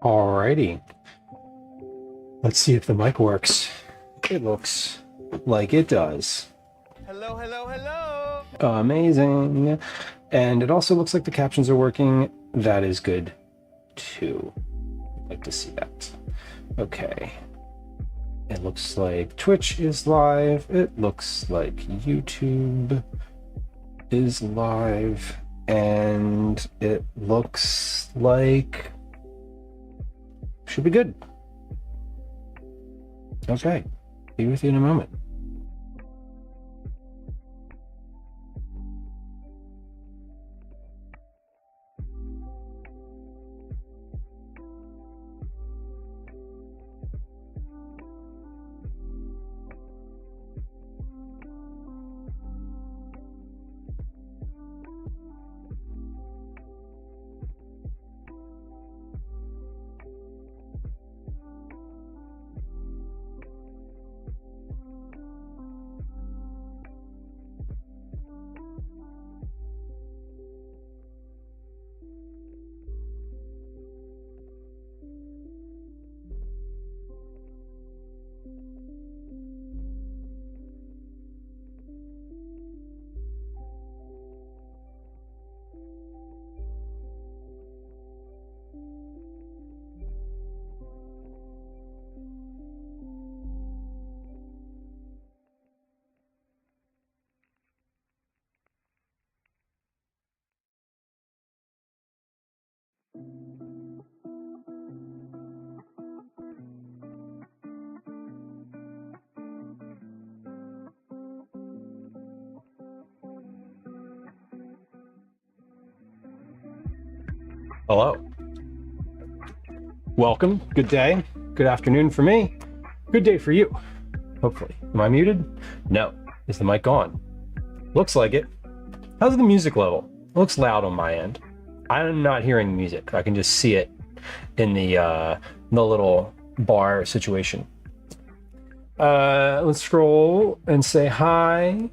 Alrighty. Let's see if the mic works. It looks like it does. Hello, hello, hello. Amazing. And it also looks like the captions are working. That is good too. I'd like to see that. Okay. It looks like Twitch is live. It looks like YouTube is live. And it looks like should be good. Okay. Be with you in a moment. Hello. Welcome. Good day. Good afternoon for me. Good day for you. Hopefully. Am I muted? No. Is the mic on? Looks like it. How's the music level? It looks loud on my end. I'm not hearing music. I can just see it in the little bar situation. Let's scroll and say hi.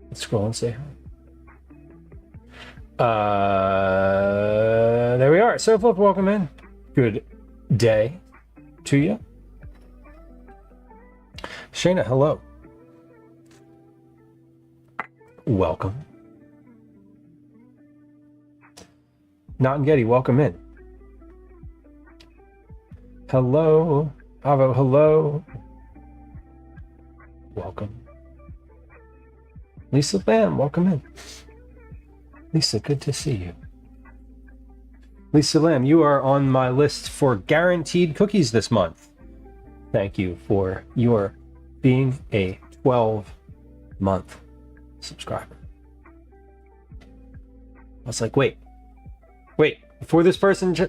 Let's scroll and say hi. There we are. So, Flip, welcome in. Good day to you. Shayna, hello. Welcome. Not and Getty, welcome in. Hello. Avo, hello. Welcome. Lisa Lamb, welcome in. Lisa, good to see you. Lisa Lamb, you are on my list for guaranteed cookies this month. Thank you for your being a 12-month subscriber. I was like, wait, while this person's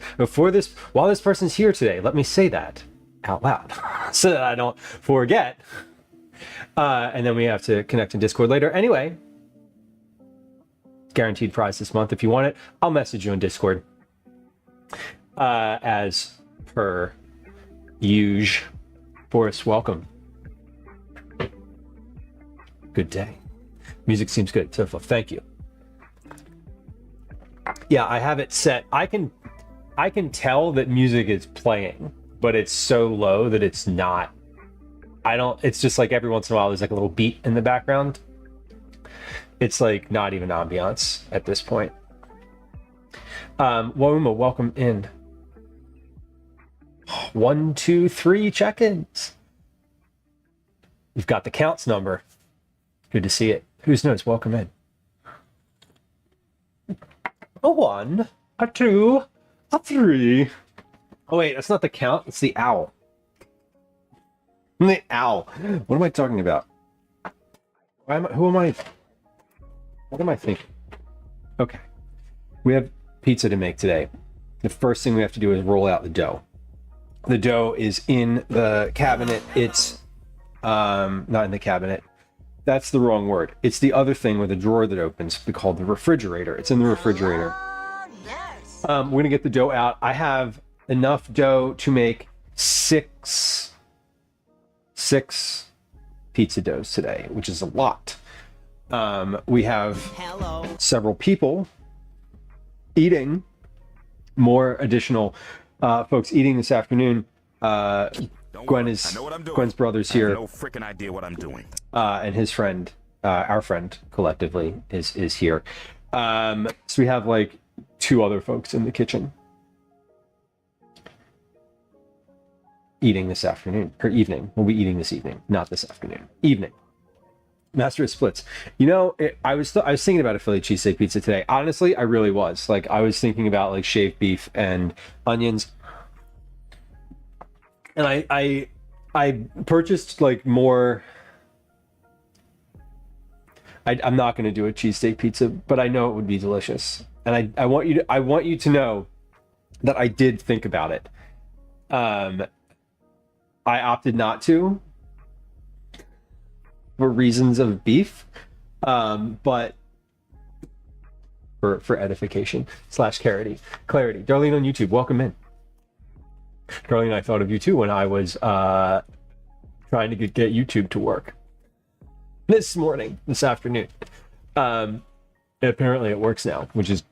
here today, let me say that out loud so that I don't forget. And then we have to connect in Discord later. Anyway, guaranteed prize this month. If you want it, I'll message you in Discord. As per usual. Boris, welcome. Good day. Music seems good. So thank you. Yeah, I have it set. I can tell that music is playing, but it's so low that it's not. It's just like every once in a while there's like a little beat in the background. It's like not even ambiance at this point. Woma, welcome in. 1, 2, 3 check-ins. We've got the counts number. Good to see it. Who's knows? Welcome in. A 1, a 2, a 3. Oh wait, that's not the count. It's the owl. The owl. What am I talking about? Who am I? What am I thinking? Okay. We have pizza to make today. The first thing we have to do is roll out the dough. The dough is in the cabinet. It's not in the cabinet. That's the wrong word. It's the other thing with a drawer that opens called the refrigerator. It's in the refrigerator. We're gonna get the dough out. I have enough dough to make six pizza doughs today, which is a lot. We have several people eating, more additional folks eating this afternoon. Gwen's brother's here. No freaking idea what I'm doing. And his friend, our friend collectively, is here. So we have like 2 other folks in the kitchen eating this afternoon, or evening. We'll be eating this evening, not this afternoon. Evening. Master of Splits. You know, I was thinking about a Philly cheesesteak pizza today. Honestly, I really was. Like, I was thinking about like shaved beef and onions. And I purchased like more. I'm not going to do a cheesesteak pizza, but I know it would be delicious. And I want you to know that I did think about it. I opted not to for reasons of beef, but for edification / clarity. Darlene on YouTube, welcome in. Darlene, I thought of you too when I was trying to get YouTube to work this afternoon. Apparently it works now, which is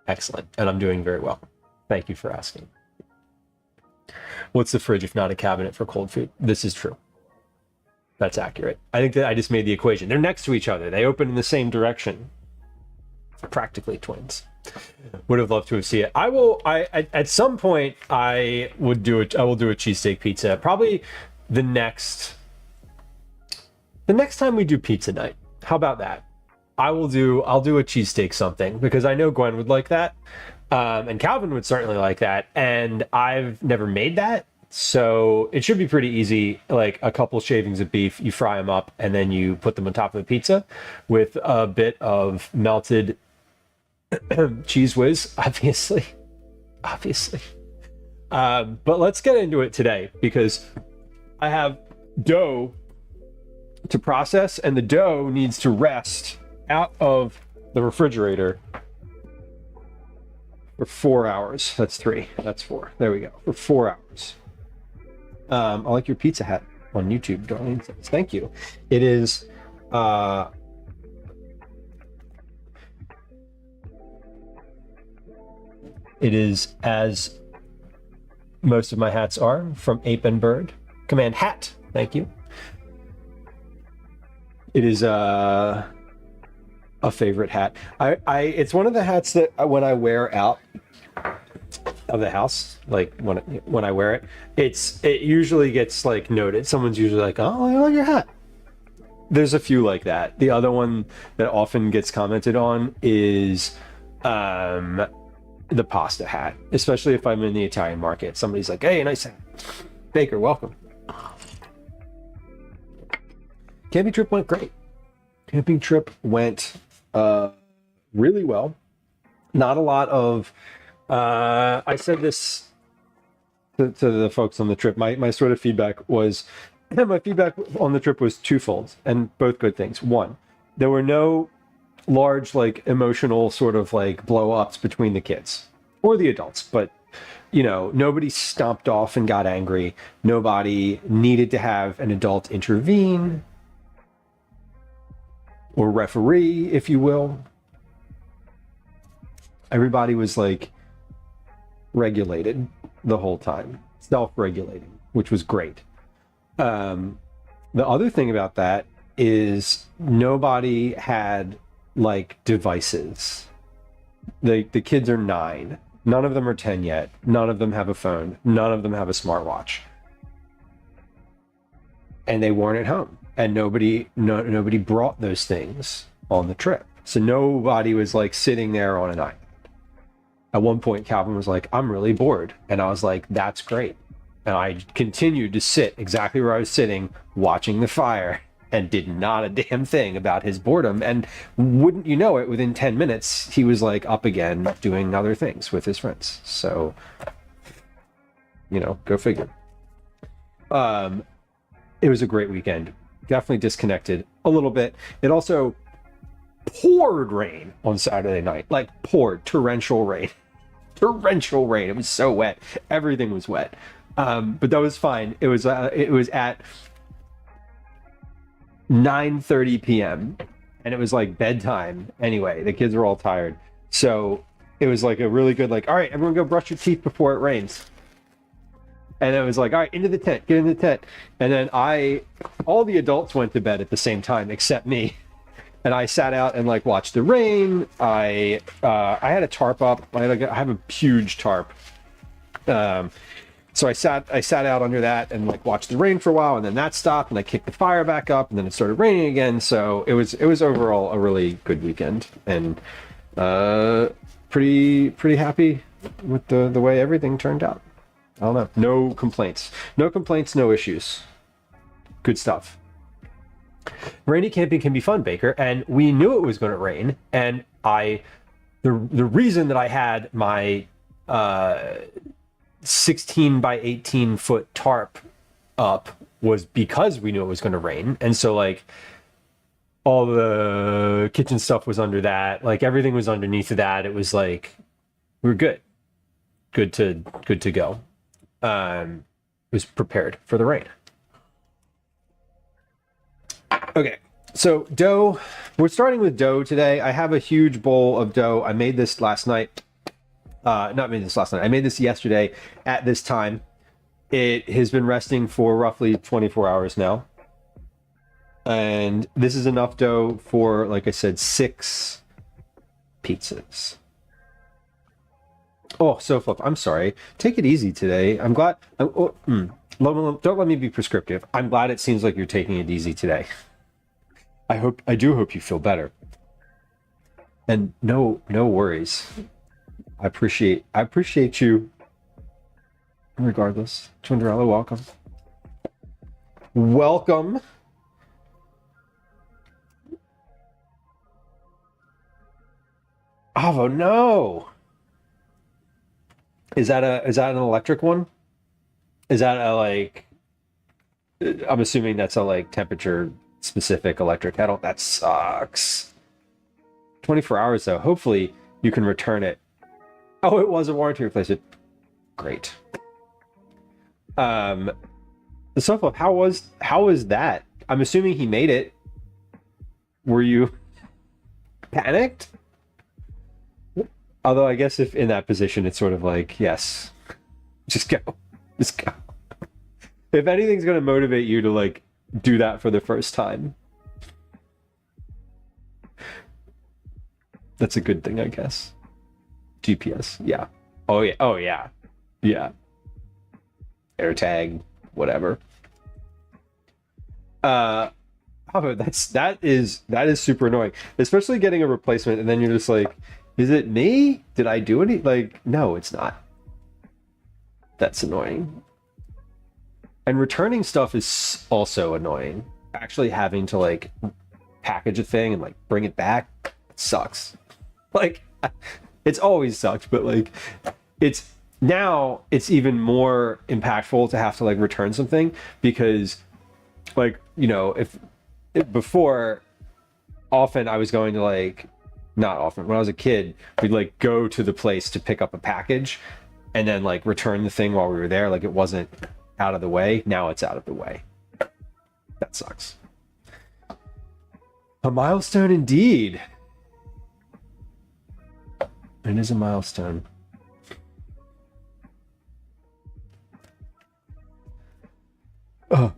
excellent, and I'm doing very well. Thank you for asking. What's the fridge if not a cabinet for cold food? This is true. That's accurate. I think that I just made the equation. They're next to each other. They open in the same direction. Practically twins. Would have loved to have seen it. At some point I will do a cheesesteak pizza. Probably the next time we do pizza night. How about that? I'll do a cheesesteak something, because I know Gwen would like that. And Calvin would certainly like that. And I've never made that. So it should be pretty easy. Like a couple shavings of beef, you fry them up, and then you put them on top of the pizza with a bit of melted cheese whiz, obviously. But let's get into it today, because I have dough to process, and the dough needs to rest out of the refrigerator for 4 hours. That's 3. That's 4. There we go. For 4 hours. I like your pizza hat on YouTube, Darlene. Thank you. It is as most of my hats are, from Ape and Bird. Command hat. Thank you. It is a favorite hat. It's one of the hats that when I wear out of the house, like when I wear it, it usually gets like noted. Someone's usually like, "Oh, I like your hat." There's a few like that. The other one that often gets commented on is the pasta hat, especially if I'm in the Italian market. Somebody's like, "Hey, nice hat." Baker, welcome. Camping trip went great. Camping trip went really well. Not a lot of I said this to the folks on the trip. My sort of feedback was, my feedback on the trip was twofold, and both good things. One, there were no large like emotional sort of like blow-ups between the kids or the adults, but you know, nobody stomped off and got angry. Nobody needed to have an adult intervene or referee, if you will. Everybody was like regulated the whole time, self-regulating, which was great. The other thing about that is nobody had like devices. The kids are 9. None of them are 10 yet. None of them have a phone. None of them have a smartwatch. And they weren't at home. And nobody brought those things on the trip. So nobody was like sitting there on an island. At one point, Calvin was like, "I'm really bored." And I was like, "That's great." And I continued to sit exactly where I was sitting, watching the fire and did not a damn thing about his boredom. And wouldn't you know it, within 10 minutes, he was like up again doing other things with his friends. So, you know, go figure. It was a great weekend. Definitely disconnected a little bit. It also poured rain on Saturday night, like poured torrential rain. Torrential rain. It was so wet. Everything was wet. But that was fine. It was at 9:30 p.m. and it was like bedtime anyway. The kids were all tired. So it was like a really good, like, all right, everyone go brush your teeth before it rains. And it was like, all right, into the tent, get in the tent. And then all the adults went to bed at the same time except me. And I sat out and like watched the rain. I had a tarp up. I have a huge tarp. So I sat out under that and like watched the rain for a while, and then that stopped, and I kicked the fire back up, and then it started raining again. So it was overall a really good weekend, and pretty happy with the way everything turned out. I don't know. No complaints. No complaints, no issues. Good stuff. Rainy camping can be fun, Baker, and we knew it was going to rain, and the reason that I had my 16 by 18 foot tarp up was because we knew it was going to rain. And so like all the kitchen stuff was under that, like everything was underneath of that. It was like we were good to go. Was prepared for the rain. Okay, so dough. We're starting with dough today. I have a huge bowl of dough. I made this last night. Not made this last night. I made this yesterday at this time. It has been resting for roughly 24 hours now. And this is enough dough for, like I said, 6 pizzas. Oh, so fluff. I'm sorry. Take it easy today. I'm glad. Don't let me be prescriptive. I'm glad it seems like you're taking it easy today. I do hope you feel better. And no worries. I appreciate you. Regardless, Twinderella, welcome. Welcome. Oh no. Is that an electric one? Is that a like? I'm assuming that's a like temperature specific electric kettle. That sucks. 24 hours though. Hopefully you can return it. Oh, it was a warranty replacement. Great. The sofa. How was that? I'm assuming he made it. Were you panicked? Although I guess if in that position, it's sort of like, yes, just go. If anything's going to motivate you to like do that for the first time, that's a good thing, I guess. GPS, yeah. Oh yeah. AirTag, whatever. That is super annoying, especially getting a replacement and then you're just like, is it me? Did I do any? Like, no, it's not. That's annoying. And returning stuff is also annoying. Actually having to like package a thing and like bring it back sucks. Like, it's always sucked, but like it's even more impactful to have to like return something because like, you know, if before often I was going to like, not often, when I was a kid, we'd like go to the place to pick up a package and then like return the thing while we were there. Like it wasn't out of the way. Now it's out of the way. That sucks. A milestone indeed. It is a milestone. Oh,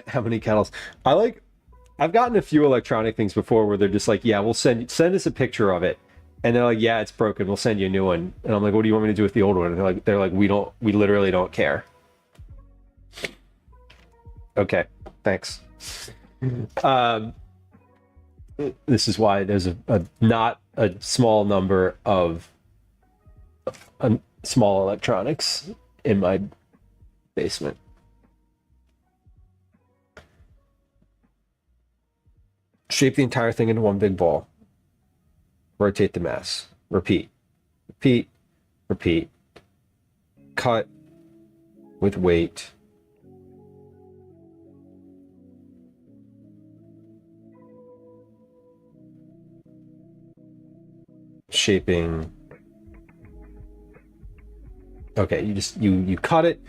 how many kettles? I've gotten a few electronic things before where they're just like, yeah, we'll send us a picture of it. And they're like, yeah, it's broken. We'll send you a new one. And I'm like, what do you want me to do with the old one? And they're like, we literally don't care. Okay, thanks. This is why there's not a small number of small electronics in my basement. Shape the entire thing into one big ball. Rotate the mass. Repeat. Repeat. Repeat. Cut with weight. Shaping. Okay, you cut it.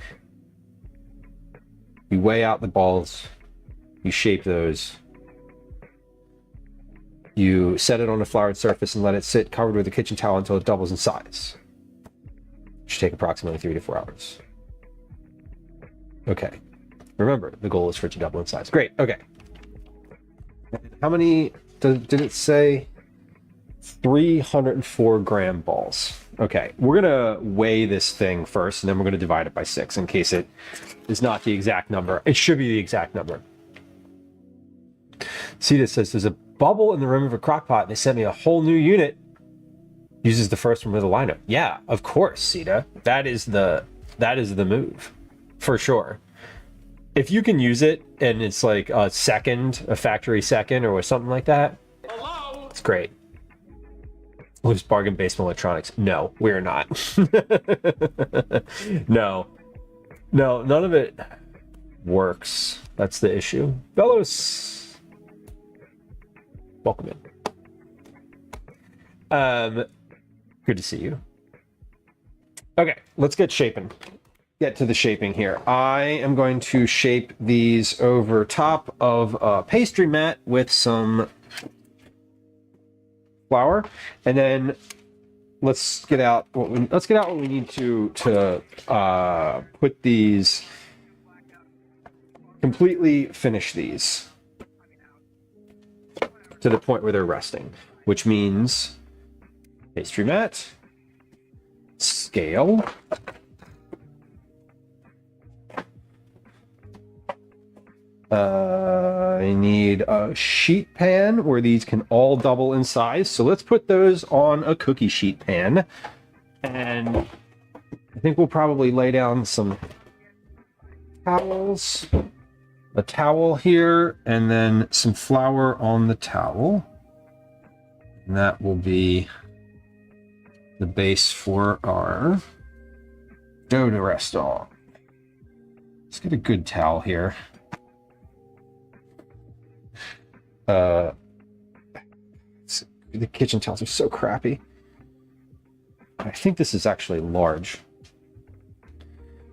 You weigh out the balls. You shape those. You set it on a floured surface and let it sit covered with a kitchen towel until it doubles in size. It should take approximately 3 to 4 hours. Okay. Remember, the goal is for it to double in size. Great. Okay. How many did it say? 304 gram balls. Okay. We're going to weigh this thing first, and then we're going to divide it by 6 in case it is not the exact number. It should be the exact number. See, this says there's a bubble in the rim of a crock pot. They sent me a whole new unit. Uses the first one with a lineup. Yeah, of course, Sita. That is the move. For sure. If you can use it and it's like a factory second or something like that, hello? It's great. Loose bargain basement electronics. No, we're not. No, none of it works. That's the issue. Bellows, welcome in. Good to see you. Okay, let's get shaping. Get to the shaping here. I am going to shape these over top of a pastry mat with some flour, and then let's get out what we need to put these, completely finish these to the point where they're resting, which means pastry mat, scale, I need a sheet pan where these can all double in size. So let's put those on a cookie sheet pan. And I think we'll probably lay down some towels, a towel here, and then some flour on the towel. And that will be the base for our dough to rest on. Let's get a good towel here. The kitchen towels are so crappy. I think this is actually large.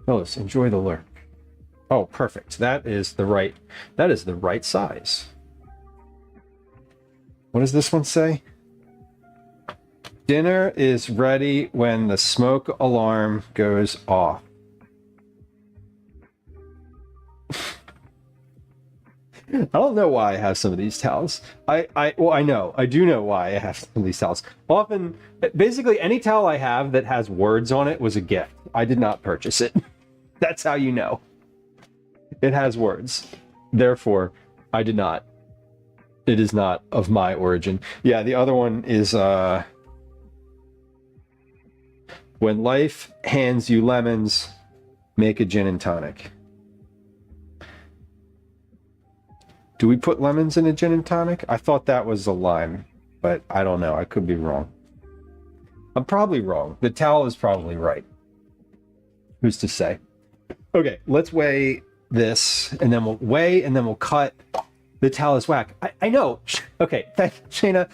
Fellas, enjoy the lurk. Oh, perfect. That is the right size. What does this one say? Dinner is ready when the smoke alarm goes off. I don't know why I have some of these towels. I do know why I have some of these towels. Often, basically any towel I have that has words on it was a gift. I did not purchase it. That's how you know. It has words. Therefore, I did not. It is not of my origin. Yeah, the other one is, when life hands you lemons, make a gin and tonic. Do we put lemons in a gin and tonic? I thought that was a lime, but I don't know. I could be wrong. I'm probably wrong. The towel is probably right. Who's to say? Okay, let's weigh this, and then we'll cut. The towel is whack. I know. Okay, Shayna,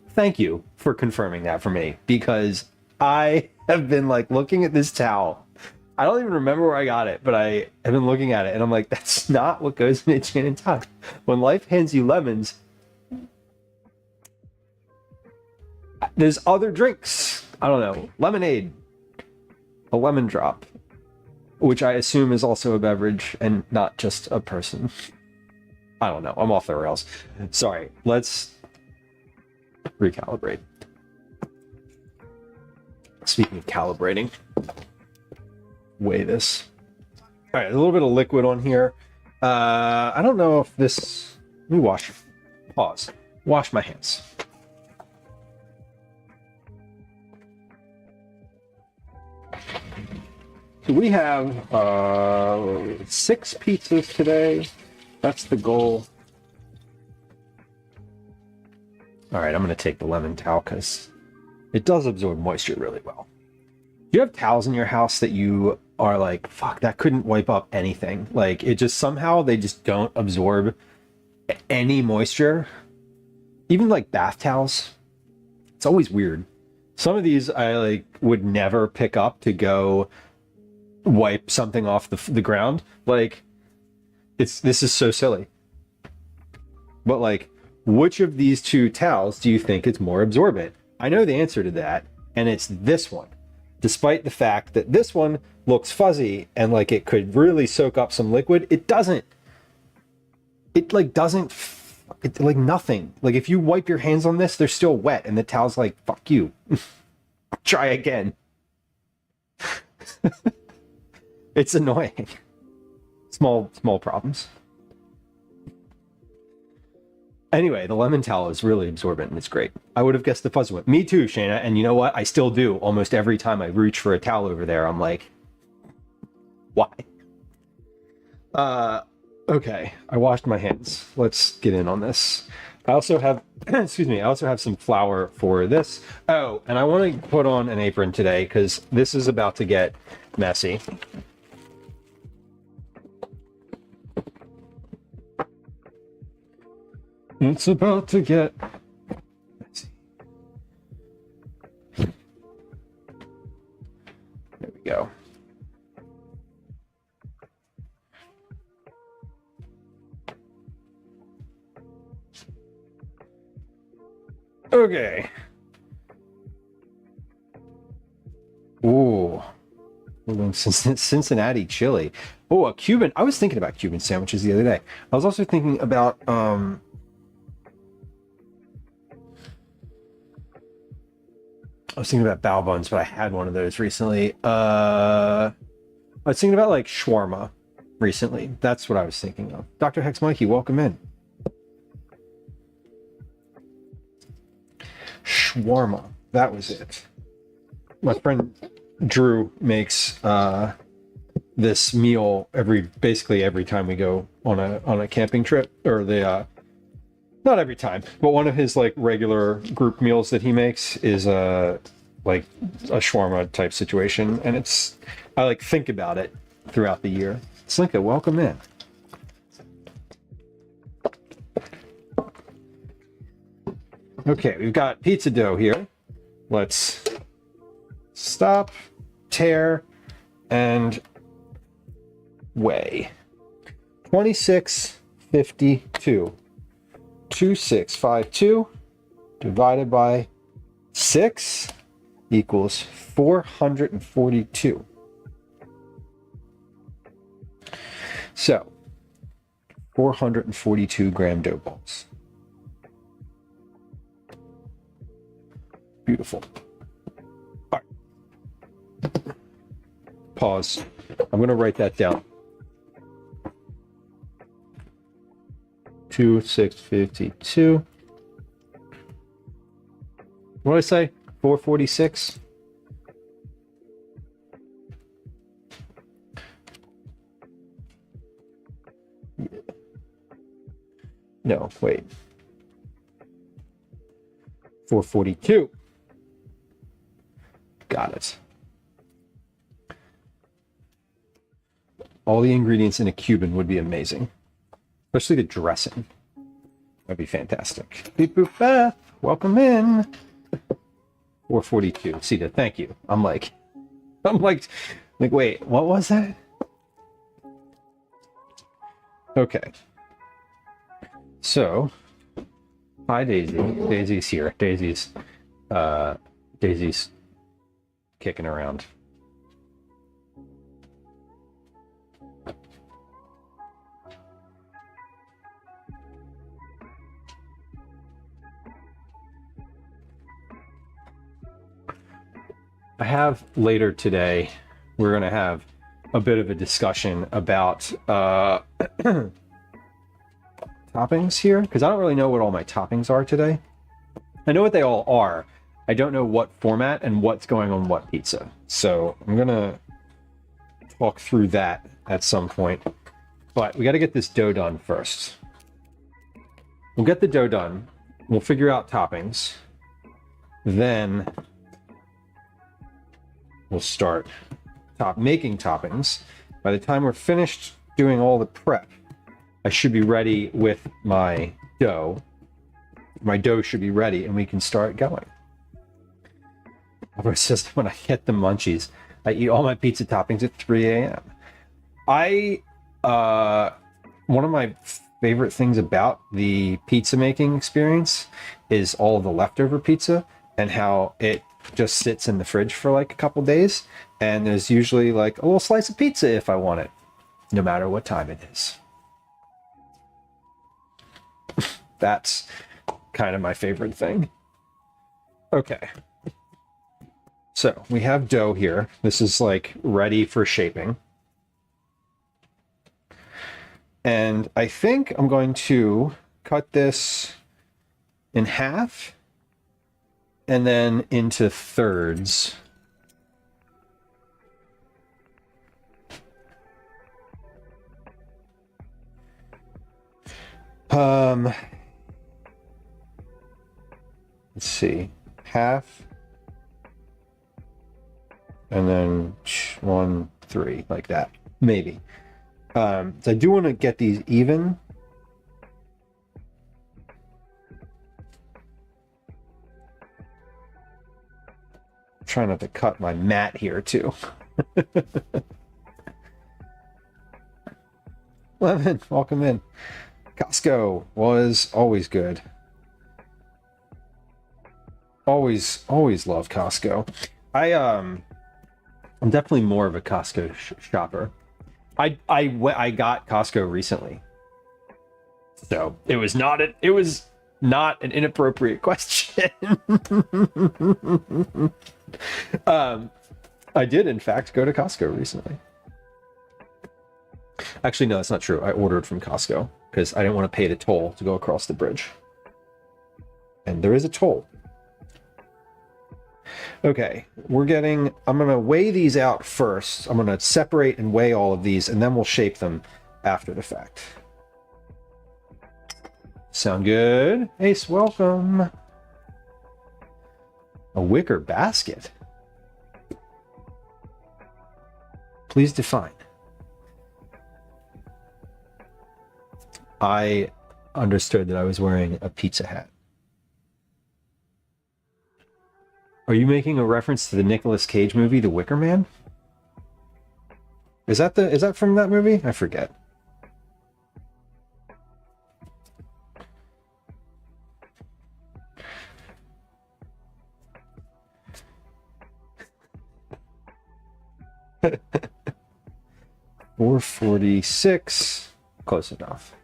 thank you for confirming that for me, because I have been like looking at this towel. I don't even remember where I got it, but I have been looking at it, and I'm like, that's not what goes in a gin and tonic. When life hands you lemons, there's other drinks. I don't know. Lemonade. A lemon drop. Which I assume is also a beverage and not just a person. I don't know. I'm off the rails. Sorry. Let's recalibrate. Speaking of calibrating. Weigh this. All right, a little bit of liquid on here. I don't know if this. Let me pause. Wash my hands. So we have 6 pizzas today. That's the goal. All right, I'm going to take the lemon towel because it does absorb moisture really well. Do you have towels in your house that you are like, fuck, that couldn't wipe up anything? Like, it just somehow they just don't absorb any moisture? Even like bath towels. It's always weird. Some of these I like would never pick up to go wipe something off the ground. Like, this is so silly. But like, which of these two towels do you think is more absorbent? I know the answer to that, and it's this one. Despite the fact that this one looks fuzzy and like it could really soak up some liquid, it doesn't. It like doesn't, it like nothing. Like if you wipe your hands on this, they're still wet and the towel's like, fuck you. Try again. It's annoying. Small problems. Anyway, the lemon towel is really absorbent and it's great. I would have guessed the fuzzy one. Me too, Shayna. And you know what? I still do. Almost every time I reach for a towel over there, I'm like, why? Okay, I washed my hands. Let's get in on this. I also have, excuse me, I also have some flour for this. Oh, and I want to put on an apron today because this is about to get messy. It's about to get messy. There we go. Okay. Ooh. Cincinnati chili. Oh, a Cuban. I was thinking about Cuban sandwiches the other day. I was also thinking about I was thinking about bao buns, but I had one of those recently. I was thinking about like shawarma recently. That's what I was thinking of. Dr. Hex Mikey, welcome in. Shawarma. That was it. My friend Drew makes this meal basically every time we go on a camping trip, or not every time, but one of his like regular group meals that he makes is like a shawarma type situation, and I like think about it throughout the year. Slinka, welcome in. Okay, we've got pizza dough here. Let's stop, tear, and weigh. 2652. 2652 divided by 6 equals 442. So, 442 gram dough balls. Beautiful. All right. Pause. I'm going to write that down. 2652. What did I say? 446? No, wait. 442. Got it. All the ingredients in a Cuban would be amazing. Especially the dressing. That'd be fantastic. Beep boop Beth, welcome in. 442. Sita, thank you. I'm like, wait, what was that? Okay. So, hi Daisy. Daisy's here. Daisy's kicking around. I have later today, we're going to have a bit of a discussion about toppings here, because I don't really know what all my toppings are today. I know what they all are. I don't know what format and what's going on what pizza. So I'm going to talk through that at some point. But we got to get this dough done first. We'll get the dough done, we'll figure out toppings. Then we'll start making toppings. By the time we're finished doing all the prep, I should be ready with my dough. My dough should be ready and we can start going. It's just when I get the munchies, I eat all my pizza toppings at 3 a.m. One of my favorite things about the pizza making experience is all of the leftover pizza and how it just sits in the fridge for like a couple days. And there's usually like a little slice of pizza if I want it, no matter what time it is. That's kind of my favorite thing. Okay. So we have dough here. This is like ready for shaping. And I think I'm going to cut this in half and then into thirds. Let's see, half. And then 1, 3, like that, maybe. So I do want to get these even. Try not to cut my mat here too. Lemon, welcome in. Costco was always good. Always love Costco. I'm definitely more of a Costco shopper. I got Costco recently, so it was not an inappropriate question. I did in fact go to Costco recently. Actually, no, that's not true. I ordered from Costco because I didn't want to pay the toll to go across the bridge, and there is a toll. Okay, I'm going to weigh these out first. I'm going to separate and weigh all of these, and then we'll shape them after the fact. Sound good? Ace, welcome. A wicker basket. Please define. I understood that I was wearing a pizza hat. Are you making a reference to the Nicolas Cage movie, The Wicker Man? Is that from that movie? I forget. $4.46. Close enough.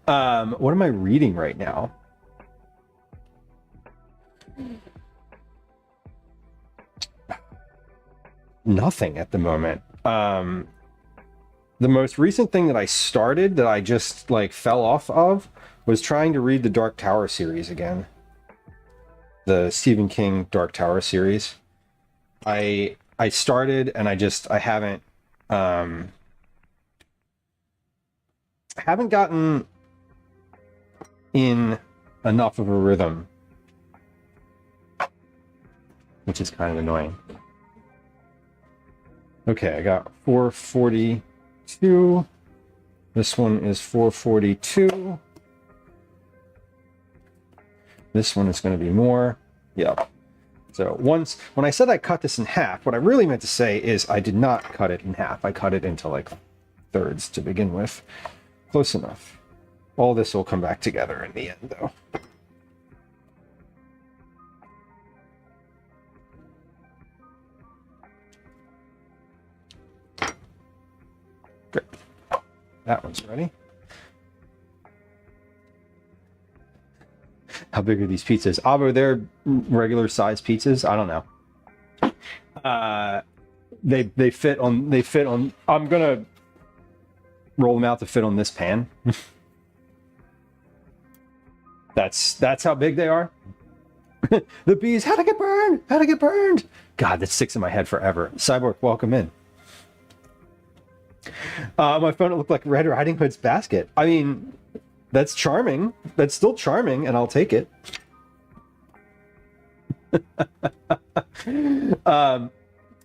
What am I reading right now? Nothing at the moment. The most recent thing that I started that I just like fell off of was trying to read the Dark Tower series again. The Stephen King Dark Tower series. I started and I haven't gotten in enough of a rhythm, which is kind of annoying. Okay, I got 442. This one is 442. This one is going to be more. Yep. So when I said I cut this in half, what I really meant to say is I did not cut it in half. I cut it into like thirds to begin with. Close enough. All this will come back together in the end, though. Good. That one's ready. How big are these pizzas? Avo, they're regular size pizzas. I don't know. They fit on. I'm gonna roll them out to fit on this pan. That's how big they are. The bees, how to get burned? How to get burned? God, that sticks in my head forever. Cyborg, welcome in. My phone, it looked like Red Riding Hood's basket. I mean, that's charming. That's still charming, and I'll take it. Haven't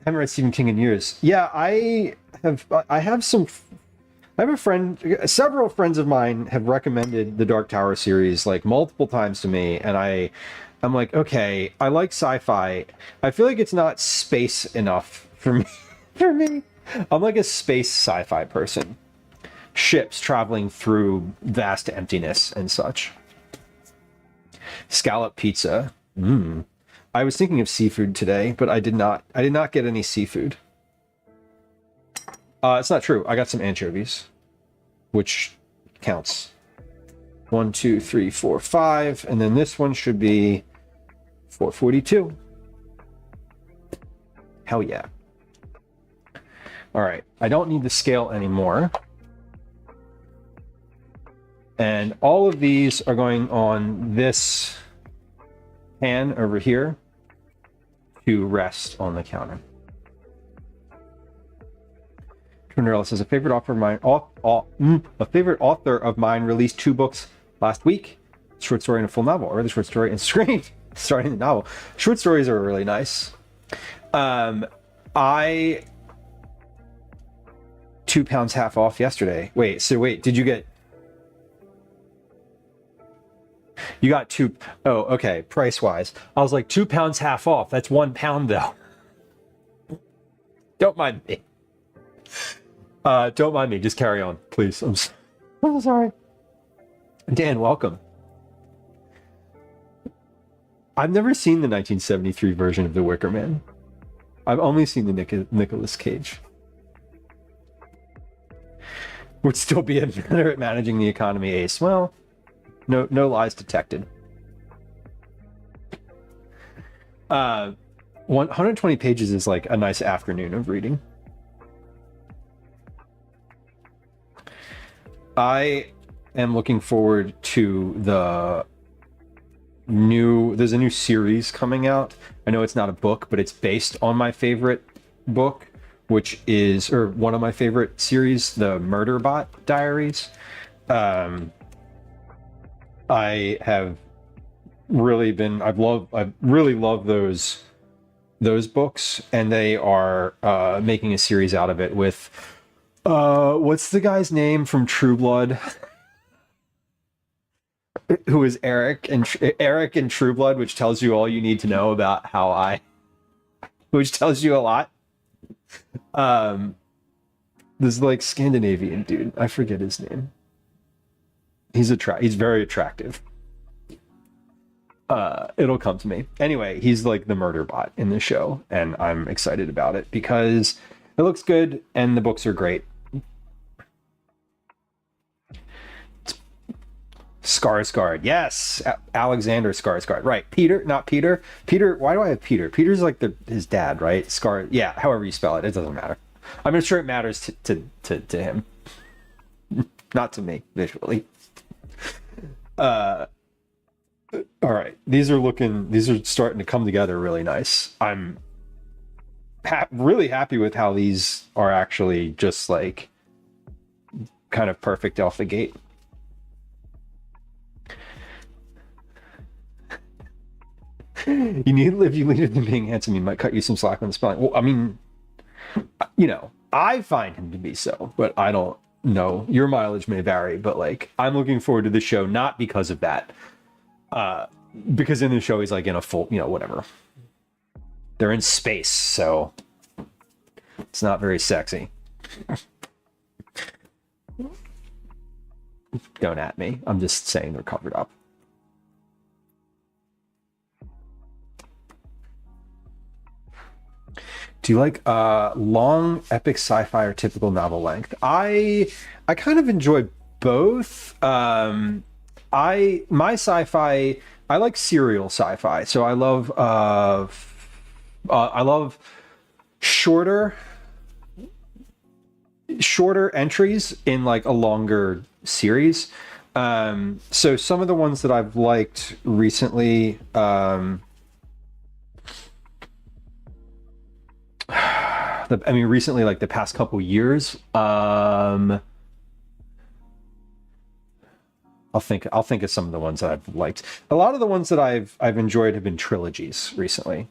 read Stephen King in years. Yeah, I have a friend, several friends of mine have recommended the Dark Tower series like multiple times to me, and I'm like, okay, I like sci-fi. I feel like it's not space enough for me. For me, I'm like a space sci-fi person. Ships traveling through vast emptiness and such. Scallop pizza. I was thinking of seafood today, but I did not get any seafood. It's not true. I got some anchovies, which counts. 1, 2, 3, 4, 5, and then this one should be 442. Hell yeah. All right, I don't need the scale anymore. And all of these are going on this pan over here to rest on the counter. Twinderella says a favorite author of mine released 2 books last week: short story and a full novel, or the short story and screen starting the novel. Short stories are really nice. I 2 pounds half off yesterday. Wait, did you get? You got 2. Oh, okay. Price wise, I was like 2 pounds half off. That's 1 pound though. Don't mind me. Don't mind me. Just carry on, please. I'm so sorry. Dan, welcome. I've never seen the 1973 version of The Wicker Man. I've only seen the Nicolas Cage. Would still be better at managing the economy, Ace. Well, no lies detected. 120 pages is like a nice afternoon of reading. I am looking forward to there's a new series coming out. I know it's not a book, but it's based on my favorite book, which is, or one of my favorite series, the Murderbot Diaries. I really love those books, and they are making a series out of it with what's the guy's name from True Blood? Who is Eric in True Blood, which tells you all you need to know about which tells you a lot. This like Scandinavian dude, I forget his name. He's very attractive. It'll come to me. Anyway, he's like the murder bot in the show, and I'm excited about it because it looks good and the books are great. Skarsgård, yes, Alexander Skarsgård, right? Peter, not Peter. Peter, why do I have Peter? Peter's like his dad, right? Yeah, however you spell it, it doesn't matter. I'm sure it matters to him, not to me visually. All right, these are starting to come together really nice. I'm really happy with how these are actually just like kind of perfect off the gate. If you lead him to being handsome, he might cut you some slack on the spelling. Well, I mean, I find him to be so, but I don't know. Your mileage may vary, but like, I'm looking forward to the show, not because of that. Because in the show, he's like in a full, whatever. They're in space, so it's not very sexy. Don't at me. I'm just saying they're covered up. Do you like long epic sci-fi or typical novel length? I kind of enjoy both. My sci-fi, I like serial sci-fi, so I love shorter entries in like a longer series. So some of the ones that I've liked recently, I mean, recently, like the past couple years, I'll think of some of the ones that I've liked. A lot of the ones that I've enjoyed have been trilogies recently.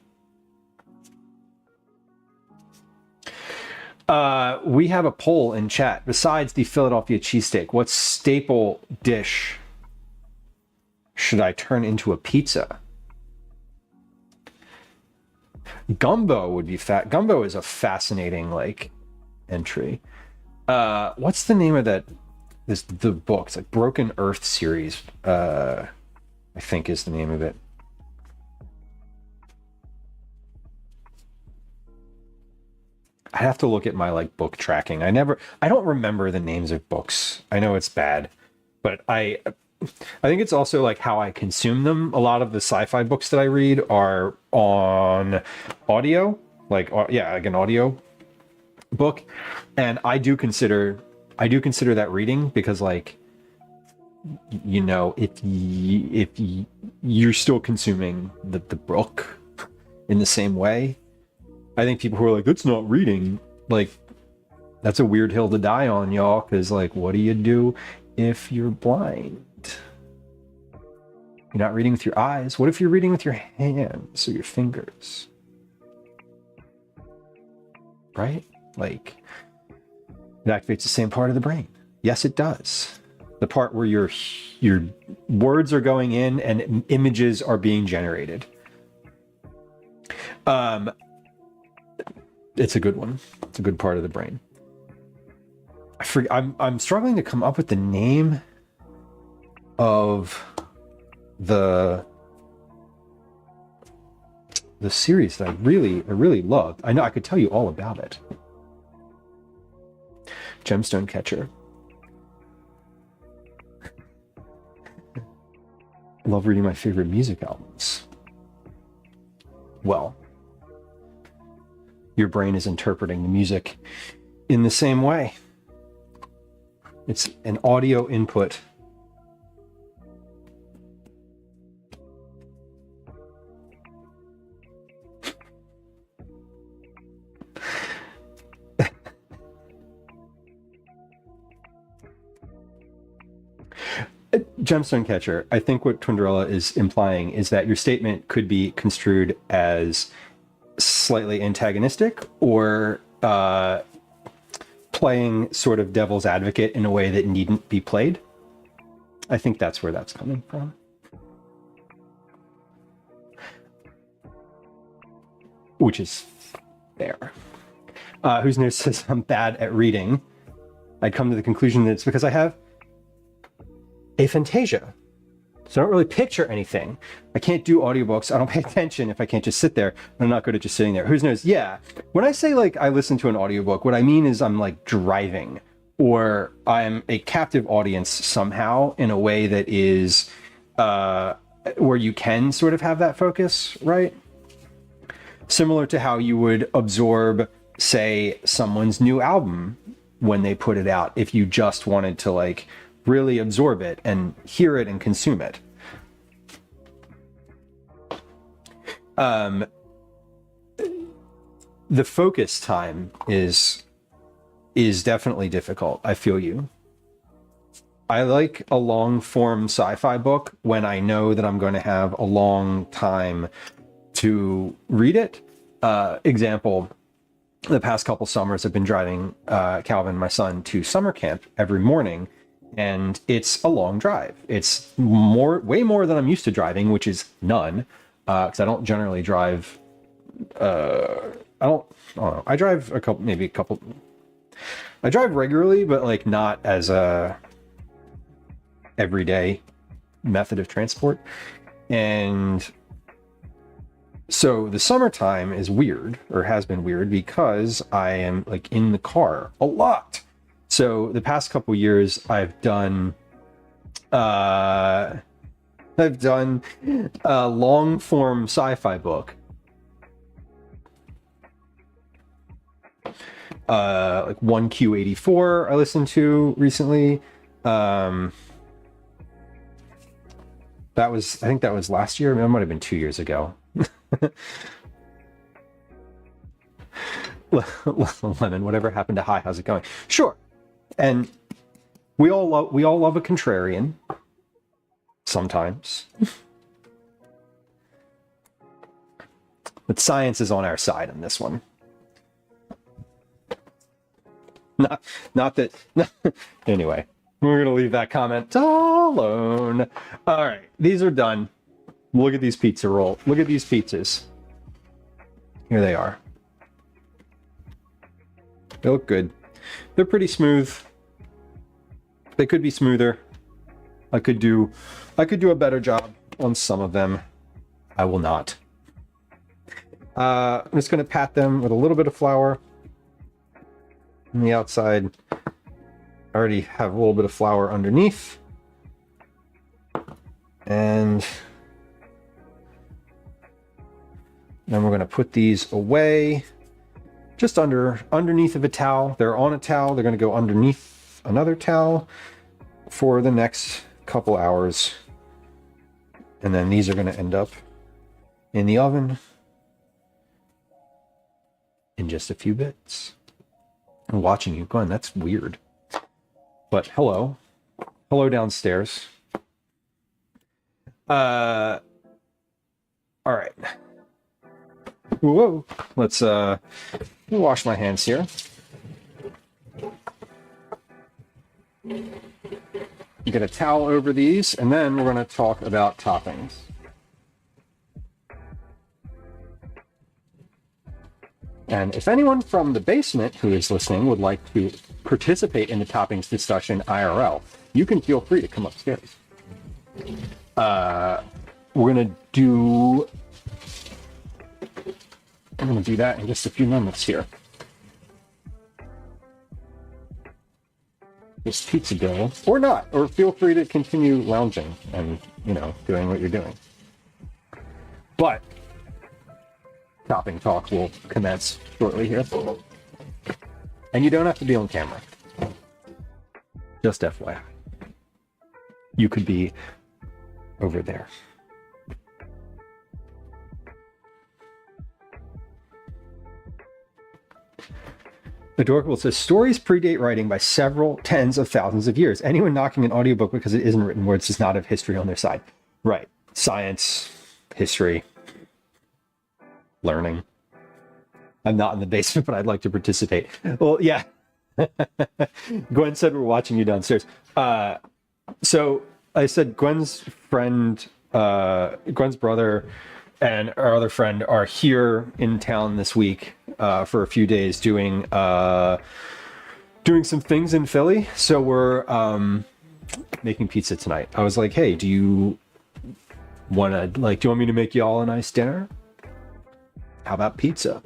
We have a poll in chat. Besides the Philadelphia cheesesteak, what staple dish should I turn into a pizza? Gumbo would be fat. Gumbo is a fascinating like entry. What's the name of the book? It's like Broken Earth series. I think is the name of it. I have to look at my like book tracking. I don't remember the names of books. I know it's bad, but I think it's also like how I consume them. A lot of the sci-fi books that I read are on audio, like an audio book, and I do consider that reading because like if you're still consuming the book in the same way. I think people who are like, that's not reading, like, that's a weird hill to die on, y'all, because, like, what do you do if you're blind? You're not reading with your eyes. What if you're reading with your hands or your fingers? Right? Like, it activates the same part of the brain. Yes, it does. The part where your words are going in and images are being generated. It's a good one. It's a good part of the brain. I'm struggling to come up with the name of the series that I really loved. I know I could tell you all about it. Gemstone Catcher. I love reading my favorite music albums. Well, your brain is interpreting the music in the same way. It's an audio input. Gemstone Catcher, I think what Twindrella is implying is that your statement could be construed as slightly antagonistic or playing sort of devil's advocate in a way that needn't be played. I think that's where that's coming from. Which is fair. Who's News says I'm bad at reading. I'd come to the conclusion that it's because I have aphantasia. So I don't really picture anything. I can't do audiobooks. I don't pay attention if I can't just sit there. I'm not good at just sitting there. Who's knows? Yeah. When I say like I listen to an audiobook, what I mean is I'm like driving or I'm a captive audience somehow in a way that is where you can sort of have that focus, right? Similar to how you would absorb, say, someone's new album when they put it out, if you just wanted to like really absorb it and hear it and consume it. The focus time is definitely difficult. I feel you. I like a long form sci-fi book when I know that I'm going to have a long time to read it. Example, the past couple summers I've been driving Calvin, my son, to summer camp every morning. And it's a long drive. It's way more than I'm used to driving, which is none, because I don't generally drive. I don't know. I drive a couple. I drive regularly, but like not as a everyday method of transport. And so the summertime is weird, or has been weird, because I am like in the car a lot. So the past couple years, I've done a long form sci-fi book, like 1Q84 I listened to recently. I think that was last year. I mean, it might have been 2 years ago. Lemon, whatever happened to hi, how's it going? Sure. And we all love a contrarian sometimes. But science is on our side on this one. Not that anyway, we're gonna leave that comment alone. All right, these are done. Look at these pizza roll. Look at these pizzas. Here they are. They look good. They're pretty smooth. They could be smoother. I could do a better job on some of them. I will not. I'm just going to pat them with a little bit of flour on the outside. I already have a little bit of flour underneath. And then we're going to put these away just underneath of a towel. They're on a towel. They're going to go underneath another towel for the next couple hours. And then these are going to end up in the oven in just a few bits. I'm watching you going, that's weird. But hello. Hello downstairs. All right. Whoa. Let's wash my hands here. Get a towel over these, and then we're going to talk about toppings. And if anyone from the basement who is listening would like to participate in the toppings discussion IRL, you can feel free to come upstairs. We're going to do... I'm going to do that in just a few moments here. This pizza dough, or not, or feel free to continue lounging and, doing what you're doing. But topping talk will commence shortly here. And you don't have to be on camera. Just FYI. You could be over there. Adorable says, stories predate writing by several tens of thousands of years. Anyone knocking an audiobook because it isn't written words does not have history on their side. Right. Science, history, learning. I'm not in the basement, but I'd like to participate. Well, yeah. Gwen said we're watching you downstairs. So I said Gwen's friend, Gwen's brother, and our other friend are here in town this week for a few days doing some things in Philly. So we're making pizza tonight. I was like, hey, do you want me to make you all a nice dinner? How about pizza?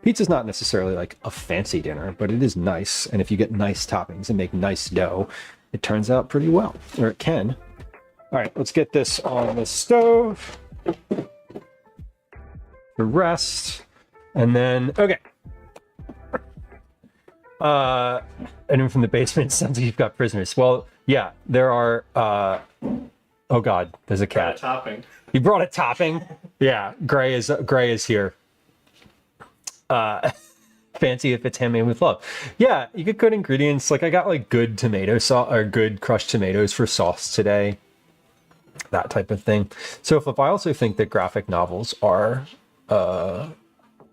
Pizza's not necessarily like a fancy dinner, but it is nice. And if you get nice toppings and make nice dough, it turns out pretty well, or it can. All right, let's get this on the stove. The rest, and then okay. Anyone from the basement? Sounds like you've got prisoners. Well, yeah, there are. Oh God, there's a cat. Topping. You brought a topping. Yeah, Gray is here. Fancy if it's handmade with love. Yeah, you get good ingredients. Like I got like good tomato sauce or good crushed tomatoes for sauce today. That type of thing. So if I also think that graphic novels are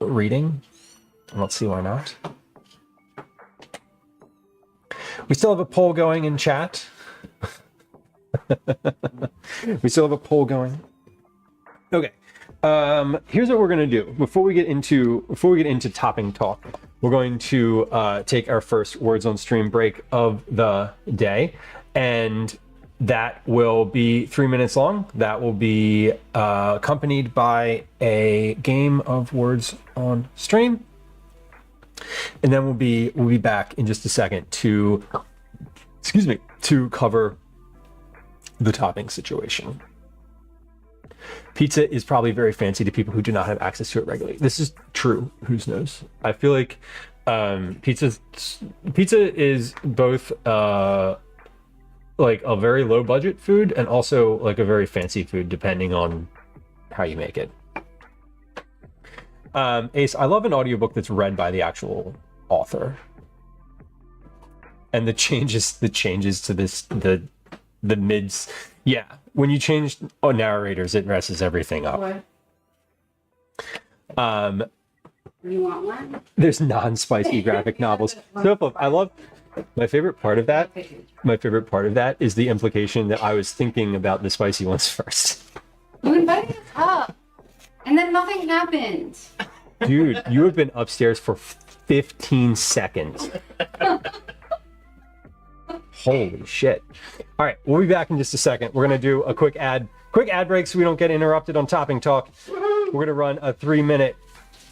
reading, I don't see why not. We still have a poll going in chat. We still have a poll going. Okay. Here's what we're gonna do before we get into topping talk. We're going to take our first words on stream break of the day, and that will be 3 minutes long. That will be accompanied by a game of words on stream, and then we'll be back in just a second to cover the topping situation. Pizza is probably very fancy to people who do not have access to it regularly. This is true. Who knows? I feel like pizza is both like a very low budget food and also like a very fancy food depending on how you make it. Ace, I love an audiobook that's read by the actual author. And the changes to the mids. Yeah, when you change narrators, it messes everything up. What? You want one? There's non-spicy graphic novels. So I love my favorite part of that. My favorite part of that is the implication that I was thinking about the spicy ones first. You invited us up, and then nothing happened. Dude, you have been upstairs for 15 seconds. Holy shit. All right, we'll be back in just a second. We're going to do a quick ad break so we don't get interrupted on topping talk. We're going to run a 3-minute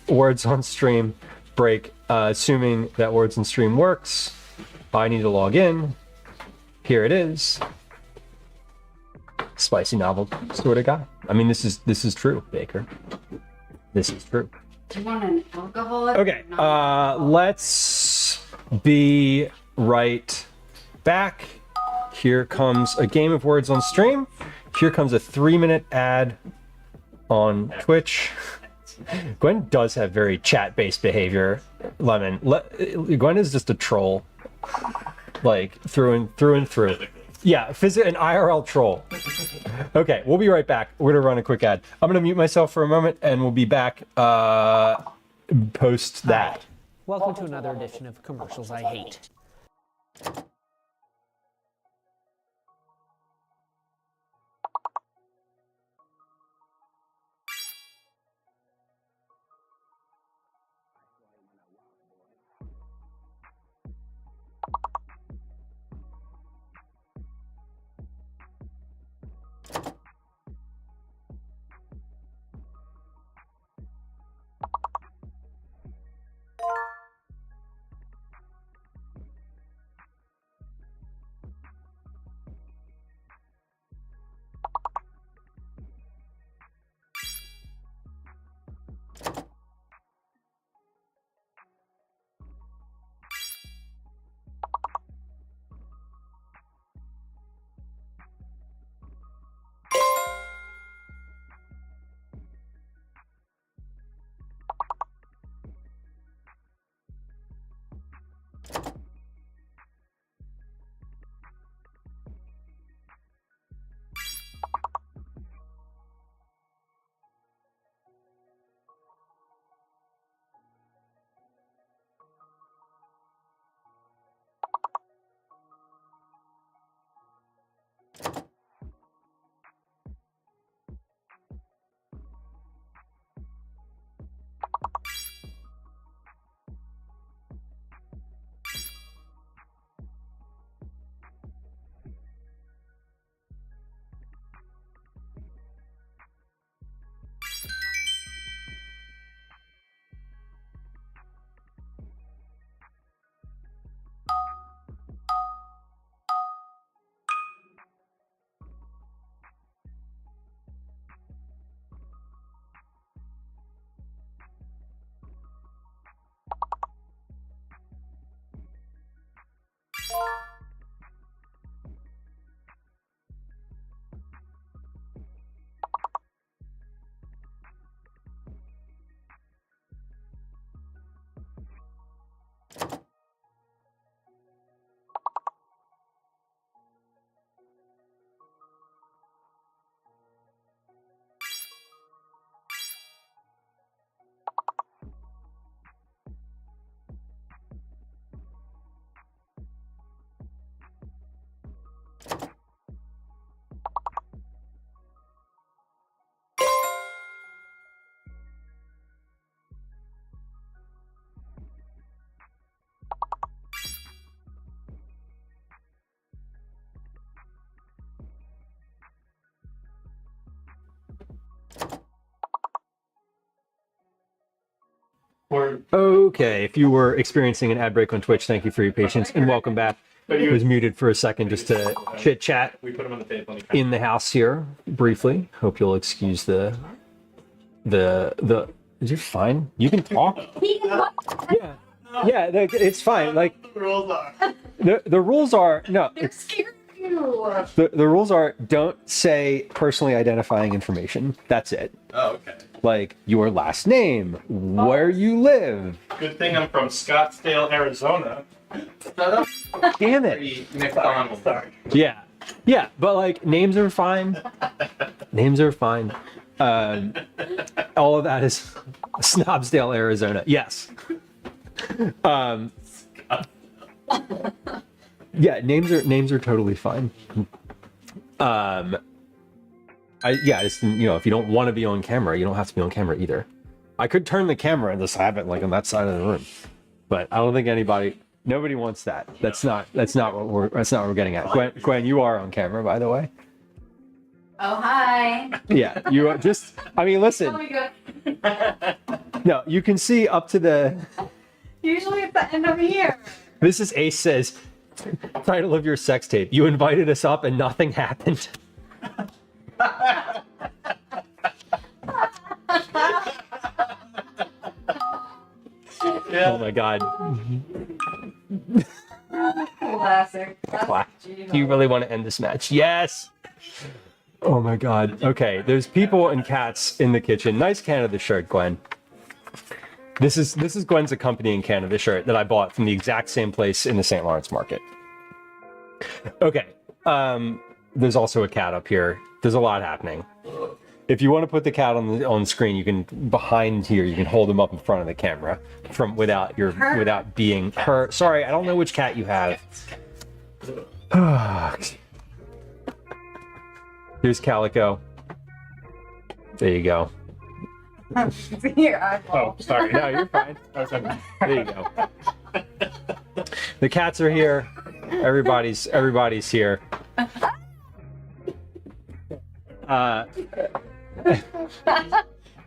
words on stream break, assuming that words on stream works. I need to log in. Here it is. Spicy novel sort of guy. I mean, this is true, Baker. This is true. Do you want an alcoholic? Okay, let's be right back. Here comes a game of words on stream. Here comes a 3-minute ad on Twitch. Gwen does have very chat-based behavior, Lemon. Gwen is just a troll, like through and through. Yeah, an IRL troll. Okay, we'll be right back. We're gonna run a quick ad. I'm gonna mute myself for a moment, and we'll be back post that. Welcome to another edition of Commercials I Hate. Okay, if you were experiencing an ad break on Twitch, thank you for your patience and welcome back. I was muted for a second just to chit chat in the house here briefly. Hope you'll excuse the. Is it fine? You can talk. Yeah, yeah, it's fine. Like The rules are. the rules are no. They're scared of you. The rules are don't say personally identifying information. That's it. Oh, okay. like your last name, where you live. Good thing I'm from Scottsdale, Arizona. Damn it. McDonald's. Sorry. Yeah. Yeah, but like names are fine. Names are fine. All of that is Snobsdale, Arizona. Yes. Yeah, names are totally fine. Just, if you don't want to be on camera, you don't have to be on camera either. I could turn the camera and just have it like on that side of the room, but I don't think nobody wants that. That's not what we're getting at. Gwen, you are on camera, by the way. Oh, hi. Yeah, you are just. I mean, listen. Oh my God. No, you can see up to the. Usually it's the end over here. This is Ace says, title of your sex tape. You invited us up and nothing happened. Yeah. Oh my God. Classic. Do you really want to end this match? Yes. Oh my God. Okay, there's people and cats in the kitchen. Nice Canada shirt, Gwen. This is Gwen's accompanying Canada shirt that I bought from the exact same place in the St. Lawrence market. Okay. There's also a cat up here. There's a lot happening. If you want to put the cat on the screen, you can behind here. You can hold him up in front of the camera without being her. Sorry, I don't know which cat you have. Here's Calico. There you go. Your eyeball. Oh, sorry. No, you're fine. Okay. There you go. The cats are here. Everybody's here.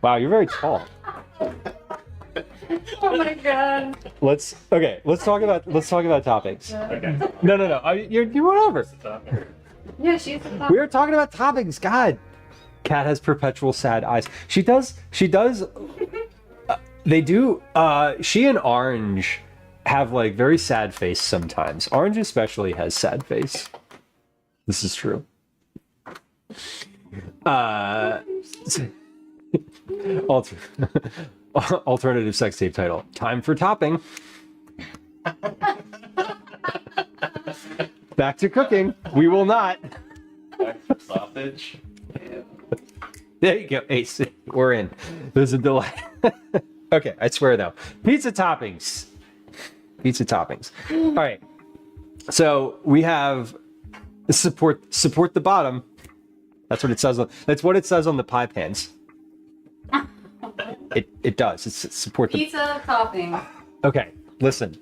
Wow, you're very tall. Oh my God. Let's talk about topics. Okay. No. You're whatever. Yeah, she's the top. We were talking about topics. God, Cat has perpetual sad eyes. She does. They do. She and Orange have like very sad face sometimes. Orange especially has sad face. This is true. Alternative sex tape title. Time for topping. Back to cooking. We will not. Sausage. There you go, Ace. We're in. There's a delay. Okay, I swear though. Pizza toppings. All right. So we have support the bottom. That's what it says. That's what it says on the pie pans. It does. It's support the Pizza topping. Okay, listen.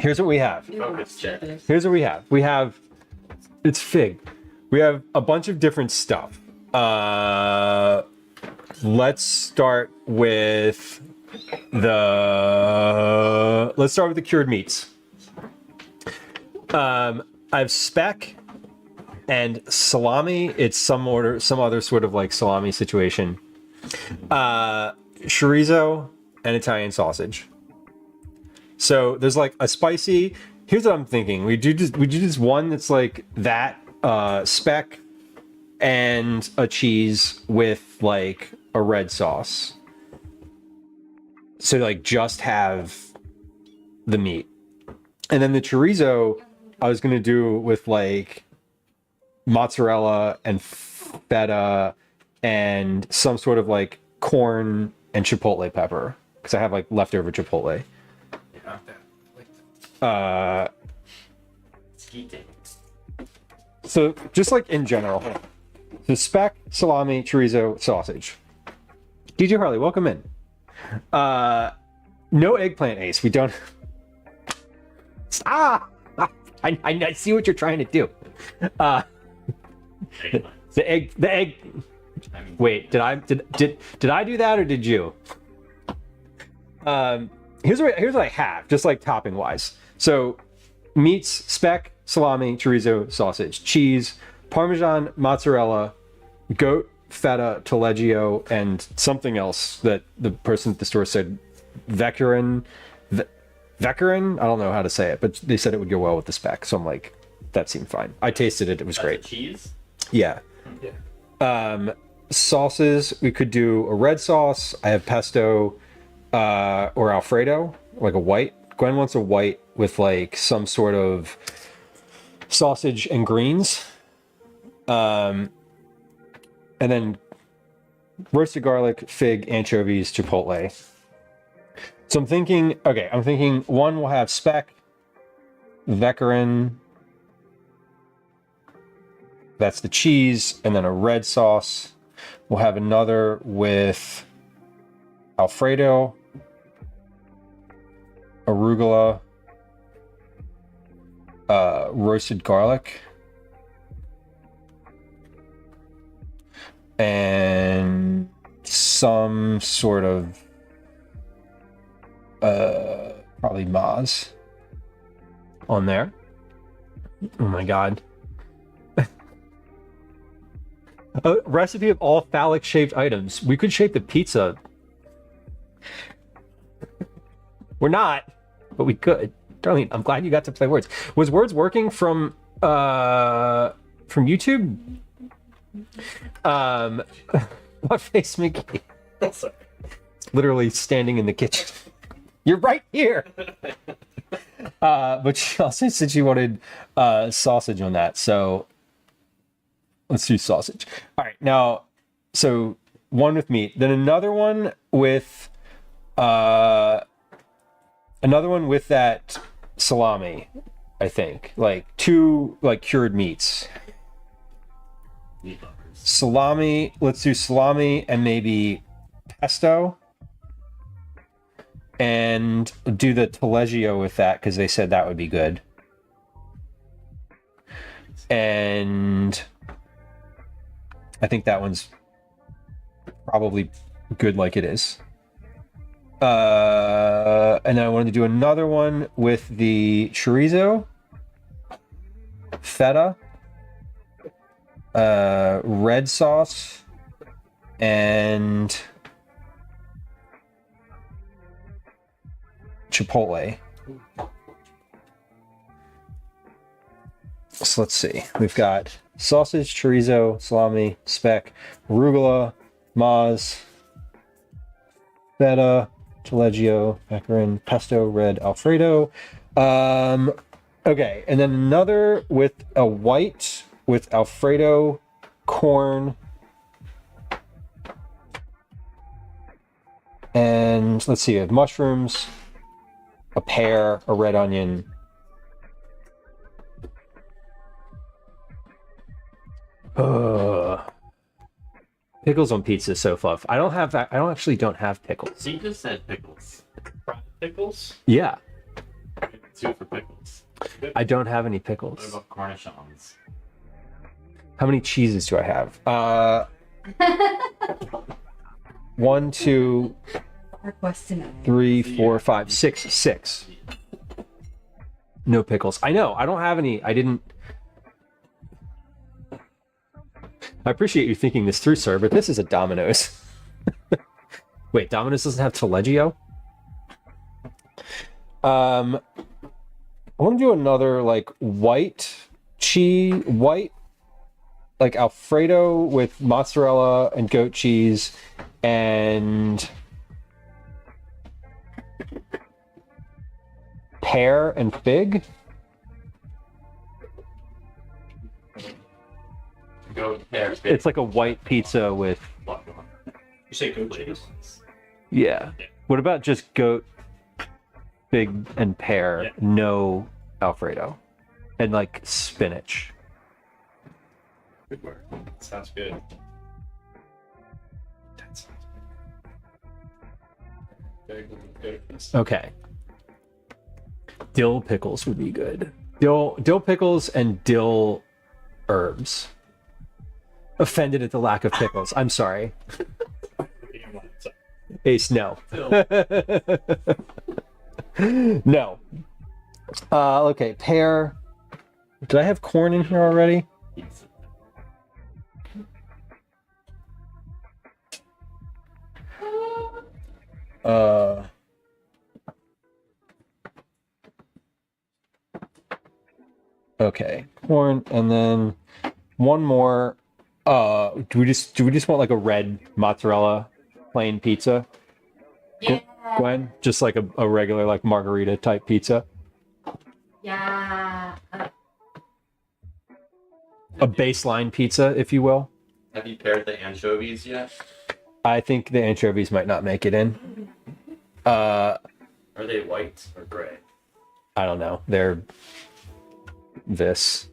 Here's what we have. Focus check. Here's what we have. We have it's fig. We have a bunch of different stuff. Let's start with the cured meats. I have speck and salami. It's some other sort of like salami situation. Chorizo and Italian sausage. So there's like a spicy. Here's what I'm thinking. We do just one that's like that speck and a cheese with like a red sauce. So like just have the meat. And then the chorizo I was gonna do with like mozzarella and feta and some sort of like corn and chipotle pepper because I have like leftover chipotle. So just like in general, so speck, salami, chorizo, sausage. DJ Harley, welcome in. No eggplant, Ace. We don't. I see what you're trying to do. The egg. Wait, did I do that or did you? Here's what I have, just like topping wise. So meats, speck, salami, chorizo, sausage, cheese, Parmesan, mozzarella, goat, feta, taleggio, and something else that the person at the store said Veckerin. I don't know how to say it, but they said it would go well with the speck. So I'm like, that seemed fine. I tasted it. It was great. Cheese? Yeah. sauces, we could do a red sauce. I have pesto or Alfredo, like a white. Gwen wants a white with like some sort of sausage and greens. And then roasted garlic, fig, anchovies, chipotle. So I'm thinking one will have speck, Veckerin, that's the cheese, and then a red sauce. We'll have another with Alfredo, arugula, roasted garlic, and some sort of probably Maz on there. Oh my god. A recipe of all phallic shaped items. We could shape the pizza. We're not, but we could. Darlene, I'm glad you got to play Words. Was Words working from YouTube? What face, Mickey? Sorry. Literally standing in the kitchen. You're right here. But she also said she wanted sausage on that, so let's do sausage. All right, now, so one with meat, then another one with that salami, I think, like two like cured meats. Meat lovers. Salami, let's do salami and maybe pesto. And do the taleggio with that because they said that would be good. And I think that one's probably good like it is. And then I wanted to do another one with the chorizo, feta, red sauce, and chipotle. So let's see. We've got sausage, chorizo, salami, speck, arugula, Maz, feta, taleggio, macaron, pesto, red Alfredo. Okay, and then another with a white with Alfredo, corn, and let's see, we have mushrooms, a pear, a red onion. Pickles on pizza is so fluff. I don't have pickles. So you just said pickles. Fried pickles? Yeah, Two for pickles. Good. I don't have any What pickles. about cornichons? How many cheeses do I have? 1, 2, Hard question. 3, 4, 5, 6. 6. No pickles. I know. I don't have any. I didn't. I appreciate you thinking this through, sir, but this is a Domino's. Wait, Domino's doesn't have taleggio? I want to do another like white, like Alfredo with mozzarella and goat cheese and pear and fig. Go there. It's like a white pizza with, You say goat cheese? yeah. What about just goat, fig, and pear? Yeah. No Alfredo. And like spinach. Good work. Sounds good. That sounds good. Okay. Dill pickles would be good. Dill pickles and dill herbs. Offended at the lack of pickles. I'm sorry. Ace, no. No. Okay, pear. Did I have corn in here already? Okay, corn, and then one more. Do we just want like a red mozzarella plain pizza? Yeah. Gwen? Just like a regular like margarita type pizza? Yeah. A baseline pizza, if you will. Have you paired the anchovies yet? I think the anchovies might not make it in. Are they white or gray? I don't know. They're this.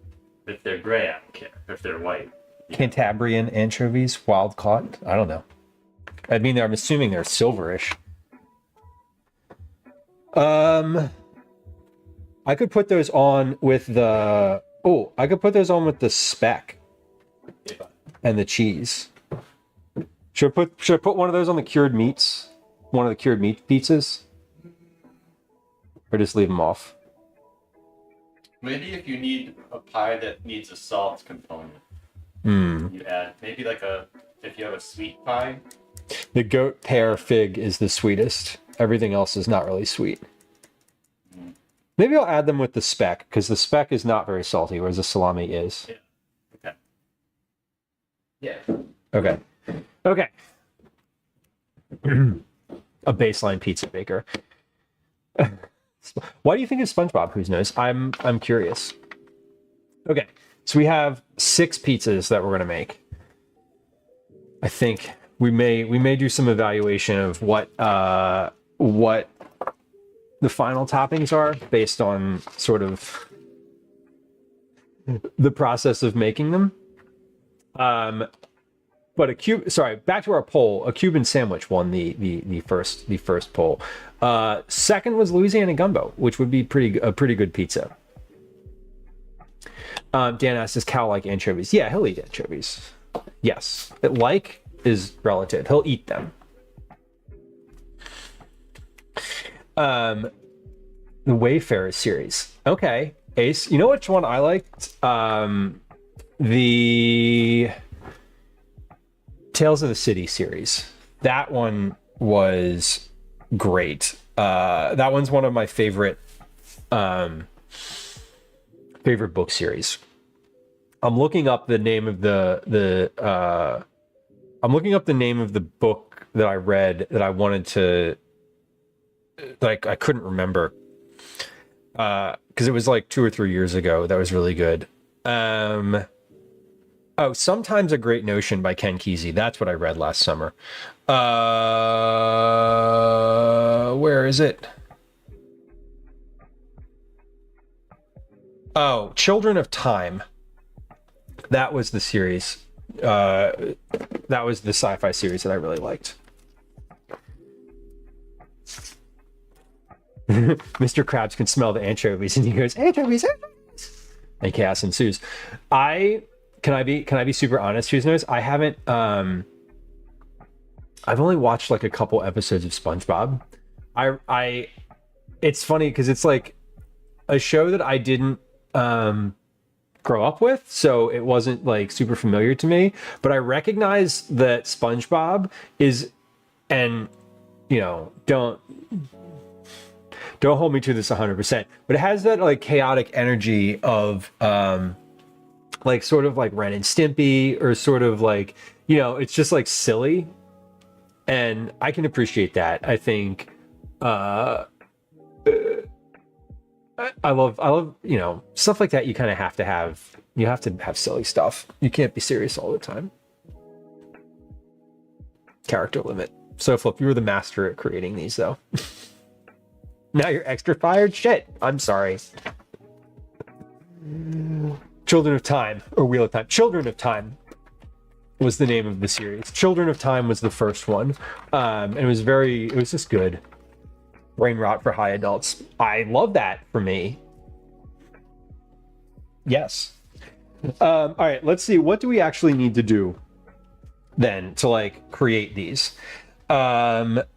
If they're gray, I don't care. If they're white. Cantabrian anchovies, wild caught. I don't know. I mean, I'm assuming they're silverish. I could put those on with the. Oh, I could put those on with the speck and the cheese. Should I put one of those on the cured meats? One of the cured meat pizzas? Or just leave them off? Maybe if you need a pie that needs a salt component, you add maybe if you have a sweet pie. The goat pear fig is the sweetest. Everything else is not really sweet. Maybe I'll add them with the speck, because the speck is not very salty, whereas the salami is. Yeah. Okay. Yeah. Okay. Okay. A baseline pizza baker. Why do you think it's SpongeBob? Who knows? I'm curious. Okay, so we have 6 pizzas that we're gonna make. I think we may do some evaluation of what the final toppings are based on sort of the process of making them. But back to our poll. A Cuban sandwich won the first poll. Second was Louisiana gumbo, which would be a pretty good pizza. Dan asks, does Cal like anchovies? Yeah, he'll eat anchovies. Yes, like is relative. He'll eat them. The Wayfarer series. Okay, Ace. You know which one I liked? The Tales of the City series. That one was great. That one's one of my favorite book series. I'm looking up the name of I'm looking up the name of the book that I read that I wanted to I couldn't remember because it was like 2 or 3 years ago. That was really good. Sometimes a Great Notion by Ken Kesey. That's what I read last summer. Where is it? Oh, Children of Time. That was the series. That was the sci-fi series that I really liked. Mr. Krabs can smell the anchovies, and he goes, "Anchovies, anchovies!" And chaos ensues. Can I be super honest? Who's knows? I haven't. I've only watched like a couple episodes of SpongeBob. It's funny because it's like a show that I didn't grow up with, so it wasn't like super familiar to me. But I recognize that SpongeBob is, and you know, don't hold me to this 100%, but it has that like chaotic energy of like sort of like Ren and Stimpy, or sort of like, you know, it's just like silly, and I can appreciate that. I think I love, you know, stuff like that. You kind of have to have silly stuff. You can't be serious all the time. Character limit. So Flip, you were the master at creating these though. Now you're extra fired? Shit. I'm sorry. Children of Time, or Wheel of Time. Children of Time was the name of the series. Children of Time was the first one. And it was just good. Brain rot for high adults. I love that for me. Yes. All right, let's see. What do we actually need to do then to like create these? The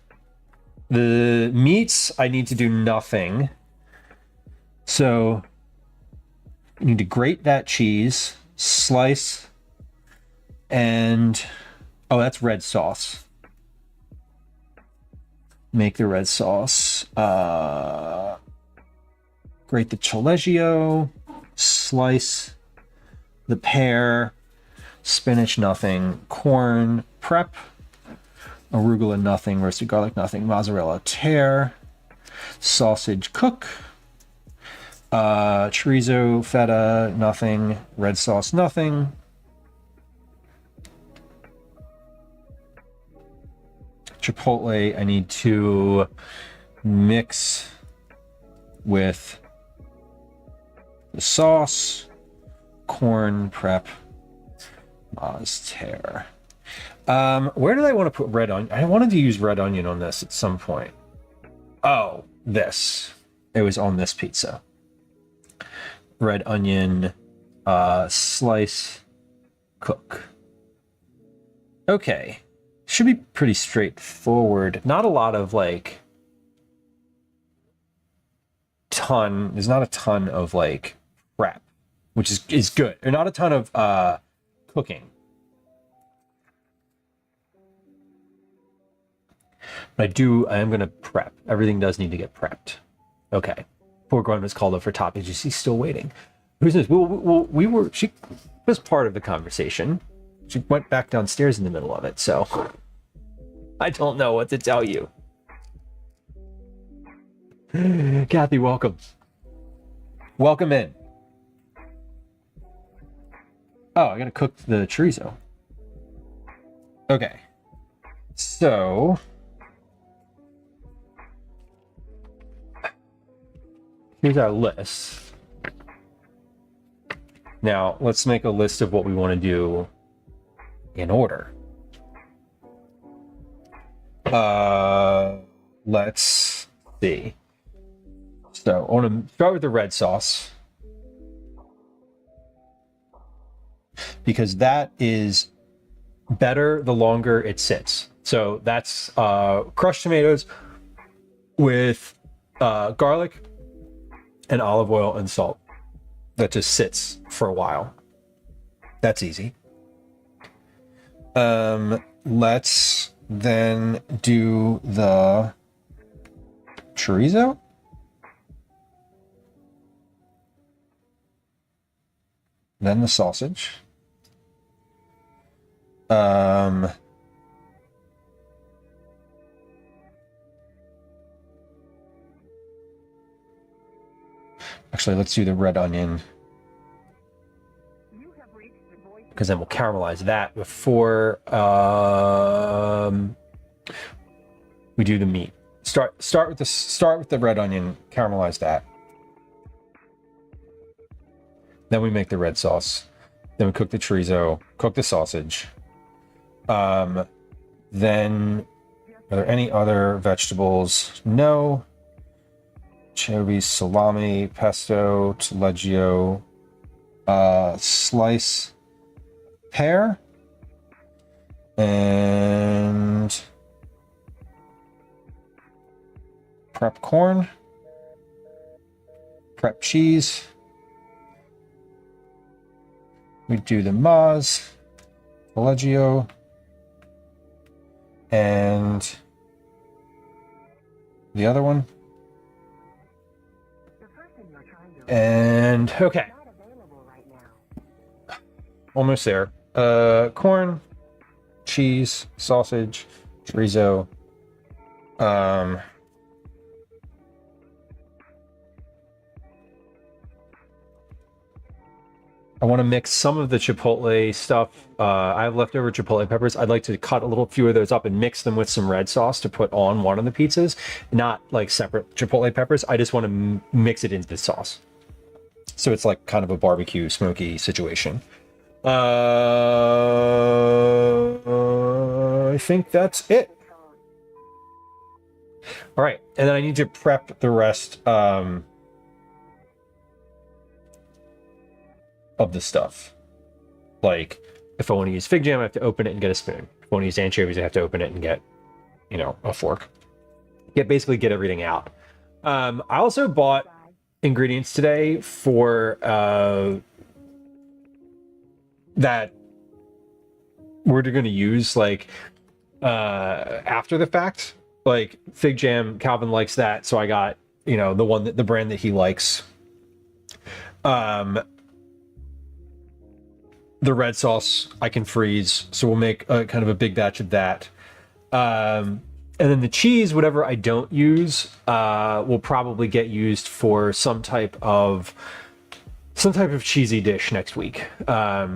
meats, I need to do nothing. So you need to grate that cheese, slice, and that's red sauce. Make the red sauce. Grate the ciliegio, slice the pear, spinach, nothing. Corn, prep. Arugula, nothing. Roasted garlic, nothing. Mozzarella, tear. Sausage, cook. Chorizo, feta, nothing. Red sauce, nothing. Chipotle, I need to mix with the sauce. Corn, prep, Moz, tear. Where did I want to put red onion? I wanted to use red onion on this at some point. Oh, this. It was on this pizza. Red onion, slice, cook. Okay. Should be pretty straightforward. Not a lot of like there's not a ton of like prep, which is good. Or not a ton of cooking. But I am gonna prep. Everything does need to get prepped. Okay. Poor Gwen was called up for topics. She's still waiting. Who's this? She was part of the conversation. She went back downstairs in the middle of it, so I don't know what to tell you. Kathy, welcome. Welcome in. Oh, I gotta cook the chorizo. Okay. So here's our list. Now, let's make a list of what we want to do in order. Let's see. So I want to start with the red sauce, because that is better the longer it sits. So that's crushed tomatoes with garlic and olive oil and salt that just sits for a while. That's easy. Let's then do the chorizo. Then the sausage. Actually, let's do the red onion, because then we'll caramelize that before we do the meat. Start with the red onion, caramelize that. Then we make the red sauce. Then we cook the chorizo, cook the sausage. Then, are there any other vegetables? No. Anchovies, salami, pesto, taleggio, slice pear, and prep corn, prep cheese. We do the Maz, taleggio, and the other one. And okay, almost there. Corn, cheese, sausage, chorizo. I want to mix some of the chipotle stuff. I have leftover chipotle peppers. I'd like to cut a few of those up and mix them with some red sauce to put on one of the pizzas. Not like separate chipotle peppers. I just want to mix it into the sauce, so it's like kind of a barbecue smoky situation. I think that's it. All right, and then I need to prep the rest of the stuff. Like, if I want to use fig jam, I have to open it and get a spoon. If I want to use anchovies, I have to open it and get, a fork. Basically get everything out. I also bought ingredients today for that we're going to use after the fact. Like fig jam, Calvin likes that, so I got the brand that he likes. the red sauce I can freeze, so we'll make a kind of a big batch of that. And then the cheese, whatever I don't use, will probably get used for some type of cheesy dish next week. I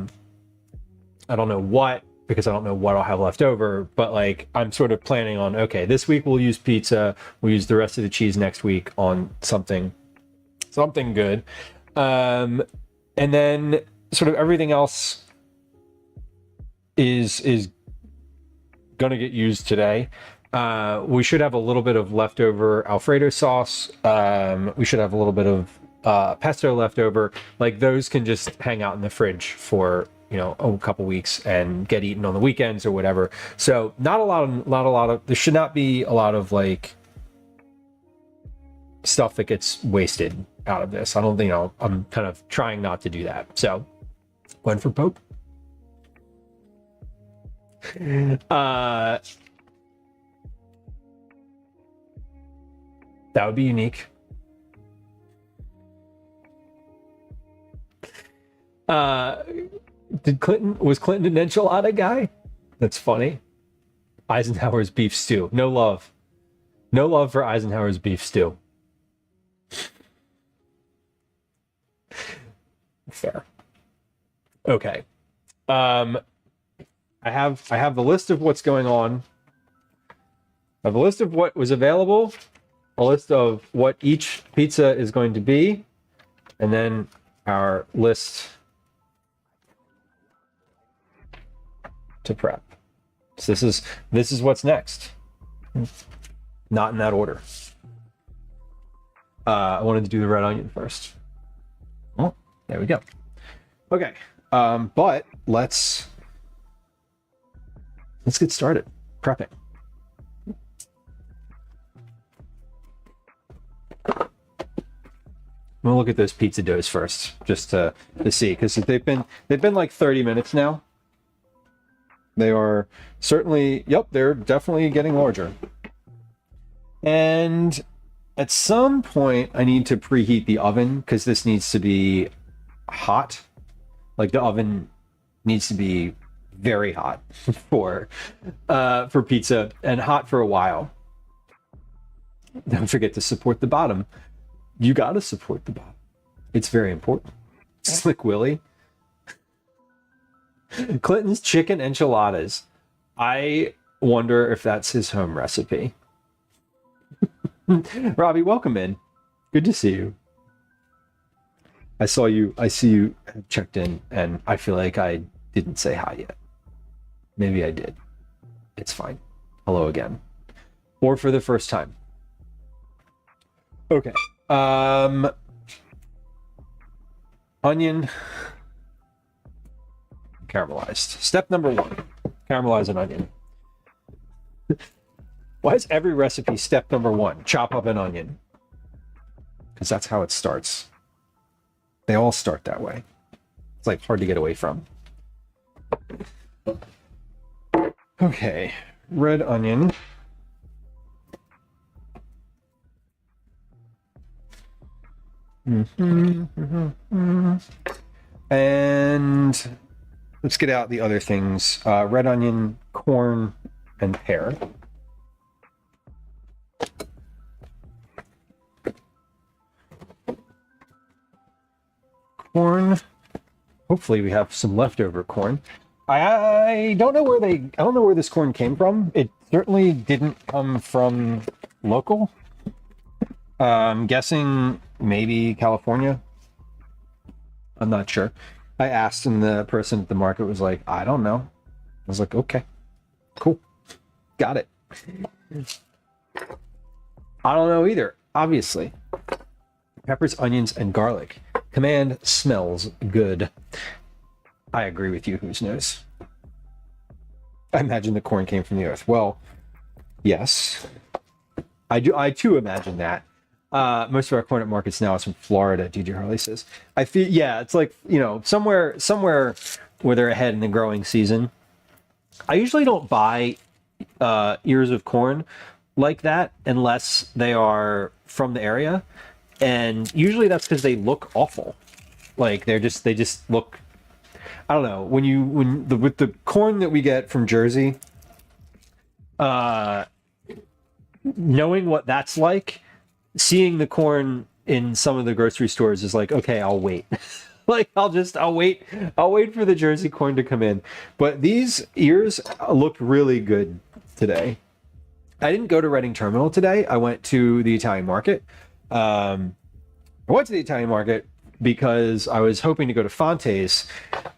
don't know what, because I don't know what I'll have left over, but like I'm sort of planning on, okay, this week we'll use pizza, we'll use the rest of the cheese next week on something good. And then sort of everything else is gonna get used today. We should have a little bit of leftover Alfredo sauce. We should have a little bit of pesto leftover. Like those can just hang out in the fridge for, you know, a couple weeks and get eaten on the weekends or whatever. So not a lot of there should not be a lot of like stuff that gets wasted out of this. I don't think, you know, I'm kind of trying not to do that. So went for Pope. That would be unique. Was Clinton an enchilada guy? That's funny. Eisenhower's beef stew. No love for Eisenhower's beef stew. Fair. Okay. I have the list of what's going on. I have a list of what was available, a list of what each pizza is going to be, and then our list to prep. So this is what's next. Not in that order. I wanted to do the red onion first. Oh, there we go. Okay, but let's get started prepping. I'm gonna look at those pizza doughs first, just to see, because they've been like 30 minutes now. They are certainly, yep, they're definitely getting larger. And at some point, I need to preheat the oven because this needs to be hot. Like the oven needs to be very hot for pizza, and hot for a while. Don't forget to support the bottom. You got to support the bottom. It's very important. Slick Willie. Clinton's chicken enchiladas. I wonder if that's his home recipe. Robbie, welcome in. Good to see you. I see you checked in, and I feel like I didn't say hi yet. Maybe I did. It's fine. Hello again. Or for the first time. Okay. Onion. Caramelized. Step number 1. Caramelize an onion. Why is every recipe step number 1? Chop up an onion. Because that's how it starts. They all start that way. It's like hard to get away from. Okay, red onion. And let's get out the other things. Red onion, corn, and pear. Corn. Hopefully we have some leftover corn. I don't know where this corn came from. It certainly didn't come from local. I'm guessing maybe California. I'm not sure. I asked, and the person at the market was like, I don't know. I was like, okay, cool. Got it. I don't know either, obviously. Peppers, onions, and garlic. Command smells good. I agree with you, whose knows? I imagine the corn came from the earth. Well, yes. I too imagine that. Most of our corn at markets now is from Florida, DJ Harley says. I feel, yeah, it's like, you know, somewhere where they're ahead in the growing season. I usually don't buy ears of corn like that unless they are from the area. And usually that's because they look awful. Like they just look, I don't know, with the corn that we get from Jersey, knowing what that's like, seeing the corn in some of the grocery stores is like, okay, I'll wait. Like I'll wait for the Jersey corn to come in. But these ears looked really good today. I didn't go to Reading Terminal today. I went to the Italian market. I went to the Italian market because I was hoping to go to Fonte's,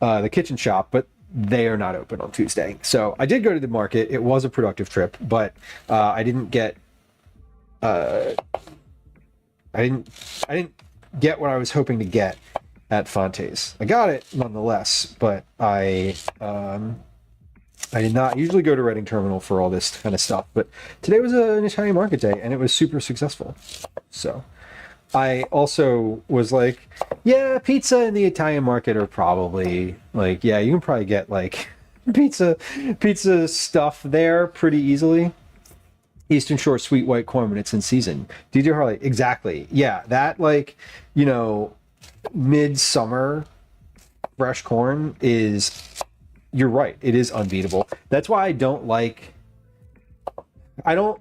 the kitchen shop, but they are not open on Tuesday. So I did go to the market. It was a productive trip, but I didn't get I didn't get what I was hoping to get at Fonte's. I got it nonetheless, but I did not usually go to Reading Terminal for all this kind of stuff, but today was an Italian market day and it was super successful. So I also was like, yeah, pizza in the Italian market are probably like, yeah, you can probably get like pizza stuff there pretty easily. Eastern Shore sweet white corn when it's in season. DJ Harley, exactly. Yeah, that like, you know, midsummer fresh corn is, you're right, it is unbeatable. That's why I don't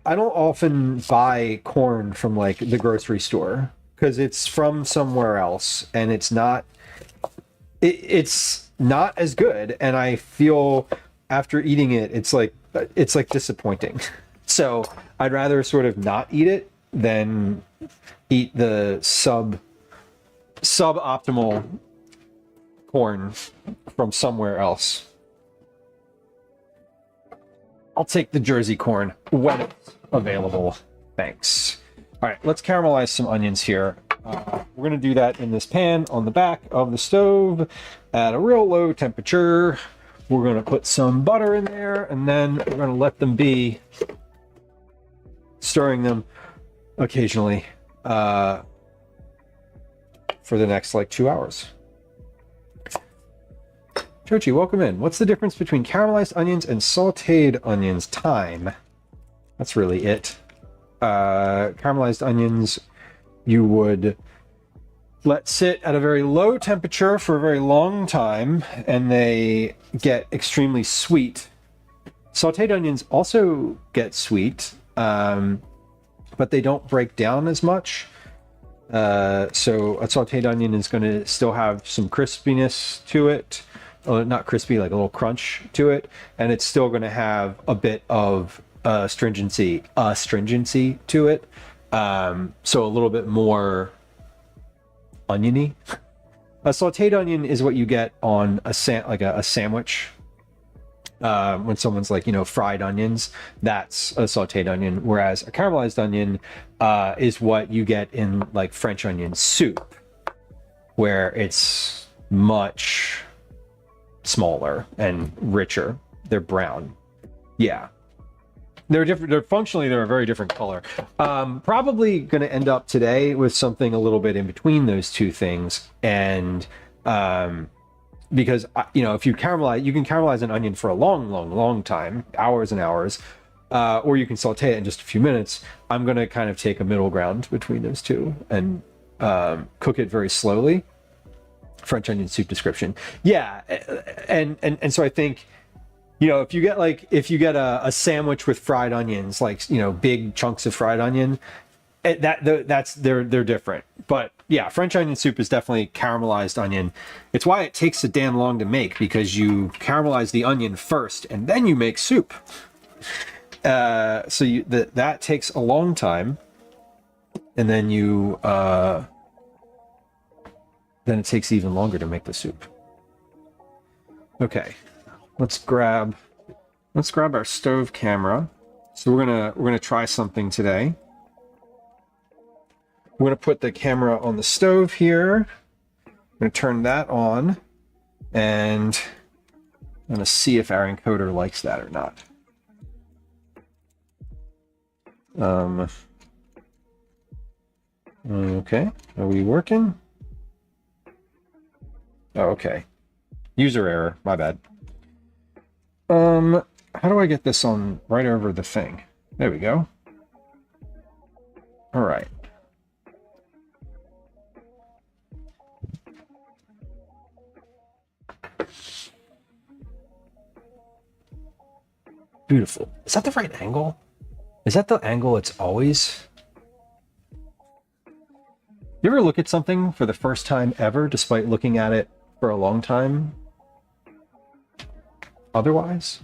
often buy corn from like the grocery store because it's from somewhere else and it's not as good, and I feel after eating it it's like disappointing. So I'd rather sort of not eat it than eat the suboptimal corn from somewhere else. I'll take the Jersey corn when it's available. Thanks. All right, let's caramelize some onions here. We're going to do that in this pan on the back of the stove at a real low temperature. We're going to put some butter in there, and then we're going to let them be, stirring them occasionally for the next like 2 hours. Chochi, welcome in. What's the difference between caramelized onions and sauteed onions? Time. That's really it. Caramelized onions you would let sit at a very low temperature for a very long time, and they get extremely sweet. Sauteed onions also get sweet, but they don't break down as much. So a sauteed onion is going to still have some crispiness to it. Not crispy, like a little crunch to it, and it's still going to have a bit of astringency to it. So a little bit more oniony. A sauteed onion is what you get on a sandwich. When someone's like, you know, fried onions, that's a sauteed onion. Whereas a caramelized onion is what you get in like French onion soup, where it's much smaller and richer. They're brown. Yeah. They're different. They're a very different color. Probably going to end up today with something a little bit in between those two things. And because, you know, if you can caramelize an onion for a long time, hours and hours, or you can saute it in just a few minutes. I'm going to kind of take a middle ground between those two and cook it very slowly. French onion soup description. Yeah. And so I think, you know, if you get a sandwich with fried onions, like, you know, big chunks of fried onion, they're different. But yeah, French onion soup is definitely caramelized onion. It's why it takes so damn long to make, because you caramelize the onion first and then you make soup. So that takes a long time, and then then it takes even longer to make the soup. Okay. Let's grab our stove camera. So we're gonna try something today. We're gonna put the camera on the stove here. I'm gonna turn that on, and I'm gonna see if our encoder likes that or not. Okay, are we working? Oh, okay. User error, my bad. How do I get this on right over the thing? There we go. All right. beautiful. Is that the right angle? Is that the angle it's always? You ever look at something for the first time ever, despite looking at it for a long time? Otherwise?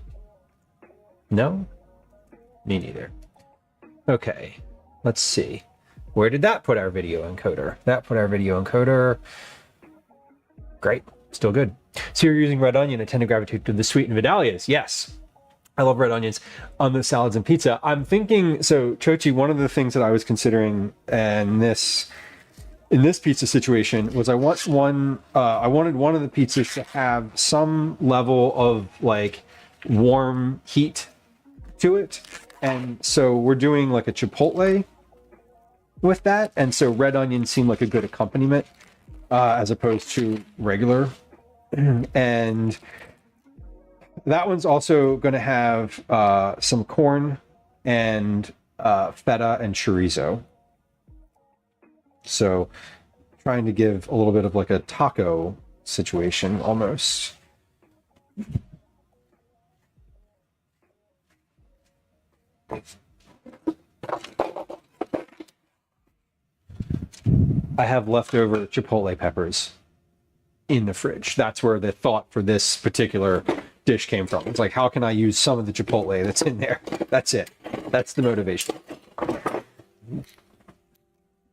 No? Me neither. Okay, let's see. Where did that put our video encoder? That put our video encoder. Great, still good. So you're using red onion. I tend to gravitate to the sweet and Vidalias. Yes, I love red onions on the salads and pizza. I'm thinking, so Chochi, one of the things that I was considering in this pizza situation was I wanted one of the pizzas to have some level of like warm heat to it. And so we're doing like a chipotle with that. And so red onion seemed like a good accompaniment as opposed to regular. And that one's also going to have some corn and feta and chorizo. So trying to give a little bit of like a taco situation almost. I have leftover chipotle peppers in the fridge. That's where the thought for this particular dish came from. It's like, how can I use some of the chipotle that's in there? That's it. That's the motivation.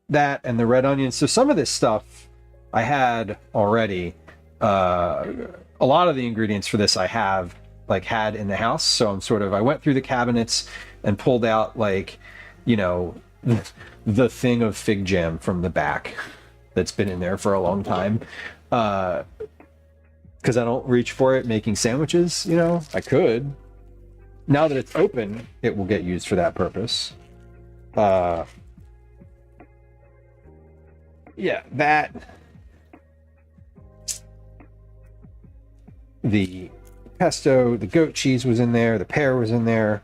That and the red onions. So some of this stuff I had already. A lot of the ingredients for this I have had in the house. So I went through the cabinets and pulled out the thing of fig jam from the back that's been in there for a long time. Because I don't reach for it making sandwiches, I could. Now that it's open, it will get used for that purpose. Yeah, that. The pesto, the goat cheese was in there, the pear was in there,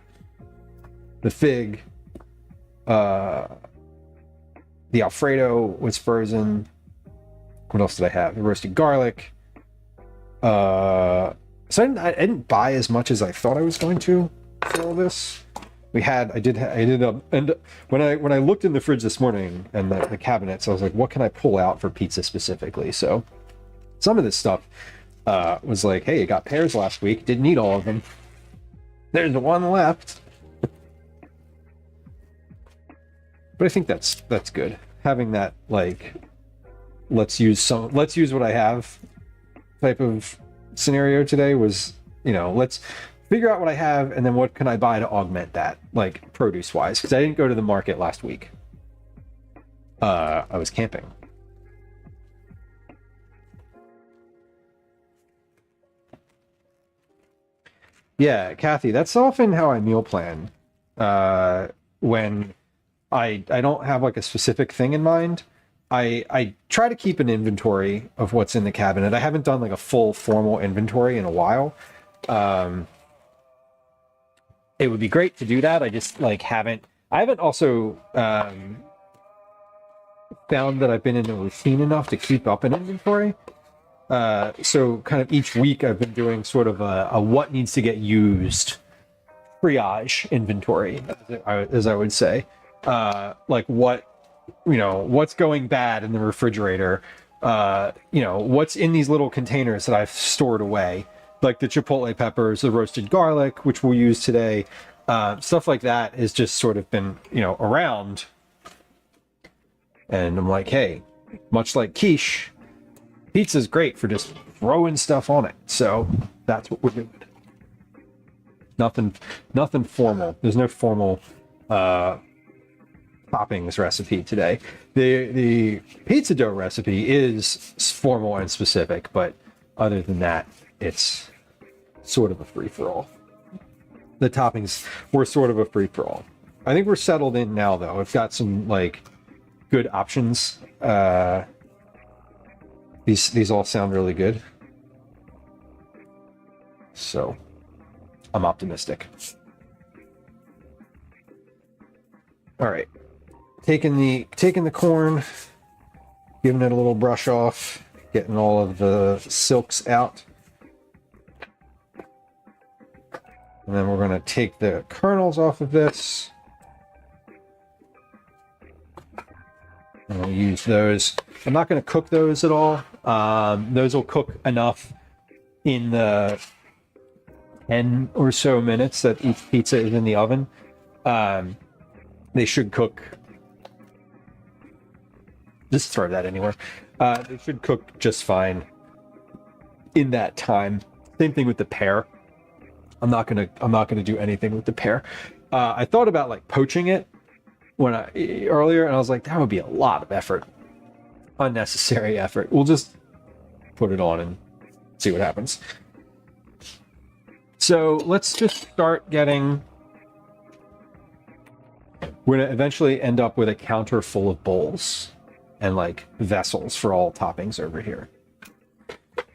the fig, the Alfredo was frozen. What else did I have? The roasted garlic. So I didn't buy as much as I thought I was going to for all this. I ended up, and when I looked in the fridge this morning and the cabinets, I was like, what can I pull out for pizza specifically? So some of this stuff was like, hey, you got pears last week, didn't eat all of them. There's one left. But I think that's good. Having that let's use what I have type of scenario today was, let's figure out what I have and then what can I buy to augment that, produce wise, because I didn't go to the market last week. I was camping. Yeah, Kathy, that's often how I meal plan. When I don't have a specific thing in mind, I try to keep an inventory of what's in the cabinet. I haven't done a full formal inventory in a while. It would be great to do that. I just haven't also found that I've been in a routine enough to keep up an inventory. So kind of each week I've been doing sort of a what needs to get used triage inventory, as I would say. What's going bad in the refrigerator, what's in these little containers that I've stored away, like the chipotle peppers, the roasted garlic, which we'll use today. Stuff like that has just sort of been, around. And I'm like, hey, much like quiche, pizza's great for just throwing stuff on it. So that's what we're doing. Nothing formal. There's no formal toppings recipe today. The pizza dough recipe is formal and specific, but other than that, it's sort of a free-for-all. The toppings were sort of a free-for-all. I think we're settled in now, though. I've got some good options. These all sound really good, so I'm optimistic. All right, taking the corn, giving it a little brush off, getting all of the silks out. And then we're going to take the kernels off of this. And we'll use those. I'm not going to cook those at all. Those will cook enough in the 10 or so minutes that each pizza is in the oven. They should cook. Just throw that anywhere. They should cook just fine in that time. Same thing with the pear. I'm not gonna do anything with the pear. I thought about like poaching it earlier, and I was like, that would be a lot of effort, unnecessary effort. We'll just put it on and see what happens. So let's just start getting. We're gonna eventually end up with a counter full of bowls and like vessels for all toppings over here.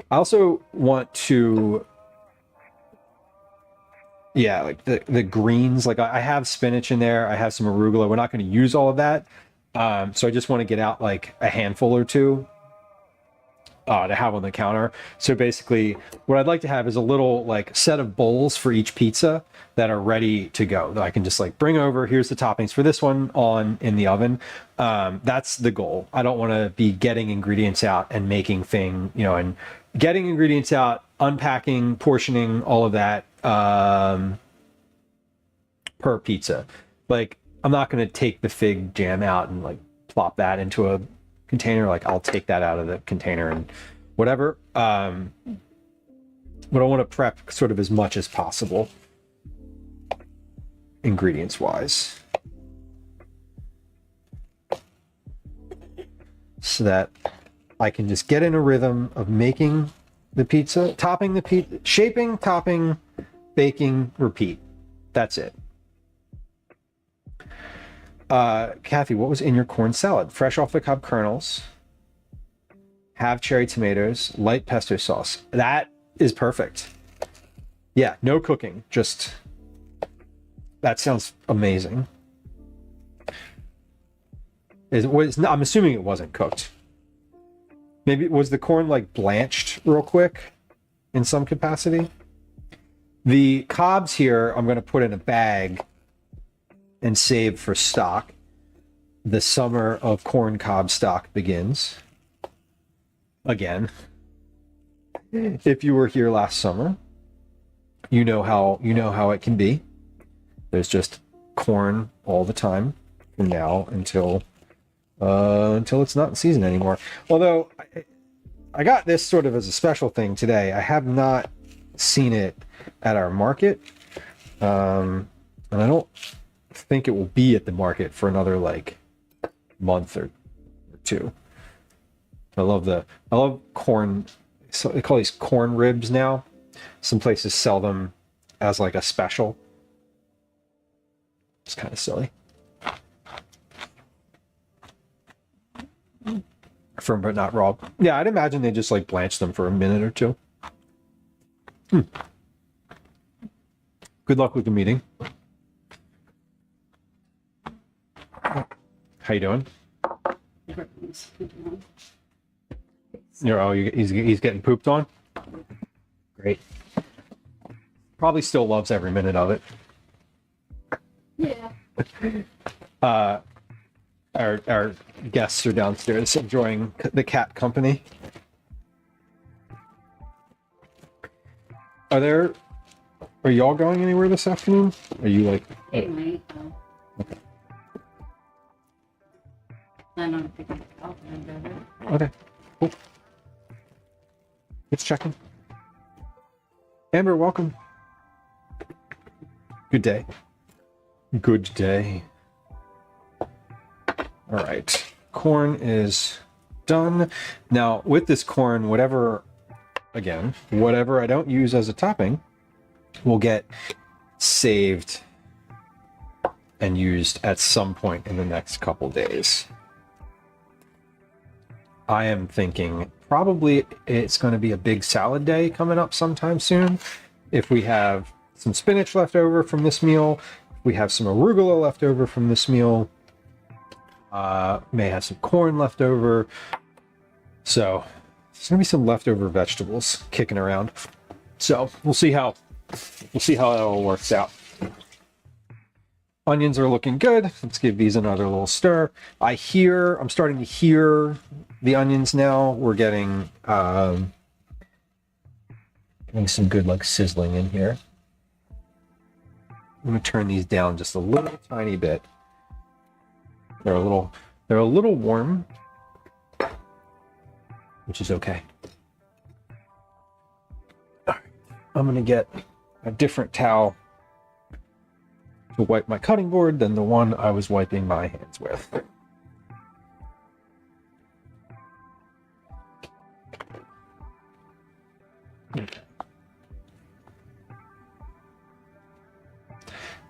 I also want to. Yeah, like the greens, like I have spinach in there. I have some arugula. We're not going to use all of that. So I just want to get out like a handful or two to have on the counter. So basically what I'd like to have is a little like set of bowls for each pizza that are ready to go that I can just like bring over. Here's the toppings for this one on in the oven. That's the goal. I don't want to be getting ingredients out and making and getting ingredients out, unpacking, portioning, all of that. Per pizza. Like, I'm not going to take the fig jam out and like plop that into a container. Like, I'll take that out of the container and whatever. But I want to prep sort of as much as possible, ingredients wise, so that I can just get in a rhythm of making the pizza, topping the pizza, shaping, topping, baking, repeat. That's it. Kathy, what was in your corn salad? Fresh off the cob kernels, have cherry tomatoes, light pesto sauce. That is perfect. Yeah, no cooking. Just, that sounds amazing. I'm assuming it wasn't cooked. Maybe, was the corn like blanched real quick in some capacity? The cobs here, I'm going to put in a bag and save for stock. The summer of corn cob stock begins. Again. If you were here last summer, you know how it can be. There's just corn all the time from now until it's not in season anymore. Although I got this sort of as a special thing today. I have not seen it at our market, and I don't think it will be at the market for another like month or two. I love corn. So they call these corn ribs now. Some places sell them as like a special. It's kind of silly. Firm but not raw. Yeah, I'd imagine they just like blanch them for a minute or two. Good luck with the meeting. How you doing? He's getting pooped on? Great. Probably still loves every minute of it. Yeah. Our guests are downstairs enjoying the cat company. Are y'all going anywhere this afternoon? Are you like? It might. Okay. I don't think I'll go. Okay. Cool. It's checking. Amber, welcome. Good day. Good day. All right. Corn is done. Now, with this corn, whatever I don't use as a topping will get saved and used at some point in the next couple days. I am thinking probably it's going to be a big salad day coming up sometime soon. If we have some spinach left over from this meal, if we have some arugula left over from this meal, may have some corn left over. So there's going to be some leftover vegetables kicking around. So we'll see how we'll see how that all works out. Onions are looking good. Let's give these another little stir. I'm starting to hear the onions now. We're getting some good like sizzling in here. I'm gonna turn these down just a little tiny bit. They're a little warm, which is okay. All right. I'm gonna get a different towel to wipe my cutting board than the one I was wiping my hands with. Okay.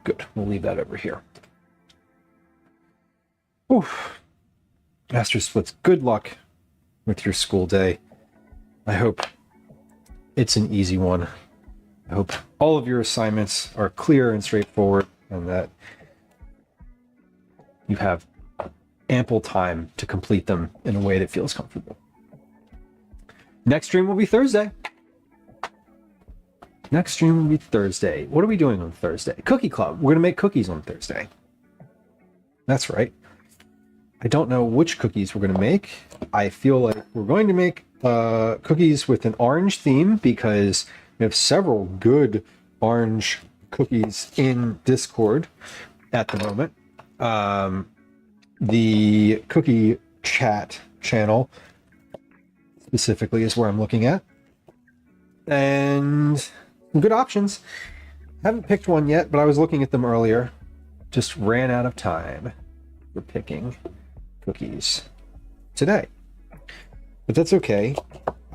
Good. We'll leave that over here. Oof. Master Splits, good luck with your school day. I hope it's an easy one. I hope all of your assignments are clear and straightforward, and that you have ample time to complete them in a way that feels comfortable. Next stream will be Thursday. What are we doing on Thursday? Cookie Club. We're going to make cookies on Thursday. That's right. I don't know which cookies we're going to make. I feel like we're going to make cookies with an orange theme because we have several good orange cookies in Discord at the moment. The cookie chat channel specifically is where I'm looking at. And some good options. Haven't picked one yet, but I was looking at them earlier. Just ran out of time for picking cookies today. But that's okay.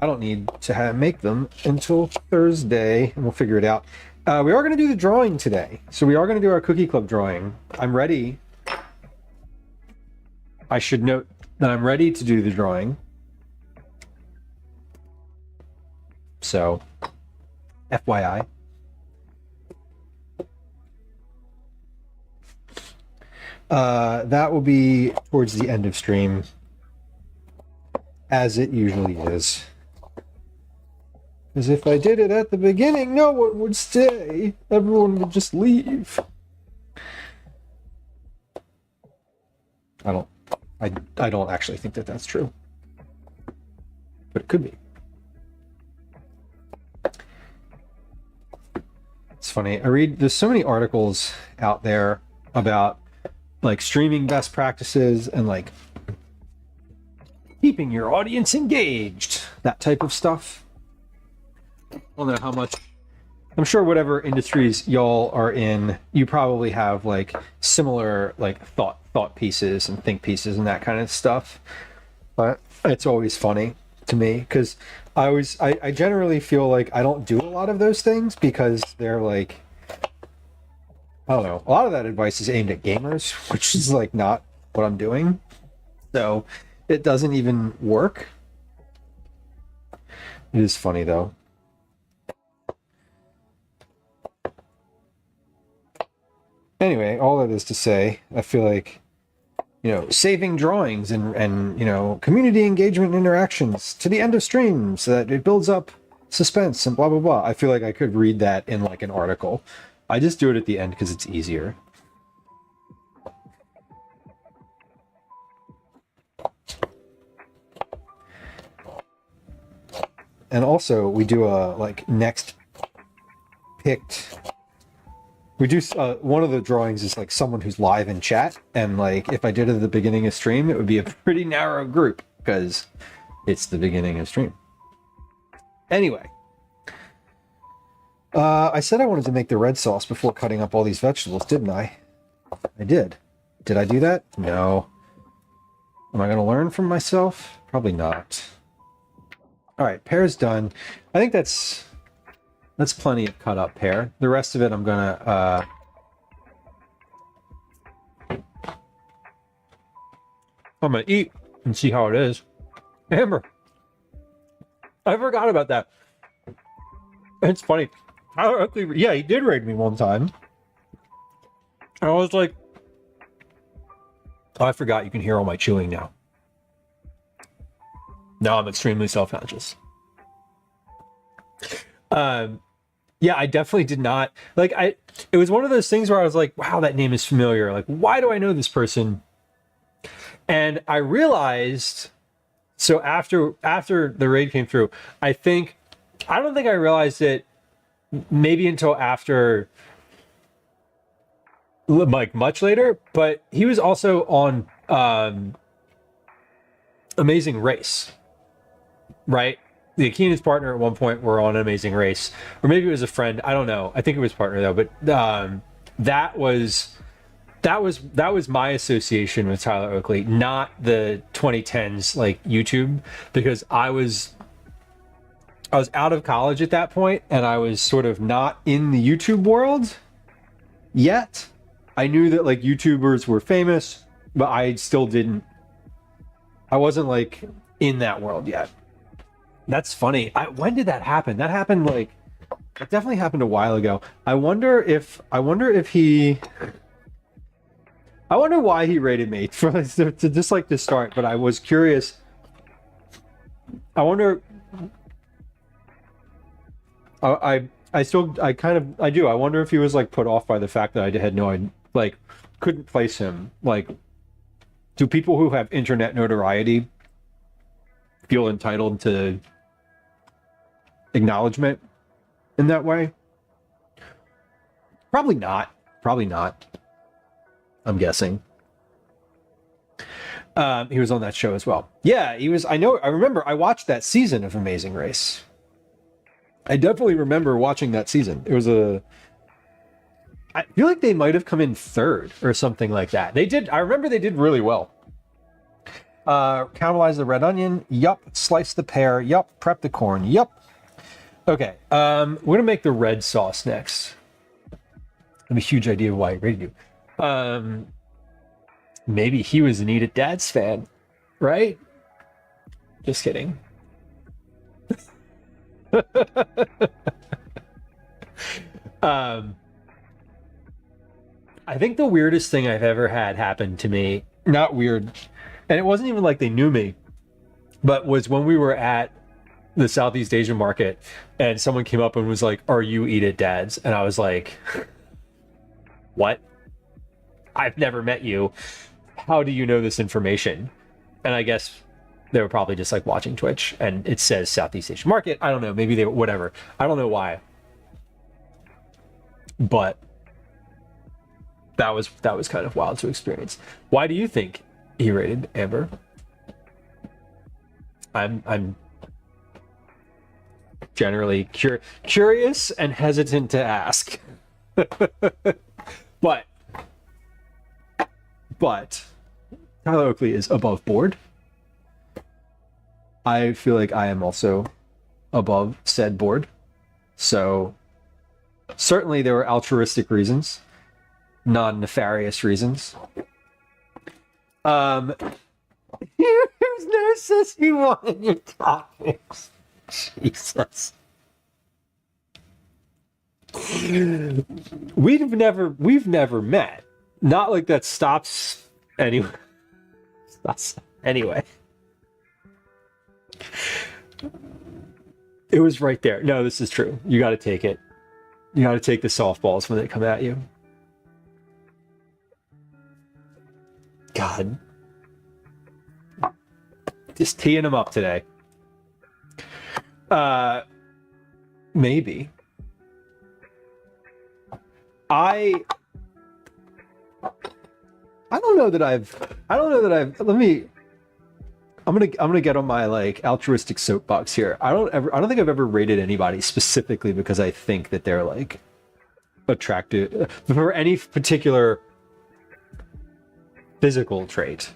I don't need to make them until Thursday, and we'll figure it out. We are going to do the drawing today. So we are going to do our Cookie Club drawing. I'm ready. I should note that I'm ready to do the drawing. So, FYI. That will be towards the end of stream, as it usually is. Because if I did it at the beginning, no one would stay. Everyone would just leave. I don't actually think that that's true. But it could be. It's funny. There's so many articles out there about like streaming best practices and like keeping your audience engaged, that type of stuff. I don't know how much. I'm sure whatever industries y'all are in, you probably have like similar like thought pieces and think pieces and that kind of stuff. But it's always funny to me because I generally feel like I don't do a lot of those things because they're like, I don't know, a lot of that advice is aimed at gamers, which is like not what I'm doing. So it doesn't even work. It is funny though. Anyway, all that is to say, I feel like, saving drawings and community engagement and interactions to the end of stream so that it builds up suspense and blah, blah, blah. I feel like I could read that in like an article. I just do it at the end because it's easier. And also we do a like next picked. We do one of the drawings is like someone who's live in chat, and like if I did it at the beginning of stream, it would be a pretty narrow group because it's the beginning of stream. Anyway, I said I wanted to make the red sauce before cutting up all these vegetables, didn't I? I did. Did I do that? No. Am I going to learn from myself? Probably not. All right, pear's done. I think that's plenty of cut up pear. The rest of it I'm gonna eat and see how it is. Amber, I forgot about that. It's funny. Yeah, he did raid me one time. And I was like, oh, I forgot you can hear all my chewing now. Now I'm extremely self-conscious. Yeah, I definitely did not. Like, it was one of those things where I was like, wow, that name is familiar. Like, why do I know this person? And I realized, so after the raid came through, I don't think I realized it maybe until after, like, much later, but he was also on Amazing Race, right? The Akina's partner at one point were on Amazing Race, or maybe it was a friend. I don't know. I think it was partner though. But that was my association with Tyler Oakley, not the 2010s like YouTube, because I was out of college at that point, and I was sort of not in the YouTube world yet. I knew that like YouTubers were famous, but I still didn't. I wasn't like in that world yet. That's funny. When did that happen? That happened like, it definitely happened a while ago. I wonder why he rated me to just like to start, but I was curious. I wonder. I do. I wonder if he was like put off by the fact that I had couldn't place him. Like, do people who have internet notoriety feel entitled to acknowledgement in that way? Probably not. I'm guessing. He was on that show as well. Yeah, he was. I remember I watched that season of Amazing Race. I definitely remember watching that season. I feel like they might have come in third or something like that. I remember they did really well. Caramelize the red onion. Yup. Slice the pear. Yup. Prep the corn. Yup. Okay. We're gonna make the red sauce next. I have a huge idea of why he rated you. Maybe he was an Eat It Dad's fan, right? Just kidding. I think the weirdest thing I've ever had happen to me, not weird, and it wasn't even like they knew me, but was when we were at the Southeast Asian market and someone came up and was like, "Are you Eat It Dads?" And I was like, "What? I've never met you. How do you know this information?" And I guess they were probably just like watching Twitch and it says Southeast Asian market. I don't know. Maybe they, whatever. I don't know why. But that was kind of wild to experience. Why do you think he rated Amber? I'm generally curious and hesitant to ask. But Tyler Oakley is above board. I feel like I am also above said board. So certainly there were altruistic reasons, non-nefarious reasons. There's no sissy one in your topics. Jesus. We've never met. Not like that stops anyway. Anyway. It was right there. No, this is true. You got to take it. You got to take the softballs when they come at you. God. Just teeing them up today. Maybe. I don't know that I've I'm gonna get on my like altruistic soapbox here. I don't think I've ever rated anybody specifically because I think that they're like attractive for any particular physical trait.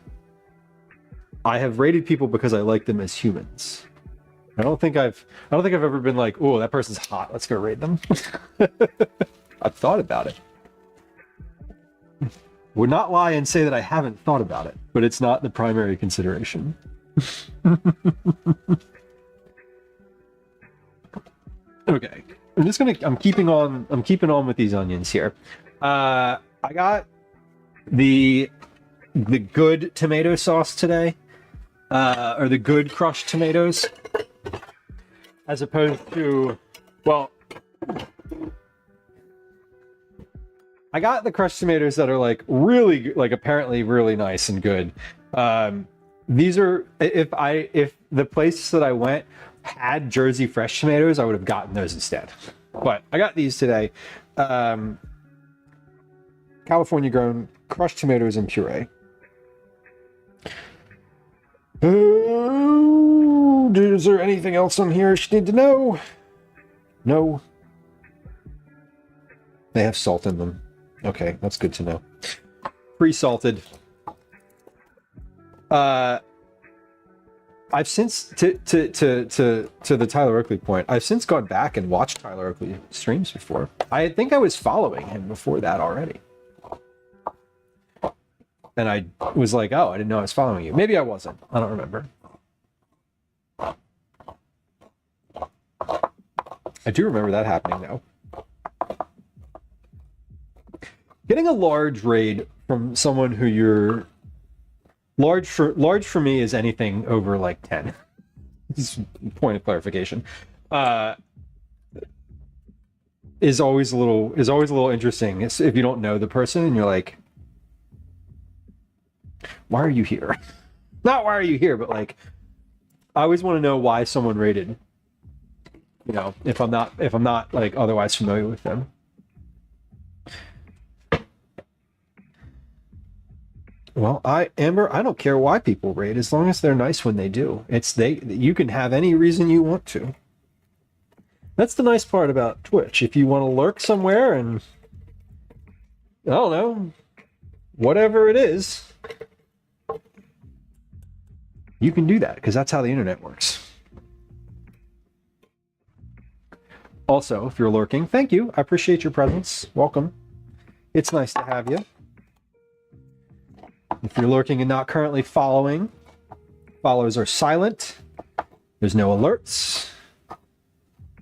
I have rated people because I like them as humans. I don't think I've ever been like, oh, that person's hot, let's go rate them. I've thought about it. Would not lie and say that I haven't thought about it, but it's not the primary consideration. Okay, I'm keeping on with these onions here. I got the good tomato sauce today, or the good crushed tomatoes, as opposed to, well, I got the crushed tomatoes that are like really, like apparently really nice and good. These are, if the place that I went had Jersey fresh tomatoes, I would have gotten those instead. But I got these today. California grown crushed tomatoes and puree. Is there anything else on here you need to know? No. They have salt in them. Okay, that's good to know. Pre-salted. I've since to the Tyler Oakley point. I've since gone back and watched Tyler Oakley streams before. I think I was following him before that already, and I was like, "Oh, I didn't know I was following you." Maybe I wasn't. I don't remember. I do remember that happening though. Getting a large raid from someone who you're large for me is anything over like 10. This is a point of clarification. Is always a little interesting. It's if you don't know the person and you're like, why are you here? Not why are you here, but like, I always want to know why someone raided. You know, if I'm not like otherwise familiar with them. Well, Amber, I don't care why people raid as long as they're nice when they do. You can have any reason you want to. That's the nice part about Twitch. If you want to lurk somewhere and I don't know, whatever it is, you can do that because that's how the internet works. Also, if you're lurking, thank you. I appreciate your presence. Welcome. It's nice to have you. If you're lurking and not currently following, follows are silent. There's no alerts.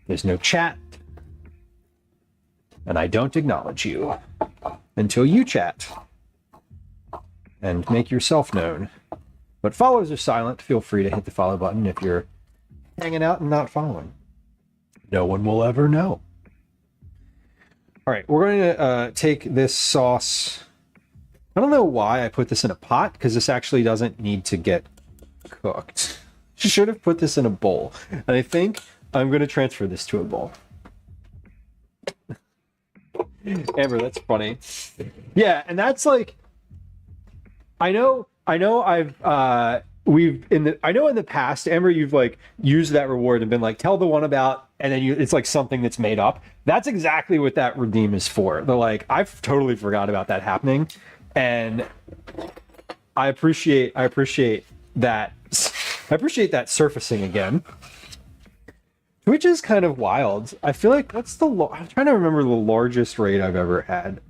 There's no chat. And I don't acknowledge you until you chat and make yourself known. But follows are silent. Feel free to hit the follow button if you're hanging out and not following. No one will ever know. All right, we're going to take this sauce. I don't know why I put this in a pot, because this actually doesn't need to get cooked. Should have put this in a bowl. And I think I'm going to transfer this to a bowl. Amber, that's funny. Yeah, and that's like, I know in the past, Amber, you've like used that reward and been like, tell the one about, and then it's like something that's made up. That's exactly what that redeem is for. They're like, I've totally forgot about that happening. And I appreciate that. I appreciate that surfacing again. Which is kind of wild. I feel like I'm trying to remember the largest raid I've ever had.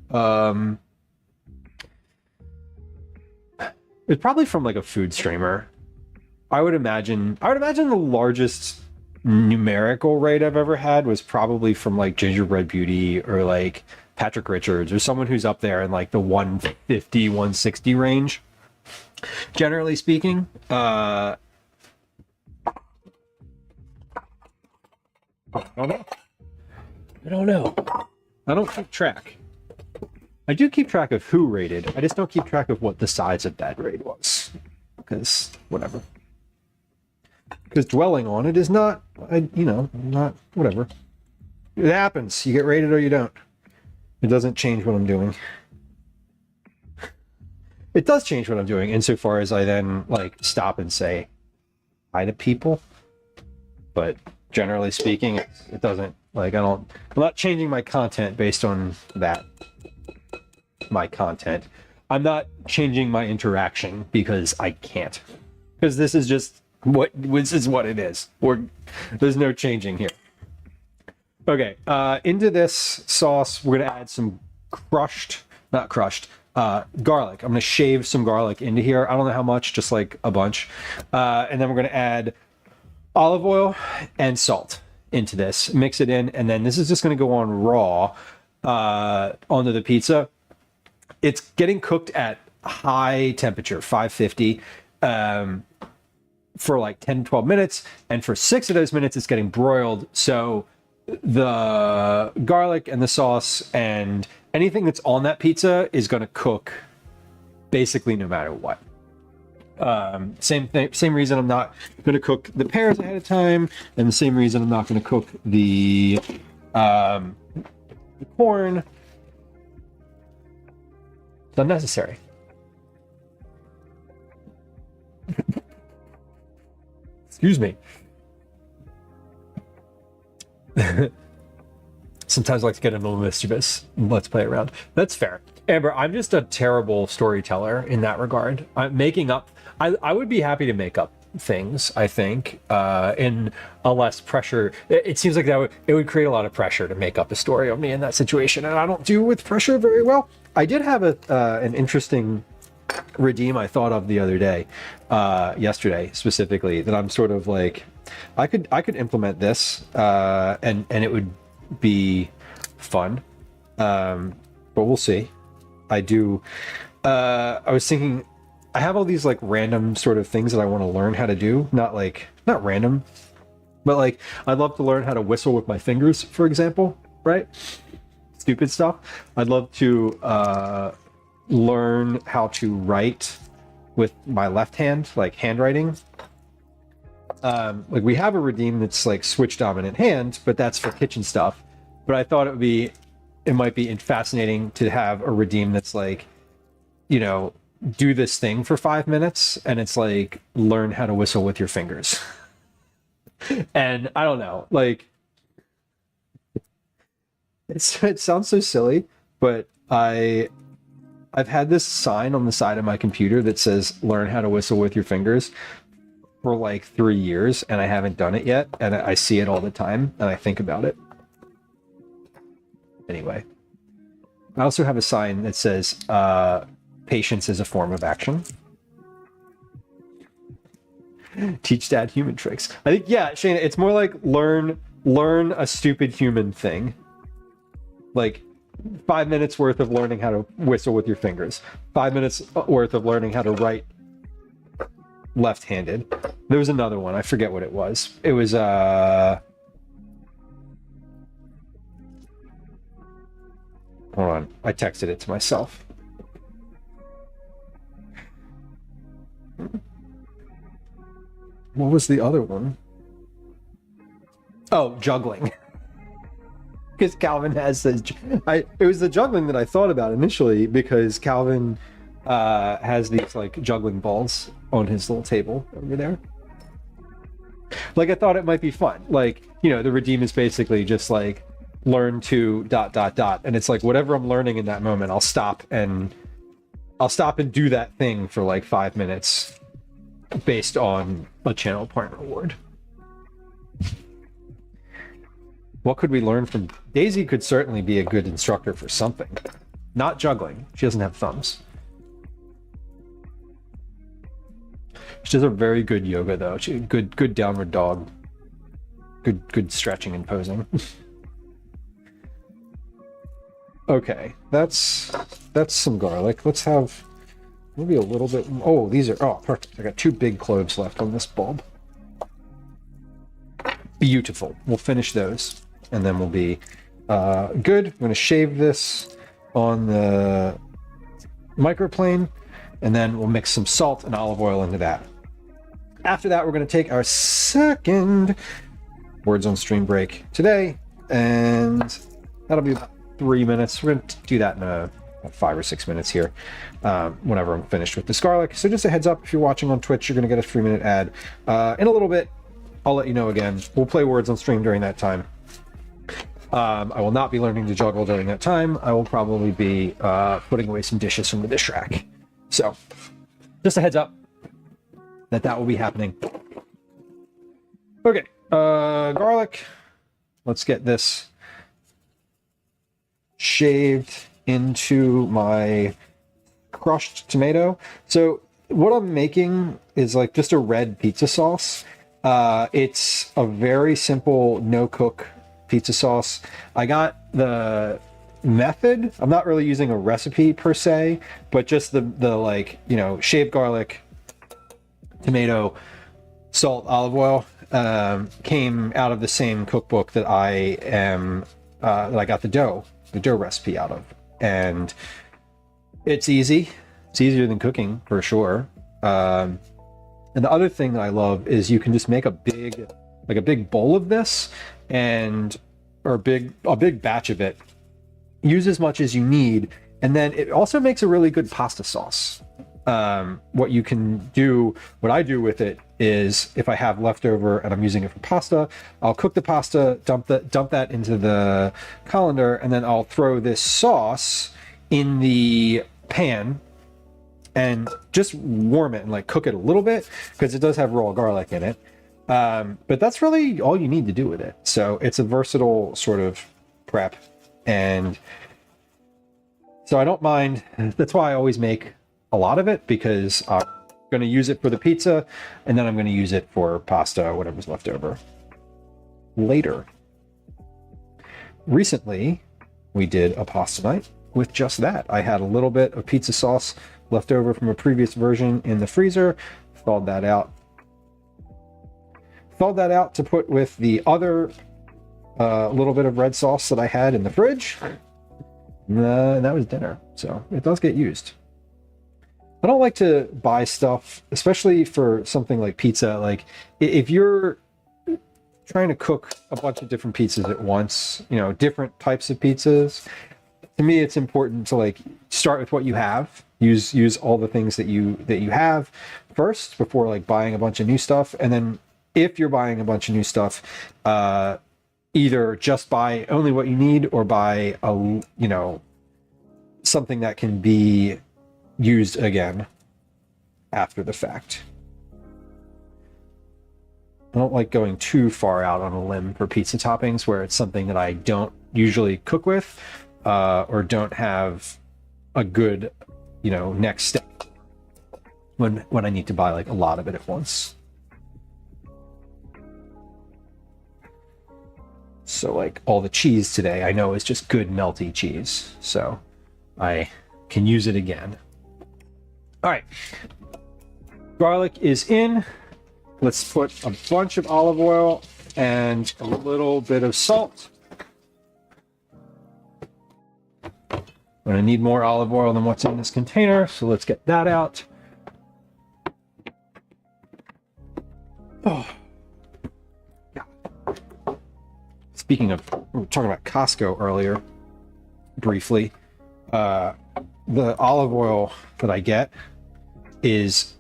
It's probably from like a food streamer. I would imagine the largest numerical raid I've ever had was probably from like Gingerbread Beauty or like Patrick Richards or someone who's up there in like the 150, 160 range. Generally speaking, I don't know. I don't keep track. I do keep track of who raided. I just don't keep track of what the size of that raid was. Because, whatever. Because dwelling on it is not, not, whatever. It happens. You get raided or you don't. It doesn't change what I'm doing. It does change what I'm doing insofar as I then, like, stop and say hi to people. But generally speaking, it doesn't, like, I'm not changing my content based on that. My content. I'm not changing my interaction because I can't. Because this is just what it is. There's no changing here. Okay, into this sauce, we're gonna add some garlic. I'm gonna shave some garlic into here. I don't know how much, just like a bunch. And then we're gonna add olive oil and salt into this. Mix it in, and then this is just gonna go on raw onto the pizza. It's getting cooked at high temperature, 550, for like 10, 12 minutes. And for 6 of those minutes, it's getting broiled. So the garlic and the sauce and anything that's on that pizza is going to cook basically no matter what. Same reason I'm not going to cook the pears ahead of time, and the same reason I'm not going to cook the corn. It's unnecessary. Excuse me. Sometimes I like to get a little mischievous. Let's play around. That's fair. Amber, I'm just a terrible storyteller in that regard. I'm making up. I would be happy to make up things, I think, in a less pressure. It seems like it would create a lot of pressure to make up a story of me in that situation, and I don't do with pressure very well. I did have an interesting redeem I thought of the other day, yesterday specifically, that I'm sort of like, I could implement this, and it would be fun, but we'll see. I was thinking, I have all these like random sort of things that I want to learn how to do. Not random, but like I'd love to learn how to whistle with my fingers, for example, right? Stupid stuff. I'd love to learn how to write with my left hand, like handwriting. Like we have a redeem that's like switch dominant hand, but that's for kitchen stuff. But I thought it might be fascinating to have a redeem that's like, you know, do this thing for 5 minutes, and it's like learn how to whistle with your fingers. And I don't know, like it sounds so silly, but I've had this sign on the side of my computer that says learn how to whistle with your fingers for like 3 years, and I haven't done it yet, and I see it all the time and I think about it. Anyway, I also have a sign that says patience is a form of action. Teach dad human tricks. I think, yeah, Shayna, it's more like learn a stupid human thing. Like 5 minutes worth of learning how to whistle with your fingers. 5 minutes worth of learning how to write left-handed. There was another one. I forget what it was. It was hold on. I texted it to myself. What was the other one? Oh, juggling. Because Calvin has this. It was the juggling that I thought about initially, because Calvin has these like juggling balls on his little table over there. Like I thought it might be fun. Like, you know, the redeem is basically just like learn to ... and it's like whatever I'm learning in that moment, I'll stop and do that thing for like 5 minutes based on a channel point reward. What could we learn from Daisy? Could certainly be a good instructor for something. Not juggling. She doesn't have thumbs. She does a very good yoga though. Good downward dog. Good stretching and posing. Okay, that's some garlic. Let's have maybe a little bit. Oh, these are, oh, perfect. I got 2 big cloves left on this bulb. Beautiful. We'll finish those, and then we'll be good. I'm going to shave this on the microplane, and then we'll mix some salt and olive oil into that. After that, we're going to take our second Words on Stream break today, and that'll be about 3 minutes. We're going to do that in about 5 or 6 minutes here, whenever I'm finished with this garlic. So just a heads up, if you're watching on Twitch, you're going to get a 3-minute ad. In a little bit, I'll let you know again. We'll play Words on Stream during that time. I will not be learning to juggle during that time. I will probably be putting away some dishes from the dish rack. So just a heads up that will be happening. Okay, garlic. Let's get this shaved into my crushed tomato. So what I'm making is like just a red pizza sauce. It's a very simple no-cook pizza sauce. I got the method. I'm not really using a recipe per se, but just the like, you know, shaved garlic, tomato, salt, olive oil, came out of the same cookbook that I got the dough recipe out of. and it's easy. It's easier than cooking for sure. And the other thing that I love is you can just make a big bowl of this, or a big batch of it. Use as much as you need, and then it also makes a really good pasta sauce. What I do with it is, if I have leftover and I'm using it for pasta, I'll cook the pasta, dump that into the colander, and then I'll throw this sauce in the pan and just warm it and like cook it a little bit, because it does have raw garlic in it. But that's really all you need to do with it. So it's a versatile sort of prep, and so I don't mind. That's why I always make a lot of it, because I'm going to use it for the pizza, and then I'm going to use it for pasta or whatever's left over later. Recently, we did a pasta night with just that. I had a little bit of pizza sauce left over from a previous version in the freezer, thawed that out to put with the other little bit of red sauce that I had in the fridge. And that was dinner. So it does get used. I don't like to buy stuff, especially for something like pizza. Like, if you're trying to cook a bunch of different pizzas at once, different types of pizzas, to me it's important to like start with what you have. Use all the things that you have first before like buying a bunch of new stuff. And then if you're buying a bunch of new stuff, either just buy only what you need, or buy something that can be used again after the fact. I don't like going too far out on a limb for pizza toppings where it's something that I don't usually cook with, or don't have a good, next step when I need to buy like a lot of it at once. So like all the cheese today I know is just good melty cheese, so I can use it again. All right, garlic is in. Let's put a bunch of olive oil and a little bit of salt. I'm gonna need more olive oil than what's in this container, so let's get that out. Oh. Speaking of, we were talking about Costco earlier, briefly. The olive oil that I get is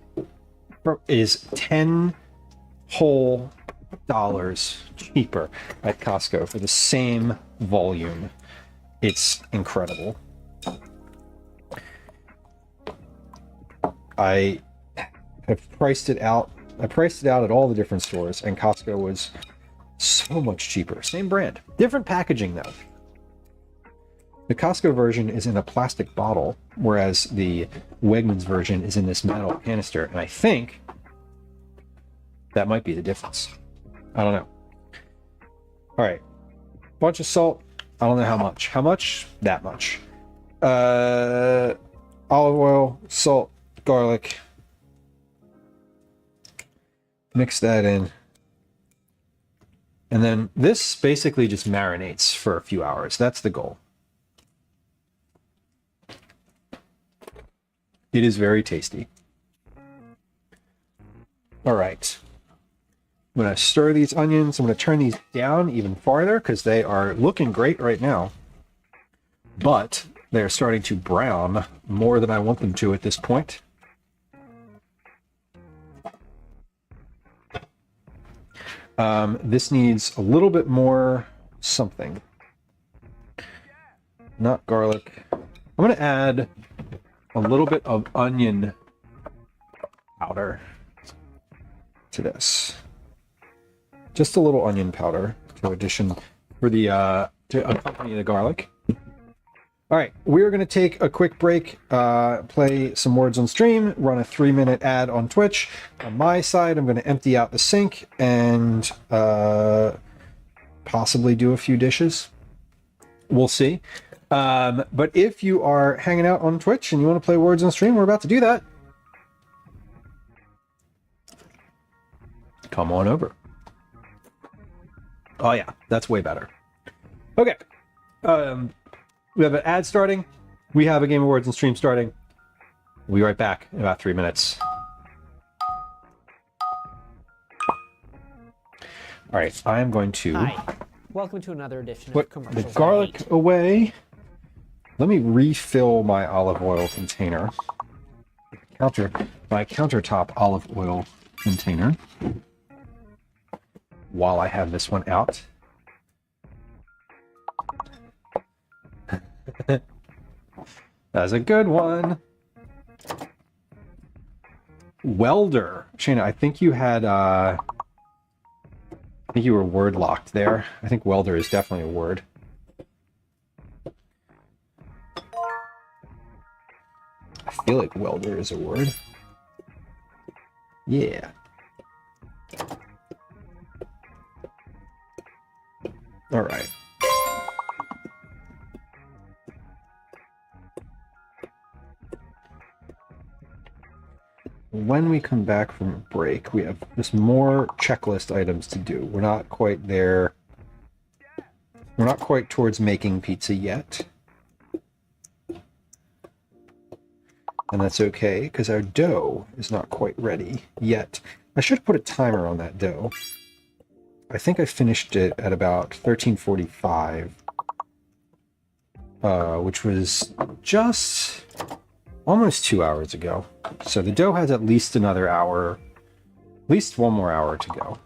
10 whole dollars cheaper at Costco for the same volume. It's incredible. I have priced it out. I priced it out at all the different stores, and Costco was so much cheaper. Same brand, different packaging though. The Costco version is in a plastic bottle, whereas the Wegmans version is in this metal canister, and I think that might be the difference. I don't know. All right, bunch of salt. I don't know how much. How much? That much. Olive oil, salt, garlic. Mix that in. And then this basically just marinates for a few hours. That's the goal. It is very tasty. All right. I'm going to stir these onions. I'm going to turn these down even farther because they are looking great right now. But they're starting to brown more than I want them to at this point. This needs a little bit more something. Not garlic. I'm going to add a little bit of onion powder to this. Just a little onion powder to addition for the to accompany the garlic. All right, we're going to take a quick break, play some words on stream, run a 3-minute ad on Twitch. On my side, I'm going to empty out the sink and possibly do a few dishes. We'll see. But if you are hanging out on Twitch and you want to play words on stream, we're about to do that. Come on over. Oh yeah, that's way better. Okay. We have an ad starting. We have a Game Awards and stream starting. We'll be right back in about 3 minutes. All right, I am going to Hi. Welcome to another edition put of the Commercials I garlic Hate. away. Let me refill my olive oil container. My countertop olive oil container. While I have this one out. That's a good one. Welder. Shayna, I think you had I think you were word locked there. I think welder is definitely a word. I feel like welder is a word. Yeah. All right. When we come back from a break, we have just more checklist items to do. We're not quite there. We're not quite towards making pizza yet. And that's okay, because our dough is not quite ready yet. I should put a timer on that dough. I think I finished it at about 13:45, which was just almost 2 hours ago. So the dough has at least another hour, at least one more hour to go.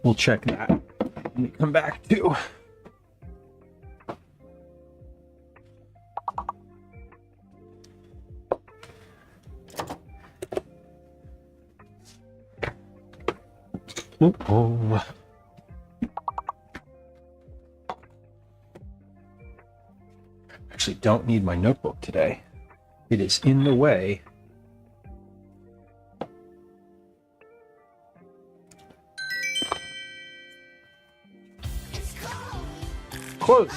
We'll check that when we come back to. Oh. Actually don't need my notebook today. It is in the way. Close.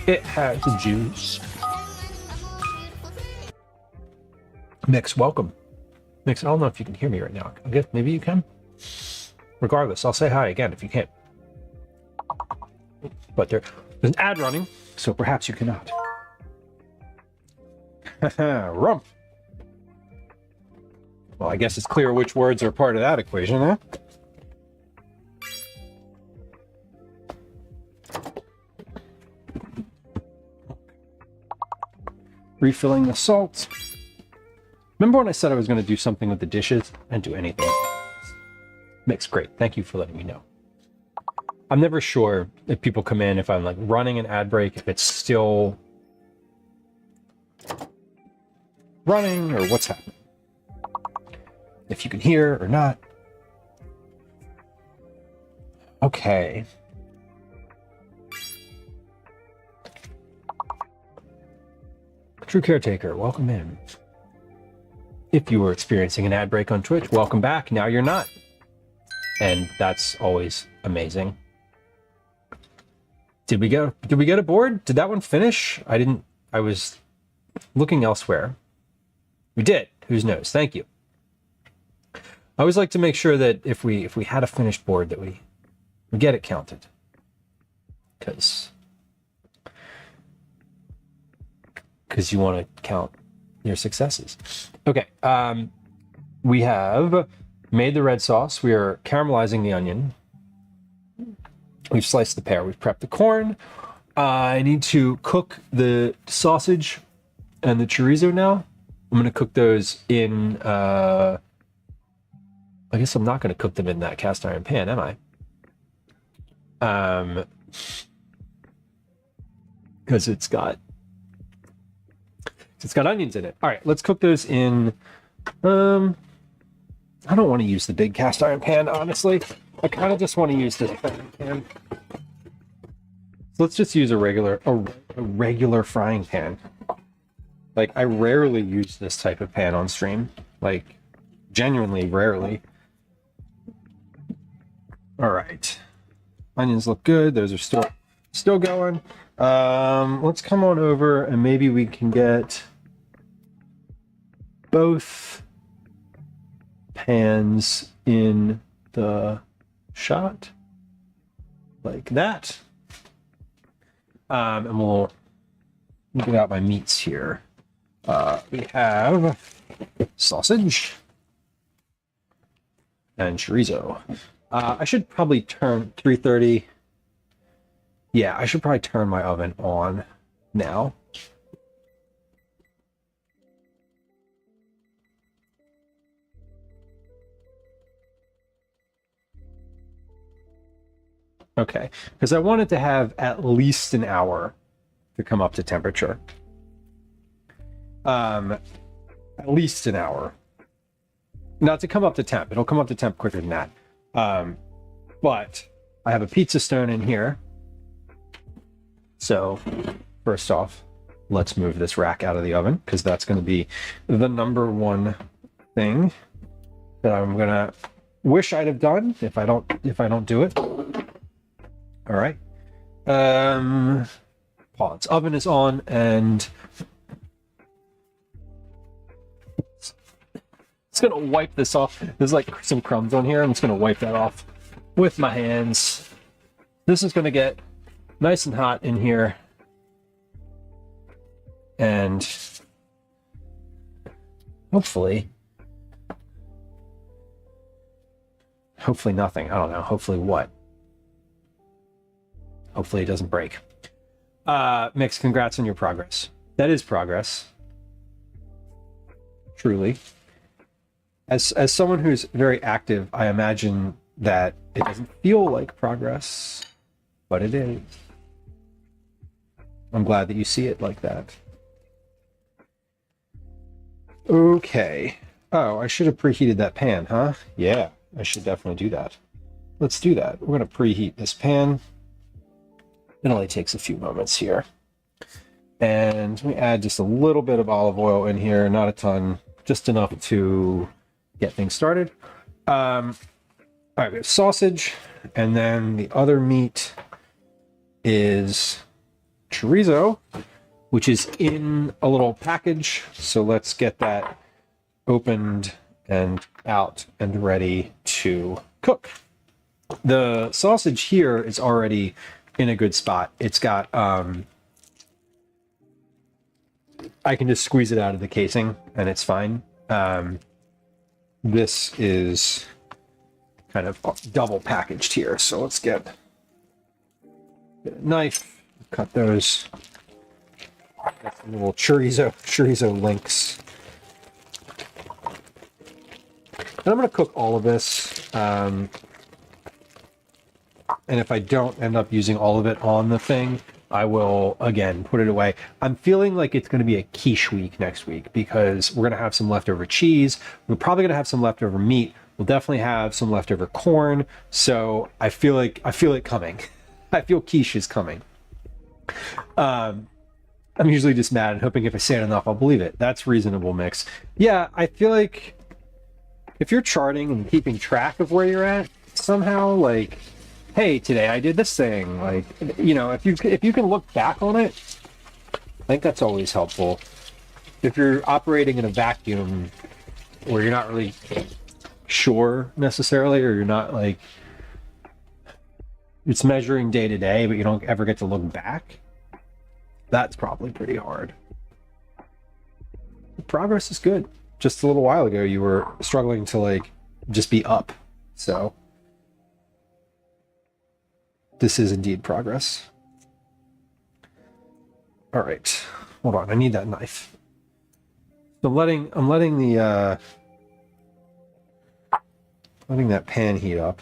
It has the juice. Mix, welcome. Mix, I don't know if you can hear me right now. I guess maybe you can. Regardless, I'll say hi again if you can't. But there's an ad running, so perhaps you cannot. Rump. Well, I guess it's clear which words are part of that equation, huh? Refilling the salt. Remember when I said I was going to do something with the dishes? I didn't do anything. Mix, great. Thank you for letting me know. I'm never sure if people come in, if I'm like running an ad break, if it's still running or what's happening. If you can hear or not. Okay. True Caretaker, welcome in. If you were experiencing an ad break on Twitch, welcome back. Now you're not. And that's always amazing. Did we get a board? Did that one finish? I was looking elsewhere. We did. Whose knows? Thank you. I always like to make sure that if we had a finished board that we get it counted. Because you want to count your successes. Okay, we have made the red sauce. We are caramelizing the onion. We've sliced the pear. We've prepped the corn. I need to cook the sausage and the chorizo now. I'm going to cook those in... I guess I'm not going to cook them in that cast iron pan, am I? Because it's got onions in it. All right, let's cook those in... I don't want to use the big cast iron pan, honestly. I kind of just want to use this frying pan. So let's just use a regular frying pan. Like, I rarely use this type of pan on stream. Like, genuinely rarely. All right. Onions look good. Those are still going. Let's come on over and maybe we can get both pans in the shot. like that. And we'll get out my meats here. We have sausage and chorizo. I should probably turn 330. Yeah, I should probably turn my oven on now. Okay, because I wanted to have at least an hour to come up to temperature. At least an hour. Not to come up to temp. It'll come up to temp quicker than that. But I have a pizza stone in here. So first off, let's move this rack out of the oven because that's going to be the number one thing that I'm gonna wish I'd have done if I don't do it. All right. Pause. Oven is on, and it's gonna wipe this off. There's like some crumbs on here. I'm just gonna wipe that off with my hands. This is gonna get nice and hot in here, and hopefully nothing. I don't know. Hopefully what? Hopefully it doesn't break. Mix, congrats on your progress. That is progress. Truly. As someone who's very active, I imagine that it doesn't feel like progress, but it is. I'm glad that you see it like that. Okay. Oh, I should have preheated that pan, huh? Yeah, I should definitely do that. Let's do that. We're going to preheat this pan. It only takes a few moments here. And we add just a little bit of olive oil in here, not a ton, just enough to get things started. All right, we have sausage, and then the other meat is chorizo, which is in a little package. So let's get that opened and out and ready to cook. The sausage here is already in a good spot. It's got, I can just squeeze it out of the casing and it's fine. This is kind of double packaged here. So let's get a knife, cut those little chorizo links. And I'm going to cook all of this. And if I don't end up using all of it on the thing, I will, again, put it away. I'm feeling like it's going to be a quiche week next week because we're going to have some leftover cheese. We're probably going to have some leftover meat. We'll definitely have some leftover corn. So I feel it coming. I feel quiche is coming. I'm usually just mad and hoping if I say it enough, I'll believe it. That's reasonable, Mix. Yeah, I feel like if you're charting and keeping track of where you're at, somehow, like, hey, today I did this thing. Like, you know, if you can look back on it, I think that's always helpful. If you're operating in a vacuum where you're not really sure necessarily, or you're not like, it's measuring day to day, but you don't ever get to look back, that's probably pretty hard. The progress is good. Just a little while ago, you were struggling to like just be up. So this is indeed progress. All right, hold on. I need that knife. So I'm letting that pan heat up.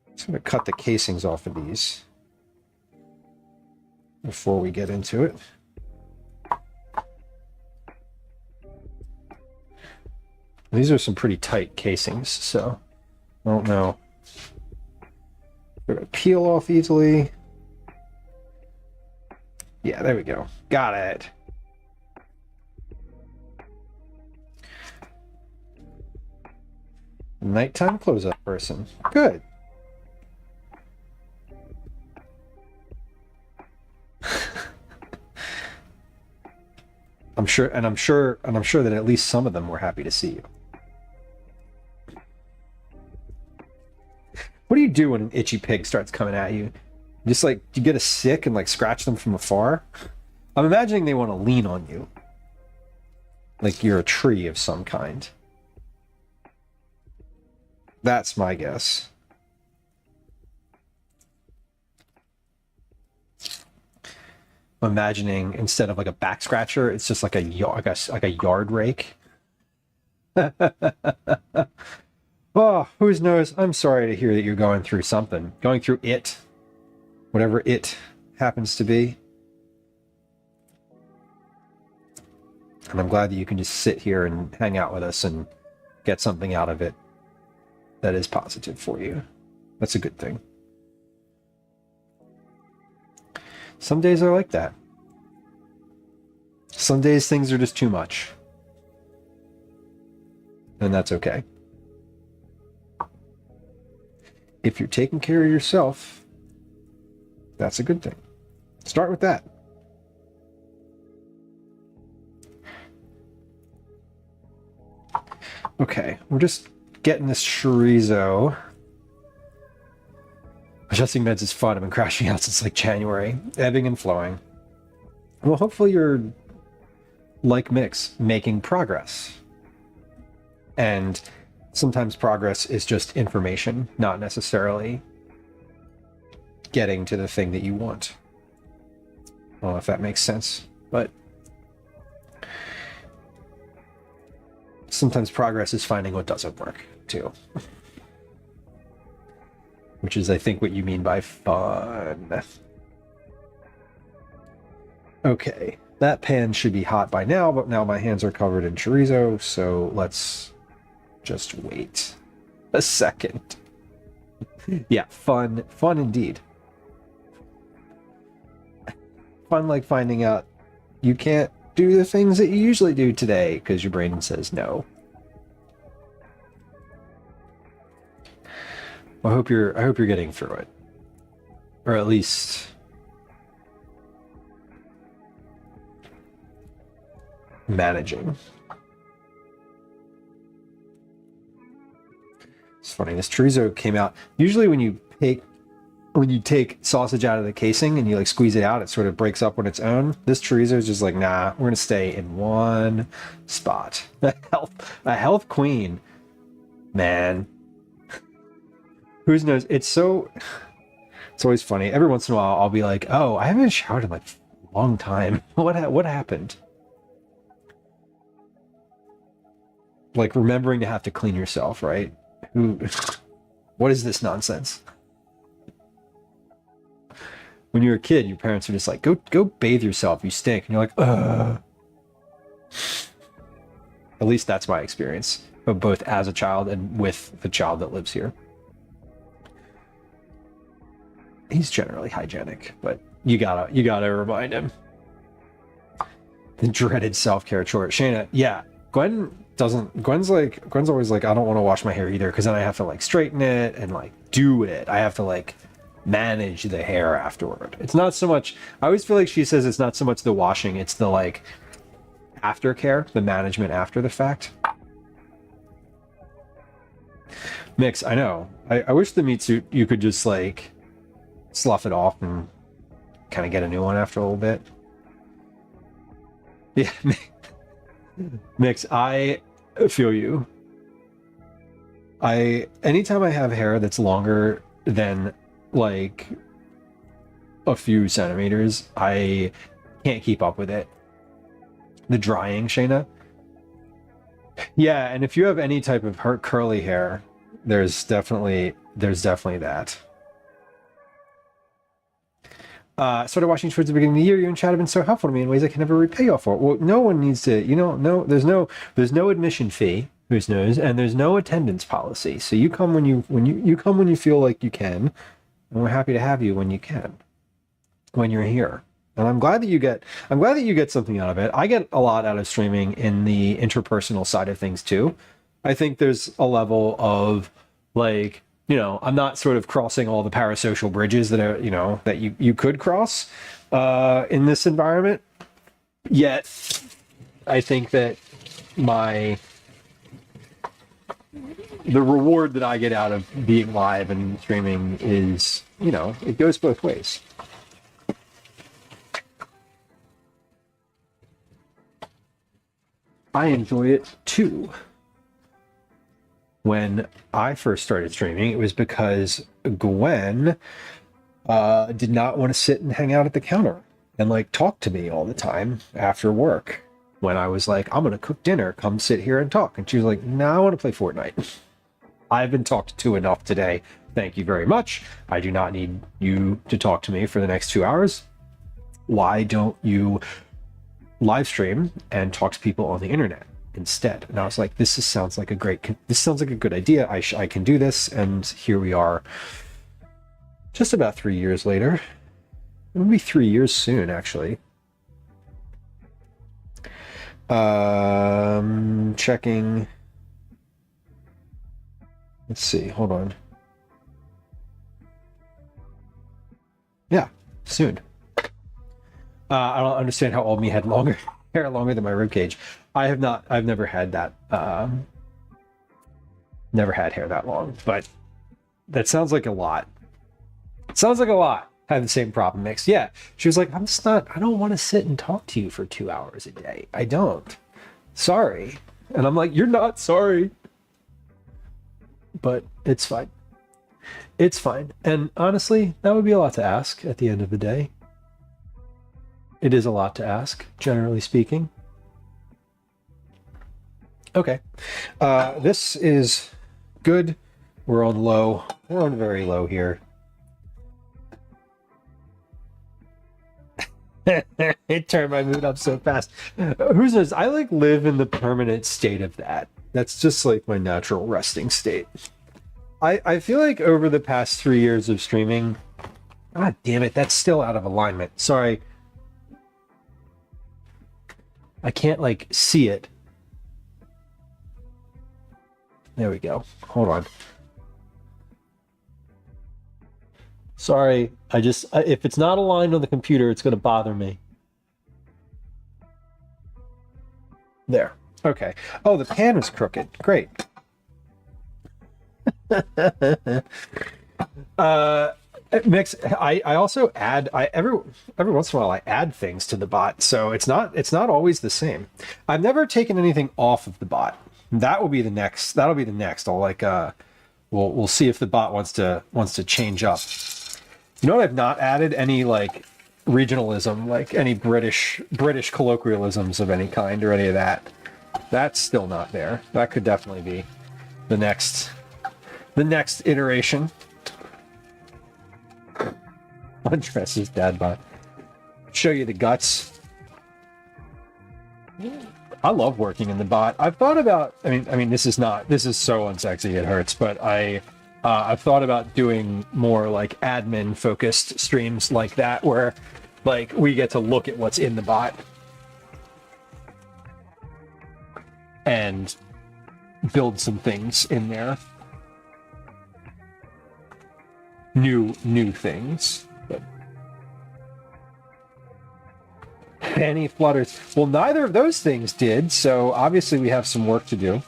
I'm just gonna cut the casings off of these before we get into it. These are some pretty tight casings, so I don't know. They're gonna peel off easily. Yeah, there we go. Got it. Nighttime close-up person. Good. I'm sure that at least some of them were happy to see you. What do you do when an itchy pig starts coming at you? Just like, do you get a stick and like scratch them from afar? I'm imagining they want to lean on you. Like you're a tree of some kind. That's my guess. I'm imagining instead of like a back scratcher, it's just like a yard rake. Oh, whose knows? I'm sorry to hear that you're going through something. Going through it. Whatever it happens to be. And I'm glad that you can just sit here and hang out with us and get something out of it that is positive for you. That's a good thing. Some days are like that. Some days things are just too much. And that's okay. If you're taking care of yourself, that's a good thing. Start with that. Okay, we're just getting this chorizo. Adjusting meds is fun. I've been crashing out since like January. Ebbing and flowing. Well, hopefully you're, like Mix, making progress. And sometimes progress is just information, not necessarily getting to the thing that you want. I don't know if that makes sense, but sometimes progress is finding what doesn't work, too. Which is, I think, what you mean by fun. Okay, that pan should be hot by now, but now my hands are covered in chorizo, so let's just wait a second. Yeah, fun indeed. Fun like finding out you can't do the things that you usually do today because your brain says no. I hope you're getting through it. Or at least managing. It's funny, this chorizo came out. Usually when you take sausage out of the casing and you like squeeze it out, it sort of breaks up on its own. This chorizo is just like, nah, we're gonna stay in one spot. A health queen. Man. Who knows? It's always funny. Every once in a while I'll be like, oh, I haven't showered in like a long time. What happened? Like remembering to have to clean yourself, right? What is this nonsense? When you're a kid, your parents are just like, go bathe yourself, you stink. And you're like, ugh. At least that's my experience, of both as a child and with the child that lives here. He's generally hygienic, but you gotta remind him. The dreaded self-care chore. Shayna, yeah, Gwen's always like, I don't want to wash my hair either, because then I have to like straighten it and like do it. I have to like manage the hair afterward. It's not so much, I always feel like she says it's not so much the washing, it's the like aftercare, the management after the fact. Mix, I know. I wish the meat suit, you could just like slough it off and kind of get a new one after a little bit. Yeah, Mix, I feel you. Anytime I have hair that's longer than like a few centimeters, I can't keep up with it. The drying, Shayna. Yeah, and if you have any type of curly hair, there's definitely that. Started watching towards the beginning of the year. You and Chad have been so helpful to me in ways I can never repay y'all for. Well, no one needs to, no, there's no admission fee, who's knows, and there's no attendance policy. So you come when you come when you feel like you can, and we're happy to have you when you can, when you're here. And I'm glad that you get something out of it. I get a lot out of streaming in the interpersonal side of things too. I think there's a level of like, I'm not sort of crossing all the parasocial bridges that are, that you could cross in this environment. Yet, I think that my the reward that I get out of being live and streaming is, you know, it goes both ways. I enjoy it too. When I first started streaming, it was because Gwen did not want to sit and hang out at the counter and like talk to me all the time after work. When I was like, I'm going to cook dinner, come sit here and talk. And she was like, no, I want to play Fortnite. I've been talked to enough today. Thank you very much. I do not need you to talk to me for the next 2 hours. Why don't you live stream and talk to people on the internet instead? And I was like, this sounds like a good idea. I can do this. And here we are just about 3 years later. It'll be 3 years soon, actually. Checking. Let's see, hold on. Yeah, soon. I don't understand how old me had longer hair longer than my ribcage. I've never had that. Never had hair that long, but that sounds like a lot. It sounds like a lot. I have the same problem mixed. Yeah. She was like, I don't want to sit and talk to you for 2 hours a day. I don't. Sorry. And I'm like, you're not sorry. But it's fine. It's fine. And honestly, that would be a lot to ask at the end of the day. It is a lot to ask, generally speaking. Okay. This is good. We're on low. We're on very low here. It turned my mood up so fast. Who says I like live in the permanent state of that? That's just like my natural resting state. I feel like over the past 3 years of streaming, god damn it, that's still out of alignment. Sorry. I can't like see it. There we go. Hold on. Sorry, if it's not aligned on the computer, it's going to bother me. There. Okay. Oh, the pan is crooked. Great. Mix. I also add. Every once in a while I add things to the bot, so it's not always the same. I've never taken anything off of the bot. That will be the next. That'll be the next. I'll like. We'll see if the bot wants to change up. You know what? I've not added any like regionalism, like any British colloquialisms of any kind or any of that. That's still not there. That could definitely be the next iteration. Undresses dad bod. Show you the guts. I love working in the bot. I've thought about. I mean, this is so unsexy it hurts. But I've thought about doing more like admin focused streams like that, where like we get to look at what's in the bot and build some things in there. New things. But Fanny flutters. Well, neither of those things did, so obviously we have some work to do.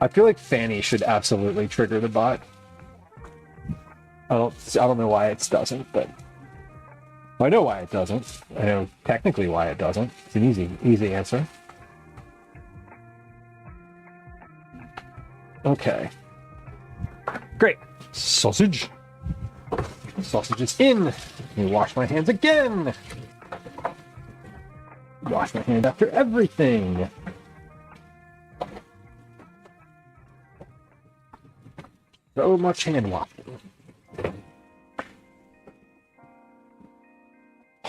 I feel like Fanny should absolutely trigger the bot. I don't know why it doesn't, but I know why it doesn't. I know technically why it doesn't. It's an easy answer. Okay. Great. Sausage. Sausage is in. Let me wash my hands again. Wash my hands after everything. So much hand washing.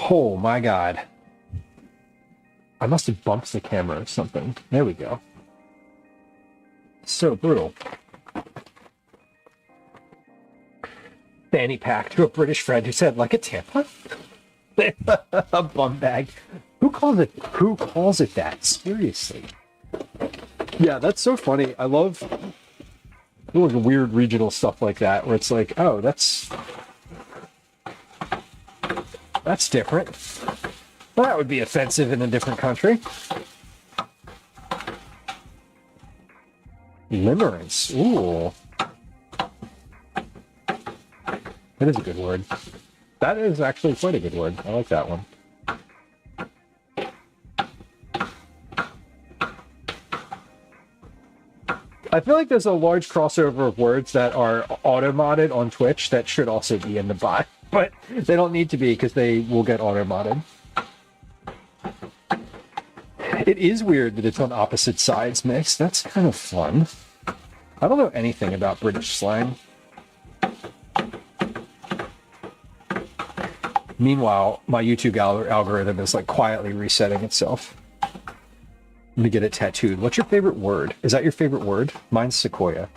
Oh my god. I must have bumped the camera or something. There we go. So brutal. Fanny pack to a British friend who said, like a tampon? A bum bag. Who calls it that? Seriously. Yeah, that's so funny. I love like weird regional stuff like that, where it's like, oh, that's different. Well, that would be offensive in a different country. Limerence. Ooh. That is a good word. That is actually quite a good word. I like that one. I feel like there's a large crossover of words that are auto-modded on Twitch that should also be in the bot, but they don't need to be because they will get auto-modded. It is weird that it's on opposite sides mixed. That's kind of fun. I don't know anything about British slang. Meanwhile, my YouTube algorithm is like quietly resetting itself. Let me get it tattooed. What's your favorite word? Is that your favorite word? Mine's sequoia.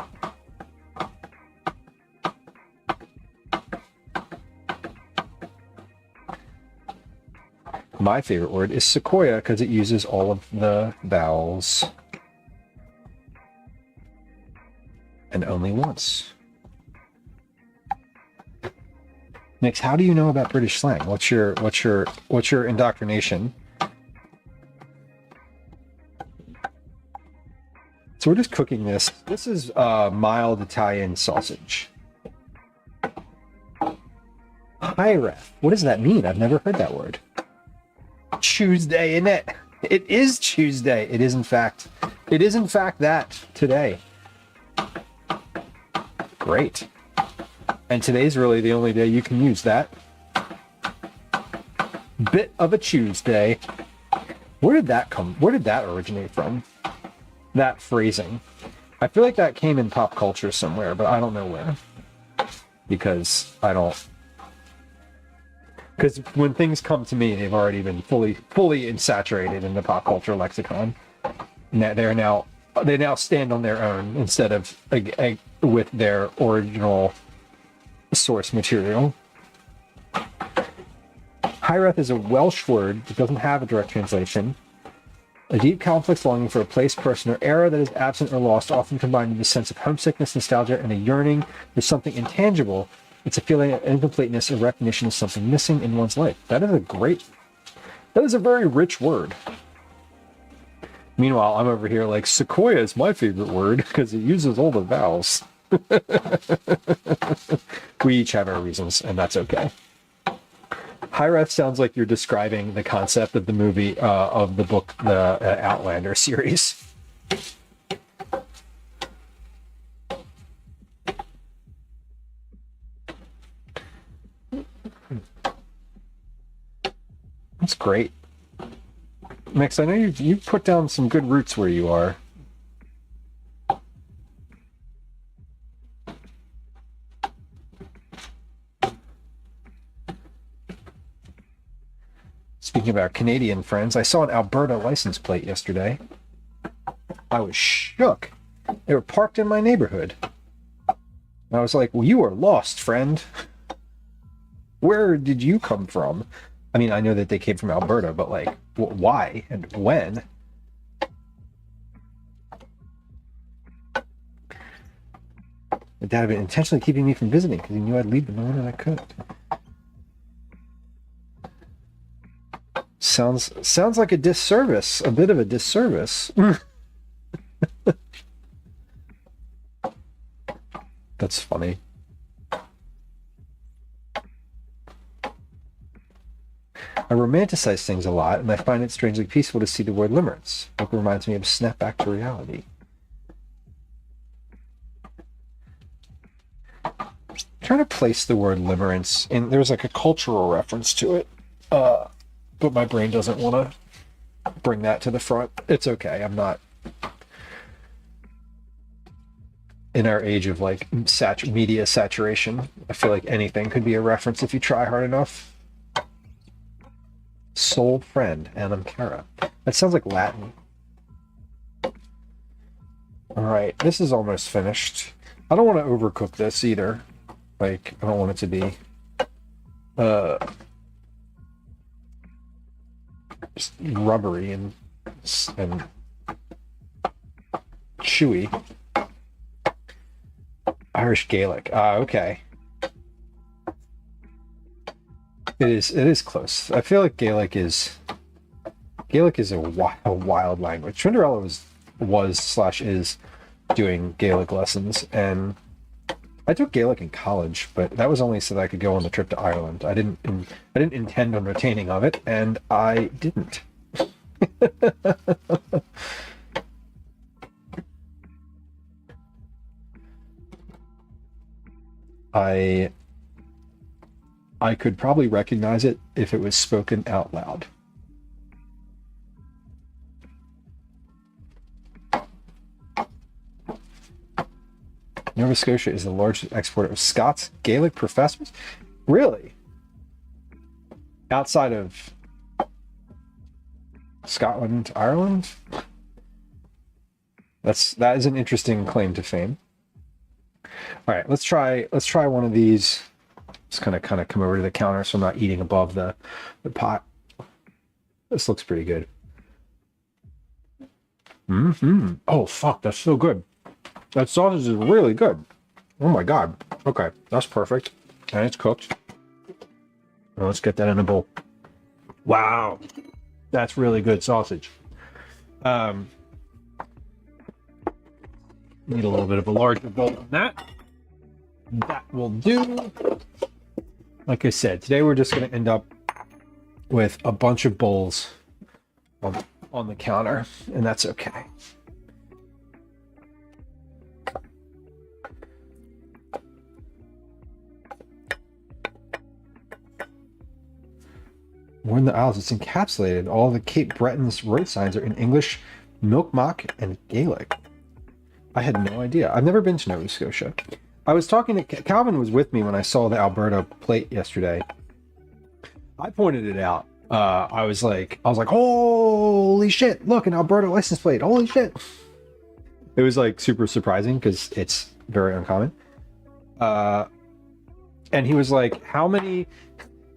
My favorite word is sequoia because it uses all of the vowels. And only once. Nix, how do you know about British slang? What's your indoctrination? So we're just cooking this. This is mild Italian sausage. High-ref. What does that mean? I've never heard that word. Tuesday, isn't it? It is Tuesday. It is in fact that today. Great. And today's really the only day you can use that. Bit of a Tuesday. Where did that originate from? That phrasing. I feel like that came in pop culture somewhere, but I don't know where. Because when things come to me, they've already been fully saturated in the pop culture lexicon. They now stand on their own instead of with their original source material. Hiraeth is a Welsh word that doesn't have a direct translation. A deep complex longing for a place, person, or era that is absent or lost, often combined with a sense of homesickness, nostalgia, and a yearning for something intangible. It's a feeling of incompleteness, a recognition of something missing in one's life. That is a very rich word. Meanwhile, I'm over here like, sequoia is my favorite word because it uses all the vowels. We each have our reasons, and that's okay. Hiraeth sounds like you're describing the concept of the movie, of the book, the Outlander series. That's great. Mix, I know you've put down some good roots where you are. Speaking about Canadian friends, I saw an Alberta license plate yesterday. I was shook. They were parked in my neighborhood. I was like, well, you are lost, friend. Where did you come from? I mean, I know that they came from Alberta, but like, why and when? My dad had been intentionally keeping me from visiting because he knew I'd leave the moment I could. Sounds like a disservice, a bit of a disservice. That's funny. I romanticize things a lot, and I find it strangely peaceful to see the word limerence. It reminds me of snap back to reality. I'm trying to place the word limerence, and there's like a cultural reference to it, but my brain doesn't want to bring that to the front. It's okay. I'm not in our age of like media saturation. I feel like anything could be a reference if you try hard enough. Soul friend, Anam Cara. That sounds like Latin. Alright, this is almost finished. I don't want to overcook this either. Like, I don't want it to be just rubbery and chewy. Irish Gaelic. Okay. It is close. I feel like Gaelic is a wild language. Trinderella was/is doing Gaelic lessons, and I took Gaelic in college, but that was only so that I could go on the trip to Ireland. I didn't intend on retaining of it, and I didn't. I could probably recognize it if it was spoken out loud. Nova Scotia is the largest exporter of Scots Gaelic professors. Really? Outside of Scotland, Ireland? That is an interesting claim to fame. All right, let's try one of these. Just kind of come over to the counter so I'm not eating above the pot. This looks pretty good. Mm-hmm. Oh fuck, that's so good. That sausage is really good. Oh my god. Okay, that's perfect. And it's cooked. Now let's get that in a bowl. Wow. That's really good sausage. Need a little bit of a larger bowl than that. That will do. Like I said, today we're just going to end up with a bunch of bowls on the counter, and that's okay. More in the Isles, it's encapsulated. All the Cape Breton's road signs are in English, Mi'kmaq, and Gaelic. I had no idea. I've never been to Nova Scotia. I was talking to Calvin was with me when I saw the Alberta plate yesterday. I pointed it out. I was like, holy shit, look, an Alberta license plate. Holy shit. It was like super surprising because it's very uncommon. And he was like, how many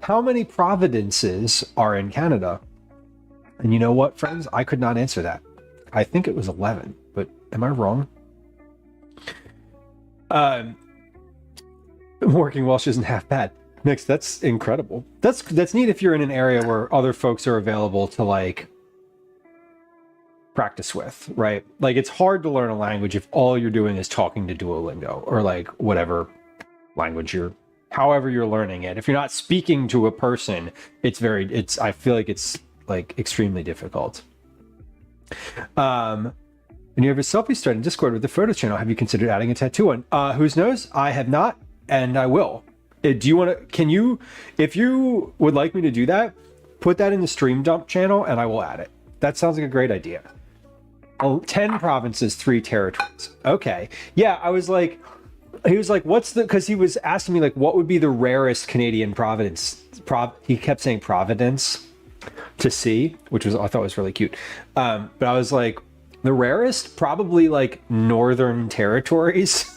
Providences are in Canada? And you know what, friends? I could not answer that. I think it was 11, but am I wrong? Working Welsh isn't half bad. Mix, that's incredible. That's neat if you're in an area where other folks are available to like practice with, right? Like it's hard to learn a language if all you're doing is talking to Duolingo or like whatever language however you're learning it. If you're not speaking to a person, I feel like it's like extremely difficult. And you have a selfie thread in Discord with the photos channel. Have you considered adding a tattoo on? Whose knows? I have not, and I will. Do you want to, if you would like me to do that, put that in the stream dump channel and I will add it. That sounds like a great idea. 10 provinces, 3 territories. Okay. Yeah, I was like, he was like, because he was asking me like, what would be the rarest Canadian province? He kept saying Providence to see, which I thought was really cute. But I was like, the rarest, probably like Northern Territories.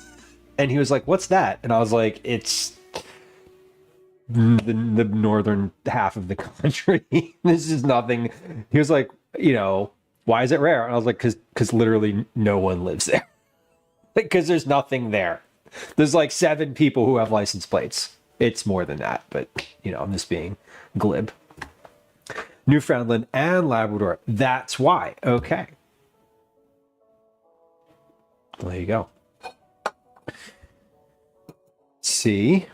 And he was like, what's that? And I was like, it's the northern half of the country. This is nothing. He was like, why is it rare? And I was like, because literally no one lives there. Like, because there's nothing there. There's like 7 people who have license plates. It's more than that, but I'm just being glib. Newfoundland and Labrador. That's why. Okay. Well, there you go. See,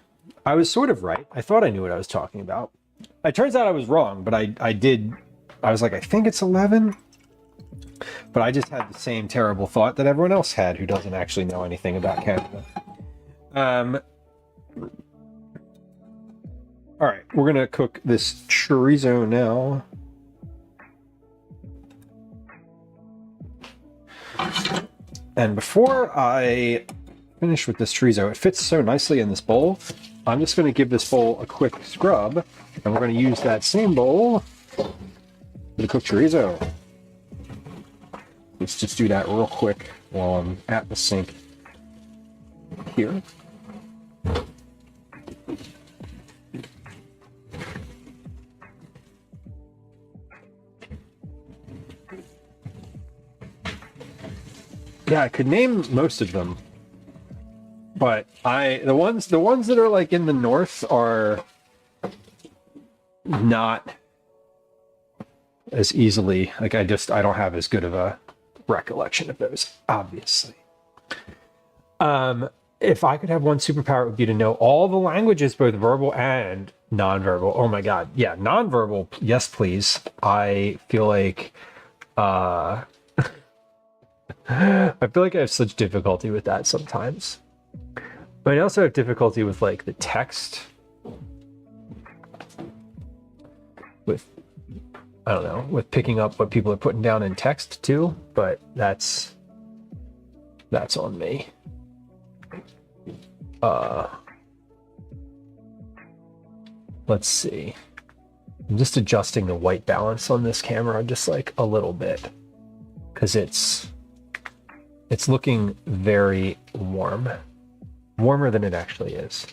I was sort of right. I thought I knew what I was talking about. It turns out I was wrong, but I was like, I think it's 11. But I just had the same terrible thought that everyone else had who doesn't actually know anything about Canada. All right, we're going to cook this chorizo now. And before I finish with this chorizo, it fits so nicely in this bowl. I'm just going to give this bowl a quick scrub, and we're going to use that same bowl for the cooked chorizo. Let's just do that real quick while I'm at the sink here. Yeah, I could name most of them, but the ones that are like in the north are not as easily, like I don't have as good of a recollection of those, obviously. If I could have one superpower, it would be to know all the languages, both verbal and nonverbal. Oh my God. Yeah, nonverbal. Yes, please. I feel like I feel like I have such difficulty with that sometimes. But I also have difficulty with like the text. With I don't know, with picking up what people are putting down in text too, but that's on me. Let's see. I'm just adjusting the white balance on this camera just like a little bit because it's looking very warm, warmer than it actually is.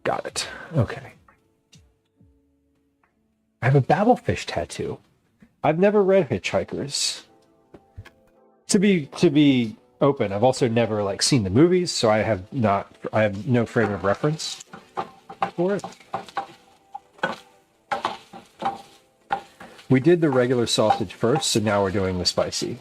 Got it. Okay. I have a babblefish tattoo. I've never read Hitchhikers. To be open, I've also never like seen the movies, so I have no frame of reference for it. We did the regular sausage first, so now we're doing the spicy.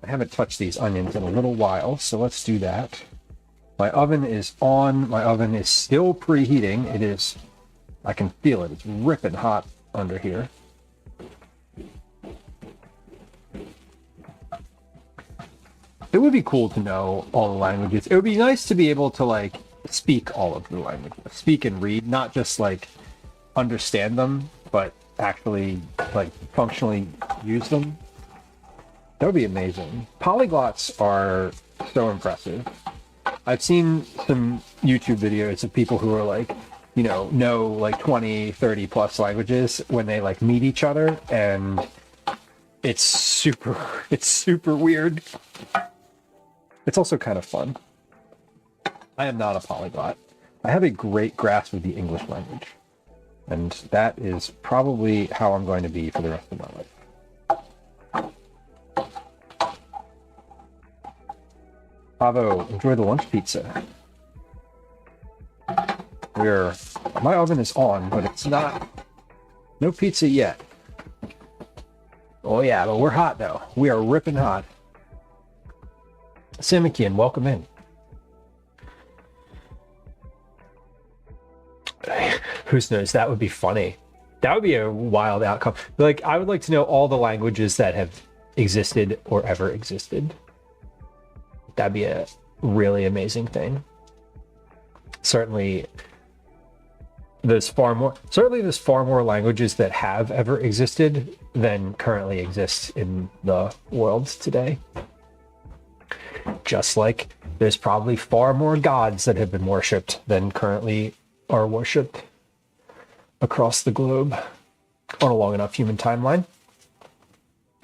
I haven't touched these onions in a little while, so let's do that. My oven is on. My oven is still preheating. It is, I can feel it. It's ripping hot under here. It would be cool to know all the languages. It would be nice to be able to like speak all of the languages, speak and read, not just like understand them, but actually like functionally use them. That would be amazing. Polyglots are so impressive. I've seen some YouTube videos of people who are like, you know like 20, 30 plus languages when they like meet each other, and it's super weird. It's also kind of fun. I am not a polyglot. I have a great grasp of the English language, and that is probably how I'm going to be for the rest of my life. Pavo, enjoy the lunch pizza. My oven is on, but it's not, no pizza yet. Oh yeah, but we're hot though. We are ripping hot. Simikian, welcome in. Who knows? That would be funny. That would be a wild outcome. Like, I would like to know all the languages that have existed or ever existed. That'd be a really amazing thing. Certainly there's far more languages that have ever existed than currently exist in the world today. Just like there's probably far more gods that have been worshipped than currently are worshipped across the globe on a long enough human timeline.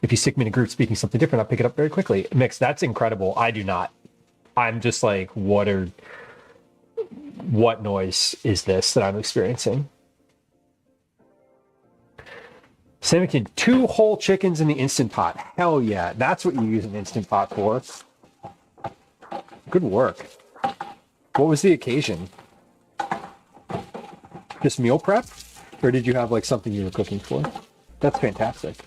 If you stick me in a group speaking something different, I'll pick it up very quickly. Mix, that's incredible. I do not. I'm just like, what noise is this that I'm experiencing? Samikin, 2 whole chickens in the Instant Pot. Hell yeah. That's what you use an Instant Pot for. Good work. What was the occasion? Just meal prep? Or did you have like something you were cooking for? That's fantastic.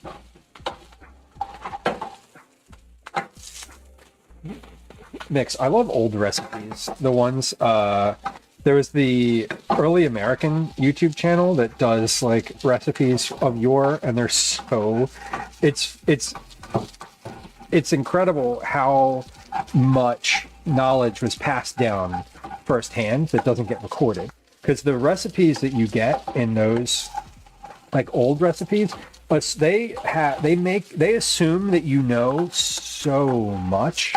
Mix, I love old recipes. The ones, there was the early American YouTube channel that does like recipes of yore, and they're so, it's incredible how much knowledge was passed down firsthand that doesn't get recorded. Because the recipes that you get in those like old recipes, but they assume that you know so much.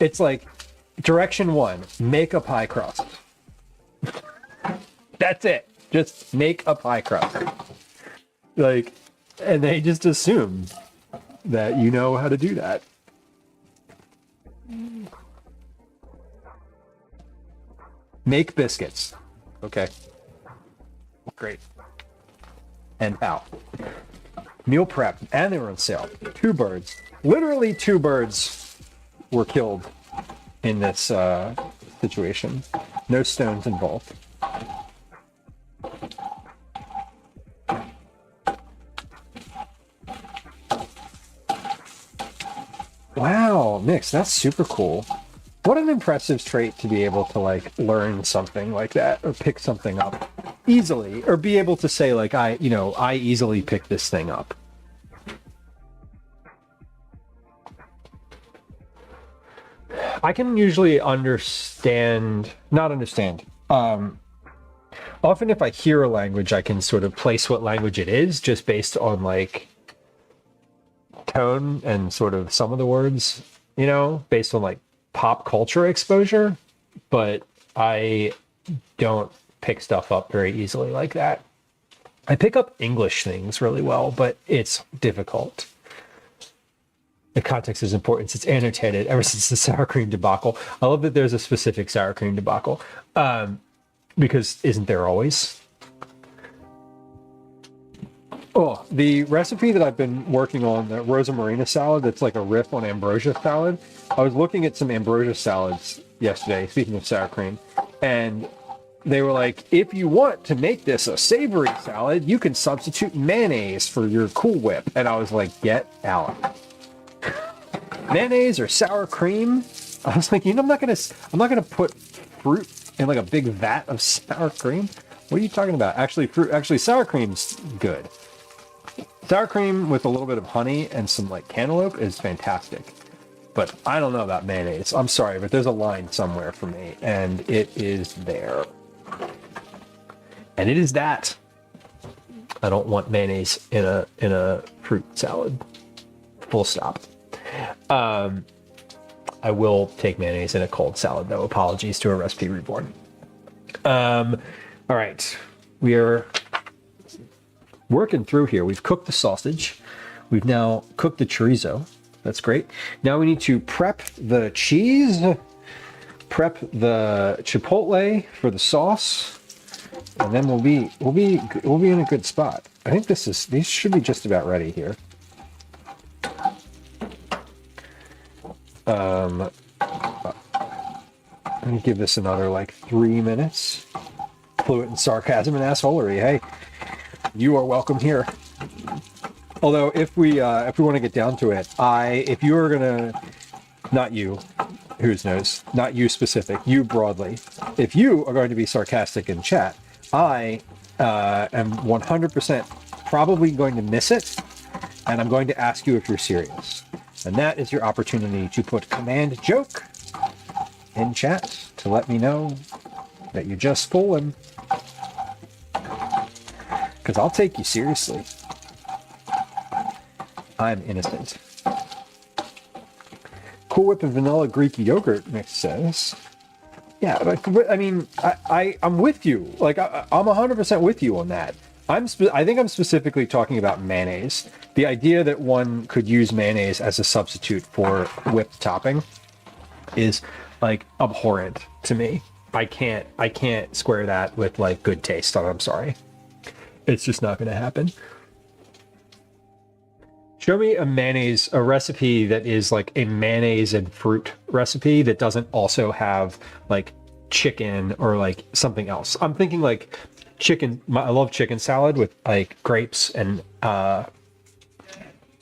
It's like direction 1, make a pie crust. That's it. Just make a pie crust. Like, and they just assume that you know how to do that. Make biscuits. Okay. Great. And pow. Meal prep. And they were on sale. 2 birds. Literally 2 birds were killed in this situation. No stones involved. Wow, Nix, that's super cool. What an impressive trait to be able to like learn something like that or pick something up easily or be able to say like I easily pick this thing up. I can usually not understand. Often if I hear a language, I can sort of place what language it is just based on like tone and sort of some of the words, based on like pop culture exposure, but I don't pick stuff up very easily like that. I pick up English things really well, but it's difficult. The context is important. It's annotated ever since the sour cream debacle. I love that there's a specific sour cream debacle, because isn't there always? Oh, the recipe that I've been working on, the Rosa Marina salad, that's like a riff on ambrosia salad. I was looking at some ambrosia salads yesterday, speaking of sour cream, and they were like, if you want to make this a savory salad, you can substitute mayonnaise for your Cool Whip. And I was like, get out. Mayonnaise or sour cream? I was like, I'm not gonna put fruit in like a big vat of sour cream. What are you talking about? Actually, sour cream's good. Sour cream with a little bit of honey and some like cantaloupe is fantastic. But I don't know about mayonnaise. I'm sorry, but there's a line somewhere for me, and it is there. And it is that. I don't want mayonnaise in a fruit salad. Full stop. I will take mayonnaise in a cold salad, though. Apologies to a recipe reborn. All right. We are working through here. We've cooked the sausage. We've now cooked the chorizo. That's great. Now we need to prep the cheese, prep the chipotle for the sauce, and then we'll be in a good spot. I think these should be just about ready here. I'm gonna give this another like 3 minutes. Fluent in sarcasm and assholery. Hey, you are welcome here. Although if we want to get down to it, if you are gonna, not you, whose knows, not you specific, you broadly, if you are going to be sarcastic in chat, I am 100% probably going to miss it, and I'm going to ask you if you're serious. And that is your opportunity to put command joke in chat to let me know that you're just fooling. Because I'll take you seriously. I'm innocent. Cool Whip and vanilla Greek yogurt mix says. Yeah, but I mean, I'm with you. Like, I'm 100% with you on that. I think I'm specifically talking about mayonnaise. The idea that one could use mayonnaise as a substitute for whipped topping is like abhorrent to me. I can't square that with like good taste. I'm sorry. It's just not going to happen. Show me a recipe that is like a mayonnaise and fruit recipe that doesn't also have like chicken or like something else. I'm thinking like chicken. I love chicken salad with like grapes and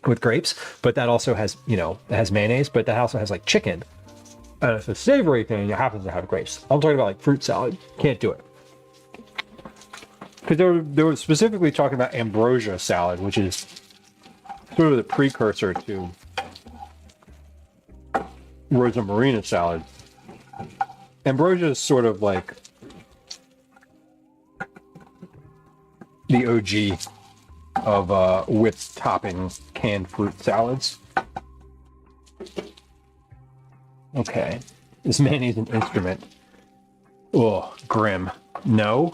with grapes, but that also has, it has mayonnaise, but that also has like chicken. And it's a savory thing. It happens to have grapes. I'm talking about like fruit salad. Can't do it. Because they were specifically talking about ambrosia salad, which is sort of the precursor to Rosa Marina salad. Ambrosia is sort of like the OG of whipped topping canned fruit salads. Okay. Is mayonnaise an instrument? Oh, grim. No.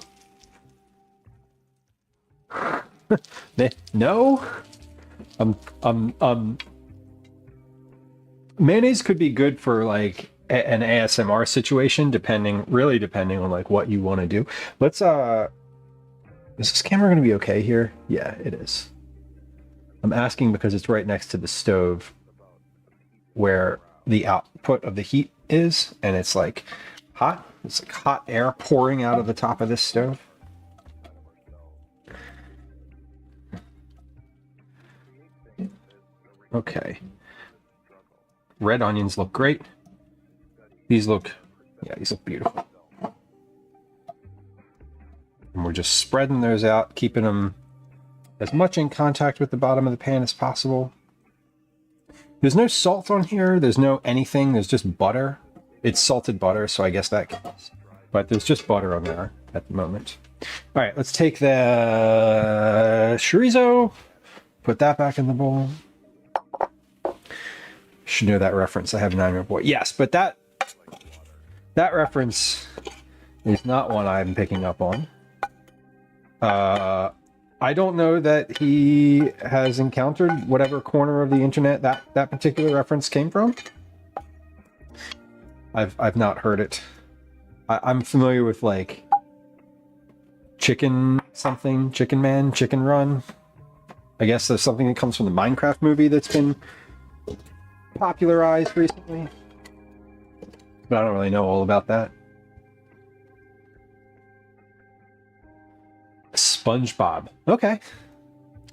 No. Mayonnaise could be good for like an ASMR situation, depending on like what you want to do. Let's is this camera going to be okay here? Yeah, it is. I'm asking because it's right next to the stove where the output of the heat is, and it's like hot. It's like hot air pouring out of the top of this stove. Okay. red onions look great. These look beautiful. And we're just spreading those out, keeping them as much in contact with the bottom of the pan as possible. There's no salt on here. There's no anything. There's just butter. It's salted butter, so I guess that counts. But there's just butter on there at the moment. All right, let's take the chorizo, put that back in the bowl. Should know that reference. I have a 9-year-old boy. Yes, but that reference is not one I'm picking up on. I don't know that he has encountered whatever corner of the internet that particular reference came from. I've not heard it. I'm familiar with like chicken something, chicken man, chicken run. I guess there's something that comes from the Minecraft movie that's been popularized recently. But I don't really know all about that. SpongeBob. Okay.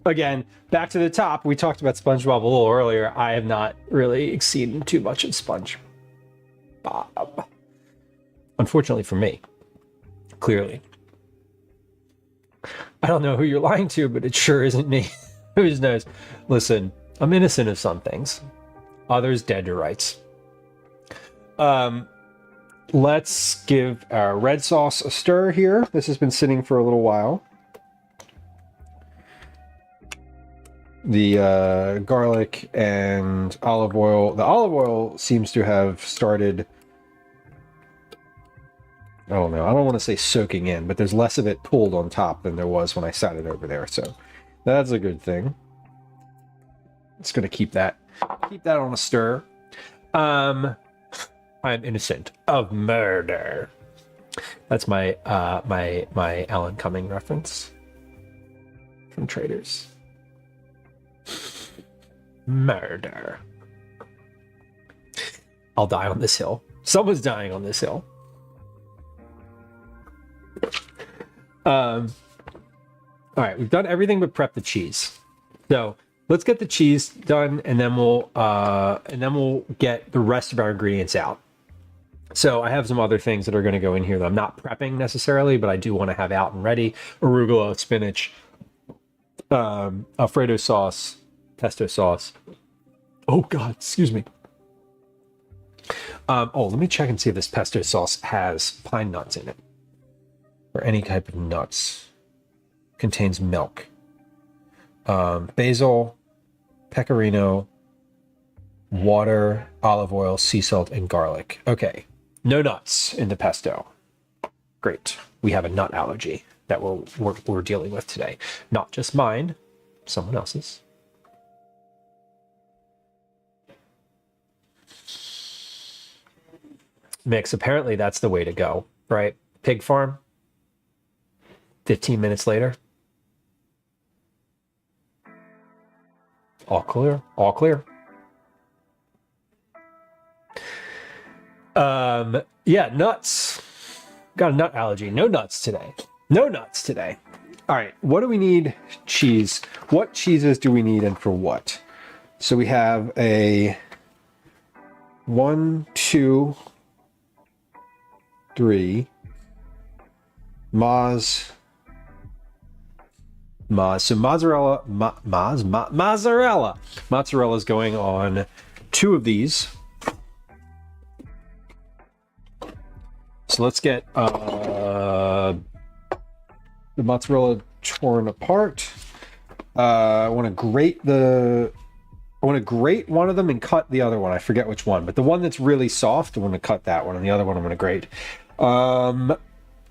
Again, back to the top. We talked about SpongeBob a little earlier. I have not really exceeded too much in SpongeBob. Unfortunately for me. Clearly. I don't know who you're lying to, but it sure isn't me. Who knows? Listen, I'm innocent of some things. Others dead to rights. Let's give our red sauce a stir here. This has been sitting for a little while. The garlic and olive oil. The olive oil seems to have started... I don't know. I don't want to say soaking in, but there's less of it pulled on top than there was when I sat it over there. So that's a good thing. It's going to keep that on a stir. I'm innocent of murder. That's my my Alan Cumming reference from Traders. Murder. I'll die on this hill. Someone's dying on this hill. All right, we've done everything but prep the cheese. So let's get the cheese done, and then we'll get the rest of our ingredients out. So I have some other things that are going to go in here that I'm not prepping necessarily, but I do want to have out and ready. Arugula, spinach, Alfredo sauce, pesto sauce. Oh God, excuse me. Let me check and see if this pesto sauce has pine nuts in it. Or any type of nuts. Contains milk. Basil, pecorino, water, olive oil, sea salt, and garlic. Okay, no nuts in the pesto. Great. We have a nut allergy that we're dealing with today. Not just mine, someone else's. Mix. Apparently that's the way to go, right? Pig farm. 15 minutes later. All clear. All clear. Yeah, nuts. Got a nut allergy. No nuts today. No nuts today. All right. What do we need? Cheese. What cheeses do we need and for what? So we have a 1, 2, 3 so mozzarella is going on 2 of these. So let's get the mozzarella torn apart. I want to grate one of them and cut the other one. I forget which one, but the one that's really soft, I want to cut that one, and the other one I'm going to grate.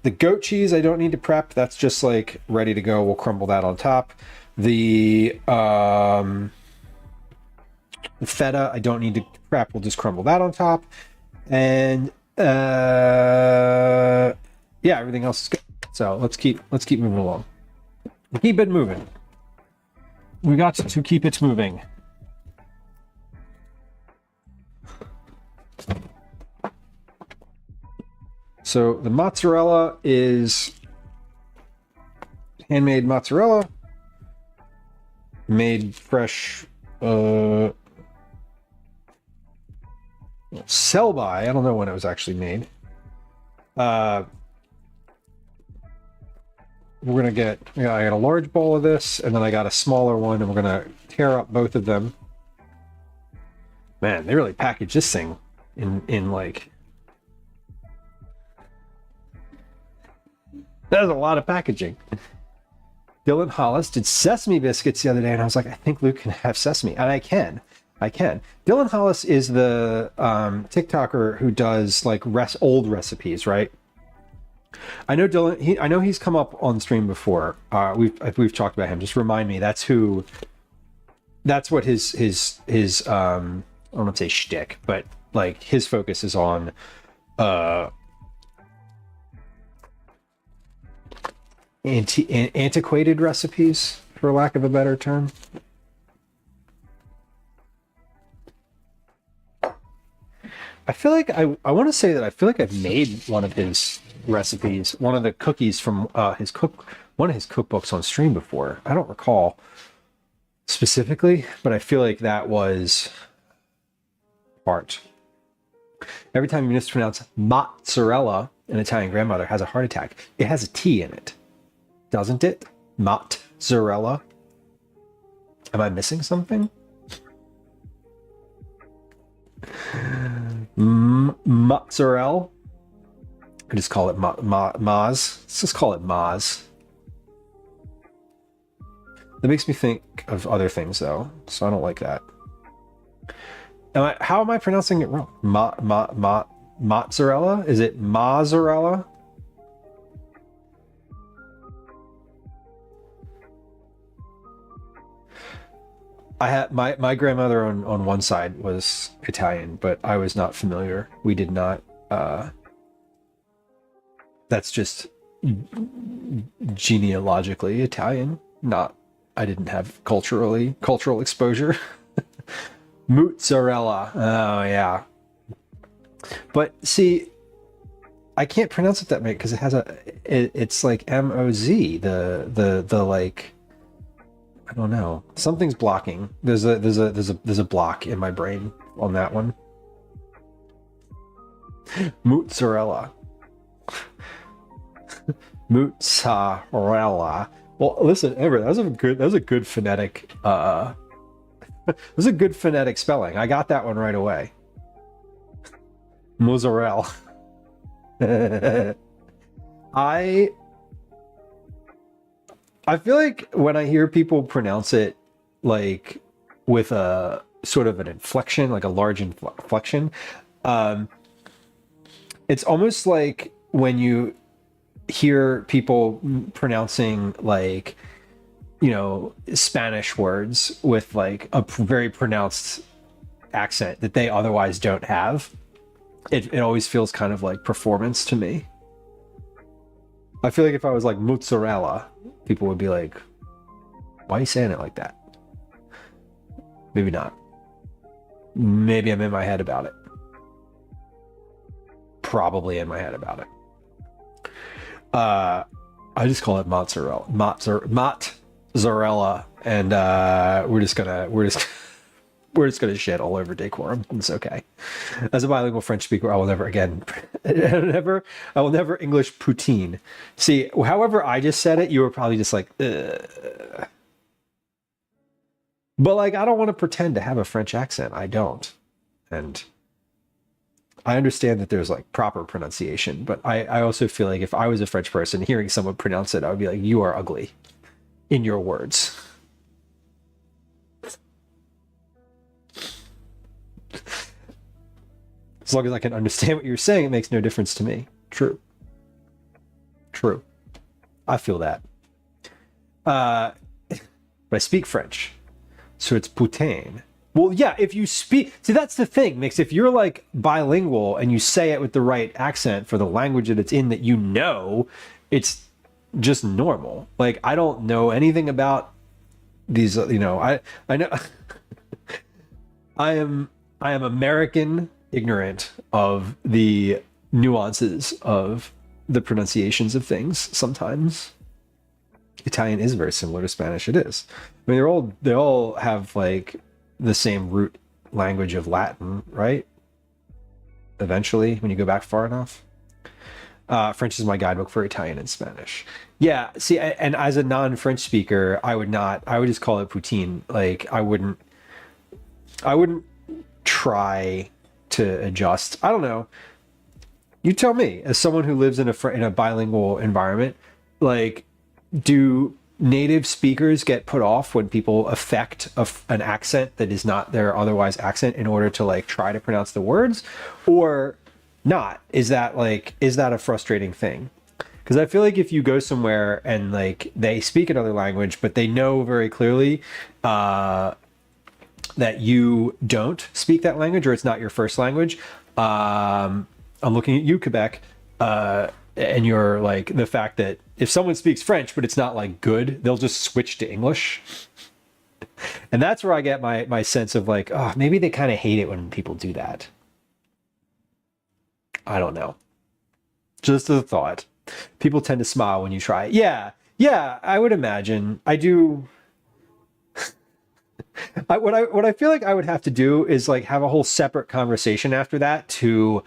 The goat cheese I don't need to prep. That's just like ready to go. We'll crumble that on top. The feta I don't need to prep. We'll just crumble that on top. And yeah, everything else is good. So let's keep moving along. Keep it moving. We got to keep it moving. So the mozzarella is handmade mozzarella, made fresh sell by. I don't know when it was actually made. We're gonna get. I got a large bowl of this, and then I got a smaller one, and we're gonna tear up both of them. Man, they really package this thing in like. That was a lot of packaging. Dylan Hollis did sesame biscuits the other day, and I was like, I think Luke can have sesame, and I can. Dylan Hollis is the TikToker who does like old recipes, right? I know Dylan. I know he's come up on stream before. We've talked about him. Just remind me. That's what his I don't want to say shtick, but like his focus is on antiquated recipes, for lack of a better term. I feel like I want to say that I feel like I've made one of his recipes, one of the cookies from one of his cookbooks on stream before. I don't recall specifically, but I feel like that was part. Every time you mispronounce mozzarella, an Italian grandmother has a heart attack. It has a T in it, doesn't it? Mozzarella. Am I missing something? Mozzarella. I just call it Maz. Let's just call it Maz. That makes me think of other things, though, so I don't like that. How am I pronouncing it wrong? Mozzarella? Is it mozzarella? I had my grandmother on one side was Italian, but I was not familiar. We did not. That's just genealogically Italian. Not. I didn't have cultural exposure. Mozzarella. Oh yeah. But see, I can't pronounce it that way because it has it's like M-O-Z. The like. I don't know. Something's blocking. There's a block in my brain on that one. Mozzarella. Mozzarella. Well, listen, Amber, that was a good phonetic. That was a good phonetic spelling. I got that one right away. Mozzarella. I feel like when I hear people pronounce it like with a sort of an inflection, like a large inflection, it's almost like when you hear people pronouncing like, you know, Spanish words with like a very pronounced accent that they otherwise don't have. It always feels kind of like performance to me. I feel like if I was like mozzarella, people would be like, why are you saying it like that? Maybe not. Maybe I'm in my head about it. Probably in my head about it. I just call it mozzarella. Mozzarella. And we're just gonna shit all over decorum. It's okay. As a bilingual French speaker, I will never English poutine. See, however I just said it, you were probably just like, ugh. But like, I don't want to pretend to have a French accent. I don't. And I understand that there's like proper pronunciation, but I also feel like if I was a French person hearing someone pronounce it, I would be like, you are ugly in your words. As long as I can understand what you're saying, it makes no difference to me. True. I feel that. But I speak French, so it's putain. Well, yeah, if you speak... See, that's the thing, Mix. If you're, like, bilingual and you say it with the right accent for the language that it's in that you know, it's just normal. Like, I don't know anything about these, you know... I know... I am American ignorant of the nuances of the pronunciations of things sometimes. Italian is very similar to Spanish. It is. I mean, they all have like the same root language of Latin, right? eventually when you go back far enough. French is my guidebook for Italian and Spanish. Yeah, see, and as a non-French speaker, I would just call it poutine. Like, I wouldn't try to adjust. I don't know. You tell me, as someone who lives in a bilingual environment, like, do native speakers get put off when people affect an accent that is not their otherwise accent in order to like try to pronounce the words, or not? Is that a frustrating thing? Because I feel like if you go somewhere and like they speak another language, but they know very clearly that you don't speak that language, or it's not your first language. I'm looking at you, Quebec, and you're like, the fact that if someone speaks French, but it's not like good, they'll just switch to English. And that's where I get my sense of like, oh, maybe they kind of hate it when people do that. I don't know. Just a thought. People tend to smile when you try it. Yeah, I would imagine. I do. What I feel like I would have to do is like have a whole separate conversation after that to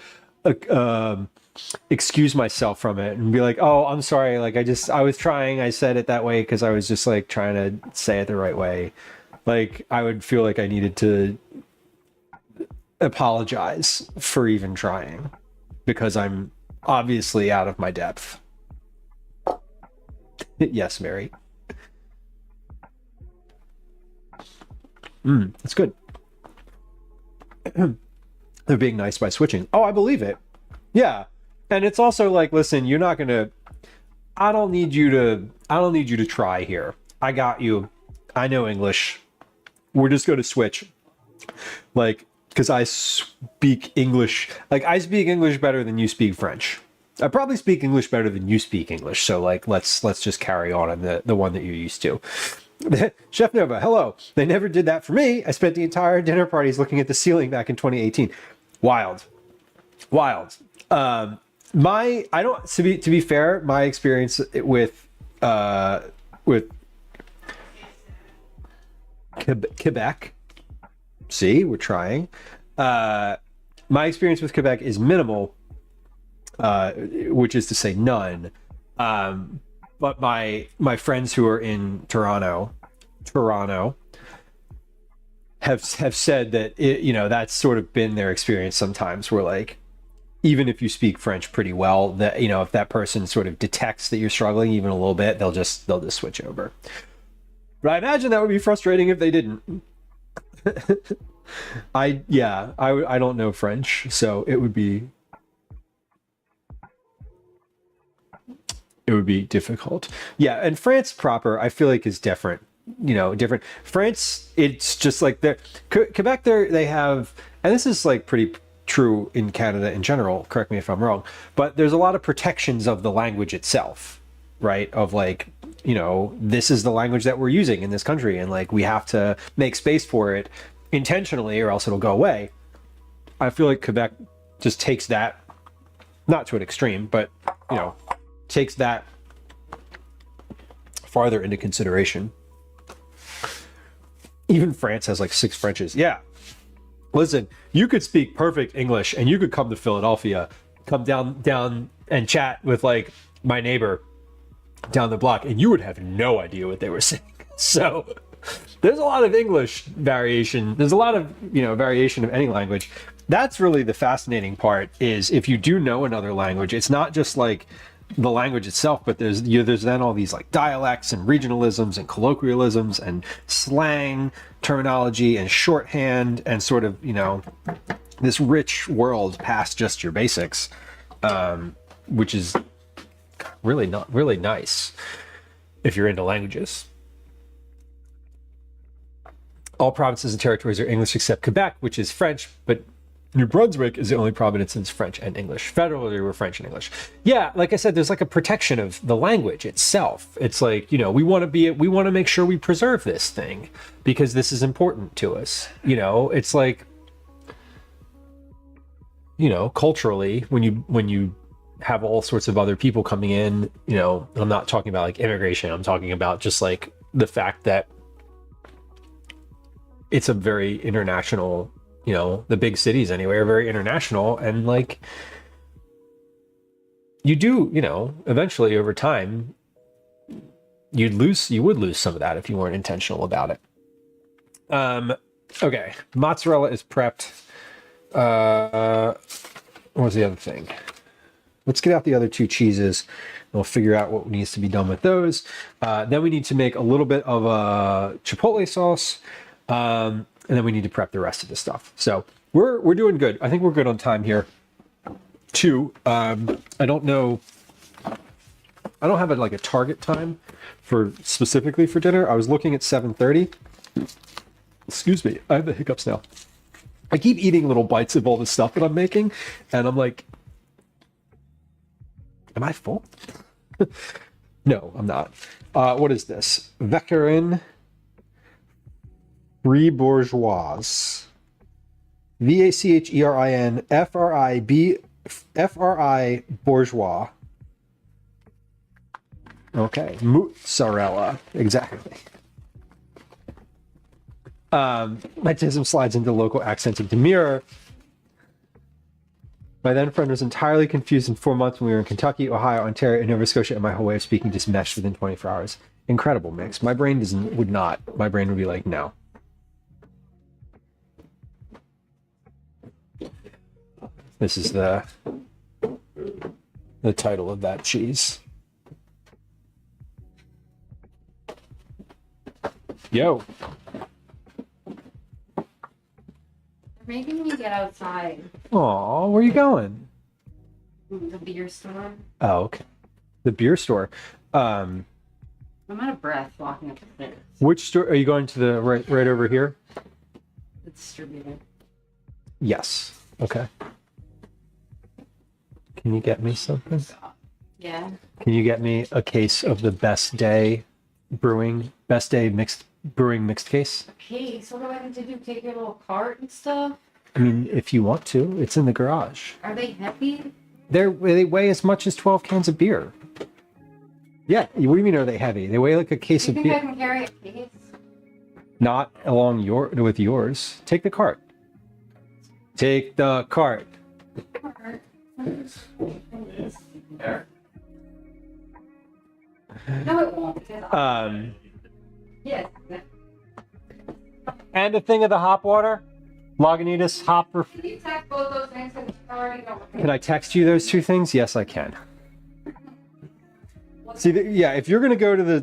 excuse myself from it and be like, oh, I'm sorry, like I was trying, I said it that way because I was just like trying to say it the right way. Like, I would feel like I needed to apologize for even trying because I'm obviously out of my depth. Yes, Mary. That's good. They're being nice by switching. Oh, I believe it. Yeah. And it's also like, listen, you're not gonna, I don't need you to try here. I got you. I know English. We're just going to switch. Like, because I speak English. Like, I speak English better than you speak French. I probably speak English better than you speak English. So like, let's just carry on the one that you're used to. Chef Nova, hello. They never did that for me. I spent the entire dinner parties looking at the ceiling back in 2018. Wild. To be fair, my experience with Quebec. See, we're trying. My experience with Quebec is minimal, which is to say none. But my friends who are in Toronto have said that that's sort of been their experience sometimes, where like, even if you speak French pretty well, that if that person sort of detects that you're struggling even a little bit, they'll just switch over. But I imagine that would be frustrating if they didn't. I don't know French, so it would be difficult. Yeah, and France proper, I feel like, is different. Different. France, it's just like Quebec. They have, and this is like pretty true in Canada in general, correct me if I'm wrong, but there's a lot of protections of the language itself, right? Of like, this is the language that we're using in this country, and like we have to make space for it intentionally or else it'll go away. I feel like Quebec just takes that, not to an extreme, but takes that farther into consideration. Even France has like 6 Frenches. Yeah. Listen, you could speak perfect English and you could come to Philadelphia, come down and chat with like my neighbor down the block, and you would have no idea what they were saying. So there's a lot of English variation. There's a lot of, variation of any language. That's really the fascinating part, is if you do know another language, it's not just like the language itself, but there's then all these like dialects and regionalisms and colloquialisms and slang terminology and shorthand and sort of, this rich world past just your basics, which is really nice if you're into languages. All provinces and territories are English except Quebec, which is French, but New Brunswick is the only province that's French and English. Federally, we're French and English. Yeah, like I said, there's like a protection of the language itself. It's like, we want to make sure we preserve this thing because this is important to us. It's like, culturally, when you have all sorts of other people coming in, I'm not talking about like immigration. I'm talking about just like the fact that it's a very international you know, the big cities anyway are very international, and like you do, you know, eventually over time you would lose some of that if you weren't intentional about it. Okay, mozzarella is prepped. What was the other thing? Let's get out the other two cheeses. And we'll figure out what needs to be done with those. Then we need to make a little bit of a chipotle sauce, and then we need to prep the rest of the stuff. So we're doing good. I think we're good on time here. Two. I don't know. I don't have like a target time for specifically for dinner. I was looking at 7:30. Excuse me. I have the hiccups now. I keep eating little bites of all the stuff that I'm making, and I'm like, am I full? No, I'm not. What is this? Vecherin Free Bourgeois. Vacherin Fri Bourgeois. Okay, mozzarella. Exactly. Metism slides into local accents of demure. My then friend was entirely confused in 4 months when we were in Kentucky, Ohio, Ontario, and Nova Scotia, and my whole way of speaking just meshed within 24 hours. Incredible mix. My brain would not. My brain would be like, no. This is the title of that cheese. Yo. They're making me get outside. Aw, where are you going? The beer store. Oh, okay. The beer store. I'm out of breath walking up the stairs. Which store are you going to? The right over here? The distributor. Yes. Okay. Can you get me something? Yeah. Can you get me a case of the best day mixed case? Okay, so what do I need to do? Take your little cart and stuff? I mean, if you want to, it's in the garage. Are they heavy? They weigh as much as 12 cans of beer. Yeah, what do you mean are they heavy? They weigh like a case Do you of think beer. I can carry a case? Not along with yours. Take the cart. Take the cart. Cart. There. No, it won't. Because yes. And a thing of the hop water. Lagunitas hop. Can you text both those things? Because I already know. Can I text you those two things? Yes, I can. See, yeah. If you're gonna go to the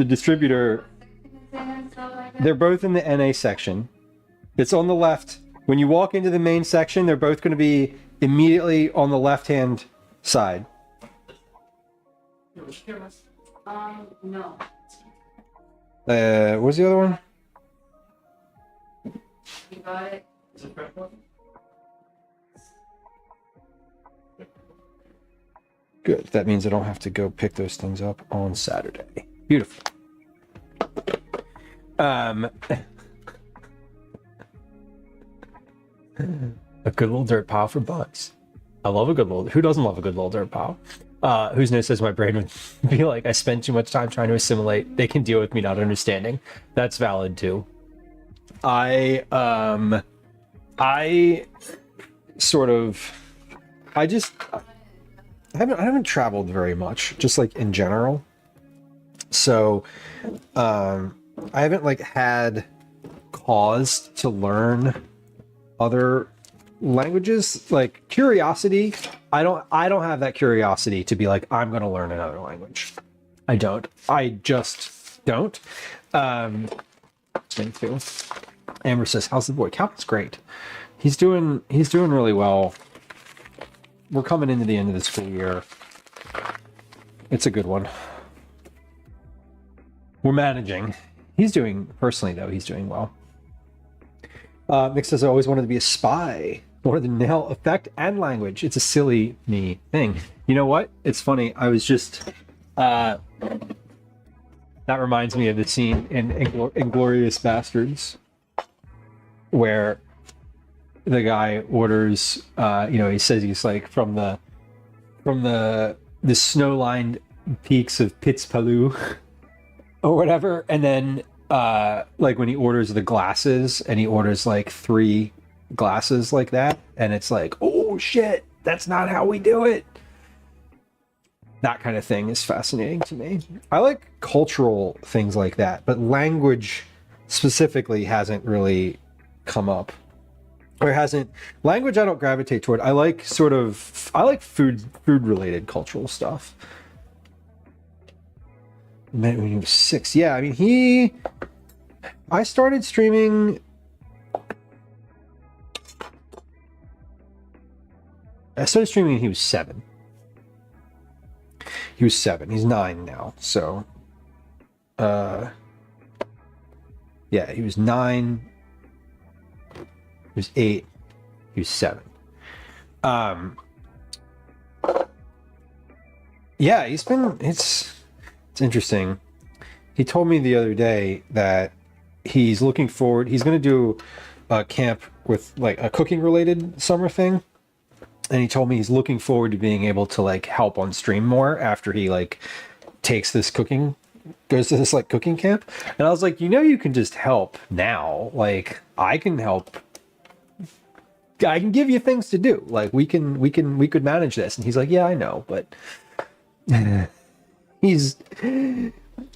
distributor, they're both in the NA section. It's on the left. When you walk into the main section, they're both going to be immediately on the left-hand side. No. What's the other one? You got it. Good. That means I don't have to go pick those things up on Saturday. Beautiful. A good little dirt pile for bugs. I love a good little. Who doesn't love a good little dirt pile? Whose nose says my brain would be like, I spent too much time trying to assimilate. They can deal with me not understanding. That's valid too. I haven't traveled very much, just like in general. So, I haven't like had cause to learn other languages. Like curiosity, I don't have that curiosity to be like, I'm going to learn another language. I just don't. Thank you. Amber says, how's the boy? Calvin's great. He's doing really well. We're coming into the end of the school year. It's a good one. We're managing. He's doing well. Nick says, I always wanted to be a spy. Wanted to nail effect and language. It's a silly me thing. You know what? It's funny. I was just... that reminds me of the scene in Inglourious Bastards where the guy orders, he says he's like from the snow-lined peaks of Pitzpalu or whatever, and then like when he orders the glasses and he orders like 3 glasses like that, and it's like, oh shit, that's not how we do it. That kind of thing is fascinating to me. I like cultural things like that, but language specifically hasn't really come up. Or hasn't. Language I don't gravitate toward. I like food related cultural stuff. Met when he was 6. Yeah, I mean I started streaming. I started streaming when he was 7. He was 7. He's 9 now. So, yeah, he was 9. He was 8. He was 7. Yeah, it's interesting. He told me the other day that he's looking forward. He's going to do a camp with like a cooking related summer thing. And he told me he's looking forward to being able to like help on stream more after he like goes to this cooking camp. And I was like, you can just help now. Like I can help. I can give you things to do. Like we could manage this. And he's like, yeah, I know, but he's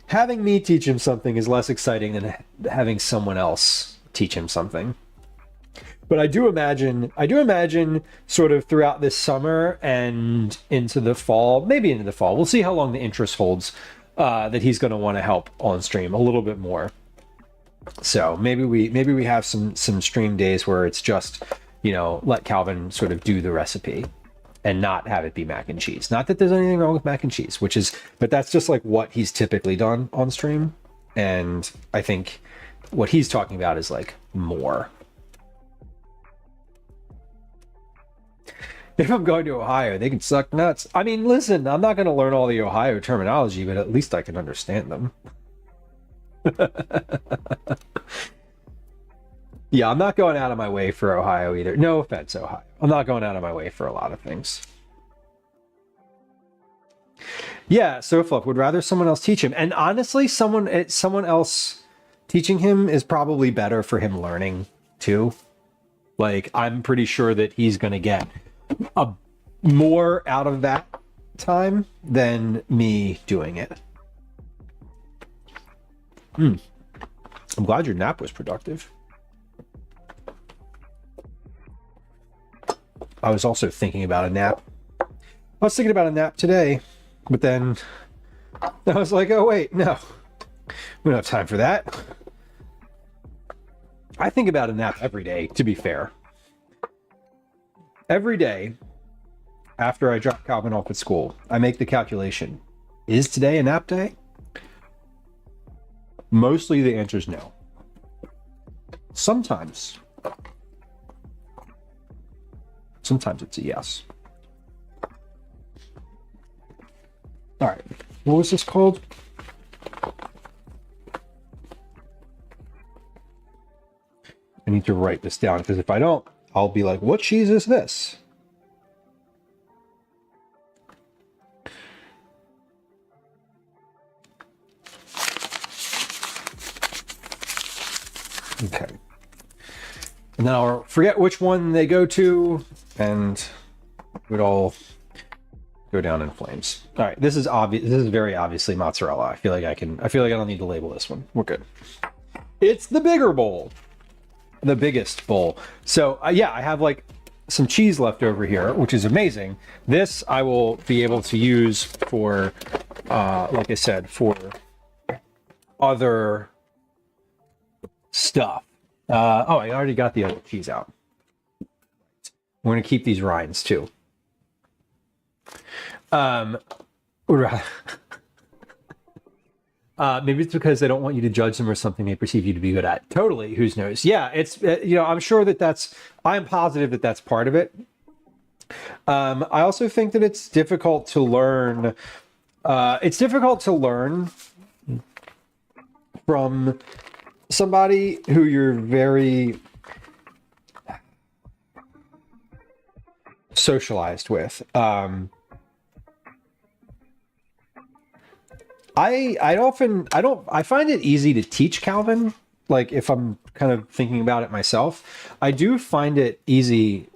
having me teach him something is less exciting than having someone else teach him something. But I do imagine sort of throughout this summer and into the fall, maybe into the fall, we'll see how long the interest holds, that he's going to want to help on stream a little bit more. So maybe we have some stream days where it's just, let Calvin sort of do the recipe and not have it be mac and cheese. Not that there's anything wrong with mac and cheese, but that's just like what he's typically done on stream. And I think what he's talking about is like more. If I'm going to Ohio, they can suck nuts. I mean, listen, I'm not going to learn all the Ohio terminology, but at least I can understand them. Yeah, I'm not going out of my way for Ohio either. No offense, Ohio. I'm not going out of my way for a lot of things. Yeah, Soflup would rather someone else teach him. And honestly, someone else teaching him is probably better for him learning too. Like, I'm pretty sure that he's going to get more out of that time than me doing it. I'm glad your nap was productive. I was also thinking about a nap. I was thinking about a nap today, but then I was like, oh wait, no. We don't have time for that. I think about a nap every day, to be fair. Every day after I drop Calvin off at school, I make the calculation. Is today a nap day? Mostly the answer is no. Sometimes it's a yes. All right, what was this called? I need to write this down because if I don't, I'll be like, what cheese is this? Okay. And then I'll forget which one they go to, and it would all go down in flames. All right, this is obvious. This is very obviously mozzarella. I feel like I don't need to label this one. We're good. It's the bigger bowl. The biggest bowl. So yeah, I have like some cheese left over here, which is amazing. This I will be able to use for, like I said, for other stuff. Oh, I already got the other cheese out. We're gonna keep these rinds too. Maybe it's because they don't want you to judge them or something they perceive you to be good at. Totally. Who knows? Yeah, it's, I'm sure I'm positive that that's part of it. I also think that it's difficult to learn. It's difficult to learn from somebody who you're very socialized with. I find it easy to teach Calvin. Like if I'm kind of thinking about it myself, I do find it easy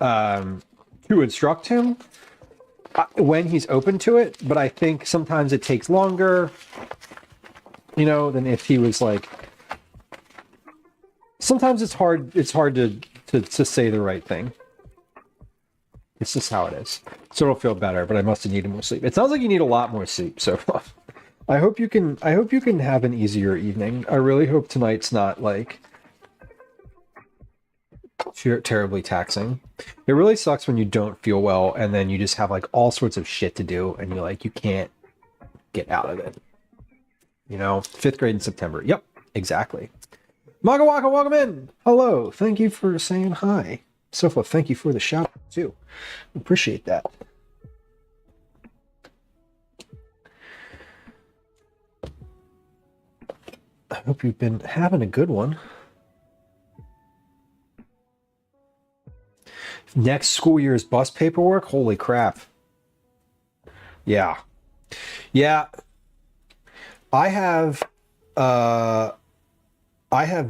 to instruct him when he's open to it. But I think sometimes it takes longer, than if he was like. Sometimes it's hard. It's hard to say the right thing. It's just how it is. So it'll feel better, but I must have needed more sleep. It sounds like you need a lot more sleep. So I hope you can have an easier evening. I really hope tonight's not like terribly taxing. It really sucks when you don't feel well and then you just have like all sorts of shit to do and you're like, you can't get out of it. 5th grade in September. Yep, exactly. Magawaka, welcome in. Hello. Thank you for saying hi. Sofa, thank you for the shout out too. Appreciate that. I hope you've been having a good one. Next school year's bus paperwork? Holy crap. Yeah. Yeah. I have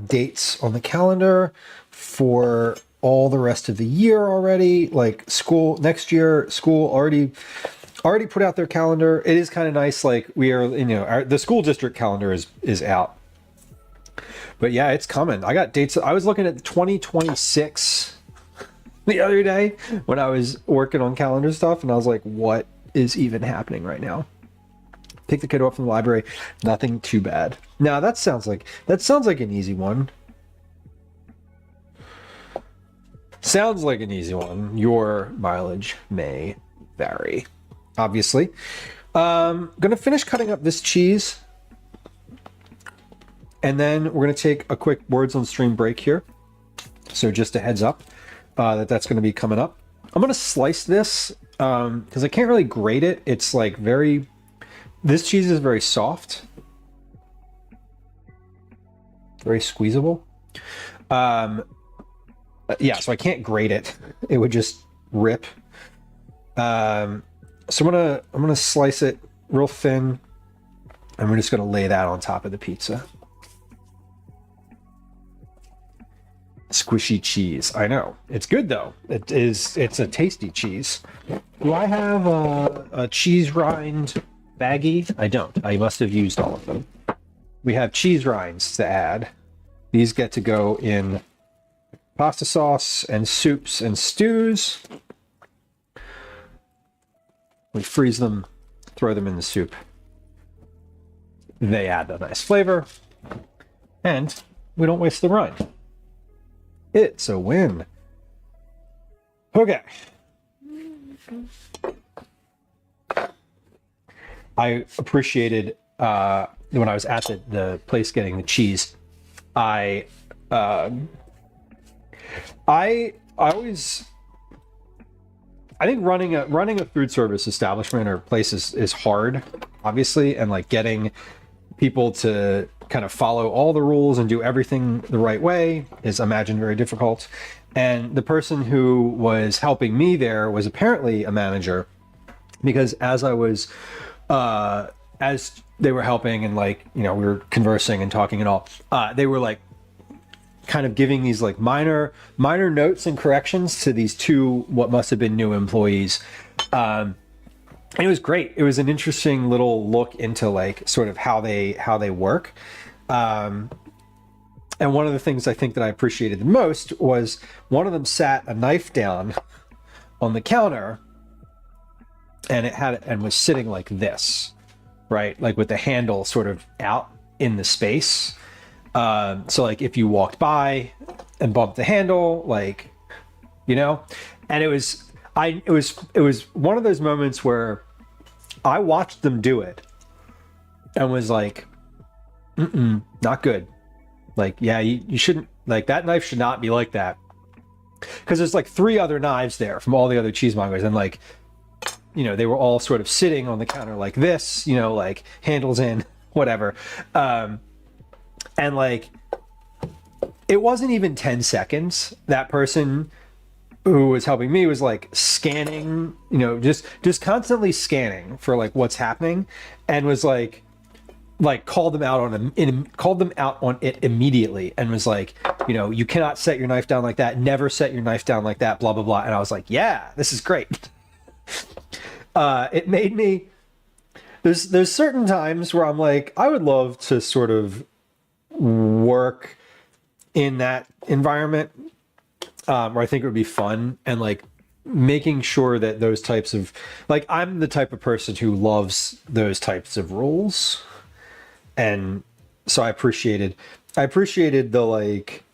dates on the calendar for all the rest of the year already. Like school next year, school already put out their calendar. It is kind of nice. Like we are, the school district calendar is out. But yeah, it's coming. I got dates. I was looking at 2026 the other day when I was working on calendar stuff, and I was like, what is even happening right now? Pick the kid up from the library. Nothing too bad. Now that sounds like an easy one. Sounds like an easy one. Your mileage may vary, obviously. Gonna finish cutting up this cheese, and then we're gonna take a quick words on stream break here. So just a heads up that's gonna be coming up. I'm gonna slice this because I can't really grate it. It's like this cheese is very soft, very squeezable. Yeah, so I can't grate it. It would just rip. So I'm gonna slice it real thin, and we're just gonna lay that on top of the pizza. Squishy cheese. I know. It's good though. It's a tasty cheese. Do I have a cheese rind baggie? I don't. I must have used all of them. We have cheese rinds to add. These get to go in pasta sauce and soups and stews. We freeze them, throw them in the soup. They add a nice flavor, and we don't waste the rind. It's a win. Okay. I appreciated when I was at the place getting the cheese. I think running a food service establishment or place is hard, obviously, and like getting people to kind of follow all the rules and do everything the right way is, imagine, very difficult. And the person who was helping me there was apparently a manager, because as I was as they were helping and we were conversing and talking and all, they were like kind of giving these like minor notes and corrections to these two what must have been new employees. And it was great. It was an interesting little look into like sort of how they work. And one of the things I think that I appreciated the most was one of them sat a knife down on the counter, and was sitting like this, right? Like with the handle sort of out in the space. So like if you walked by and bumped the handle, and it was one of those moments where I watched them do it and was like, not good. Like, yeah, you shouldn't, like, that knife should not be like that. Because there's like 3 other knives there from all the other cheesemongers, and like, they were all sort of sitting on the counter like this, like handles in, whatever. And like, it wasn't even 10 seconds. That person who was helping me was like scanning, you know, just constantly scanning for like what's happening, and was like called them out on it immediately, and was like, you know, you cannot set your knife down like that, never set your knife down like that, blah blah blah. And I was like, yeah, this is great. It made me, there's certain times where I'm like, I would love to sort of work in that environment, where I think it would be fun, and like making sure that those types of, like, I'm the type of person who loves those types of rules. And so I appreciated the like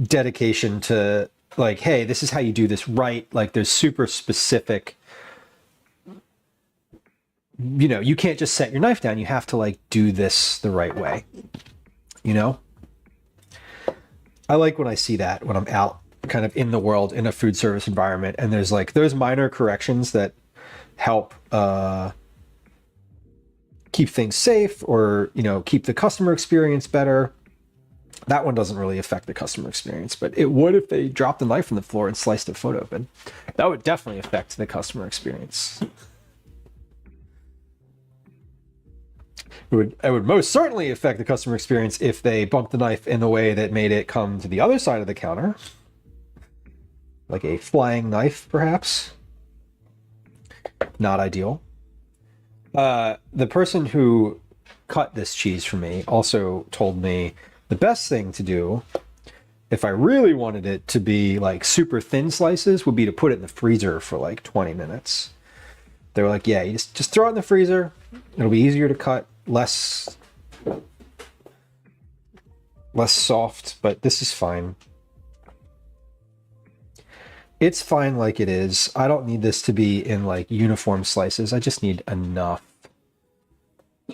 dedication to like, hey, this is how you do this right. Like there's super specific, you know, you can't just set your knife down. You have to like do this the right way, you know? I like when I see that when I'm out kind of in the world in a food service environment, and there's like those minor corrections that help keep things safe, or, you know, keep the customer experience better. That one doesn't really affect the customer experience, but it would if they dropped the knife on the floor and sliced the foot open. That would definitely affect the customer experience. It would most certainly affect the customer experience if they bumped the knife in a way that made it come to the other side of the counter. Like a flying knife, perhaps. Not ideal. The person who cut this cheese for me also told me the best thing to do, if I really wanted it to be like super thin slices, would be to put it in the freezer for like 20 minutes. They were like, yeah, you just throw it in the freezer. It'll be easier to cut, less soft, but this is fine. It's fine like it is. I don't need this to be in like uniform slices. I just need enough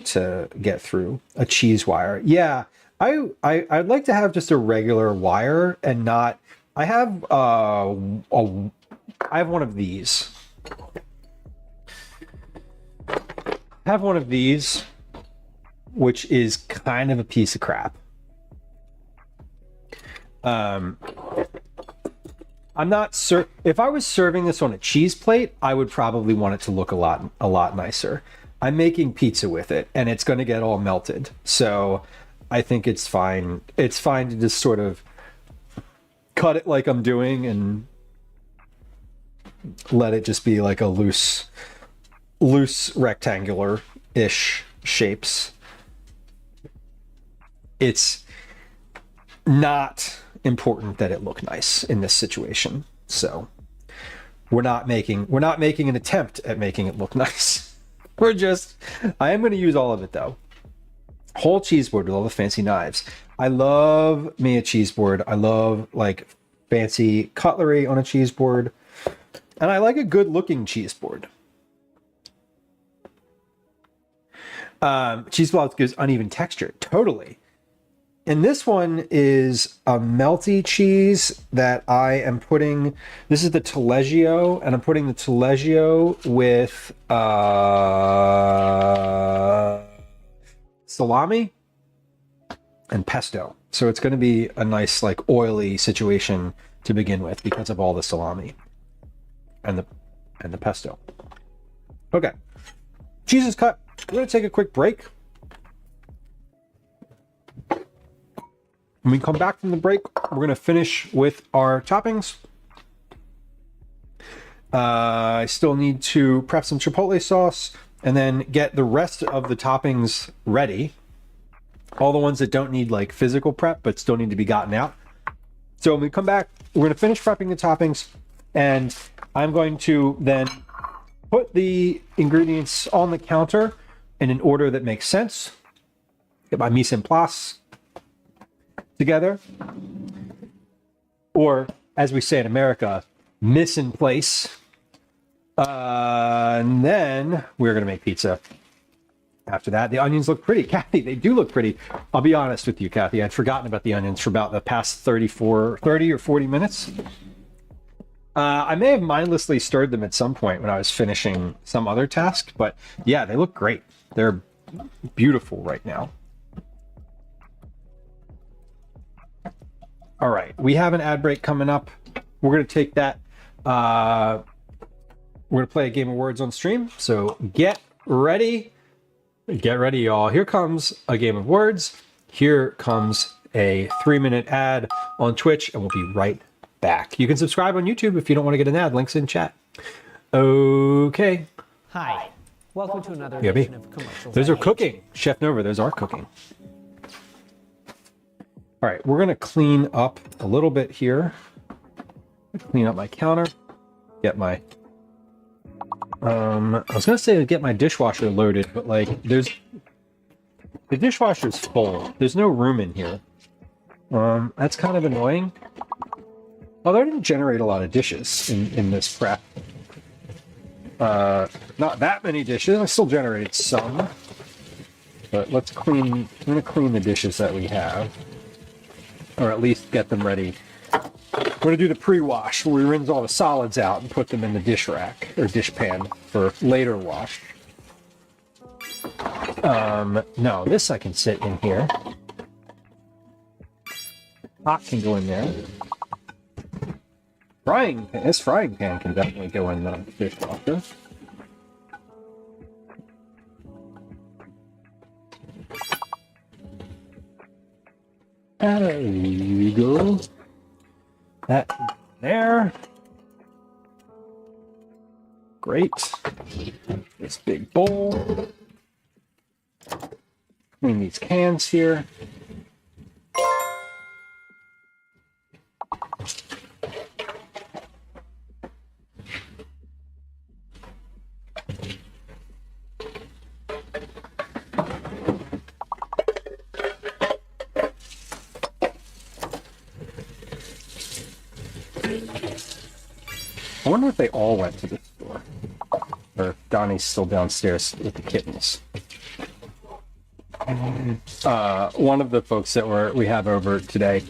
to get through a cheese wire. Yeah, I'd like to have just a regular wire and not. I have one of these. I have one of these, which is kind of a piece of crap. I'm not certain. If I was serving this on a cheese plate, I would probably want it to look a lot nicer. I'm making pizza with it, and it's going to get all melted. So I think it's fine. It's fine to just sort of cut it like I'm doing and let it just be like a loose rectangular-ish shapes. It's not important that it look nice in this situation. So we're not making an attempt at making it look nice. I am going to use all of it though. Whole cheese board with all the fancy knives. I love me a cheese board. I love like fancy cutlery on a cheese board. And I like a good looking cheese board. Cheese balls gives uneven texture. Totally. And this one is a melty cheese that I am putting. This is the Taleggio, and I'm putting the Taleggio with salami and pesto. So it's going to be a nice, like, oily situation to begin with because of all the salami and the pesto. Okay, cheese is cut. We're going to take a quick break. When we come back from the break, we're going to finish with our toppings. I still need to prep some chipotle sauce and then get the rest of the toppings ready. All the ones that don't need like physical prep, but still need to be gotten out. So when we come back, we're going to finish prepping the toppings, and I'm going to then put the ingredients on the counter in an order that makes sense. Get my mise en place together, or as we say in America, miss in place. And then we're going to make pizza. After that, the onions look pretty. Kathy, they do look pretty. I'll be honest with you, Kathy. I'd forgotten about the onions for about the past 30 or 40 minutes. I may have mindlessly stirred them at some point when I was finishing some other task, but yeah, they look great. They're beautiful right now. All right, we have an ad break coming up. we're going to take that. We're going to play a game of words on stream. So get ready. Get ready, y'all. Here comes a game of words. Here comes a 3-minute ad on Twitch, and we'll be right back. You can subscribe on YouTube if you don't want to get an ad. Links in chat. Okay. Hi. Welcome to another Yeah, edition of Commercials. Those I are Hate. cooking. Chef Nova, those are cooking. All right, we're going to clean up a little bit here. Clean up my counter. Get my... I was going to say get my dishwasher loaded, but like the dishwasher's full. There's no room in here. That's kind of annoying. Although I didn't generate a lot of dishes in this prep. Not that many dishes. I still generated some. But let's clean... I'm going to clean the dishes that we have. Or at least get them ready. We're going to do the pre-wash, where we rinse all the solids out and put them in the dish rack, or dish pan, for later wash. No, this I can sit in here. Pot can go in there. This frying pan can definitely go in the dishwasher. There you go. That there. Great. This big bowl. Clean these cans here. I wonder if they all went to the store. Or if Donnie's still downstairs with the kittens. One of the folks that we have over today,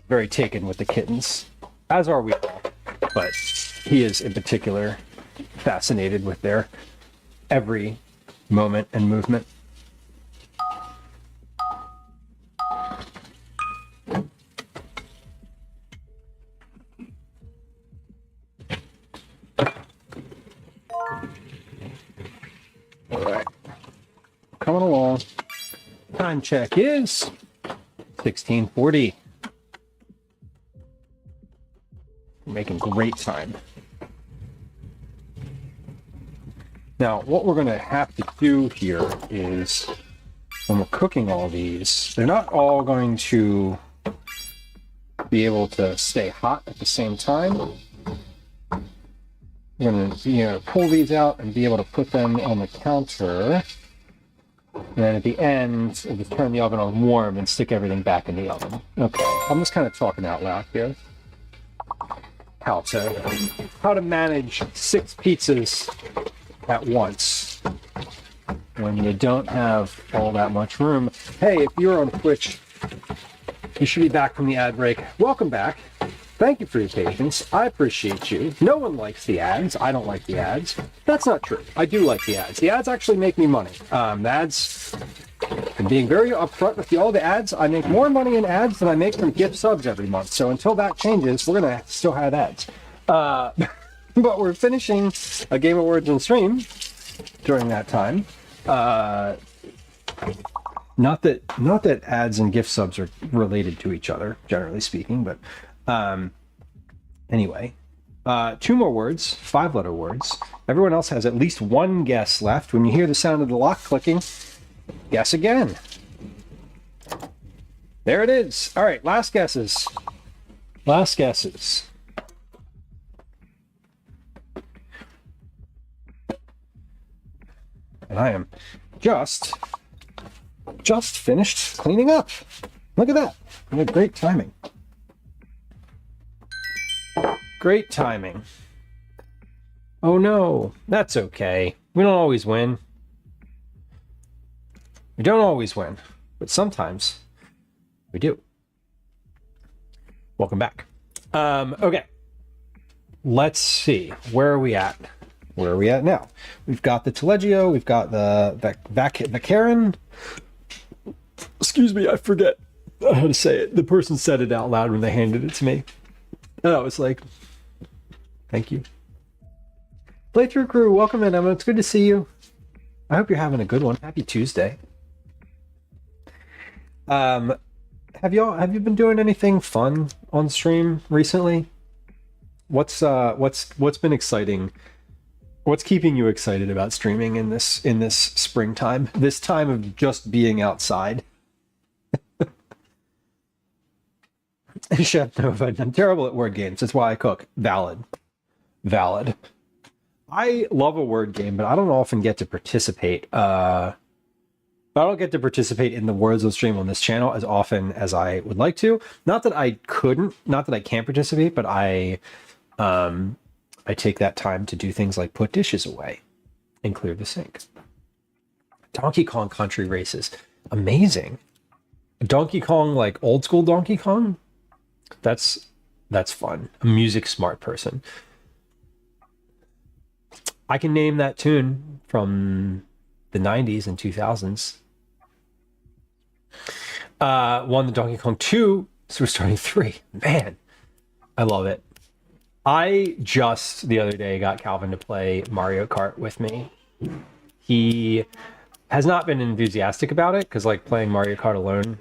very taken with the kittens, as are we all. But he is in particular fascinated with their every moment and movement. All right, coming along. Time check is 16:40. We're making great time. Now, what we're going to have to do here is, when we're cooking all these, they're not all going to be able to stay hot at the same time. We're going to, pull these out and be able to put them on the counter. And then at the end, we'll just turn the oven on warm and stick everything back in the oven. Okay, I'm just kind of talking out loud here. How to manage 6 pizzas at once when you don't have all that much room. Hey, if you're on Twitch, you should be back from the ad break. Welcome back. Thank you for your patience. I appreciate you. No one likes the ads. I don't like the ads. That's not true. I do like the ads. The ads actually make me money. The ads, and being very upfront with all the ads, I make more money in ads than I make from gift subs every month. So until that changes, we're going to still have ads. But we're finishing a Game of Words on stream during that time. Not that ads and gift subs are related to each other, generally speaking, but anyway, 2 more words, 5-letter words. Everyone else has at least 1 guess left. When you hear the sound of the lock clicking, guess again. There it is. All right, last guesses. Last guesses. And I am just finished cleaning up. Look at that. We had great timing. Great timing. Oh no, that's okay. We don't always win. We don't always win, but sometimes we do. Welcome back. Okay. Let's see. Where are we at? Where are we at now? We've got the Taleggio. We've got the Karen. Excuse me, I forget how to say it. The person said it out loud when they handed it to me. No, it's like, thank you. Playthrough crew, welcome in, Emma. It's good to see you. I hope you're having a good one. Happy Tuesday. Have you been doing anything fun on stream recently? What's been exciting? What's keeping you excited about streaming in this springtime? This time of just being outside? Chef Nova, I'm terrible at word games. That's why I cook. Valid. I love a word game, but I don't often get to participate. I don't get to participate in the words on stream on this channel as often as I would like to. Not that I can't participate, but I take that time to do things like put dishes away and clear the sink. Donkey Kong Country Races, amazing. Donkey Kong, like old school Donkey Kong. That's fun. A music smart person. I can name that tune from the 90s and 2000s. Won the Donkey Kong 2, so we're starting 3. Man, I love it. I just the other day got Calvin to play Mario Kart with me. He has not been enthusiastic about it because like playing Mario Kart alone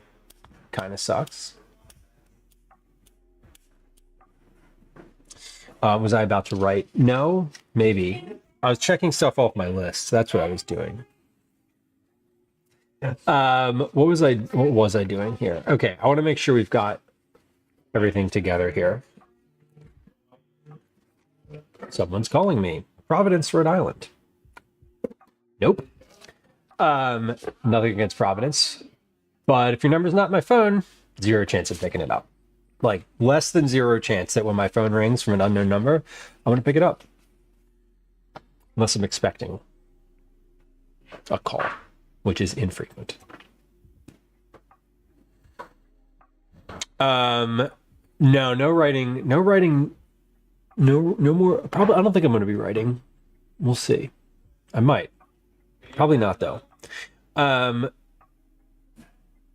kind of sucks. Was I about to write? No, maybe. I was checking stuff off my list. That's what I was doing. What was I doing here? Okay, I want to make sure we've got everything together here. Someone's calling me. Providence, Rhode Island. Nope. Nothing against Providence. But if your number's not my phone, 0 chance of picking it up. Like less than 0 chance that when my phone rings from an unknown number, I'm going to pick it up. Unless I'm expecting a call, which is infrequent. No writing, no more. Probably, I don't think I'm going to be writing. We'll see. I might. Probably not though.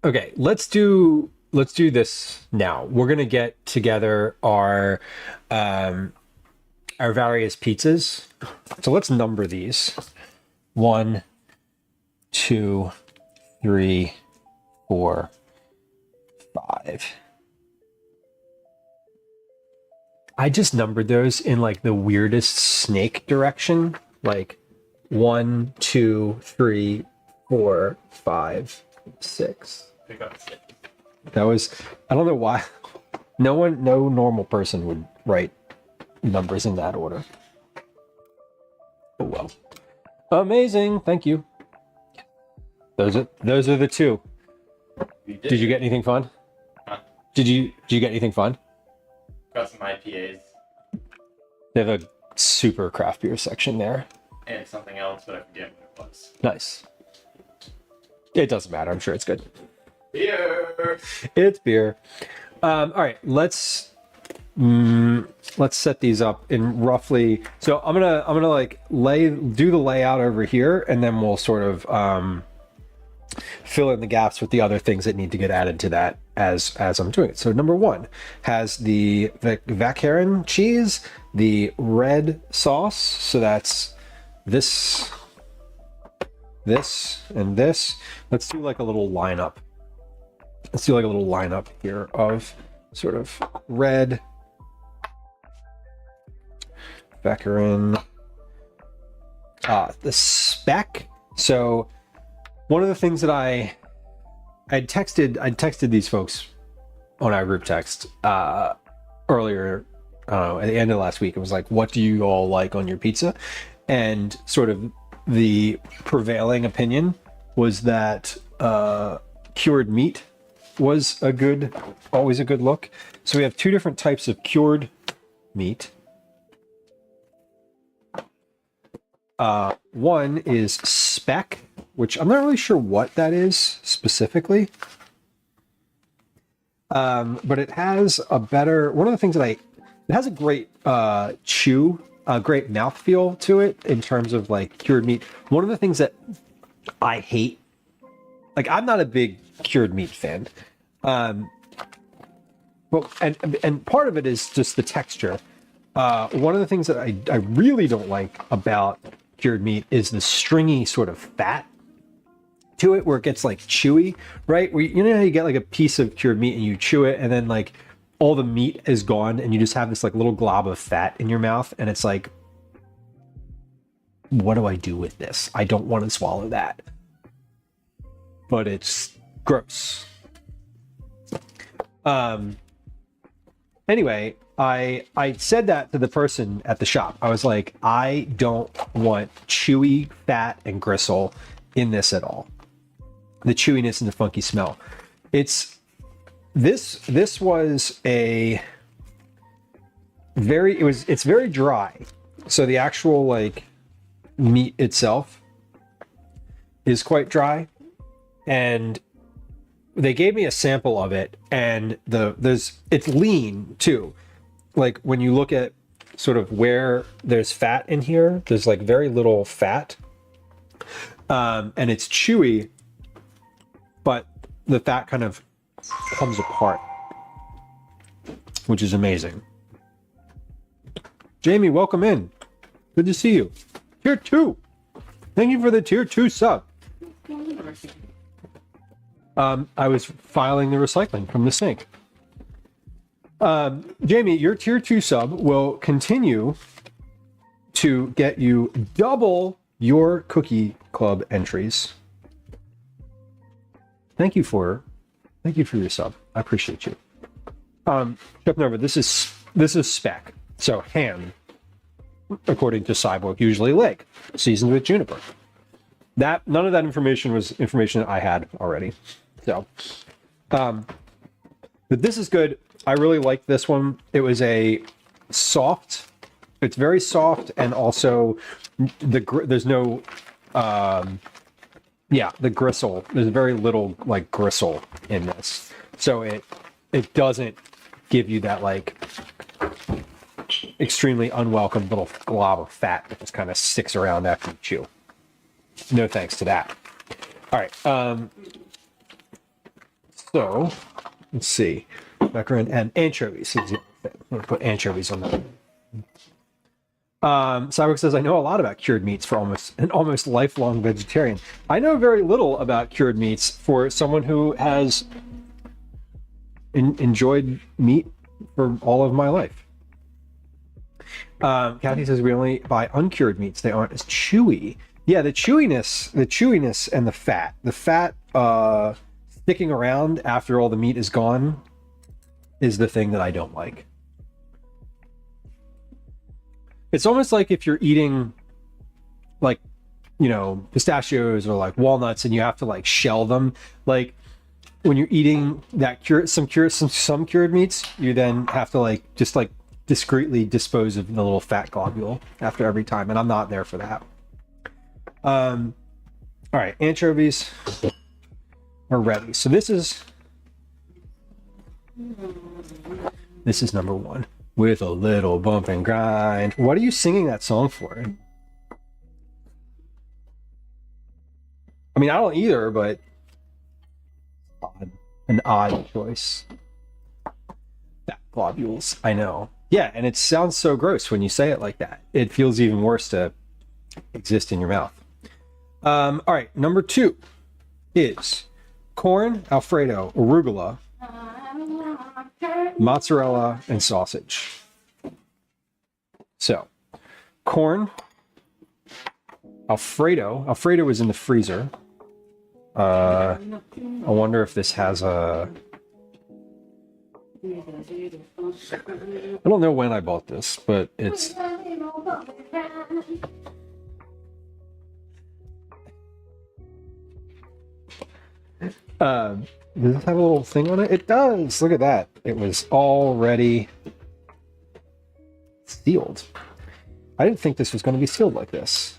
Okay, let's do this now. We're going to get together our various pizzas. So let's number these. 1, 2, 3, 4, 5. I just numbered those in like the weirdest snake direction. Like 1, 2, 3, 4, 5, 6. Pick up 6. That was, I don't know why. No normal person would write numbers in that order. Oh well. Amazing. Thank you. Those are the 2. Did you get anything fun? Huh? Did you get anything fun? Got some IPAs They have a super craft beer section there. and something else, but I forget what it was. Nice. It doesn't matter. I'm sure it's good. Beer. It's beer. All right, let's set these up in roughly. So I'm gonna like do the layout over here, and then we'll sort of fill in the gaps with the other things that need to get added to that as I'm doing it. So number 1 has the Vacherin cheese, the red sauce. So that's this, and this. Let's do like a little lineup. Let's do like a little lineup here of sort of red, Vacherin, the spec. So one of the things that I'd texted these folks on our group text earlier, at the end of last week. It was like, what do you all like on your pizza? And sort of the prevailing opinion was that cured meat was always a good look. So we have 2 different types of cured meat. One is spec, which I'm not really sure what that is specifically. But it has one of the things that it has a great chew, a great mouthfeel to it in terms of like cured meat. One of the things that I hate, like I'm not a big cured meat fan. Well, and part of it is just the texture. One of the things that I really don't like about cured meat is the stringy sort of fat to it, where it gets like chewy, right? Where you know how you get like a piece of cured meat and you chew it, and then like all the meat is gone, and you just have this like little glob of fat in your mouth, and it's like, what do I do with this? I don't want to swallow that, but it's gross. Anyway, I said that to the person at the shop. I was like, I don't want chewy fat and gristle in this at all. The chewiness and the funky smell. It's this was a very it's very dry. So the actual like meat itself is quite dry, and they gave me a sample of it, and it's lean too. Like when you look at sort of where there's fat in here, there's like very little fat, and it's chewy, but the fat kind of comes apart, which is amazing. Jamie, welcome in. Good to see you. Tier 2. Thank you for the tier 2 sub. I was filing the recycling from the sink. Jamie, your tier 2 sub will continue to get you double your cookie club entries. Thank you for your sub. I appreciate you. Chef Nova, this is spec. So ham, according to Cyborg, usually leg, seasoned with juniper. That none of that information was information that I had already. So, but this is good. I really like this one. It was a soft. It's very soft, and also there's no the gristle. There's very little like gristle in this, so it doesn't give you that like extremely unwelcome little glob of fat that just kind of sticks around after you chew. No thanks to that. All right. So let's see. Macaroni and anchovies. I'm going to put anchovies on that. Cyborg says, I know a lot about cured meats for an almost lifelong vegetarian. I know very little about cured meats for someone who has enjoyed meat for all of my life. Kathy says, we only buy uncured meats. They aren't as chewy. Yeah, the chewiness and the fat sticking around after all the meat is gone is the thing that I don't like. It's almost like if you're eating like, pistachios or like walnuts and you have to like shell them. Like when you're eating that some cured meats, you then have to like just like discreetly dispose of the little fat globule after every time, and I'm not there for that. All right, anchovies are ready. So this is number 1 with a little bump and grind. What are you singing that song for? I mean, I don't either, but an odd choice. Fat globules, I know. Yeah, and it sounds so gross when you say it like that. It feels even worse to exist in your mouth. All right, number 2 is corn, Alfredo, arugula, mozzarella, and sausage. So, corn, Alfredo. Alfredo is in the freezer. I wonder if this has a... I don't know when I bought this, but it's... does this have a little thing on it? It does! Look at that. It was already sealed. I didn't think this was going to be sealed like this.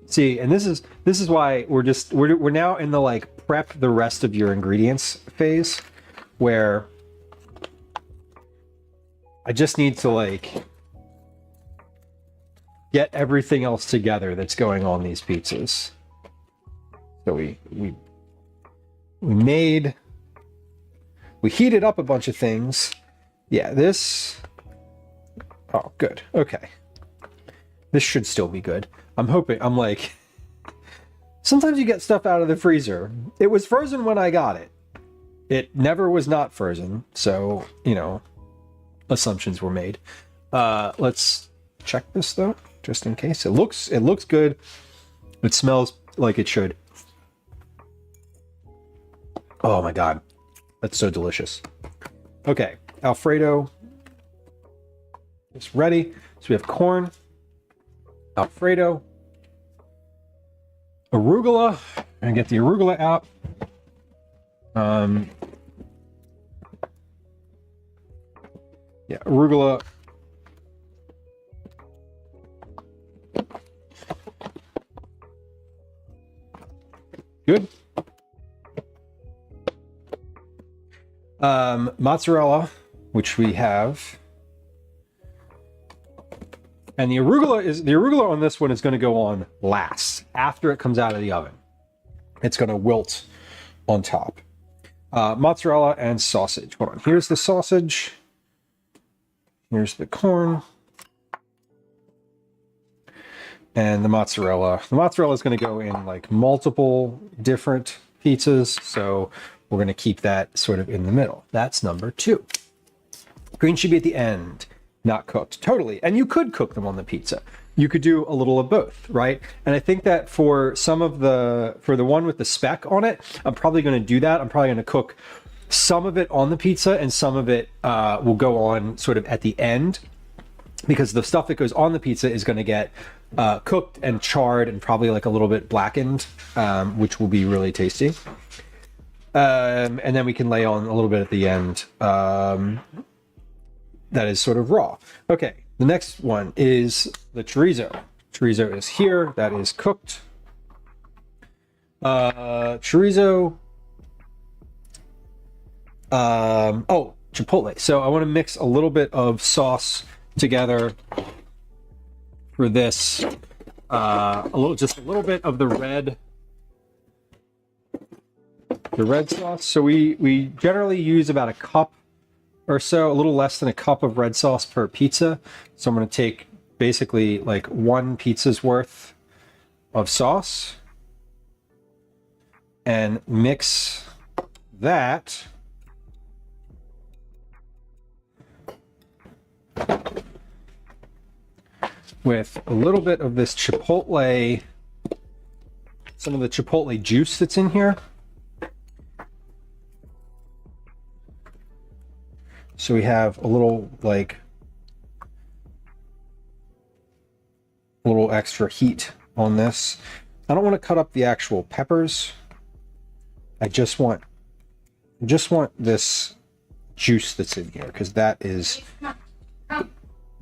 See, and this is why we're now in the like prep the rest of your ingredients phase, where I just need to like get everything else together that's going on these pizzas. So we heated up a bunch of things, Yeah, this... Oh, good. Okay. This should still be good. I'm hoping... I'm like... Sometimes you get stuff out of the freezer. It was frozen when I got it. It never was not frozen, so, you know, assumptions were made. Let's check this, though, just in case. It looks good. It smells like it should. Oh, my God. That's so delicious. Okay, Alfredo is ready. So we have corn, Alfredo, arugula. I'm gonna get the arugula out. Yeah, arugula. Good. Mozzarella, which we have. And the arugula on this one is going to go on last, after it comes out of the oven. It's going to wilt on top. Mozzarella and sausage. Hold on. Here's the sausage. Here's the corn. And the mozzarella. The mozzarella is going to go in like multiple different pizzas, so we're going to keep that sort of in the middle. That's number 2. Green should be at the end. Not cooked. Totally. And you could cook them on the pizza. You could do a little of both, right? And I think that for the one with the speck on it, I'm probably going to do that. I'm probably going to cook some of it on the pizza and some of it will go on sort of at the end, because the stuff that goes on the pizza is going to get cooked and charred and probably like a little bit blackened, which will be really tasty. And then we can lay on a little bit at the end. That is sort of raw. Okay, the next one is the chorizo. Chorizo is here. That is cooked. Chorizo. Oh, chipotle. So I want to mix a little bit of sauce together for this. Just a little bit of the red sauce. So we generally use about a cup or so, a little less than a cup of red sauce per pizza. So I'm going to take basically like 1 pizza's worth of sauce and mix that with a little bit of this chipotle, some of the chipotle juice that's in here. So we have a little extra heat on this. I don't want to cut up the actual peppers. I just want this juice that's in here, because that is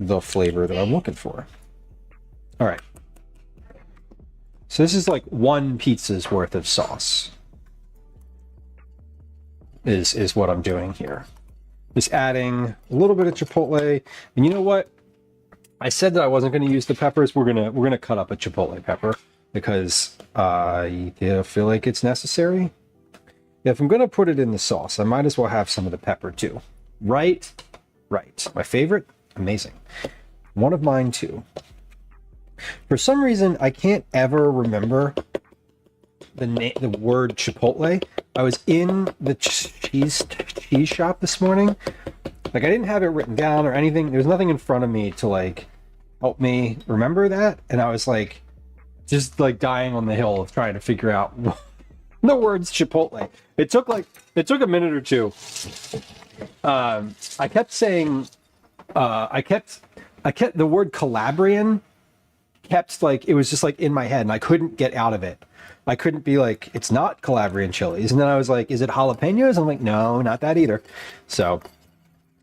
the flavor that I'm looking for. All right. So this is like 1 pizza's worth of sauce is what I'm doing here. Just adding a little bit of chipotle. And you know what? I said that I wasn't going to use the peppers. We're gonna cut up a chipotle pepper because I feel like it's necessary. If I'm going to put it in the sauce, I might as well have some of the pepper too. Right. My favorite? Amazing. One of mine too. For some reason, I can't ever remember the word chipotle. I was in the cheese shop this morning. Like, I didn't have it written down or anything. There's nothing in front of me to like help me remember that. And I was like, just like dying on the hill of trying to figure out the words chipotle. It took a minute or two. I kept saying, I kept the word Calabrian kept like, it was just like in my head and I couldn't get out of it. I couldn't be like, it's not Calabrian chilies. And then I was like, is it jalapenos? I'm like, no, not that either. So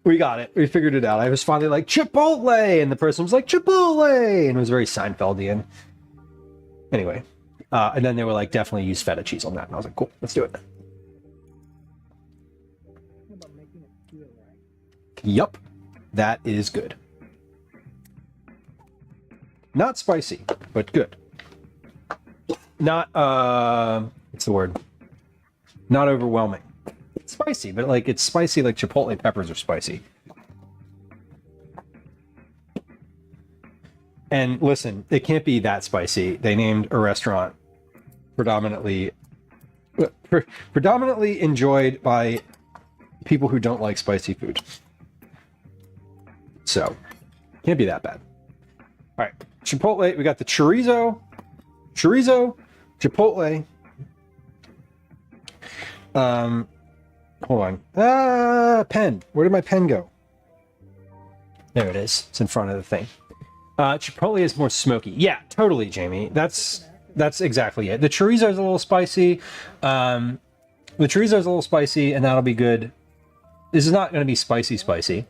we got it. We figured it out. I was finally like, Chipotle. And the person was like, Chipotle. And it was very Seinfeldian. Anyway. And then they were like, definitely use feta cheese on that. And I was like, cool, let's do it. Yup. That is good. Not spicy, but good. Not, what's the word? Not overwhelming. It's spicy, but like it's spicy like chipotle peppers are spicy. And listen, it can't be that spicy. They named a restaurant predominantly enjoyed by people who don't like spicy food. So, can't be that bad. All right, Chipotle. We got the chorizo, Chipotle. Hold on. Pen. Where did my pen go? There it is. It's in front of the thing. Chipotle is more smoky. Yeah, totally, Jamie. That's exactly it. The chorizo is a little spicy. And that'll be good. This is not going to be spicy.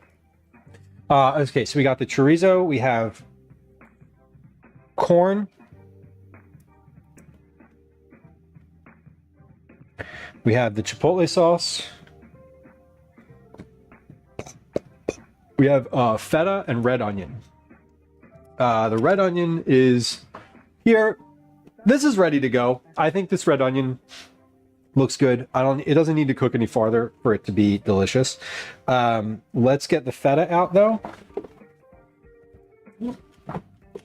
Okay, so we got the chorizo. We have corn. We have the chipotle sauce. We have feta and red onion. The red onion is here. This is ready to go. I think this red onion looks good. It doesn't need to cook any farther for it to be delicious. Let's get the feta out though.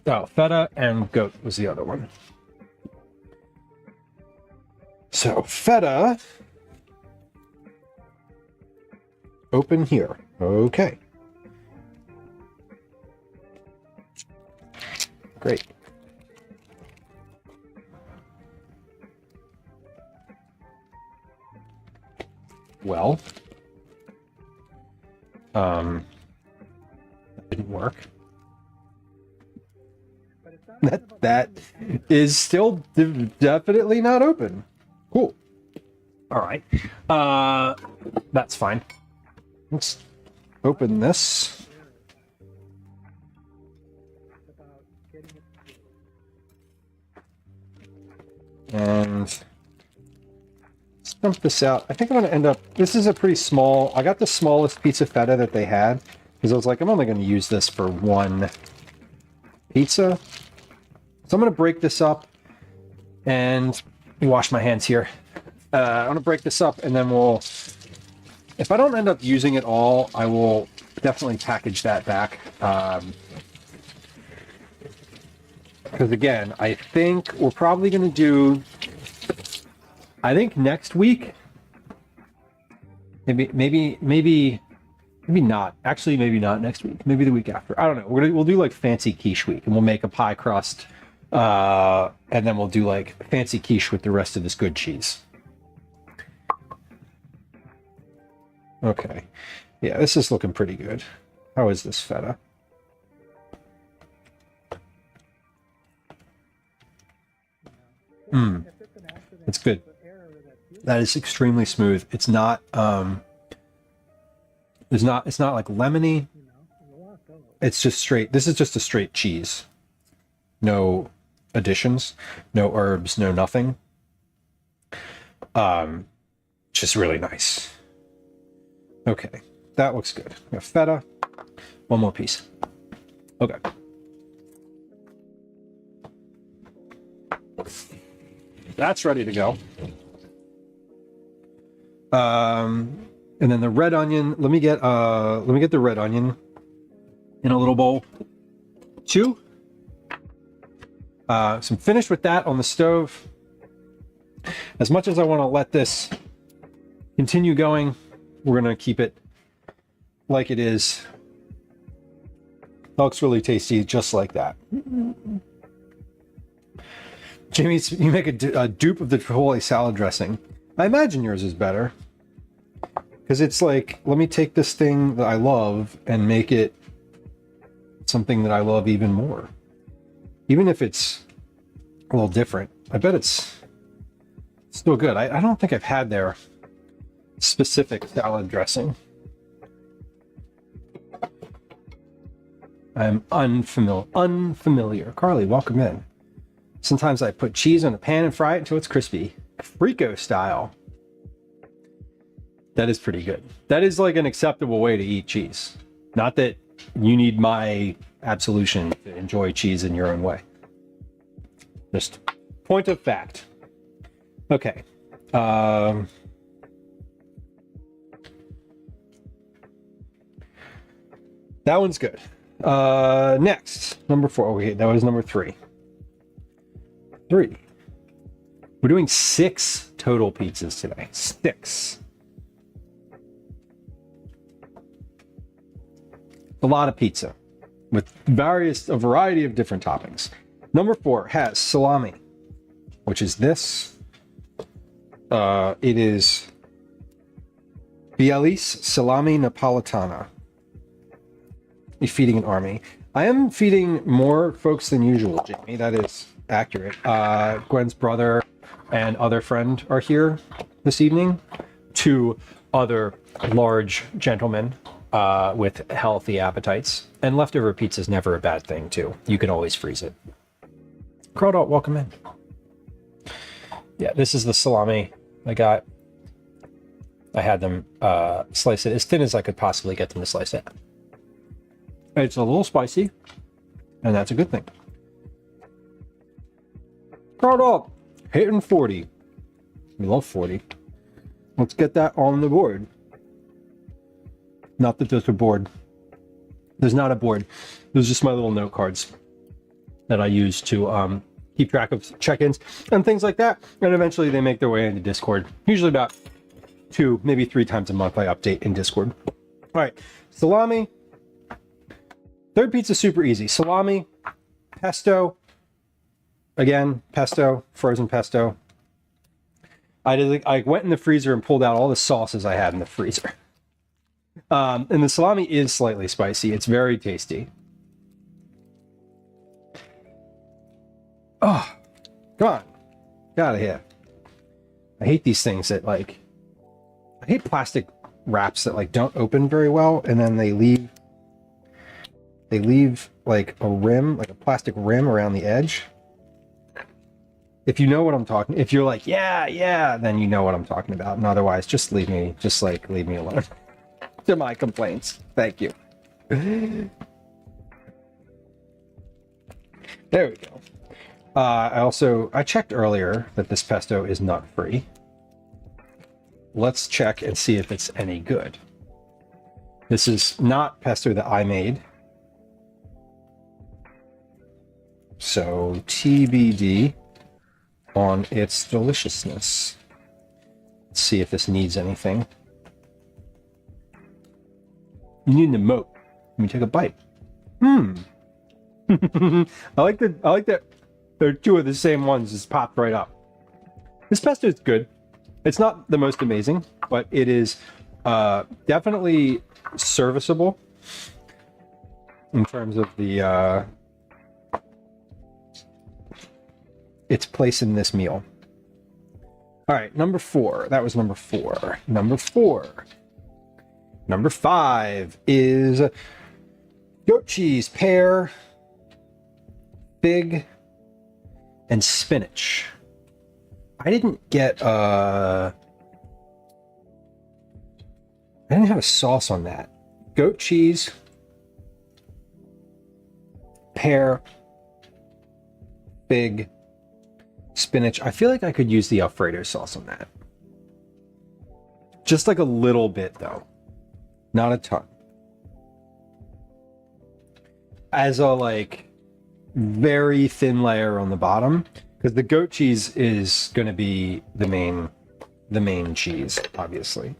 Oh, feta and goat was the other one. So feta, open here. Okay. Great. Well, that didn't work. That is still definitely not open. Cool. All right. That's fine. Let's open this. And let's dump this out. I think I'm going to end up... This is a pretty small... I got the smallest piece of feta that they had. Because I was like, I'm only going to use this for one pizza. So I'm going to break this up. And let me wash my hands here. I'm going to break this up and then we'll... If I don't end up using it all, I will definitely package that back. Because again, I think we're probably going to do... I think next week... Maybe not. Actually, maybe not next week. Maybe the week after. I don't know. We'll do like fancy quiche week, and we'll make a pie crust, and then we'll do like fancy quiche with the rest of this good cheese. Okay. Yeah, this is looking pretty good. How is this feta? It's good. That is extremely smooth. It's not it's not like lemony. It's just straight. This is just a straight cheese. No additions, no herbs, no nothing. Just really nice. Okay, that looks good. We have feta. One more piece. Okay. That's ready to go. And then the red onion. Let me get the red onion in a little bowl. Two. So I'm finished with that on the stove. As much as I want to let this continue going, we're gonna keep it like it is. That looks really tasty, just like that. Jamie, you make a dupe of the Chipotle salad dressing. I imagine yours is better. Because it's like, let me take this thing that I love and make it something that I love even more. Even if it's a little different. I bet it's still good. I don't think I've had their specific salad dressing. I'm unfamiliar. Carly, welcome in. Sometimes I put cheese on a pan and fry it until it's crispy. Frico style. That is pretty good. That is like an acceptable way to eat cheese. Not that you need my absolution to enjoy cheese in your own way. Just point of fact. Okay. That one's good. Next, number 4. Okay, that was number 3. 3. We're doing 6 total pizzas today. 6. A lot of pizza with a variety of different toppings. Number 4 has salami, which is this. It is Bialis Salami Napolitana. You're feeding an army. I am feeding more folks than usual, Jamie. That is accurate. Gwen's brother and other friend are here this evening. 2 other large gentlemen with healthy appetites. And leftover pizza is never a bad thing, too. You can always freeze it. Crawdalt, welcome in. Yeah, this is the salami I got. I had them slice it as thin as I could possibly get them to slice it. It's a little spicy, and that's a good thing. Crawdalt, hitting 40. We love 40. Let's get that on the board. Not that there's a board. There's not a board. There's just my little note cards that I use to keep track of check-ins and things like that. And eventually they make their way into Discord. Usually about 2, maybe 3 times a month I update in Discord. All right, salami. Third pizza, super easy. Salami, pesto. Again, pesto, frozen pesto. I went in the freezer and pulled out all the sauces I had in the freezer. And the salami is slightly spicy. It's very tasty. Oh, come on. Get out of here. I hate these things that I hate plastic wraps that don't open very well and then they leave like a rim, like a plastic rim around the edge. If you know what I'm talking, if you're like, yeah, then you know what I'm talking about. And otherwise, just leave me alone. To my complaints. Thank you. There we go. I checked earlier that this pesto is nut free. Let's check and see if it's any good. This is not pesto that I made. So TBD on its deliciousness. Let's see if this needs anything. You need an emote. Let me take a bite. I like that there are 2 of the same ones just popped right up. This pesto is good. It's not the most amazing, but it is definitely serviceable in terms of the its place in this meal. All right, number 4. That was number 4. Number 4. Number 5 is goat cheese, pear, fig, and spinach. I didn't have a sauce on that. Goat cheese, pear, fig, spinach. I feel like I could use the Alfredo sauce on that. Just like a little bit though. Not a ton. As a very thin layer on the bottom, because the goat cheese is going to be the main cheese, obviously.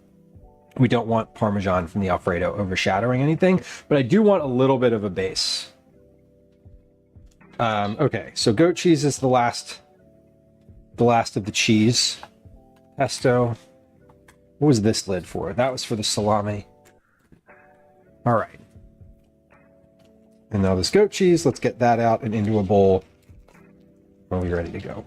We don't want Parmesan from the Alfredo overshadowing anything, but I do want a little bit of a base. Okay, so goat cheese is the last of the cheese. Pesto. What was this lid for? That was for the salami. All right. And now this goat cheese, let's get that out and into a bowl. Are we ready to go?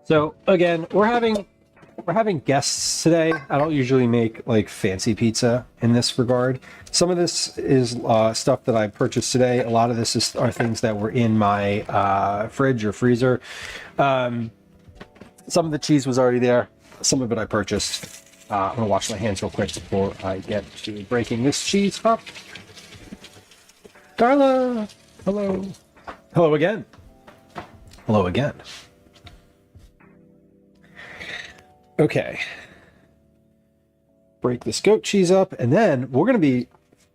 So again, we're having guests today. I don't usually make fancy pizza in this regard. Some of this is stuff that I purchased today. A lot of this are things that were in my fridge or freezer. Some of the cheese was already there. Some of it I purchased. I'm gonna wash my hands real quick before I get to breaking this cheese up. Darla, hello. Hello again. Hello again. Okay. Break this goat cheese up, and then we're gonna be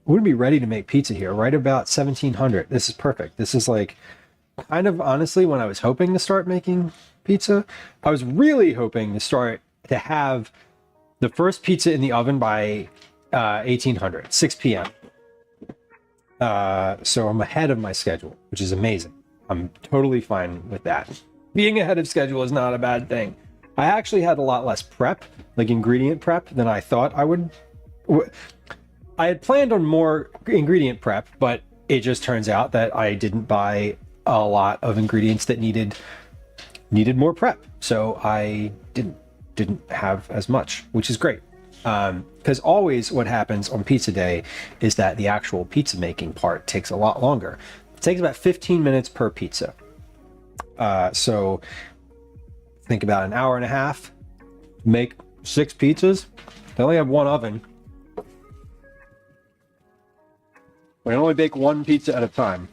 would be ready to make pizza here right about 1700. This is perfect. This is like kind of honestly when I was hoping to start making pizza. I was really hoping to have the first pizza in the oven by 1800, 6 p.m. So I'm ahead of my schedule, which is amazing. I'm totally fine with that. Being ahead of schedule is not a bad thing. I actually had a lot less prep, like ingredient prep, than I thought I would. I had planned on more ingredient prep, but it just turns out that I didn't buy a lot of ingredients that needed more prep. So I didn't have as much, which is great. Because always what happens on pizza day is that the actual pizza making part takes a lot longer. It takes about 15 minutes per pizza. So think about an hour and a half, make 6 pizzas. They only have one oven. We only bake 1 pizza at a time.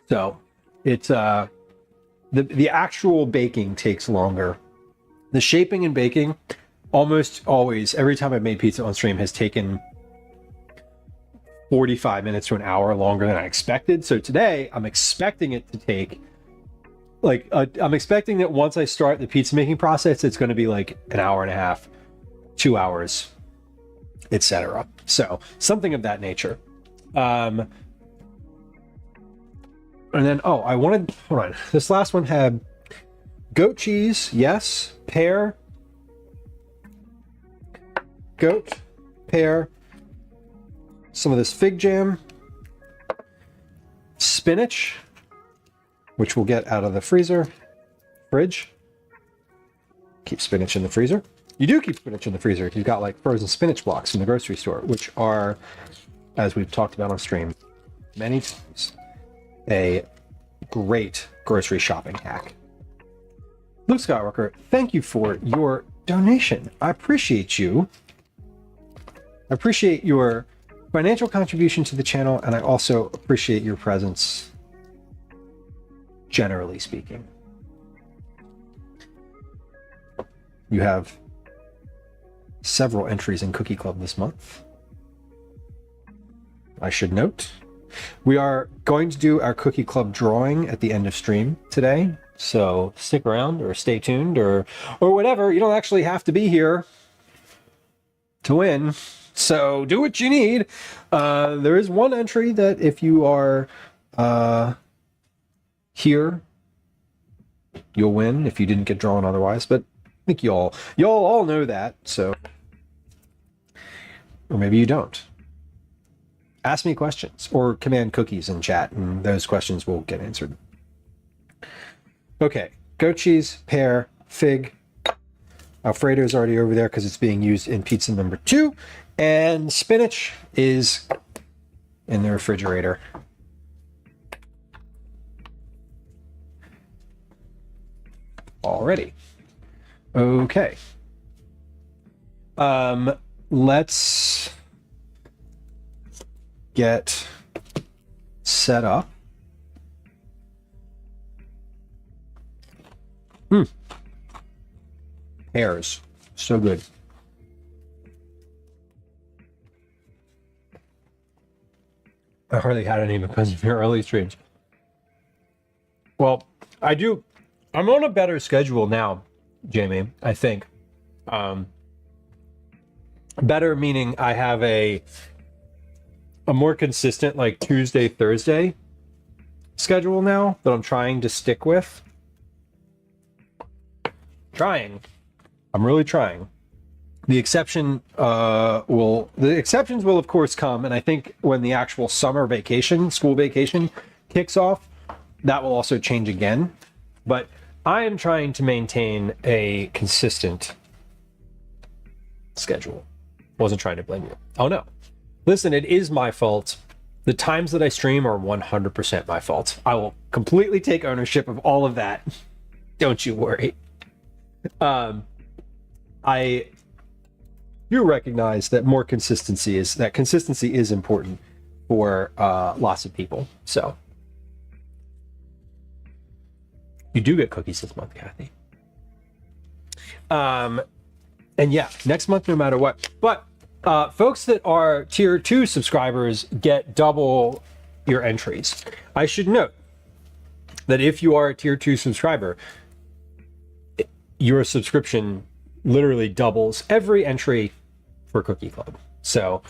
So it's the actual baking takes longer. The shaping and baking almost always, every time I've made pizza on stream, has taken 45 minutes to an hour longer than I expected. So today I'm expecting it to take I'm expecting that once I start the pizza making process, it's going to be like an hour and a half, 2 hours, etc. So something of that nature. And then, hold on. This last one had goat cheese, yes. Pear, goat, pear, some of this fig jam, spinach, which we'll get out of the fridge. Keep spinach in the freezer. You do keep spinach in the freezer if you've got like frozen spinach blocks from the grocery store, which are, as we've talked about on stream many times, a great grocery shopping hack. Luke Skywalker, thank you for your donation. I appreciate you. I appreciate your financial contribution to the channel, and I also appreciate your presence, generally speaking. You have several entries in Cookie Club this month. I should note, we are going to do our Cookie Club drawing at the end of stream today. So stick around or stay tuned or whatever. You don't actually have to be here to win. So do what you need. There is one entry that if you are here, you'll win if you didn't get drawn otherwise. But I think y'all all know that. So, or maybe you don't. Ask me questions or command cookies in chat, and those questions will get answered. Okay, goat cheese, pear, fig. Alfredo's already over there because it's being used in pizza number 2. And spinach is in the refrigerator. Already. Okay. Let's get set up. Pears. So good. I hardly had any because of your early streams. Well, I'm on a better schedule now, Jamie, I think. Better meaning I have a more consistent like Tuesday, Thursday schedule now that I'm trying to stick with. I'm really trying. The exceptions will of course come, and I think when the actual summer vacation, school vacation kicks off, that will also change again. But I am trying to maintain a consistent schedule. Wasn't trying to blame you. Oh no. Listen, it is my fault. The times that I stream are 100% my fault. I will completely take ownership of all of that. Don't you worry. I do recognize that consistency is important for lots of people. So you do get cookies this month, Kathy. And yeah, next month, no matter what. But Folks that are tier 2 subscribers get double your entries. I should note that if you are a tier 2 subscriber, your subscription literally doubles every entry for Cookie Club. So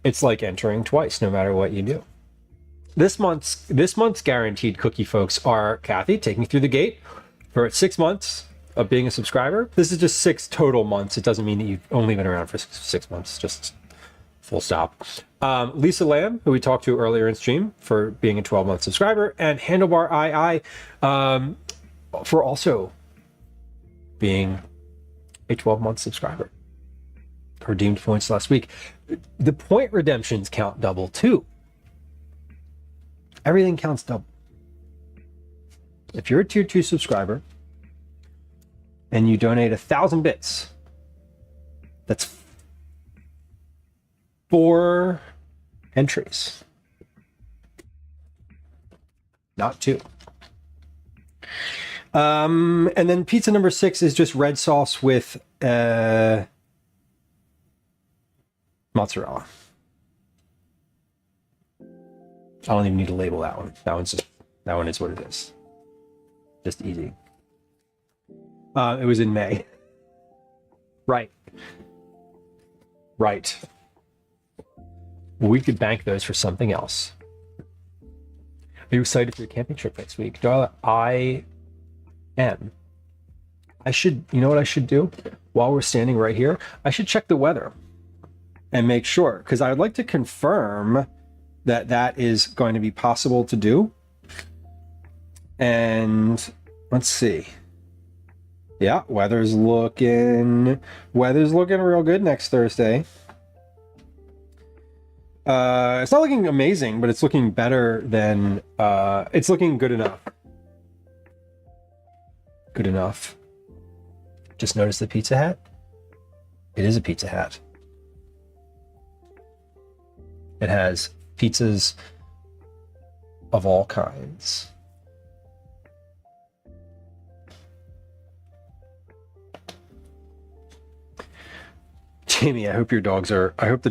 it's like entering twice, no matter what you do. This month's guaranteed cookie folks are Kathy, taking me through the gate for 6 months of being a subscriber. This is just 6 total months. It doesn't mean that you've only been around for 6 months, just full stop. Lisa Lamb, who we talked to earlier in stream, for being a 12-month subscriber, and Handlebar II for also being a 12-month subscriber. Redeemed points last week. The point redemptions count double too. Everything counts double. If you're a tier 2 subscriber and you donate 1,000 bits, that's 4 entries, not 2. And then pizza number 6 is just red sauce with mozzarella. I don't even need to label that one. That one is what it is. Just easy. It was in May. Right. We could bank those for something else. Are you excited for your camping trip next week? Darla, I am. You know what I should do? While we're standing right here, I should check the weather and make sure, because I would like to confirm that is going to be possible to do. And let's see. Yeah, weather's looking real good next Thursday. It's not looking amazing, but it's looking better than it's looking good enough. Good enough. Just noticed the pizza hat. It is a pizza hat. It has pizzas of all kinds. Jamie, I hope the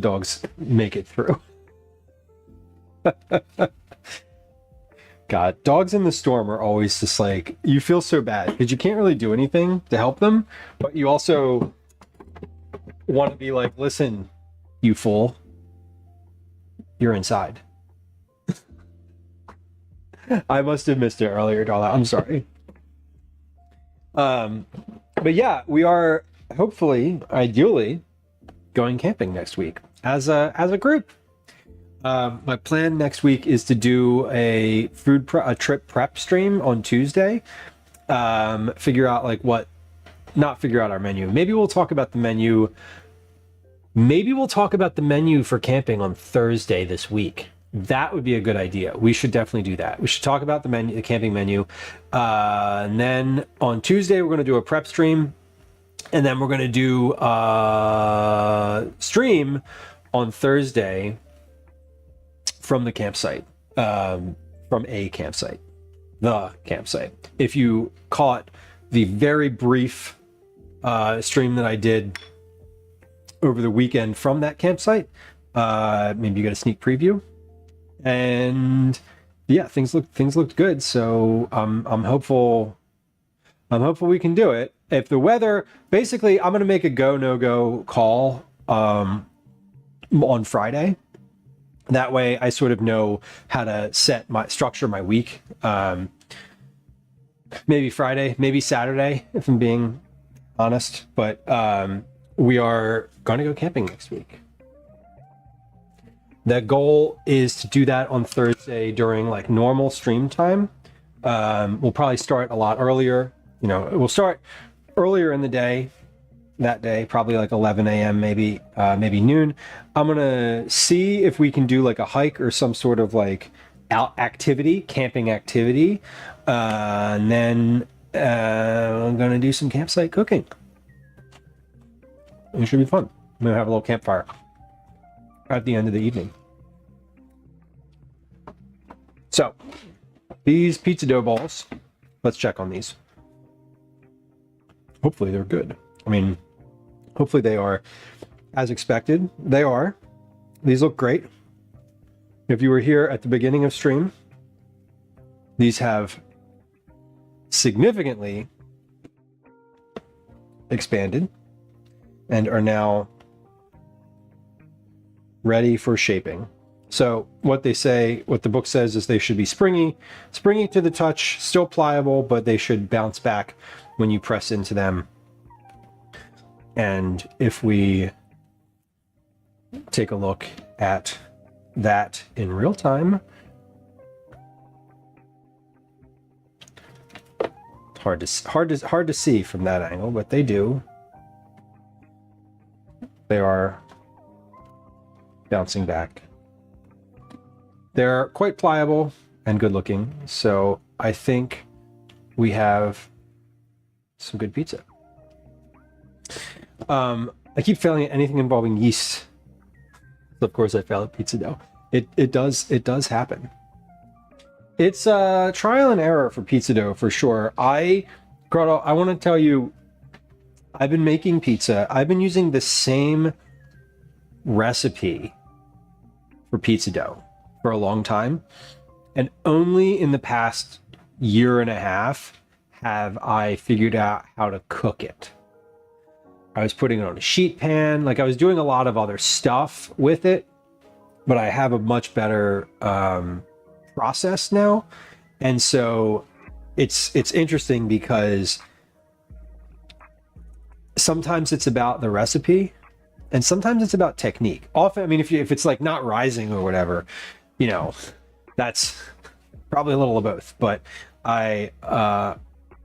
dogs make it through. God, dogs in the storm are always just like, you feel so bad because you can't really do anything to help them, but you also want to be like, listen, you fool, you're inside. I must have missed it earlier, Darla. I'm sorry. But yeah, we are hopefully, ideally, going camping next week as a group. My plan next week is to do a trip prep stream on Tuesday. Figure out not figure out our menu. Maybe we'll talk about the menu. Maybe we'll talk about the menu for camping on Thursday this week. That would be a good idea. We should definitely do that. We should talk about the camping menu. And then on Tuesday, we're going to do a prep stream. And then we're going to do a stream on Thursday from the campsite, the campsite. If you caught the very brief stream that I did over the weekend from that campsite, maybe you get a sneak preview. And yeah, things looked good. So I'm hopeful we can do it. If the weather, basically, I'm going to make a go, no go call on Friday. That way I sort of know how to structure my week. Maybe Friday, maybe Saturday, if I'm being honest. But we are going to go camping next week. The goal is to do that on Thursday during like normal stream time. We'll probably start a lot earlier. We'll start earlier in the day, that day, probably like 11 a.m., maybe noon. I'm going to see if we can do like a hike or some sort of like camping activity. And then I'm going to do some campsite cooking. It should be fun. I'm going to have a little campfire at the end of the evening. So these pizza dough balls, let's check on these. Hopefully they're good. I mean, hopefully they are as expected. They are. These look great. If you were here at the beginning of stream, these have significantly expanded and are now ready for shaping. So what the book says is they should be springy to the touch, still pliable, but they should bounce back when you press into them. And if we take a look at that in real time, hard to see from that angle, but they do. They are bouncing back. They're quite pliable and good looking, so I think we have some good pizza. I keep failing at anything involving yeast. Of course I fail at pizza dough. It does happen. It's trial and error for pizza dough for sure. Grotto, I want to tell you, I've been making pizza. I've been using the same recipe for pizza dough for a long time, and only in the past year and a half have I figured out how to cook it. I was putting it on a sheet pan, like I was doing a lot of other stuff with it, but I have a much better process now. And so it's interesting because sometimes it's about the recipe and sometimes it's about technique. Often, I mean, if it's like not rising or whatever, you know, that's probably a little of both, but I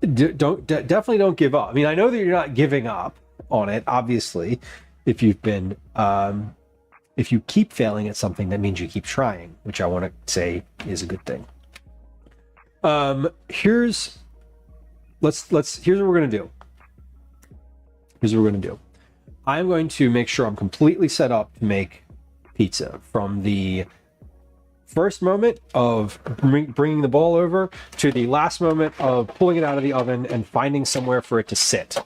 definitely don't give up. I mean, I know that you're not giving up on it, obviously. If you've been if you keep failing at something, that means you keep trying, which I want to say is a good thing. Here's what we're gonna do. I'm going to make sure I'm completely set up to make pizza from the first moment of bringing the bowl over to the last moment of pulling it out of the oven and finding somewhere for it to sit.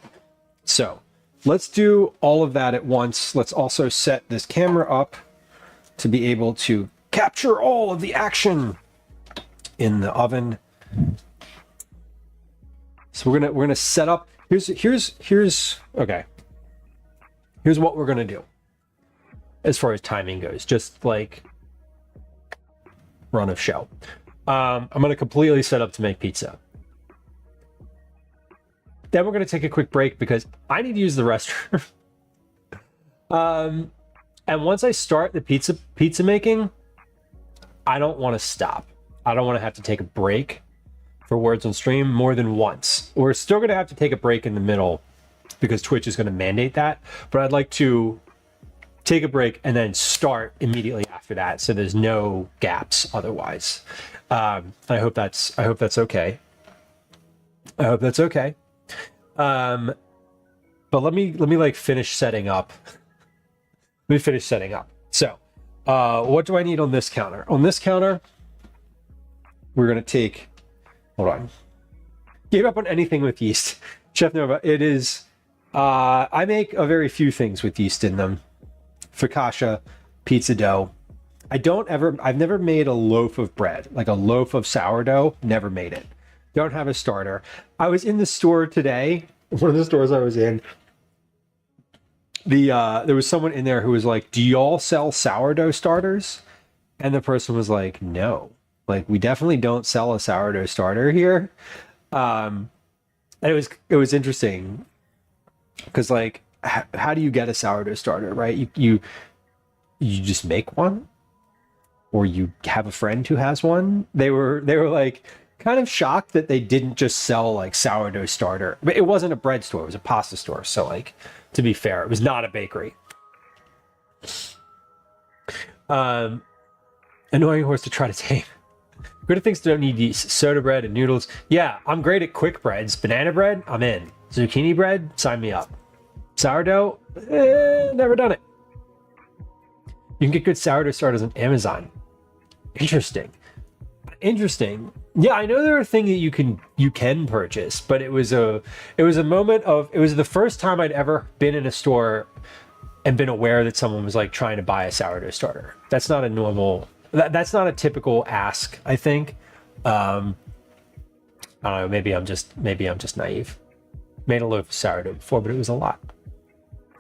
So let's do all of that at once. Let's also set this camera up to be able to capture all of the action in the oven. So we're gonna set up. Here's okay. Here's what we're gonna do as far as timing goes. Just like run of show. I'm gonna completely set up to make pizza. Then we're going to take a quick break because I need to use the restroom. And once I start the pizza making, I don't want to stop. I don't want to have to take a break for words on stream more than once. We're still going to have to take a break in the middle because Twitch is going to mandate that. But I'd like to take a break and then start immediately after that, so there's no gaps otherwise. I hope that's okay. But let me like finish setting up. So, what do I need on this counter? On this counter, we're gonna take. Hold on. Gave up on anything with yeast, Chef Nova. It is. I make a very few things with yeast in them. Focaccia, pizza dough. I've never made a loaf of bread, like a loaf of sourdough. Never made it. Don't have a starter. I was in the store today, one of the stores I was in. There was someone in there who was like, "Do y'all sell sourdough starters?" And the person was like, "No, like we definitely don't sell a sourdough starter here." And it was interesting because like, how do you get a sourdough starter, right? You just make one, or you have a friend who has one. They were like kind of shocked that they didn't just sell like sourdough starter. But it wasn't a bread store, it was a pasta store. So like, to be fair, it was not a bakery. Annoying horse to try to tame. Good at things don't need yeast. Soda bread and noodles. Yeah, I'm great at quick breads. Banana bread, I'm in. Zucchini bread, sign me up. Sourdough, never done it. You can get good sourdough starters on Amazon. Interesting. Yeah, I know there are things that you can purchase, but it was the first time I'd ever been in a store and been aware that someone was like trying to buy a sourdough starter. That's not a normal, that's not a typical ask, I think. I don't know, maybe I'm just naive. Made a loaf of sourdough before, but it was a lot.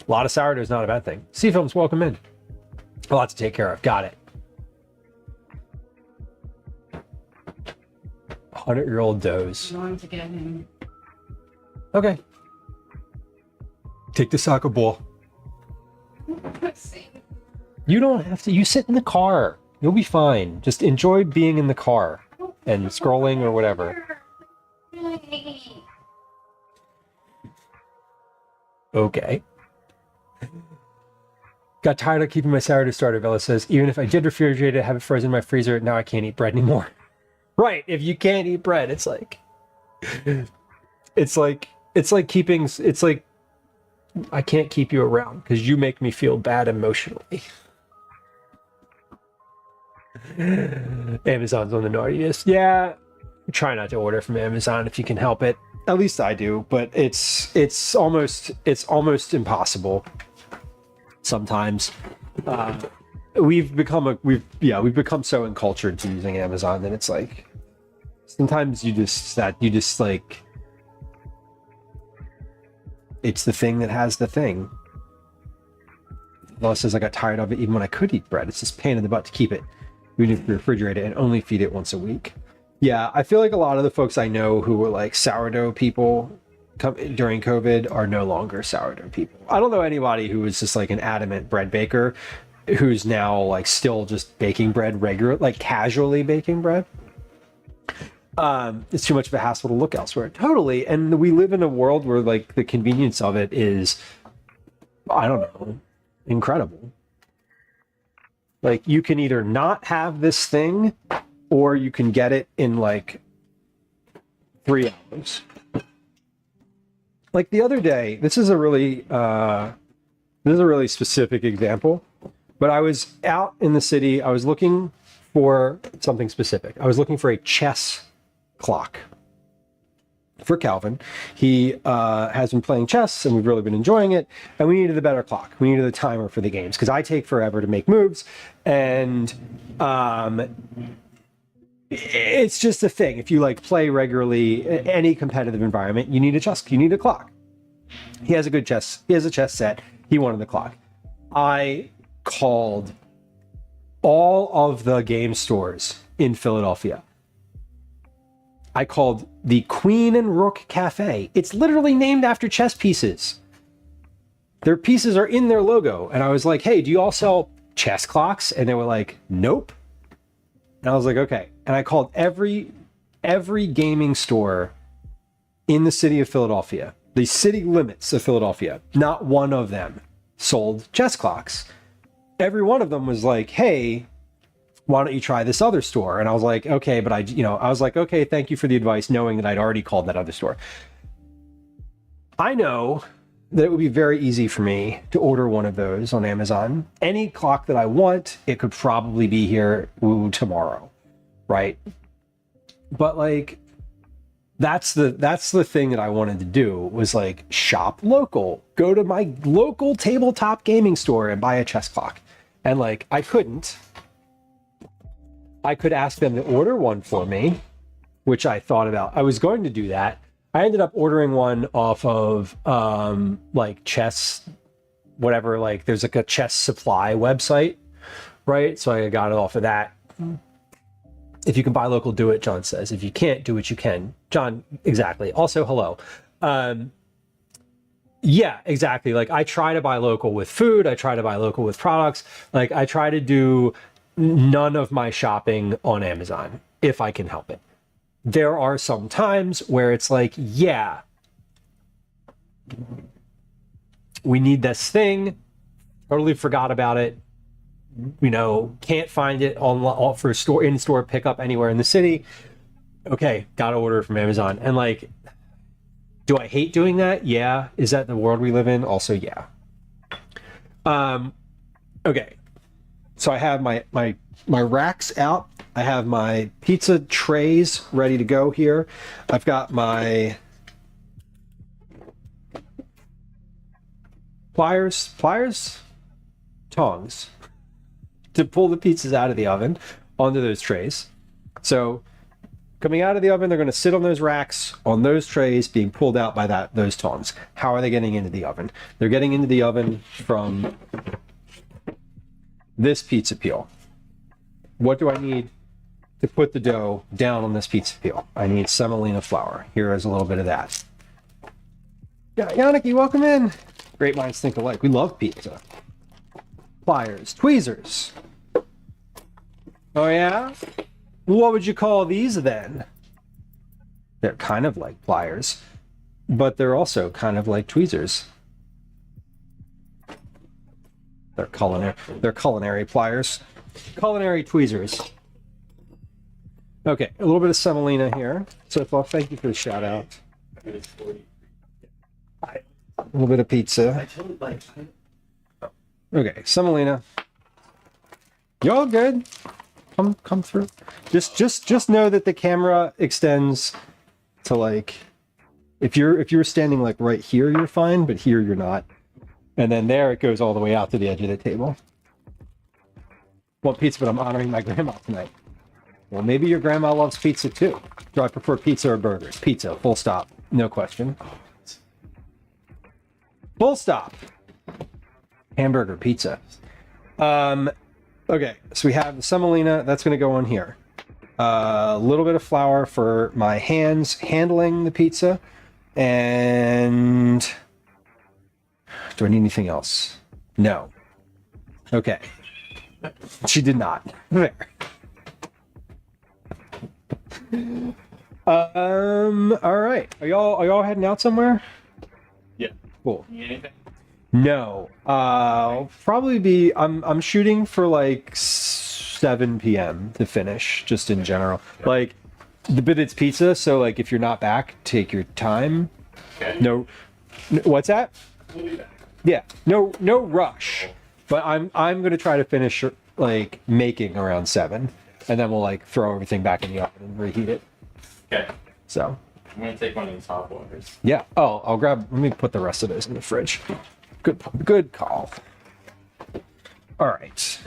A lot of sourdough is not a bad thing. C-Films, welcome in. A lot to take care of. Got it. 100-year-old doughs. I'm going to get him. Okay. Take the soccer ball. Let's see. You don't have to. You sit in the car. You'll be fine. Just enjoy being in the car and scrolling or whatever. Okay. Got tired of keeping my sourdough starter, Bella says. Even if I did refrigerate it, have it frozen in my freezer, now I can't eat bread anymore. Right. If you can't eat bread, it's like I can't keep you around because you make me feel bad emotionally. Amazon's on the naughtiest. Yeah. Try not to order from Amazon if you can help it. At least I do, but it's almost impossible sometimes. We've become so encultured to using Amazon that it's like sometimes you just like it's the thing that has the thing. Lola says I got tired of it even when I could eat bread. It's just pain in the butt to keep it, even if you refrigerate it and only feed it once a week. Yeah, I feel like a lot of the folks I know who were like sourdough people during COVID are no longer sourdough people. I don't know anybody who was just like an adamant bread baker who's now like still just baking bread like casually baking bread. It's too much of a hassle to look elsewhere. Totally. And we live in a world where like the convenience of it is, I don't know, incredible. Like you can either not have this thing or you can get it in like 3 hours. Like the other day, this is a really specific example, but I was out in the city. I was looking for something specific. I was looking for a chess clock for Calvin. He has been playing chess and we've really been enjoying it. And we needed a better clock. We needed a timer for the games because I take forever to make moves. And it's just a thing. If you like play regularly, any competitive environment, you need a clock. He has a chess set. He wanted the clock. I called all of the game stores in Philadelphia. I called the Queen and Rook Cafe. It's literally named after chess pieces. Their pieces are in their logo. And I was like, hey, do you all sell chess clocks? And they were like, nope. And I was like, okay. And I called every gaming store in the city of Philadelphia, the city limits of Philadelphia. Not one of them sold chess clocks. Every one of them was like, hey, why don't you try this other store? And I was like, okay, but I was like, okay, thank you for the advice, knowing that I'd already called that other store. I know that it would be very easy for me to order one of those on Amazon. Any clock that I want, it could probably be here tomorrow, right? But like, that's the thing that I wanted to do was like shop local, go to my local tabletop gaming store and buy a chess clock. And like, I couldn't. I could ask them to order one for me, which I thought about. I was going to do that. I ended up ordering one off of like chess, whatever, like there's like a chess supply website, right? So I got it off of that. If you can buy local, do it, John says. If you can't, do what you can. John, exactly. Also, hello. Yeah, exactly. Like I try to buy local with food. I try to buy local with products. Like I try to do none of my shopping on Amazon if I can help it. There are some times where it's like, yeah, we need this thing. Totally forgot about it. You know, can't find it on for in-store pickup anywhere in the city. Okay, gotta order it from Amazon. And like, do I hate doing that? Yeah. Is that the world we live in? Also, yeah. Okay. So I have my racks out. I have my pizza trays ready to go here. I've got my pliers. tongs to pull the pizzas out of the oven onto those trays. So coming out of the oven, they're going to sit on those racks, on those trays, being pulled out by those tongs. How are they getting into the oven? They're getting into the oven from this pizza peel. What do I need to put the dough down on this pizza peel? I need semolina flour. Here is a little bit of that. Yeah, Yannick, welcome in. Great minds think alike. We love pizza. Pliers, tweezers. Oh yeah? What would you call these then? They're kind of like pliers, but they're also kind of like tweezers. They're culinary pliers. Culinary tweezers. Okay, a little bit of semolina here. So, well, thank you for the shout out. A little bit of pizza. Okay, semolina. Y'all good? Come through. Just know that the camera extends to like, if you're standing like right here, you're fine, but here you're not. And then there it goes all the way out to the edge of the table. Want pizza, but I'm honoring my grandma tonight. Well, maybe your grandma loves pizza too. Do I prefer pizza or burgers? Pizza, full stop. No question. Full stop. Hamburger, pizza. Okay, so we have the semolina. That's going to go on here. A little bit of flour for my hands handling the pizza. And do I need anything else? No. Okay. She did not. There. All right. Are y'all heading out somewhere? Yeah. Cool. Need anything? No. Probably be I'm shooting for like 7 p.m. to finish, just in general. Like but it's pizza, so like if you're not back, take your time. Okay. No what's that? We'll be back. Yeah. No rush. But I'm gonna try to finish like making around 7. And then we'll like throw everything back in the oven and reheat it. Okay. So I'm gonna take one of these hot waters. yeah. Oh, let me put the rest of those in the fridge. Good call. All right.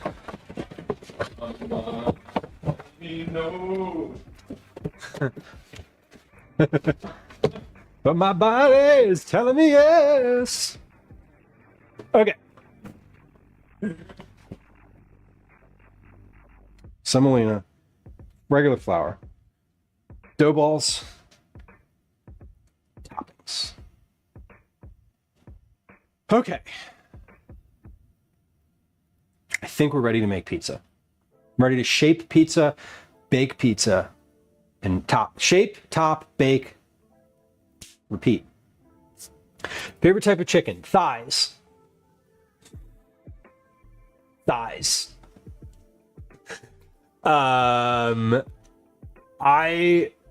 No. But my body is telling me yes. Okay. Semolina, regular flour, dough balls, toppings. Okay. I think we're ready to make pizza. I'm ready to shape pizza, bake pizza, and shape, top, bake, repeat. Favorite type of chicken? Thighs.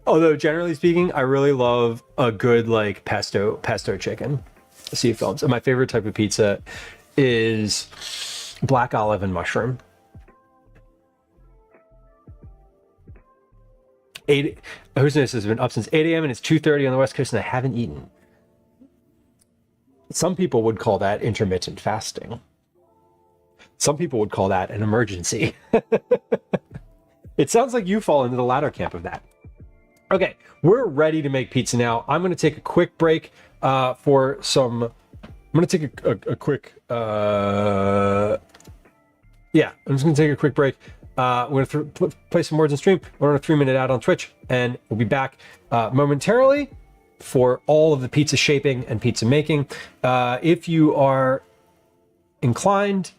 Although generally speaking, I really love a good like pesto chicken. See films. And my favorite type of pizza is black olive and mushroom. Hostess has been up since 8 a.m. and it's 2:30 on the West Coast and I haven't eaten. Some people would call that intermittent fasting. Some people would call that an emergency. It sounds like you fall into the latter camp of that. Okay, we're ready to make pizza now. I'm going to take a quick break for some... I'm going to take a quick... I'm just going to take a quick break. We're going to play some words on stream. We're on a 3-minute ad on Twitch, and we'll be back momentarily for all of the pizza shaping and pizza making. If you are inclined,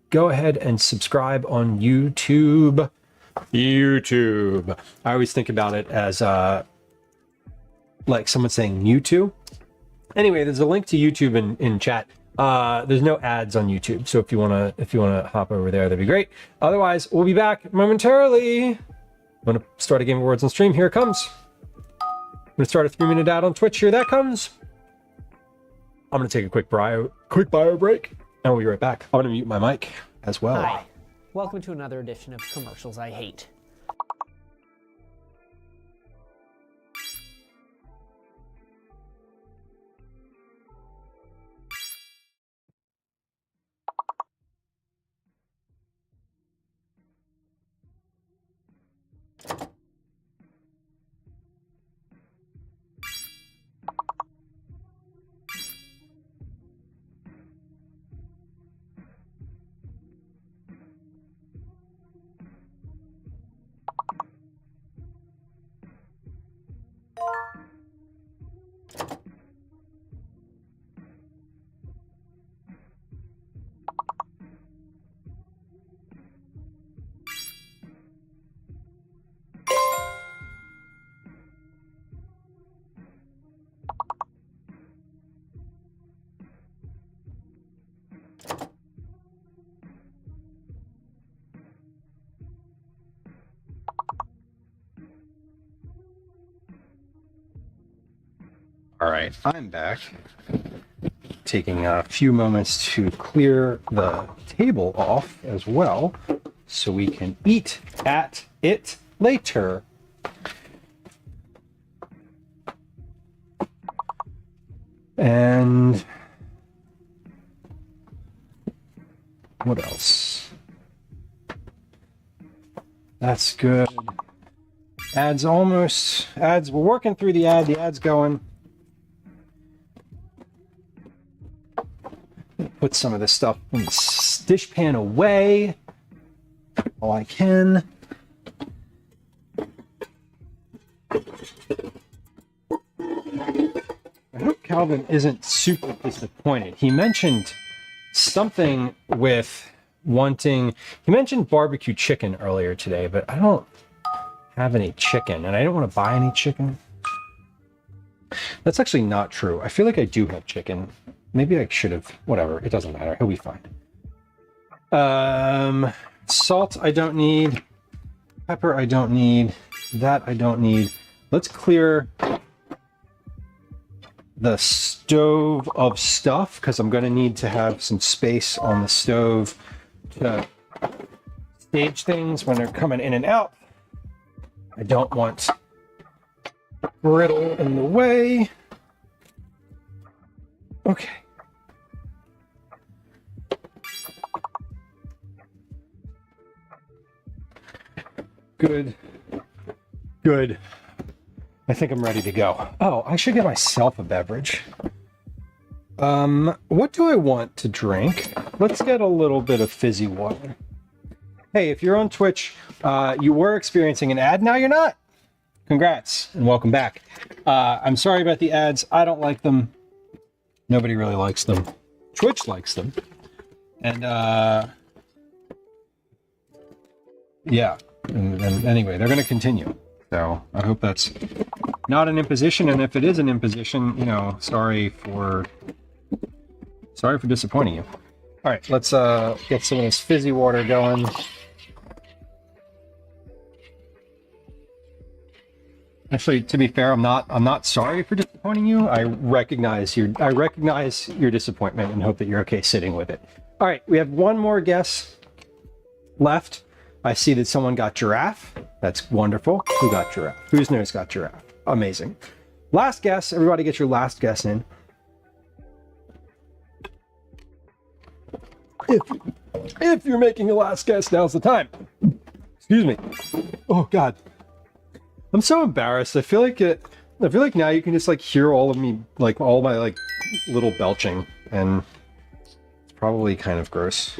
go ahead and subscribe on YouTube. I always think about it as like someone saying YouTube. Anyway, there's a link to YouTube in chat. There's no ads on YouTube, so if you wanna hop over there, that'd be great. Otherwise, we'll be back momentarily. I'm gonna start a game of words on stream. Here it comes. I'm gonna start a 3-minute ad on Twitch. Here that comes. I'm gonna take a quick bio break, and we'll be right back. I'm gonna mute my mic as well. Hi. Welcome to another edition of Commercials I Hate. All right, I'm back. Taking a few moments to clear the table off as well, so we can eat at it later. And what else? That's good. Ads, we're working through the ad's going. Put some of this stuff in the dish pan away while I can. I hope Calvin isn't super disappointed. He mentioned something with wanting, he mentioned barbecue chicken earlier today, but I don't have any chicken and I don't want to buy any chicken. That's actually not true. I feel like I do have chicken. Maybe I should have, whatever, it doesn't matter. He'll be fine. Salt I don't need. Pepper I don't need. That I don't need. Let's clear the stove of stuff because I'm going to need to have some space on the stove to stage things when they're coming in and out. I don't want brittle in the way. Okay. Good. Good. I think I'm ready to go. Oh, I should get myself a beverage. What do I want to drink? Let's get a little bit of fizzy water. Hey, if you're on Twitch, you were experiencing an ad, now you're not. Congrats and welcome back. I'm sorry about the ads. I don't like them. Nobody really likes them. Twitch likes them. And yeah. And anyway, they're going to continue. So I hope that's not an imposition. And if it is an imposition, you know, sorry for disappointing you. All right, let's get some of this fizzy water going. Actually, to be fair, I'm not sorry for disappointing you. I recognize your disappointment and hope that you're okay sitting with it. All right, we have one more guess left. I see that someone got giraffe. That's wonderful. Who got giraffe? Whose nose got giraffe? Amazing. Last guess. Everybody get your last guess in. If you're making a last guess, now's the time. Excuse me. Oh God. I'm so embarrassed. I feel like now you can just like hear all of me, like all my like little belching, and it's probably kind of gross.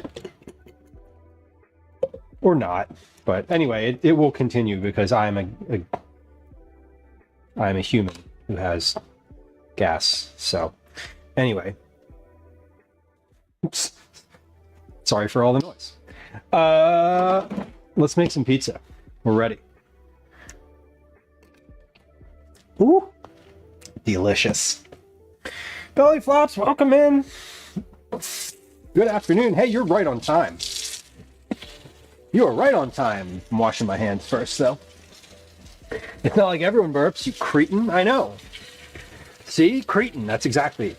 Or not, but anyway, it will continue because I am a human who has gas. So anyway, oops. Sorry for all the noise. Let's make some pizza. We're ready. Ooh, delicious. Belly flops, welcome in. Good afternoon. Hey, you're right on time. You are right on time. I'm washing my hands first, though. It's not like everyone burps, you cretin. I know. See? Cretin. That's exactly.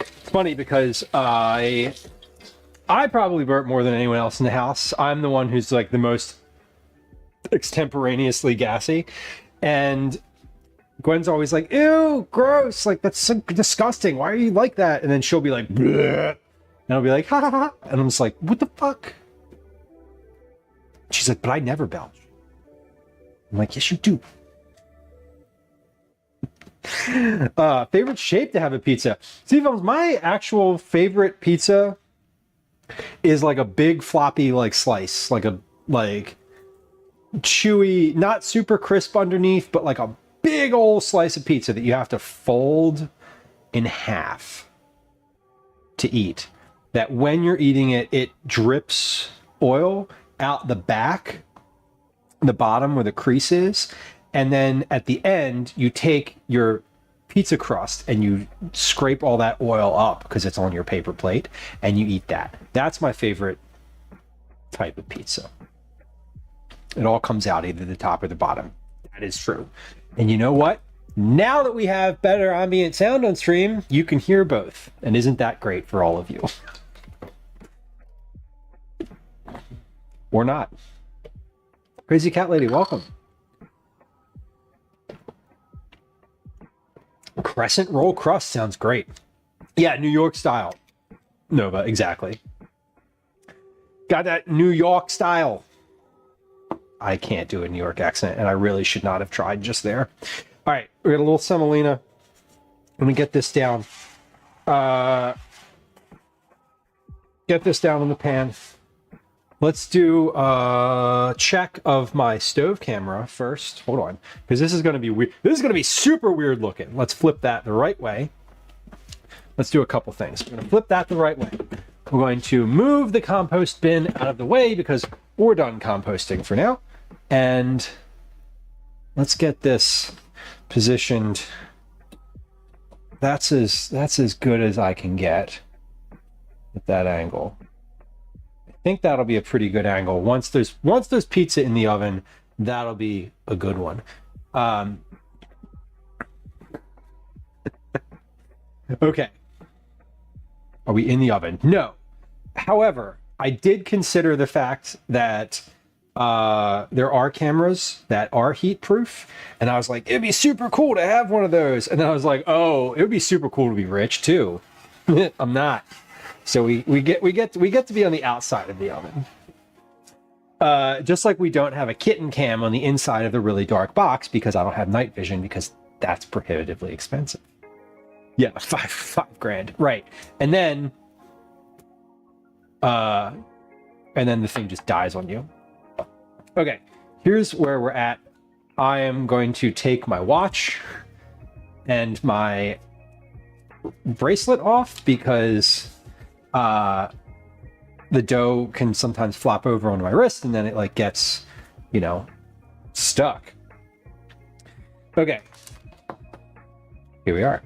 It's funny because I probably burp more than anyone else in the house. I'm the one who's like the most extemporaneously gassy. And Gwen's always like, ew, gross. Like, that's so disgusting. Why are you like that? And then she'll be like, bleh. And I'll be like, ha ha ha. And I'm just like, what the fuck? She's like, but I never belch. I'm like, yes, you do. Favorite shape to have a pizza. Steve, my actual favorite pizza is like a big floppy like slice, like chewy, not super crisp underneath, but like a big old slice of pizza that you have to fold in half to eat. That when you're eating it, it drips oil out the back, the bottom where the crease is, and then at the end you take your pizza crust and you scrape all that oil up because it's on your paper plate and you eat that. That's my favorite type of pizza. It all comes out either the top or the bottom. That is true. And you know what? Now that we have better ambient sound on stream, you can hear both. And isn't that great for all of you? Or not. Crazy Cat Lady, welcome. Crescent roll crust sounds great. Yeah, New York style. Nova, exactly. Got that New York style. I can't do a New York accent, and I really should not have tried just there. All right, we got a little semolina. Let me get this down. Get this down in the pan. Let's do a check of my stove camera first. Hold on, because this is going to be weird. This is going to be super weird looking. Let's flip that the right way. Let's do a couple things. We're going to flip that the right way. We're going to move the compost bin out of the way because we're done composting for now. And let's get this positioned. That's as good as I can get at that angle. I think that'll be a pretty good angle. Once there's pizza in the oven, that'll be a good one. Okay. Are we in the oven? No. However, I did consider the fact that there are cameras that are heat proof, and I was like, it'd be super cool to have one of those. And then I was like, oh, it would be super cool to be rich too. I'm not. So we get to be on the outside of the oven. Just like we don't have a kitten cam on the inside of the really dark box because I don't have night vision because that's prohibitively expensive. Yeah, five grand, right? And then the thing just dies on you. Okay, here's where we're at. I am going to take my watch and my bracelet off because the dough can sometimes flop over onto my wrist and then it like gets, stuck. Okay, here we are.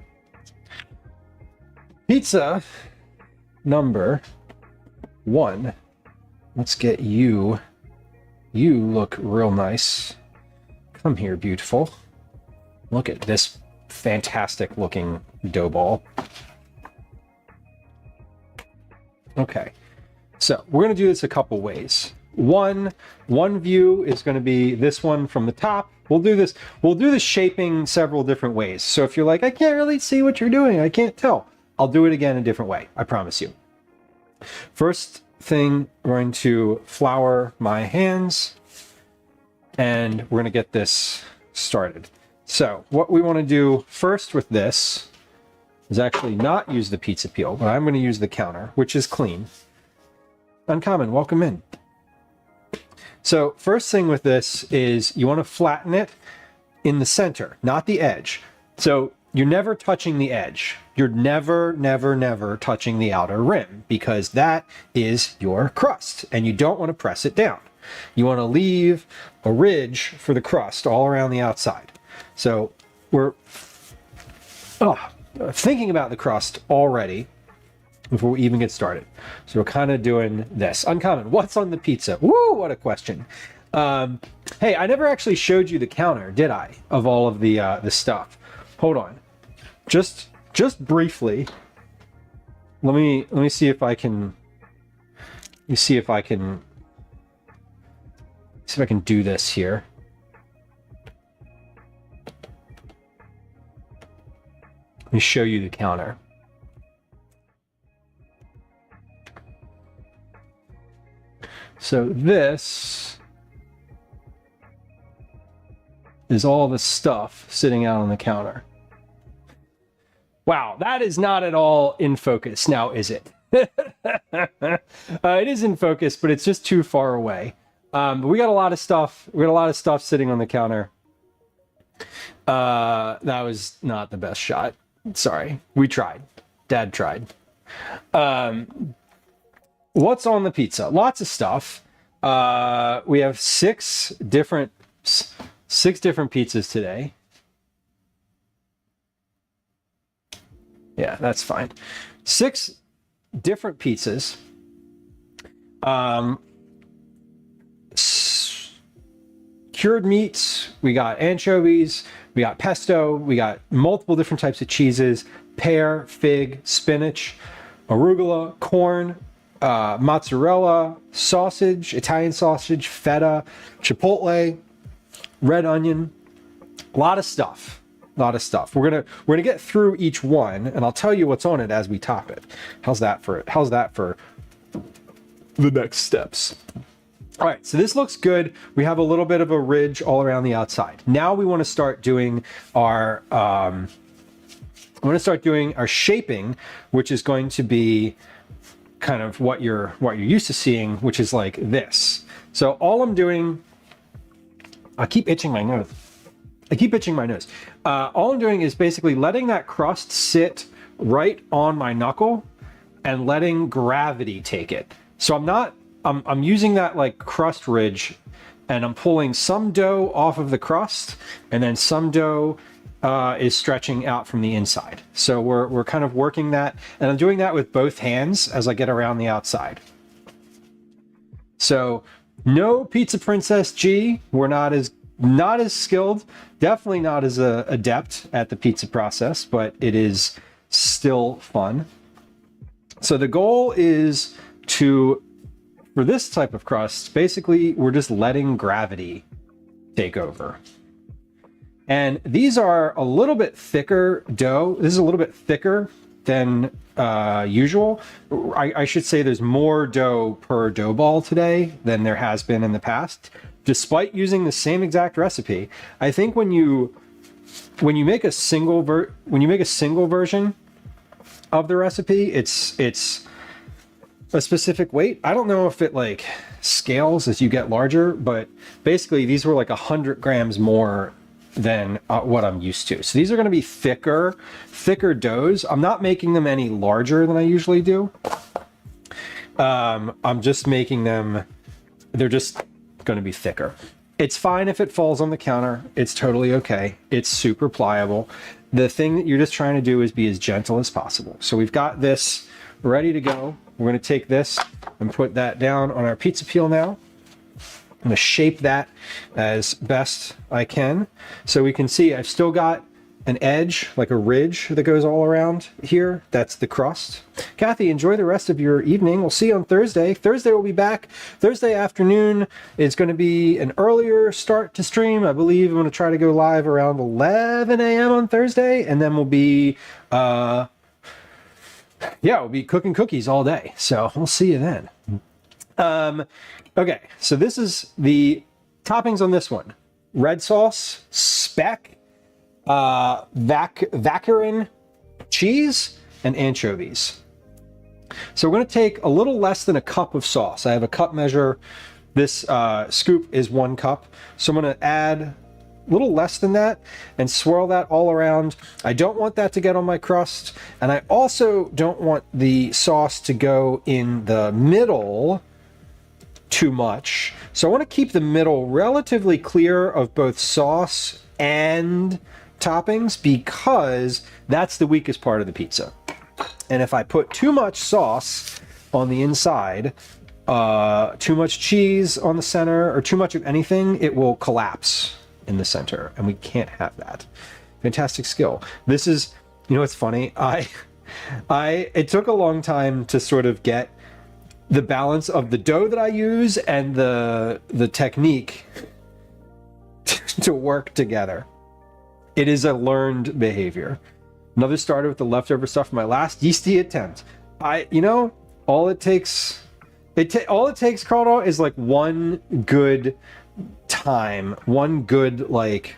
Pizza number 1. Let's get you. You look real nice. Come here, beautiful. Look at this fantastic looking dough ball. Okay, so we're going to do this a couple ways. One view is going to be this one from the top. We'll do the shaping several different ways. So if you're like, I can't really see what you're doing, I can't tell, I'll do it again a different way, I promise you. First thing, we're going to flour my hands and we're going to get this started. So what we want to do first with this is actually not use the pizza peel, but I'm going to use the counter, which is clean. Uncommon, welcome in. So first thing with this is you want to flatten it in the center, not the edge. So you're never touching the edge. You're never touching the outer rim because that is your crust and you don't want to press it down. You want to leave a ridge for the crust all around the outside. So we're thinking about the crust already before we even get started. So we're kind of doing this. Uncommon, what's on the pizza? Woo, what a question. Hey, I never actually showed you the counter, did I? Of all of the stuff. Hold on. Just briefly. Let me see if I can do this here. Let me show you the counter. So this is all the stuff sitting out on the counter. Wow, that is not at all in focus now, is it? It is in focus, but it's just too far away. But we got a lot of stuff. We got a lot of stuff sitting on the counter. That was not the best shot. Sorry, we tried. Dad tried. What's on the pizza? Lots of stuff. We have six different pizzas today. Yeah, that's fine. 6 different pizzas. Cured meats. We got anchovies. we got pesto, we got multiple different types of cheeses, pear, fig, spinach, arugula, corn, mozzarella, sausage, Italian sausage, feta, chipotle, red onion, a lot of stuff. We're gonna get through each one, and I'll tell you what's on it as we top it. How's that for the next steps? All right, so this looks good. We have a little bit of a ridge all around the outside. Now we want to start doing our shaping, which is going to be kind of what you're used to seeing, which is like this. So all I'm doing, I keep itching my nose. All I'm doing is basically letting that crust sit right on my knuckle and letting gravity take it. So I'm using that like crust ridge, and I'm pulling some dough off of the crust, and then some dough is stretching out from the inside. So we're kind of working that, and I'm doing that with both hands as I get around the outside. So no Pizza Princess G. We're not as skilled, definitely not as adept at the pizza process, but it is still fun. So the goal is for this type of crust, basically we're just letting gravity take over. And these are a little bit thicker dough. This is a little bit thicker than usual. I should say there's more dough per dough ball today than there has been in the past, despite using the same exact recipe. I think when you make a single version of the recipe, it's a specific weight. I don't know if it like scales as you get larger, but basically these were like 100 grams more than what I'm used to. So these are going to be thicker doughs. I'm not making them any larger than I usually do. I'm just making them, they're just going to be thicker. It's fine if it falls on the counter. It's totally okay. It's super pliable. The thing that you're just trying to do is be as gentle as possible. So we've got this ready to go. We're going to take this and put that down on our pizza peel now. I'm going to shape that as best I can. So we can see I've still got an edge, like a ridge that goes all around here. That's the crust. Kathy, enjoy the rest of your evening. We'll see you on Thursday. Thursday we'll be back. Thursday afternoon is going to be an earlier start to stream. I believe I'm going to try to go live around 11 a.m. on Thursday, and then we'll be we'll be cooking cookies all day. So we'll see you then. Okay, so this is the toppings on this one. Red sauce, speck, Vacherin cheese, and anchovies. So we're going to take a little less than a cup of sauce. I have a cup measure. This scoop is 1 cup. So I'm going to add a little less than that and swirl that all around. I don't want that to get on my crust, and I also don't want the sauce to go in the middle too much. So I want to keep the middle relatively clear of both sauce and toppings, because that's the weakest part of the pizza. And if I put too much sauce on the inside, too much cheese on the center, or too much of anything, it will collapse in the center, and we can't have that. Fantastic skill. This is, you know what's funny? It took a long time to sort of get the balance of the dough that I use and the technique to work together. It is a learned behavior. Another starter with the leftover stuff from my last yeasty attempt. All it takes, Carl, is like one good time, one good like,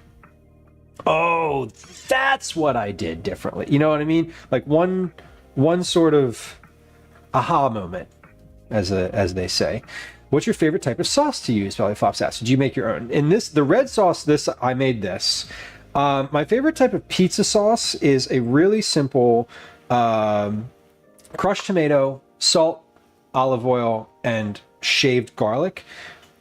oh, that's what I did differently. You know what I mean? Like one sort of aha moment, as they say. What's your favorite type of sauce to use? Valley Flops asked. Did you make your own? In this, the red sauce, I made this. My favorite type of pizza sauce is a really simple crushed tomato, salt, olive oil, and shaved garlic.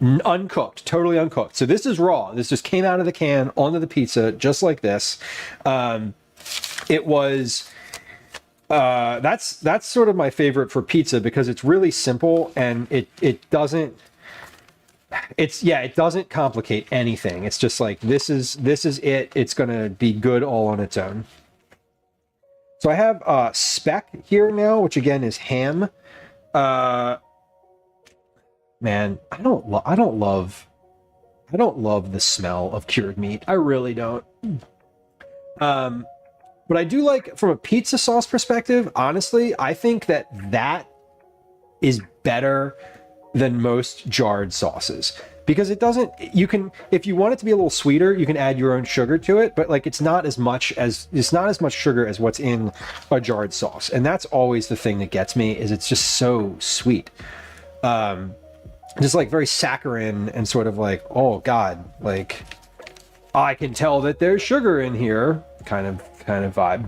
Uncooked, totally uncooked. So this is raw. This just came out of the can onto the pizza, just like this. It was... that's sort of my favorite for pizza, because it's really simple, and it doesn't it doesn't complicate anything. It's just like, this is it. It's going to be good all on its own. So I have speck here now, which again is ham. Man, I don't love the smell of cured meat. I really don't. But I do like, from a pizza sauce perspective, honestly, I think that is better than most jarred sauces, because it doesn't, you can, if you want it to be a little sweeter, you can add your own sugar to it, but like it's not as much sugar as what's in a jarred sauce. And that's always the thing that gets me, is it's just so sweet. Just like very saccharine and sort of like, oh God, like I can tell that there's sugar in here kind of vibe.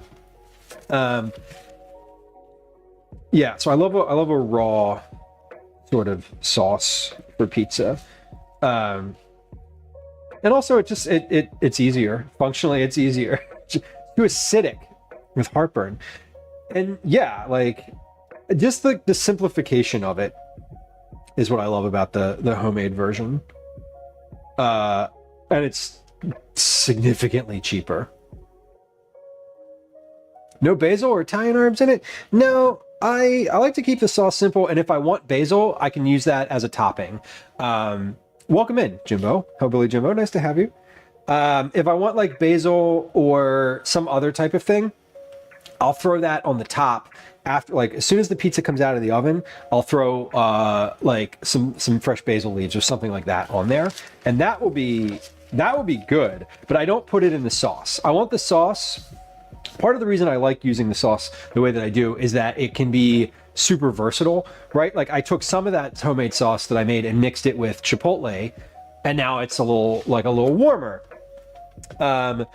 Yeah, so I love a raw sort of sauce for pizza. And also it's easier. Functionally, it's easier. Too acidic with heartburn. And yeah, like just the simplification of it is what I love about the homemade version. And it's significantly cheaper. No basil or Italian herbs in it? No, I like to keep the sauce simple, and if I want basil, I can use that as a topping. Welcome in, Jimbo. Hillbilly Jimbo, nice to have you. If I want like basil or some other type of thing, I'll throw that on the top after, like as soon as the pizza comes out of the oven, I'll throw like some fresh basil leaves or something like that on there, and that will be good. But I don't put it in the sauce. I want the sauce. Part of the reason I like using the sauce the way that I do is that it can be super versatile, right? Like I took some of that homemade sauce that I made and mixed it with chipotle, and now it's a little warmer. But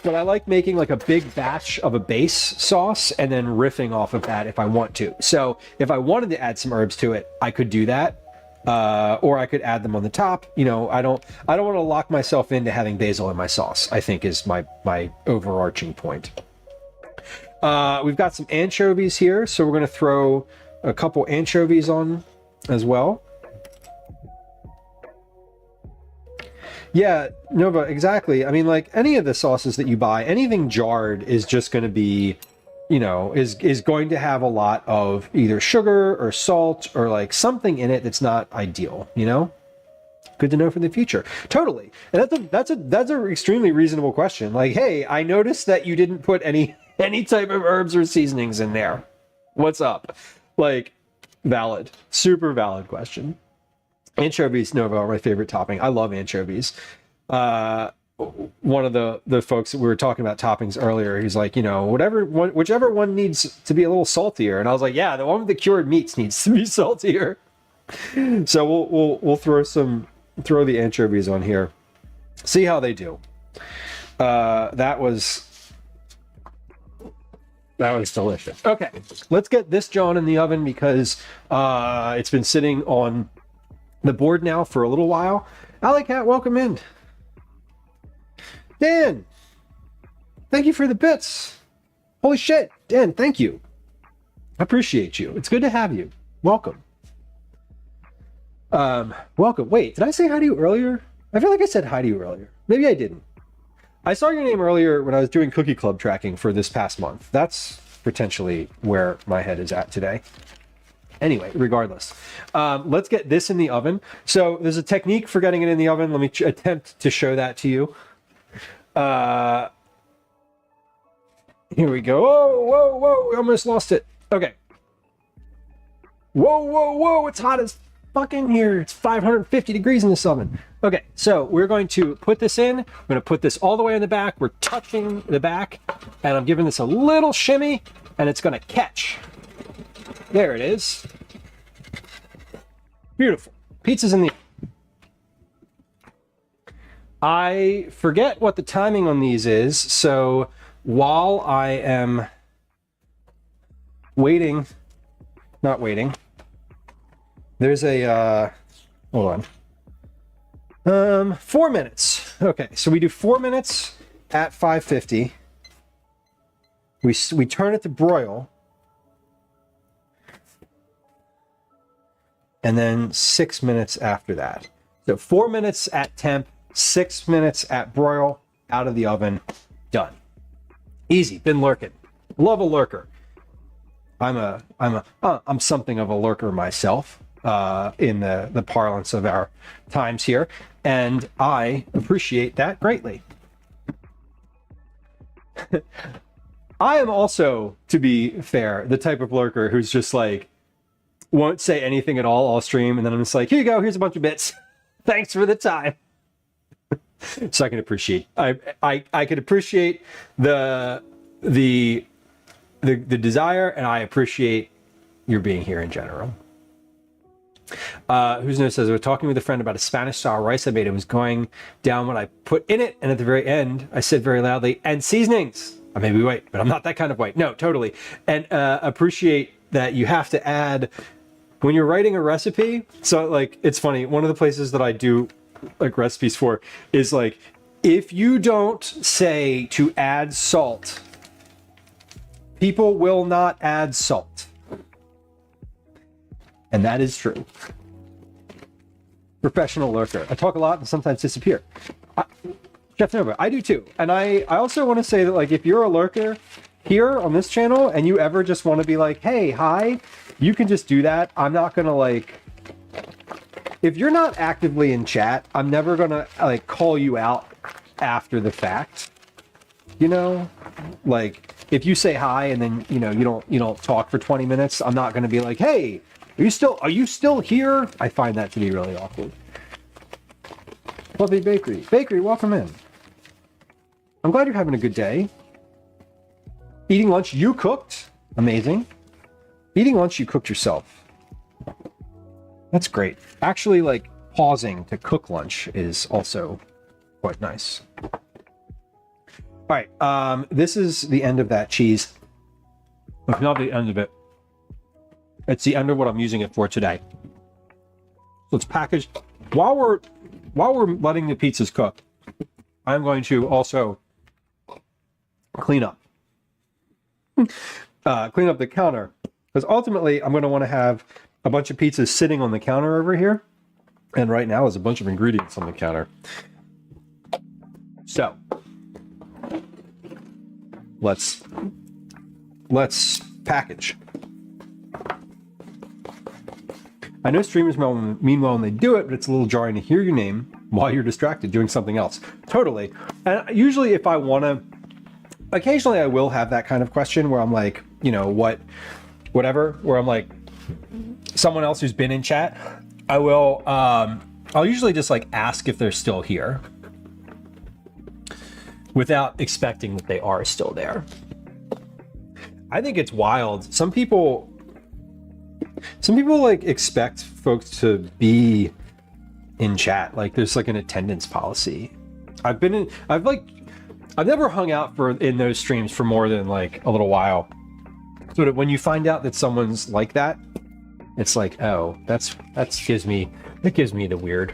I like making like a big batch of a base sauce and then riffing off of that if I want to. So if I wanted to add some herbs to it, I could do that. Or I could add them on the top. You know, I don't want to lock myself into having basil in my sauce, I think is my overarching point. We've got some anchovies here, so we're going to throw a couple anchovies on as well. Yeah, Nova, exactly. I mean, like any of the sauces that you buy, anything jarred is just going to be, you know, is going to have a lot of either sugar or salt or like something in it that's not ideal, you know? Good to know for the future. Totally. And that's a extremely reasonable question. Like, hey, I noticed that you didn't put any type of herbs or seasonings in there. What's up? Like, valid. Super valid question. Anchovies, Nova, are my favorite topping. I love anchovies. One of the folks that we were talking about toppings earlier, he's like, you know, whichever one needs to be a little saltier. And I was like, yeah, the one with the cured meats needs to be saltier. So we'll throw the anchovies on here. See how they do. That was delicious. Okay, let's get this John in the oven because it's been sitting on the board now for a little while. Alley Cat, welcome in. Dan, thank you for the bits. Holy shit, Dan, thank you. I appreciate you. It's good to have you. Welcome. Welcome. Wait, did I say hi to you earlier? I feel like I said hi to you earlier. Maybe I didn't. I saw your name earlier when I was doing Cookie Club tracking for this past month. That's potentially where my head is at today. Anyway, regardless, let's get this in the oven. So there's a technique for getting it in the oven. Let me attempt to show that to you. Here we go. Whoa, we almost lost it. Okay. Whoa, it's hot as fuck in here. It's 550 degrees in this oven. Okay, so we're going to put this in. I'm going to put this all the way in the back. We're touching the back, and I'm giving this a little shimmy, and it's going to catch. There it is. Beautiful. Pizza's in the... I forget what the timing on these is, so while I am not waiting, there's a, hold on. 4 minutes. Okay, so we do 4 minutes at 550. We turn it to broil. And then 6 minutes after that. So 4 minutes at temp, 6 minutes at broil, out of the oven, done. Easy, been lurking. Love a lurker. I'm something of a lurker myself, in the parlance of our times here, and I appreciate that greatly. I am also, to be fair, the type of lurker who's just like, won't say anything at all stream, and then I'm just like, here you go, here's a bunch of bits. Thanks for the time. So I can appreciate, I could appreciate the desire, and I appreciate your being here in general. Who's knows says, I was talking with a friend about a Spanish style rice I made. It was going down what I put in it, and at the very end, I said very loudly, and seasonings. I may be white, but I'm not that kind of white. No, totally. And appreciate that you have to add, when you're writing a recipe, so like, it's funny, one of the places that I do like recipes for is like, if you don't say to add salt, people will not add salt. And that is true. Professional lurker. I talk a lot and sometimes disappear. Chef Nova, I do too. And I also want to say that, like, if you're a lurker here on this channel and you ever just want to be like, hey, hi, you can just do that. I'm not going to, like, if you're not actively in chat, I'm never going to, like, call you out after the fact. You know, like, if you say hi and then, you know, you don't talk for 20 minutes, I'm not going to be like, hey, are you still here? I find that to be really awkward. Fluffy Bakery. Bakery, welcome in. I'm glad you're having a good day. Eating lunch you cooked. Amazing. Eating lunch you cooked yourself. That's great. Actually, like, pausing to cook lunch is also quite nice. All right, this is the end of that cheese. It's not the end of it. It's the end of what I'm using it for today. So it's packaged. While we're letting the pizzas cook, I'm going to also clean up the counter, because ultimately I'm going to want to have a bunch of pizzas sitting on the counter over here, and right now there's a bunch of ingredients on the counter. So let's package. I know streamers mean well when they do it, but it's a little jarring to hear your name while you're distracted doing something else. Totally. And usually if I want to, occasionally I will have that kind of question where I'm like, you know, whatever, where I'm like, someone else who's been in chat, I'll usually just like ask if they're still here without expecting that they are still there. I think it's wild. Some people like expect folks to be in chat. Like there's like an attendance policy. I've never hung out in those streams for more than like a little while. So that when you find out that someone's like that, it's like, oh, that gives me the weird.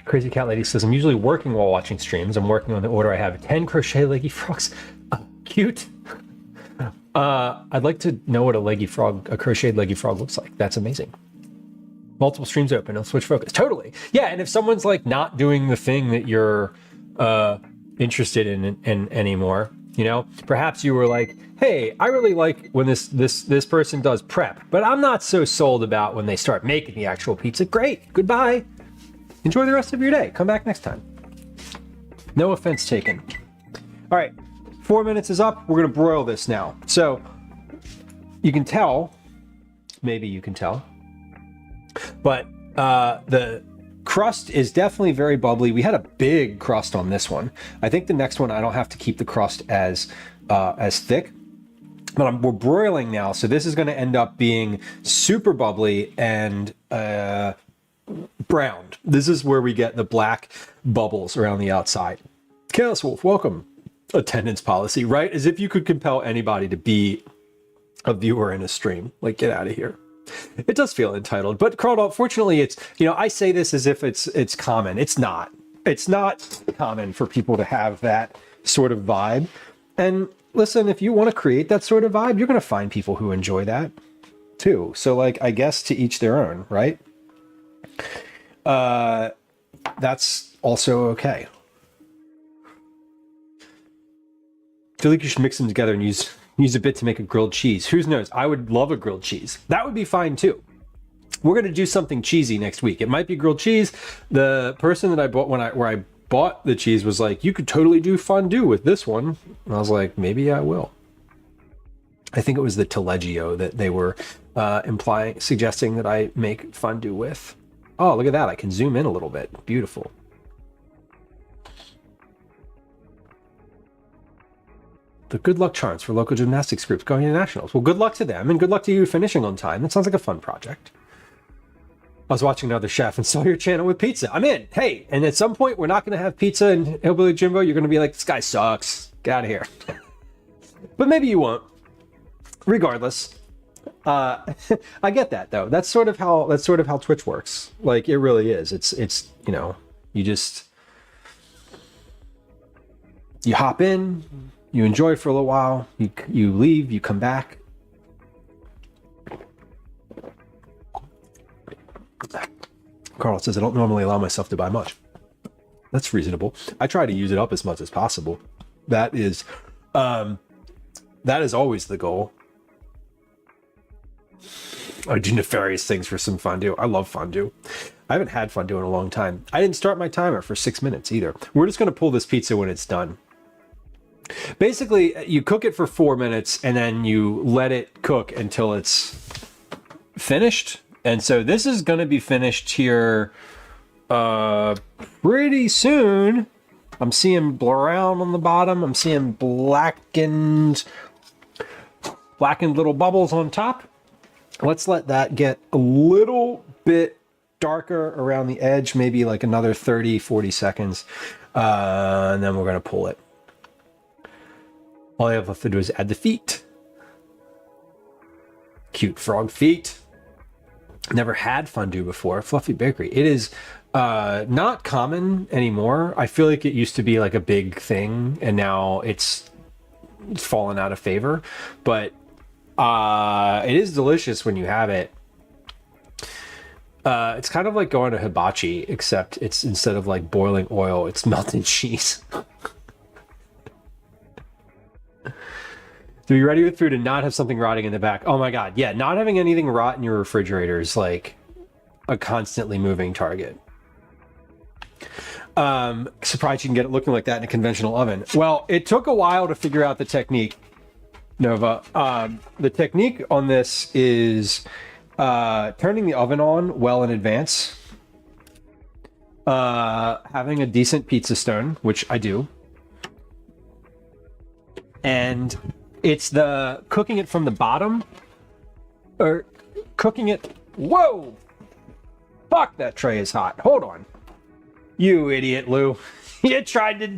Crazy Cat Lady says, I'm usually working while watching streams. I'm working on the order. I have 10 crochet leggy frogs. Cute. I'd like to know what a crocheted leggy frog looks like. That's amazing. Multiple streams open. I'll switch focus. Totally. Yeah, and if someone's like not doing the thing that you're interested in anymore, you know, perhaps you were like, hey, I really like when this person does prep, but I'm not so sold about when they start making the actual pizza. Great. Goodbye. Enjoy the rest of your day. Come back next time. No offense taken. All right. 4 minutes is up. We're going to broil this now. So you can tell, maybe you can tell, but the crust is definitely very bubbly. We had a big crust on this one. I think the next one, I don't have to keep the crust as thick, but we're broiling now. So this is going to end up being super bubbly and browned. This is where we get the black bubbles around the outside. Chaos Wolf, welcome. Attendance policy, right? As if you could compel anybody to be a viewer in a stream. Like, get out of here. It does feel entitled, but Carl, fortunately, it's, you know, I say this as if it's common. It's not. It's not common for people to have that sort of vibe. And listen, if you want to create that sort of vibe, you're going to find people who enjoy that too. So, like, I guess to each their own, right? that's also okay. I feel like you should mix them together and use a bit to make a grilled cheese. Who knows? I would love a grilled cheese. That would be fine too. We're gonna do something cheesy next week. It might be grilled cheese. The person that I bought where I bought the cheese was like, "You could totally do fondue with this one." And I was like, "Maybe I will." I think it was the Taleggio that they were suggesting that I make fondue with. Oh, look at that! I can zoom in a little bit. Beautiful. The good luck charms for local gymnastics groups going to nationals. Well, good luck to them, and good luck to you finishing on time. That sounds like a fun project. I was watching another chef and saw your channel with pizza. I'm in. Hey, and at some point, we're not going to have pizza in Hillbilly Jimbo. You're going to be like, this guy sucks. Get out of here. But maybe you won't. Regardless, I get that though. That's sort of how Twitch works. Like, it really is. It's you know, you hop in, you enjoy for a little while, you leave, you come back. Carl says, I don't normally allow myself to buy much. That's reasonable. I try to use it up as much as possible. That is always the goal. I do nefarious things for some fondue. I love fondue. I haven't had fondue in a long time. I didn't start my timer for 6 minutes either. We're just going to pull this pizza when it's done. Basically, you cook it for 4 minutes and then you let it cook until it's finished. And so this is going to be finished here pretty soon. I'm seeing brown on the bottom. I'm seeing blackened little bubbles on top. Let's let that get a little bit darker around the edge, maybe like another 30, 40 seconds. And then we're going to pull it. All I have left to do is add the feet. Cute frog feet. Never had fondue before. Fluffy Bakery. It is not common anymore. I feel like it used to be like a big thing, and now it's fallen out of favor. But it is delicious when you have it. It's kind of like going to hibachi, except it's instead of like boiling oil, it's melted cheese. To be ready with food and not have something rotting in the back. Oh my God. Yeah, not having anything rot in your refrigerator is like a constantly moving target. Surprised you can get it looking like that in a conventional oven. Well, it took a while to figure out the technique, Nova. The technique on this is turning the oven on well in advance. Having a decent pizza stone, which I do. And it's the cooking it from the bottom, or cooking it. Whoa! Fuck, that tray is hot. Hold on, you idiot, Lou. You tried to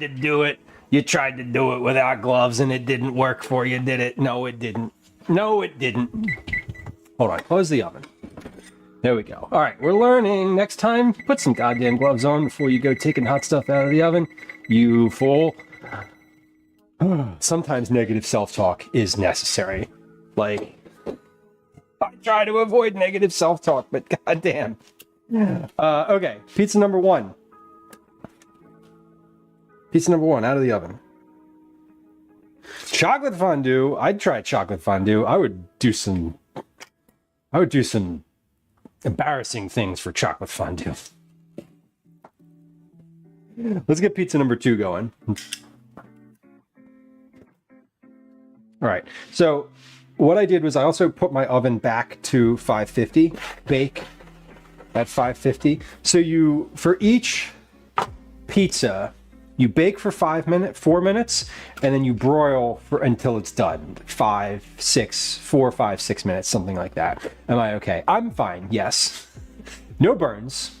do it. You tried to do it without gloves, and it didn't work for you, did it? No, it didn't. No, it didn't. Hold on. Close the oven. There we go. All right, we're learning. Next time, put some goddamn gloves on before you go taking hot stuff out of the oven. You fool. Sometimes negative self-talk is necessary. Like, I try to avoid negative self-talk, but goddamn. Okay, pizza number one. Pizza number one out of the oven. Chocolate fondue. I'd try chocolate fondue. I would do some embarrassing things for chocolate fondue. Let's get pizza number two going. All right, so what I did was I also put my oven back to 550, bake at 550. So for each pizza, you bake for 4 minutes, and then you broil until it's done. 4, 5, 6 minutes, something like that. Am I okay? I'm fine, yes. No burns.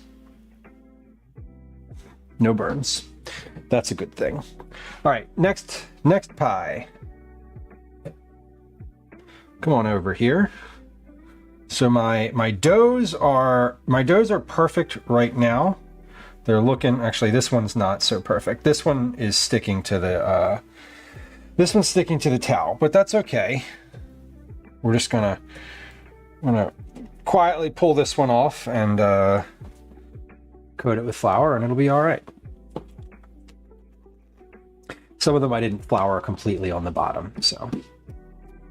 No burns. That's a good thing. All right, next pie. Come on over here. So my doughs are perfect right now. They're looking, actually this one's not so perfect. This one is sticking to the towel, but that's okay. We're just gonna quietly pull this one off and coat it with flour, and it'll be all right. Some of them I didn't flour completely on the bottom, so.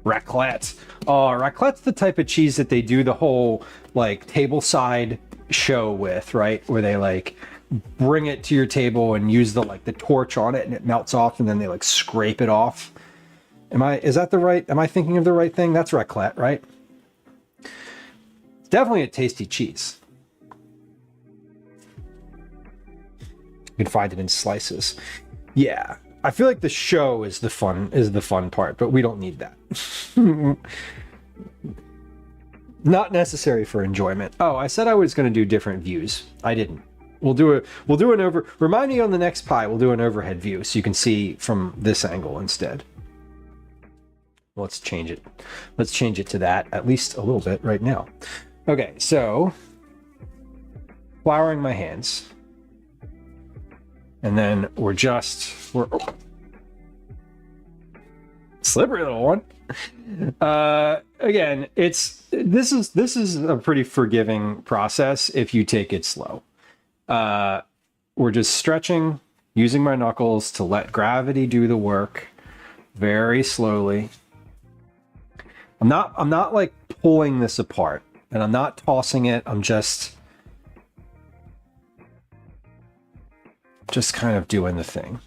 Raclette. Oh, raclette's the type of cheese that they do the whole, like, tableside show with, right? Where they, like, bring it to your table and use the, like, the torch on it, and it melts off, and then they, like, scrape it off. Am I thinking of the right thing? That's raclette, right? It's definitely a tasty cheese. You can find it in slices. Yeah. I feel like the show is the fun part, but we don't need that. Not necessary for enjoyment. Oh, I said I was going to do different views. I didn't. We'll do an remind me on the next pie, we'll do an overhead view so you can see from this angle instead. Let's change it. Let's change it to that at least a little bit right now. Okay, so flouring my hands. And then we're slippery little one. Again, this is a pretty forgiving process if you take it slow. We're just stretching, using my knuckles to let gravity do the work very slowly. I'm not like pulling this apart, and I'm not tossing it. I'm just kind of doing the thing.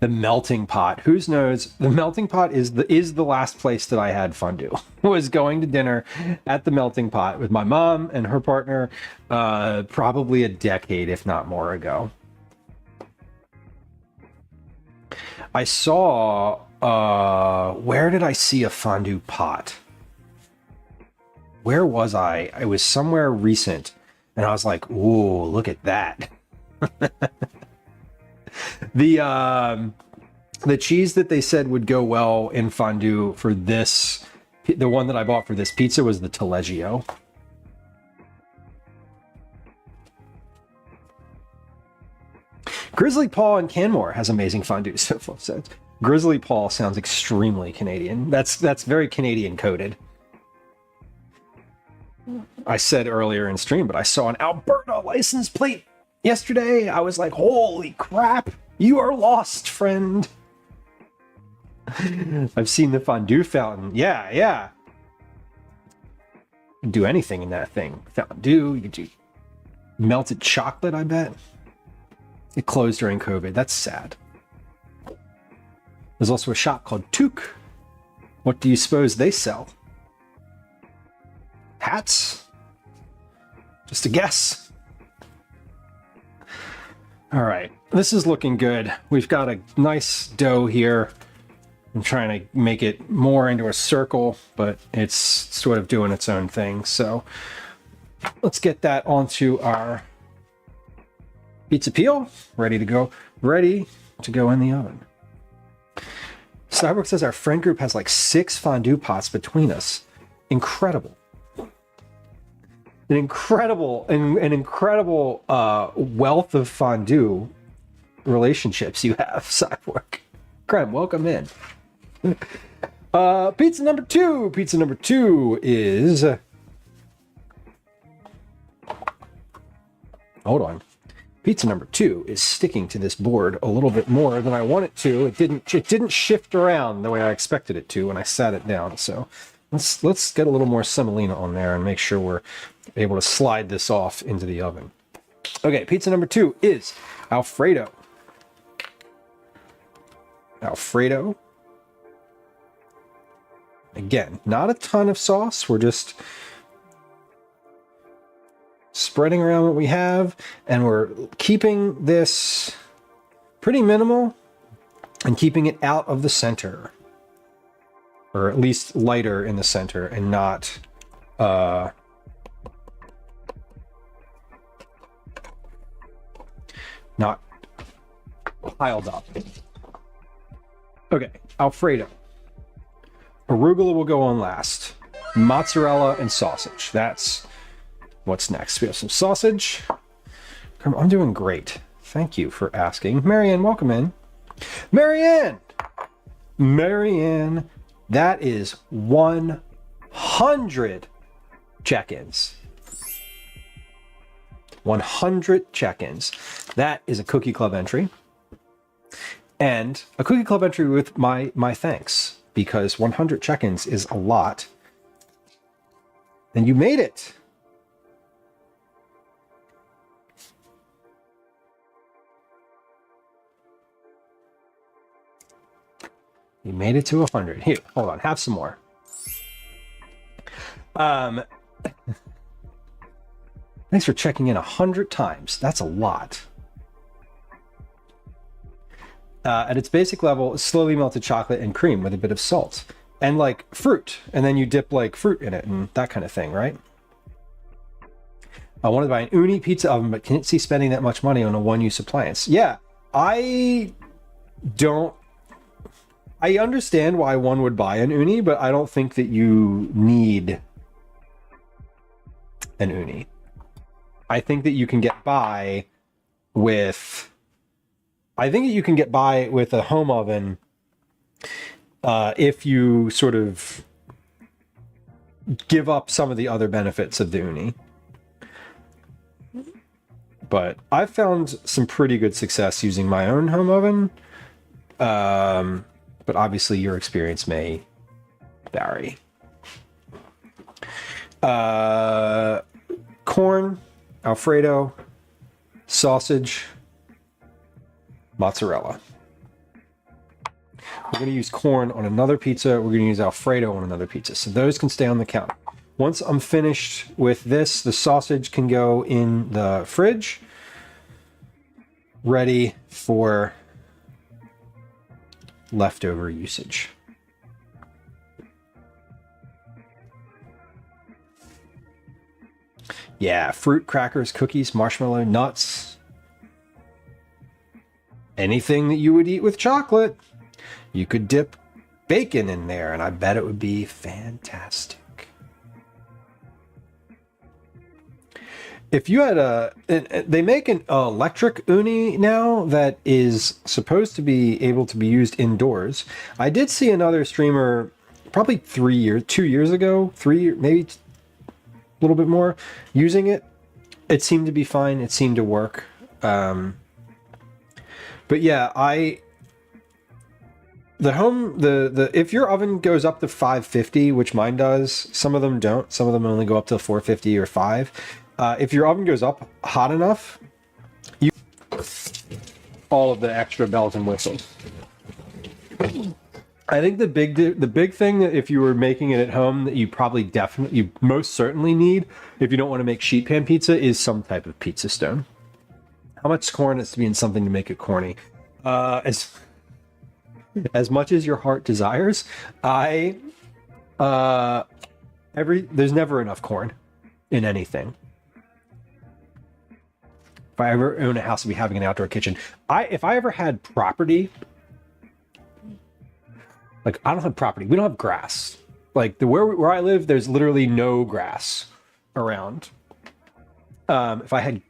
The melting pot. Whose knows? The melting pot is the last place that I had fondue. I was going to dinner at the melting pot with my mom and her partner probably a decade, if not more ago. I saw... where did I see a fondue pot? Where was I? I was somewhere recent, and I was like, "Ooh, look at that!" The cheese that they said would go well in fondue for this, the one that I bought for this pizza was the Taleggio. Grizzly Paw in Canmore has amazing fondue. So said. Grizzly Paw sounds extremely Canadian. That's very Canadian coded. I said earlier in stream, but I saw an Alberta license plate yesterday. I was like, holy crap, you are lost, friend. I've seen the fondue fountain. Yeah. You can do anything in that thing. Fondue, you can do melted chocolate, I bet. It closed during COVID. That's sad. There's also a shop called Toque. What do you suppose they sell? Hats? Just a guess. All right, this is looking good. We've got a nice dough here. I'm trying to make it more into a circle, but it's sort of doing its own thing. So let's get that onto our pizza peel. Ready to go in the oven. Cyborg says our friend group has like 6 fondue pots between us. Incredible. An incredible wealth of fondue relationships you have, Cyborg. Creme, welcome in. Pizza number 2. Pizza number 2 is... Hold on. Pizza number 2 is sticking to this board a little bit more than I want it to. It didn't shift around the way I expected it to when I sat it down. So let's get a little more semolina on there and make sure we're able to slide this off into the oven. Okay, pizza number 2 is Alfredo. Alfredo. Again, not a ton of sauce. We're just spreading around what we have, and we're keeping this pretty minimal and keeping it out of the center, or at least lighter in the center and not piled up. Okay, Alfredo. Arugula will go on last. Mozzarella and sausage. That's what's next. We have some sausage. I'm doing great. Thank you for asking. Marianne, welcome in. Marianne, that is 100 check-ins. 100 check-ins. That is a Cookie Club entry. And a Cookie Club entry with my thanks, because 100 check-ins is a lot. And you made it. You made it to 100. Here, hold on, have some more. Thanks for checking in 100 times. That's a lot. At its basic level, it's slowly melted chocolate and cream with a bit of salt. And like fruit. And then you dip like fruit in it and that kind of thing, right? I wanted to buy an uni pizza oven, but can't see spending that much money on a one-use appliance. Yeah, I understand why one would buy an uni, but I don't think that you need an uni. I think that you can get by with... I think that you can get by with a home oven if you sort of give up some of the other benefits of the uni. But I've found some pretty good success using my own home oven. But obviously your experience may vary. Corn, Alfredo, sausage, mozzarella. We're going to use corn on another pizza. We're going to use Alfredo on another pizza. So those can stay on the counter. Once I'm finished with this, the sausage can go in the fridge, ready for leftover usage. Yeah, fruit, crackers, cookies, marshmallow, nuts. Anything that you would eat with chocolate. You could dip bacon in there, and I bet it would be fantastic. If you had they make an electric uni now that is supposed to be able to be used indoors. I did see another streamer probably 2 years ago, maybe a little bit more, using it. It seemed to be fine. It seemed to work. But yeah, if your oven goes up to 550, which mine does, some of them don't. Some of them only go up to 450 or 5. If your oven goes up hot enough, you all of the extra bells and whistles. I think the big thing that if you were making it at home that you most certainly need if you don't want to make sheet pan pizza is some type of pizza stone. How much corn has to be in something to make it corny? As much as your heart desires. There's never enough corn in anything. If I ever own a house, I'll be having an outdoor kitchen. If I ever had property, like I don't have property, we don't have grass. Like where I live, there's literally no grass around. If I had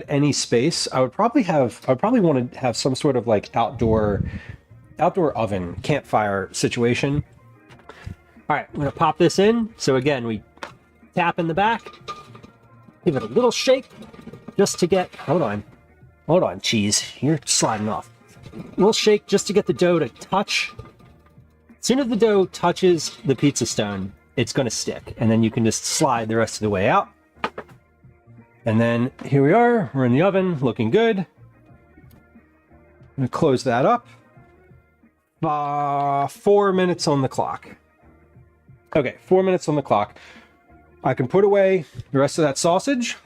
any space, I would probably want to have some sort of like outdoor oven campfire situation. All right, I'm gonna pop this in. So again, we tap in the back, give it a little shake just to get, hold on, cheese, you're sliding off. A little shake just to get the dough to touch. As soon as the dough touches the pizza stone, it's gonna stick, and then you can just slide the rest of the way out. And then here we are, we're in the oven, looking good. I'm gonna close that up. 4 minutes on the clock. Okay, 4 minutes on the clock. I can put away the rest of that sausage.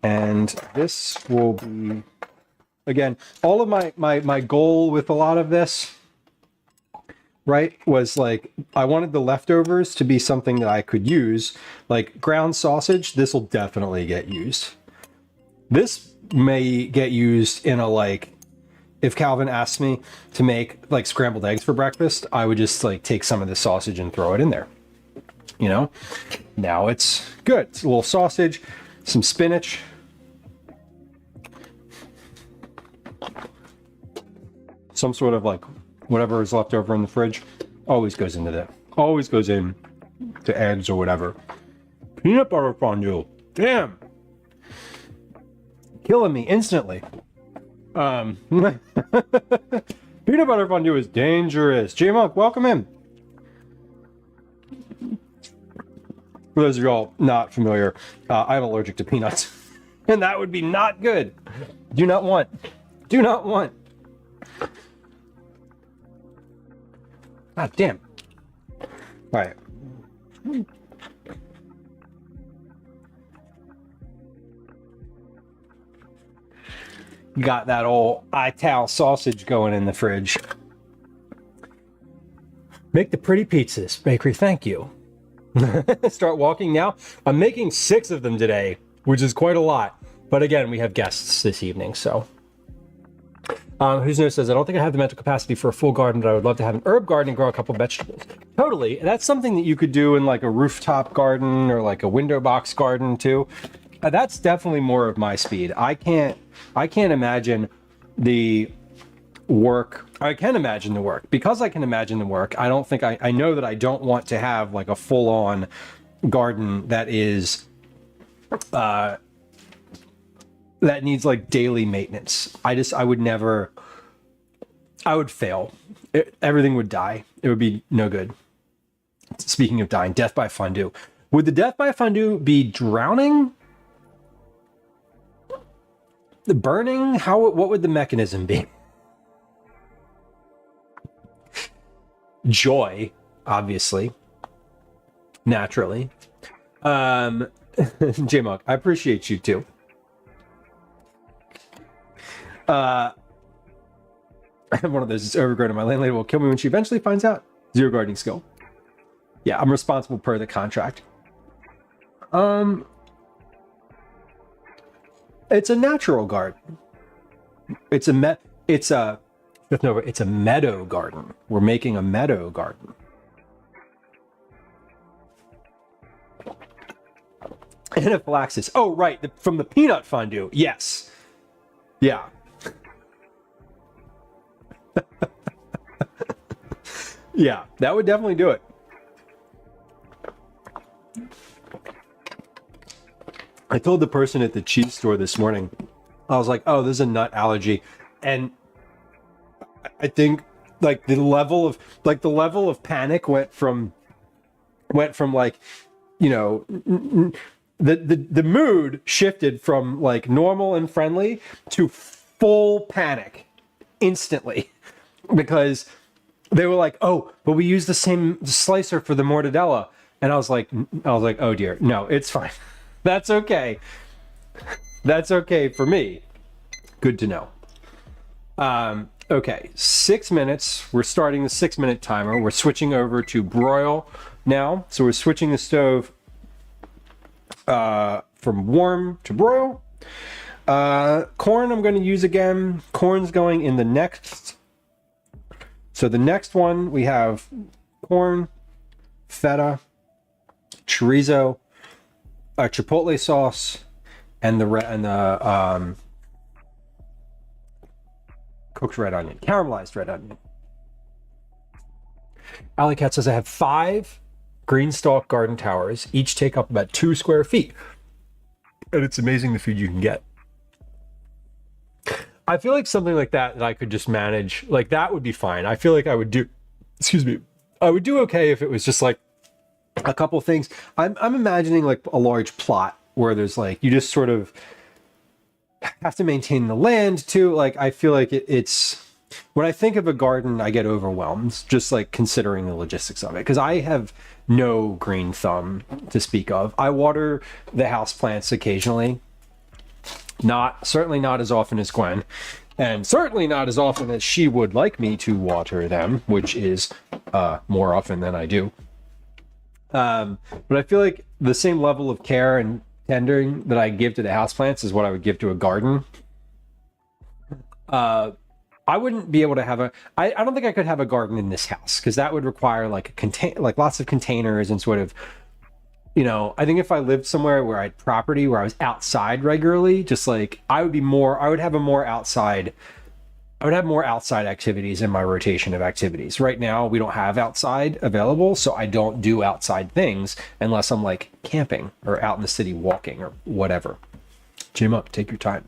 And this will be, again, all of my goal with a lot of this, right, was like, I wanted the leftovers to be something that I could use. Like ground sausage, this will definitely get used. This may get used in a, like, if Calvin asked me to make like scrambled eggs for breakfast, I would just like take some of the sausage and throw it in there. You know, now it's good. It's a little sausage, some spinach. Some sort of like whatever is left over in the fridge, always goes into that. Always goes in to eggs or whatever. Peanut butter fondue. Damn. Killing me instantly. Peanut butter fondue is dangerous. J-Monk, welcome in. For those of y'all not familiar, I'm allergic to peanuts. And that would be not good. Do not want. Do not want. Ah, damn. All right. Got that old Ital sausage going in the fridge. Make the pretty pizzas, bakery. Thank you. Start walking now. I'm making 6 of them today, which is quite a lot. But again, we have guests this evening, so. Who's Knows says, I don't think I have the mental capacity for a full garden, but I would love to have an herb garden and grow a couple vegetables. Totally. That's something that you could do in like a rooftop garden or like a window box garden too. That's definitely more of my speed. I can't imagine the work. I can imagine the work. Because I can imagine the work, I don't think I know that I don't want to have like a full-on garden that is that needs like daily maintenance. I would never, I would fail. Everything would die. It would be no good. Speaking of dying, death by fondue. Would the death by fondue be drowning? The burning? What would the mechanism be? Joy, obviously. Naturally. J-Monk, I appreciate you too. I have one of those. It's overgrown, and my landlady will kill me when she eventually finds out. 0 gardening skill. Yeah, I'm responsible per the contract. It's a natural garden. It's a meadow garden. We're making a meadow garden. Anaphylaxis. Oh, right, from the peanut fondue. Yes. Yeah. Yeah, that would definitely do it. I told the person at the cheese store this morning, I was like, oh, there's a nut allergy. And I think like the level of panic went from like, you know, the mood shifted from like normal and friendly to full panic instantly, because they were like, oh, but we use the same slicer for the mortadella. And I was like, oh dear, no, it's fine. That's okay. That's okay for me. Good to know. Okay, 6 minutes. We're starting the 6-minute timer. We're switching over to broil now. So we're switching the stove from warm to broil. Corn I'm going to use again. Corn's going in the next. So the next one we have corn, feta, chorizo, chipotle sauce, and the cooked red onion, caramelized red onion. Alley Cat says I have 5 green stalk garden towers. Each take up about 2 square feet, and it's amazing the food you can get. I feel like something like that I could just manage. Like that would be fine. I feel like I would do. Excuse me. I would do okay if it was just like a couple things. I'm imagining like a large plot where there's like you just sort of have to maintain the land too. Like I feel like it's when I think of a garden, I get overwhelmed just like considering the logistics of it, because I have no green thumb to speak of. I water the house plants occasionally, certainly not as often as Gwen, and certainly not as often as she would like me to water them, which is more often than I do. But I feel like the same level of care and tendering that I give to the houseplants is what I would give to a garden. I wouldn't be able to have I don't think I could have a garden in this house, because that would require like lots of containers and sort of, you know, I think if I lived somewhere where I had property where I was outside regularly, just like I would have a more outside I would have more outside activities in my rotation of activities. Right now, we don't have outside available, so I don't do outside things unless I'm like camping or out in the city walking or whatever. Gym up, take your time.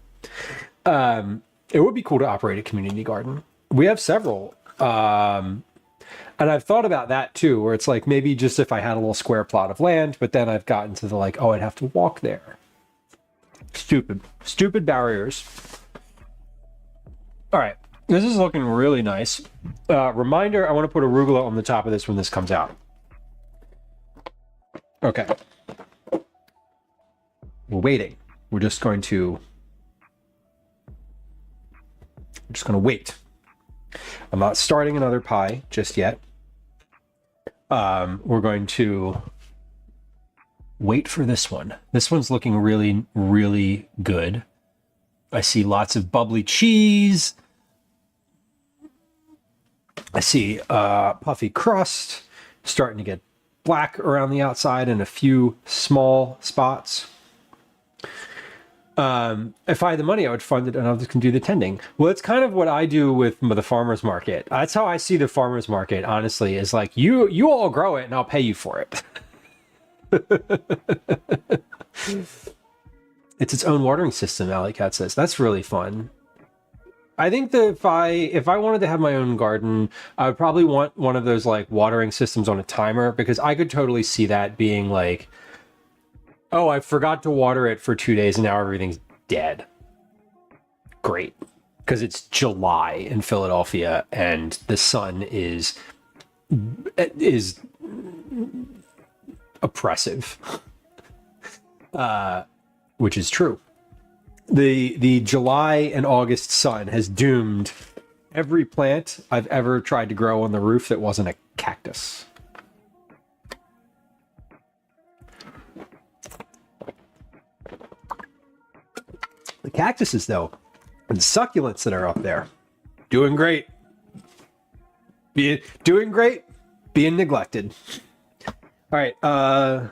It would be cool to operate a community garden. We have several. And I've thought about that too, where it's like maybe just if I had a little square plot of land, but then I've gotten to the like, oh, I'd have to walk there. Stupid barriers. All right, this is looking really nice. Reminder, I want to put arugula on the top of this when this comes out. Okay. We're waiting. We're just going to wait. I'm not starting another pie just yet. We're going to wait for this one. This one's looking really, really good. I see lots of bubbly cheese. I see puffy crust, starting to get black around the outside in a few small spots. If I had the money, I would fund it and others can do the tending. Well, it's kind of what I do with the farmer's market. That's how I see the farmer's market, honestly, is like, you all grow it and I'll pay you for it. It's its own watering system, Alley Cat says. That's really fun. I think that if I wanted to have my own garden, I would probably want one of those like watering systems on a timer, because I could totally see that being like, oh, I forgot to water it for 2 days and now everything's dead. Great. Because it's July in Philadelphia and the sun is oppressive. Which is true. The July and August sun has doomed every plant I've ever tried to grow on the roof that wasn't a cactus. The cactuses, though, and succulents that are up there, doing great. Doing great, being neglected. All right,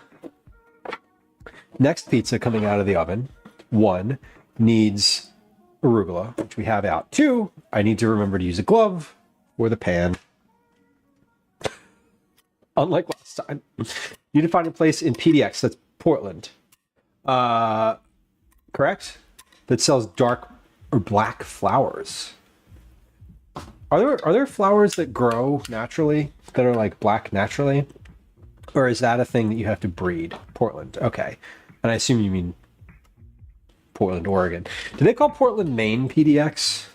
next pizza coming out of the oven. 1 needs arugula, which we have out. 2, I need to remember to use a glove or the pan. Unlike last time. You need to find a place in PDX, that's Portland. Correct? That sells dark or black flowers. Are there flowers that grow naturally that are like black naturally? Or is that a thing that you have to breed? Portland, okay. And I assume you mean Portland, Oregon. Do they call Portland, Maine PDX?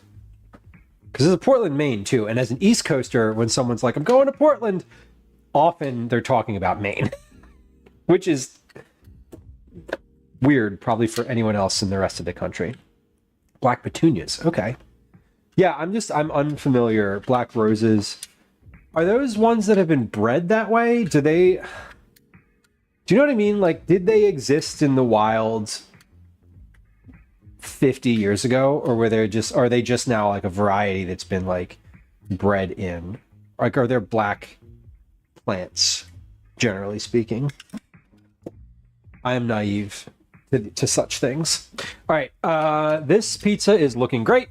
Because there's a Portland, Maine too. And as an East Coaster, when someone's like, I'm going to Portland, often they're talking about Maine. Which is weird, probably for anyone else in the rest of the country. Black petunias, okay. Yeah, I'm unfamiliar. Black roses. Are those ones that have been bred that way? Do you know what I mean? Like, did they exist in the wild 50 years ago, or are they just now like a variety that's been like bred in? Like, are there black plants, generally speaking? I am naive to such things. All right, this pizza is looking great.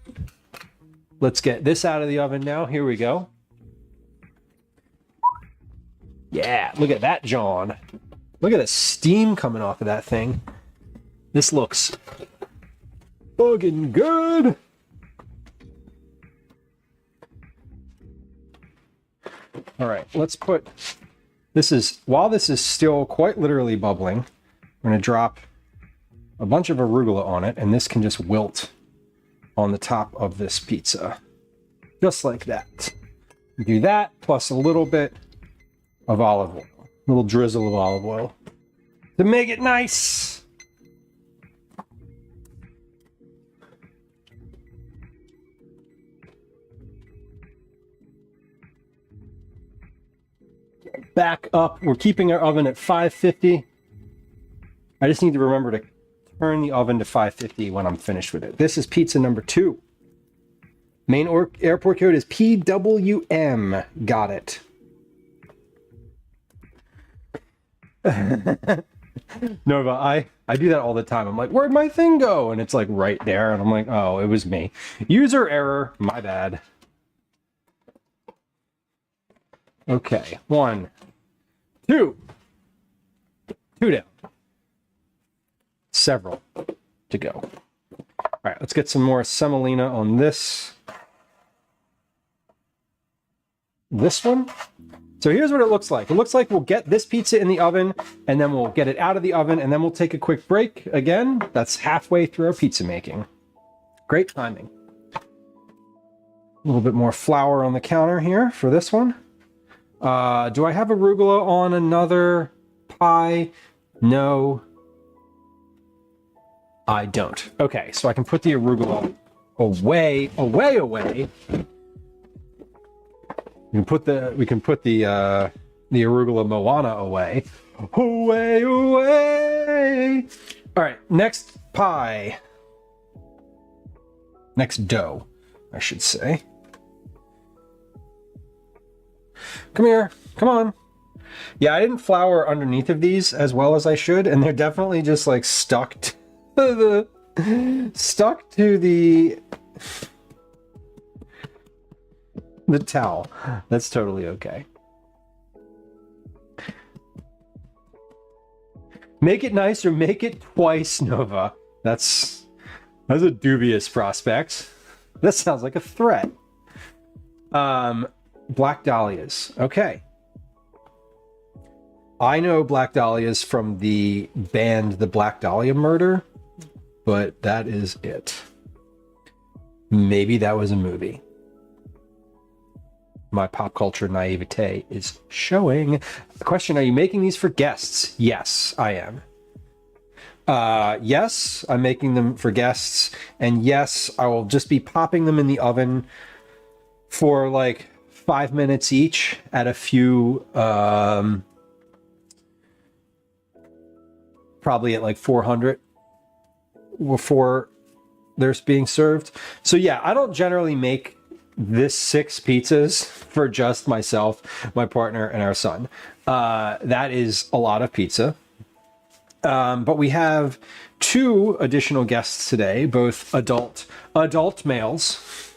Let's get this out of the oven now. Here we go. Yeah, look at that, John. Look at the steam coming off of that thing. This looks fucking good. All right, let's put while this is still quite literally bubbling, I'm going to drop a bunch of arugula on it, and this can just wilt on the top of this pizza. Just like that. Do that plus a little bit of olive oil. A little drizzle of olive oil to make it nice. Back up. We're keeping our oven at 550. I just need to remember to turn the oven to 550 when I'm finished with it. This is pizza number 2. Main airport code is PWM. Got it. Nova, I do that all the time. I'm like, where'd my thing go? And it's like right there. And I'm like, oh, it was me. User error. My bad. Okay. 1, 2. 2 down. Several to go. All right, let's get some more semolina on this. This one. So here's what it looks like. It looks like we'll get this pizza in the oven, and then we'll get it out of the oven, and then we'll take a quick break. Again, that's halfway through our pizza making. Great timing. A little bit more flour on the counter here for this one. Do I have arugula on another pie? No, I don't. Okay, so I can put the arugula away. We can put the arugula Moana away. Away. All right, next pie. Next dough, I should say. Come here. Come on. Yeah, I didn't flour underneath of these as well as I should, and they're definitely just like stuck to the towel. That's totally okay. Make it nice or make it twice, Nova. That's a dubious prospect. That sounds like a threat. Black dahlias. Okay. I know Black Dahlias from the band The Black Dahlia Murder, but that is it. Maybe that was a movie. My pop culture naivete is showing. The question, are you making these for guests? Yes, I am. Yes, I'm making them for guests. And yes, I will just be popping them in the oven for like 5 minutes each at a few... probably at like 400 before they're being served. So yeah, I don't generally make this 6 pizzas for just myself, my partner, and our son. That is a lot of pizza. But we have 2 additional guests today, both adult males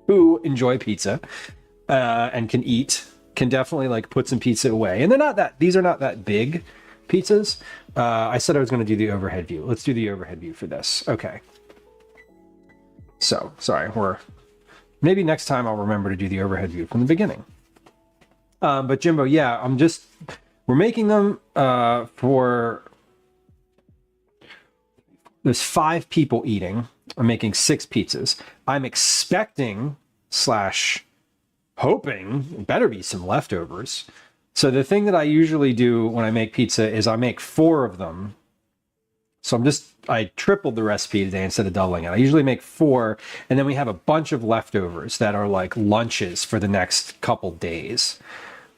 who enjoy pizza and can definitely like put some pizza away. And these are not that big pizzas. I said I was going to do the overhead view. Let's do the overhead view for this. Okay. So, sorry, maybe next time I'll remember to do the overhead view from the beginning. But Jimbo, yeah, we're making them for, there's 5 people eating. I'm making 6 pizzas. I'm expecting / hoping, better be some leftovers. So the thing that I usually do when I make pizza is I make 4 of them. So I tripled the recipe today instead of doubling it. I usually make 4, and then we have a bunch of leftovers that are like lunches for the next couple days.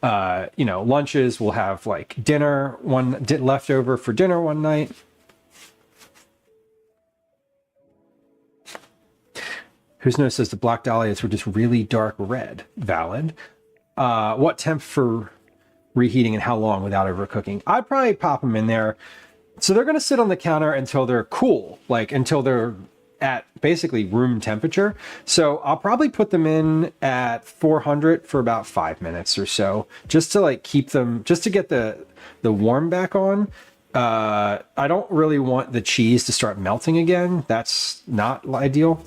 Lunches, we'll have like dinner, leftover for dinner one night. Who's noticed says the Black Dahlias were just really dark red. Valid. What temp for reheating and how long without overcooking? I'd probably pop them in there. So they're going to sit on the counter until they're cool, like until they're at basically room temperature. So I'll probably put them in at 400 for about 5 minutes or so, just to like keep them, just to get the warm back on. I don't really want the cheese to start melting again. That's not ideal.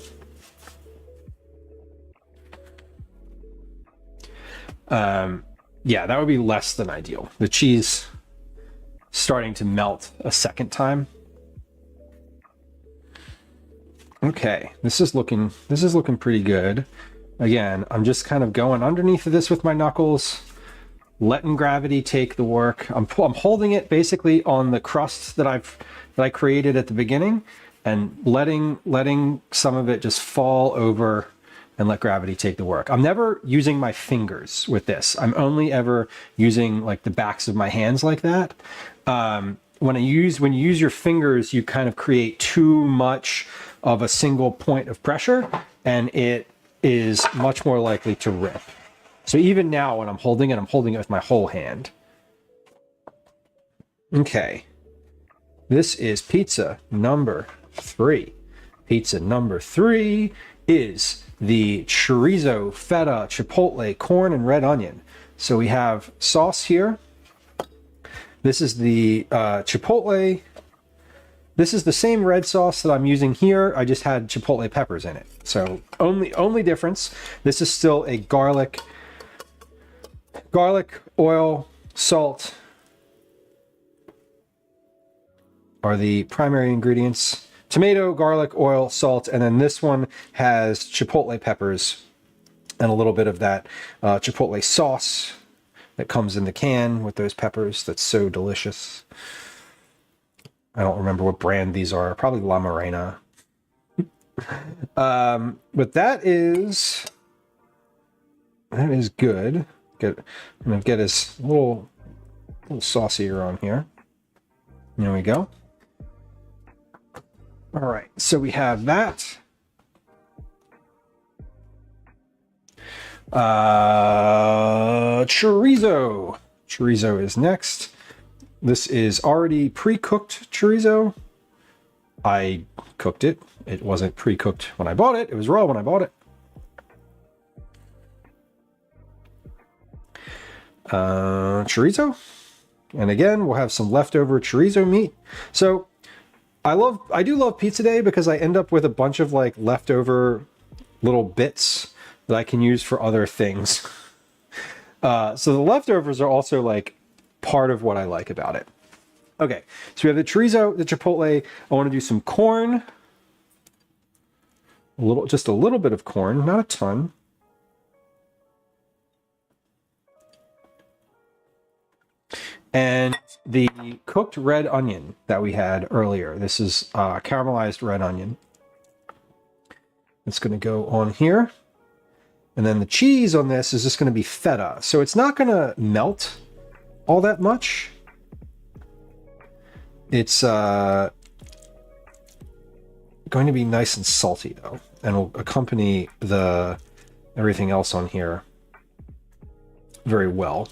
Yeah, that would be less than ideal. The cheese starting to melt a second time. Okay, this is looking pretty good. Again, I'm just kind of going underneath of this with my knuckles, letting gravity take the work. I'm holding it basically on the crust that I created at the beginning, and letting some of it just fall over and let gravity take the work. I'm never using my fingers with this. I'm only ever using like the backs of my hands like that. When you use your fingers, you kind of create too much of a single point of pressure, and it is much more likely to rip. So even now when I'm holding it with my whole hand. Okay. This is pizza number 3. Pizza number 3 is the chorizo, feta, chipotle, corn, and red onion. So we have sauce here. This is the chipotle. This is the same red sauce that I'm using here. I just had chipotle peppers in it. So only difference. This is still a garlic, oil, salt are the primary ingredients. Tomato, garlic, oil, salt, and then this one has chipotle peppers and a little bit of that chipotle sauce that comes in the can with those peppers. That's so delicious. I don't remember what brand these are. Probably La Morena. But that is good. I'm gonna get us a little saucier on here. There we go. All right, so we have that. Chorizo. Chorizo is next. This is already pre-cooked chorizo. I cooked it. It wasn't pre-cooked when I bought it. It was raw when I bought it. Chorizo. And again, we'll have some leftover chorizo meat. So I do love pizza day because I end up with a bunch of like leftover little bits that I can use for other things. So the leftovers are also like part of what I like about it. Okay, so we have the chorizo, the chipotle. I want to do some corn. Just a little bit of corn, not a ton. And the cooked red onion that we had earlier. This is caramelized red onion. It's going to go on here. And then the cheese on this is just going to be feta. So it's not going to melt all that much. It's going to be nice and salty though. And will accompany everything else on here very well.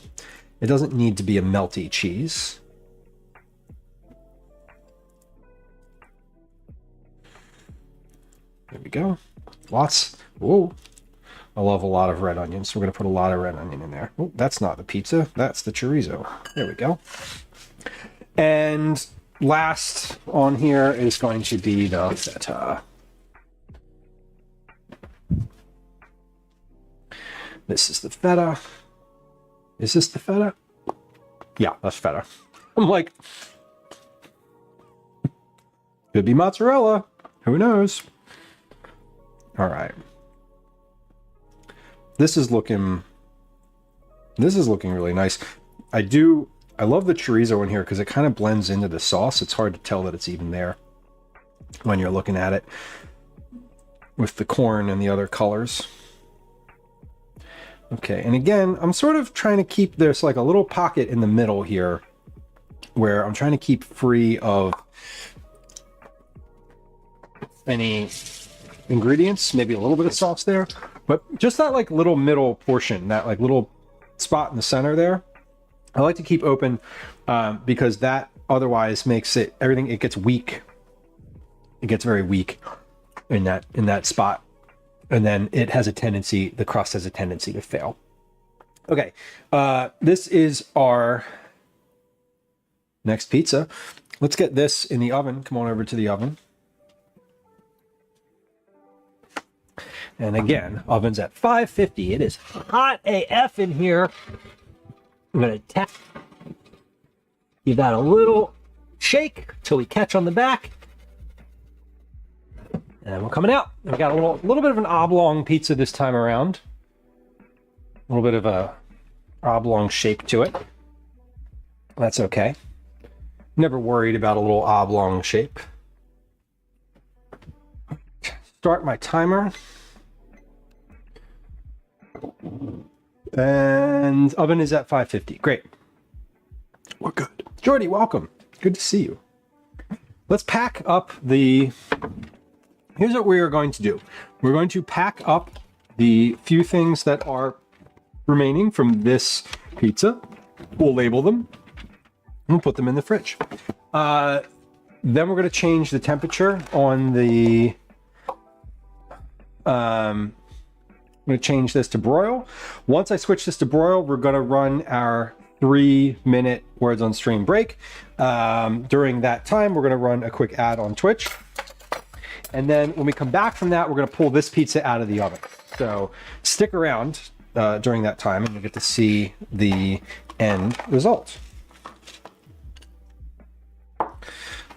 It doesn't need to be a melty cheese. There we go. Lots. Whoa. I love a lot of red onions, so we're going to put a lot of red onion in there. Oh, that's not the pizza. That's the chorizo. There we go. And last on here is going to be the feta. This is the feta. Is this the feta? Yeah, that's feta. I'm like, could be mozzarella. Who knows? All right. This is looking really nice. I love the chorizo in here because it kind of blends into the sauce. It's hard to tell that it's even there when you're looking at it with the corn and the other colors. Okay, and again, I'm sort of trying to keep, there's like a little pocket in the middle here where I'm trying to keep free of any ingredients, maybe a little bit of sauce there, but just that like little middle portion, that like little spot in the center there, I like to keep open because that otherwise makes it, it gets weak. It gets very weak in that spot. And then it has a tendency, the crust has a tendency to fail. Okay, this is our next pizza. Let's get this in the oven. Come on over to the oven. And again, oven's at 550. It is hot AF in here. I'm gonna tap, give that a little shake till we catch on the back. And we're coming out. We got a little bit of an oblong pizza this time around. A little bit of a oblong shape to it. That's okay. Never worried about a little oblong shape. Start my timer. And oven is at 550. Great. We're good. Jordy, welcome. Good to see you. Let's pack up the... Here's what we are going to do. We're going to pack up the few things that are remaining from this pizza. We'll label them. We'll put them in the fridge. Then we're going to change the temperature on the... I'm going to change this to broil. Once I switch this to broil, we're going to run our 3-minute words on stream break. During that time, we're going to run a quick ad on Twitch. And then when we come back from that, we're going to pull this pizza out of the oven. So stick around during that time and you'll get to see the end result.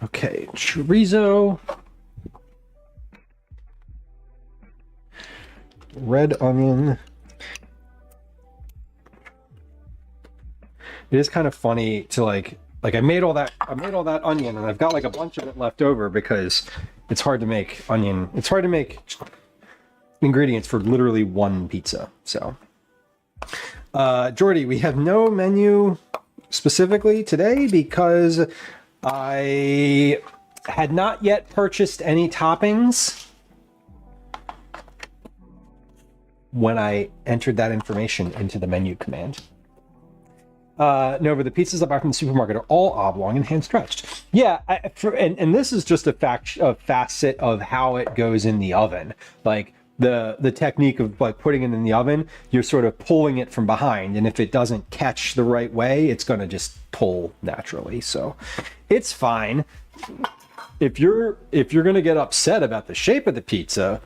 Okay, chorizo, red onion. It is kind of funny to like I made all that onion and I've got like a bunch of it left over because it's hard to make onion. It's hard to make ingredients for literally one pizza. So, Jordy, we have no menu specifically today because I had not yet purchased any toppings when I entered that information into the menu command. No, but the pizzas I buy from the supermarket are all oblong and hand stretched. Yeah, and this is just a facet of how it goes in the oven. Like the technique of like putting it in the oven, you're sort of pulling it from behind, and if it doesn't catch the right way, it's going to just pull naturally. So it's fine. If you're going to get upset about the shape of the pizza,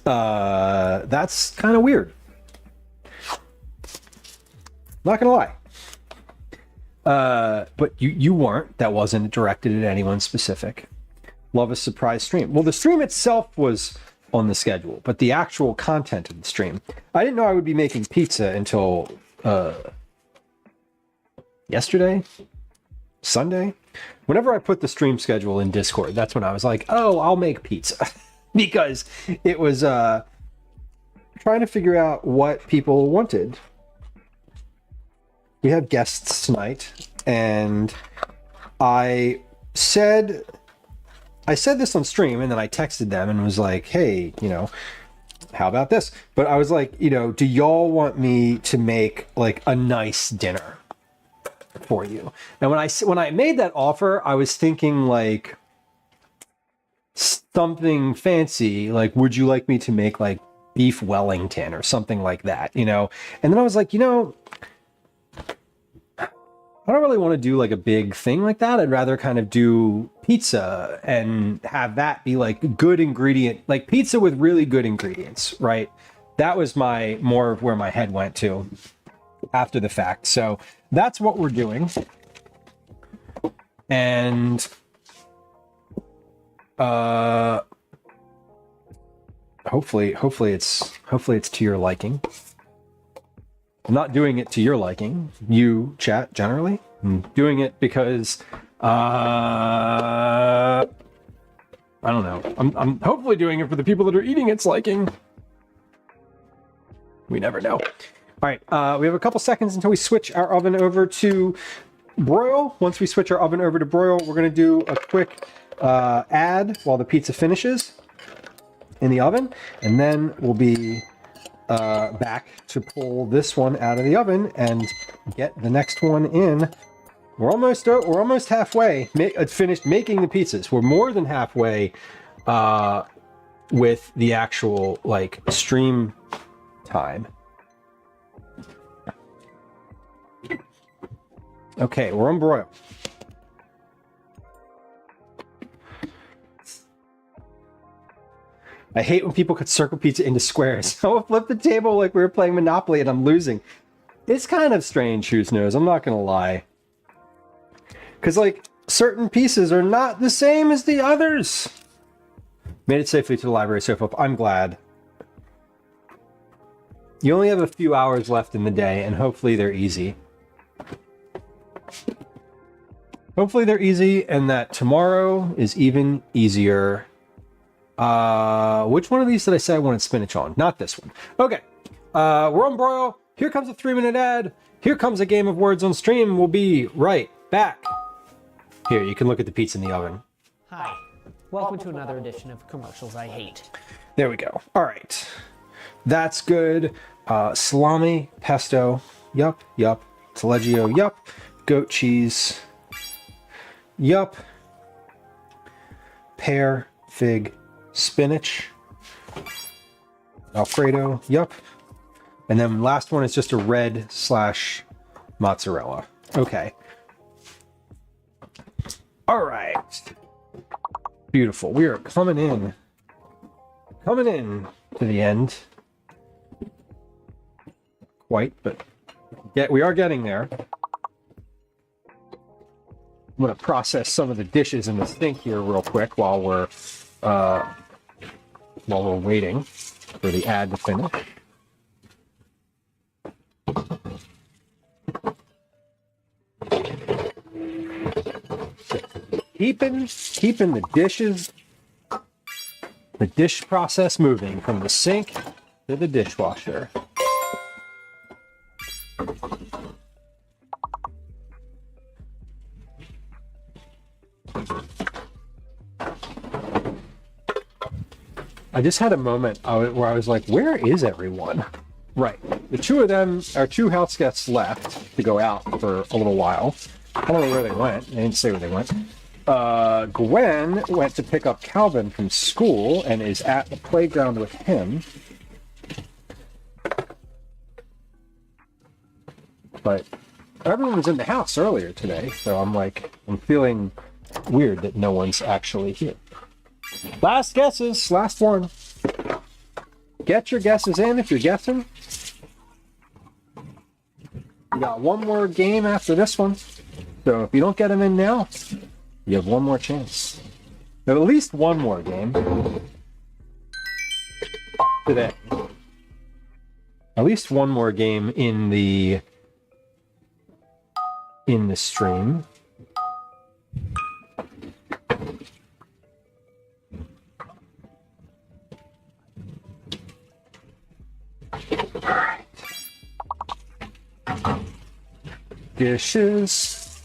that's kind of weird. Not gonna lie. But you weren't. That wasn't directed at anyone specific. Love a surprise stream. Well, the stream itself was on the schedule, but the actual content of the stream, I didn't know I would be making pizza until yesterday, Sunday. Whenever I put the stream schedule in Discord, that's when I was like, oh, I'll make pizza. Because it was trying to figure out what people wanted. We have guests tonight, and I said this on stream, and then I texted them and was like, hey, how about this? But I was like, do y'all want me to make like a nice dinner for you? And when I made that offer, I was thinking like something fancy, like, would you like me to make like beef Wellington or something like that, And then I was like, I don't really want to do like a big thing like that. I'd rather kind of do pizza and have that be like good ingredient, like pizza with really good ingredients, right? That was more of where my head went to after the fact. So that's what we're doing. And hopefully it's to your liking. I'm not doing it to your liking, you chat generally. I'm doing it because I don't know. I'm hopefully doing it for the people that are eating its liking. We never know. All right, we have a couple seconds until we switch our oven over to broil. Once we switch our oven over to broil, we're going to do a quick ad while the pizza finishes in the oven, and then we'll be back to pull this one out of the oven and get the next one in. We're almost halfway finished making the pizzas. We're more than halfway with the actual like stream time. Okay, we're on broil. I hate when people cut circle pizza into squares. I will flip the table like we were playing Monopoly and I'm losing. It's kind of strange, Who's Knows. I'm not going to lie. Because, like, certain pieces are not the same as the others. Made it safely to the library so far. I'm glad. You only have a few hours left in the day, and hopefully they're easy. Hopefully they're easy, and that tomorrow is even easier. Which one of these did I say I wanted spinach on? Not this one. Okay. We're on broil. Here comes a 3-minute ad. Here comes a game of words on stream. We'll be right back. Here, you can look at the pizza in the oven. Hi. Welcome to another edition of Commercials I Hate. There we go. All right. That's good. Salami, pesto. Yup. Taleggio. Yup. Goat cheese. Yup. pear, fig, spinach, Alfredo, yup. And then last one is just a red / mozzarella. Okay. All right. Beautiful. We are coming in to the end. Quite, but we are getting there. I'm going to process some of the dishes in the sink here real quick while we're waiting for the ad to finish. Keeping the dishes, the dish process moving from the sink to the dishwasher. I just had a moment where I was like, where is everyone? Right. The two of them, our two house guests left to go out for a little while. I don't know where they went. They didn't say where they went. Gwen went to pick up Calvin from school and is at the playground with him. But everyone was in the house earlier today, so I'm feeling weird that no one's actually here. Last guesses, last one. Get your guesses in if you're guessing. We got one more game after this one. So if you don't get them in now, you have one more chance. At least one more game today. At least one more game in the stream. Dishes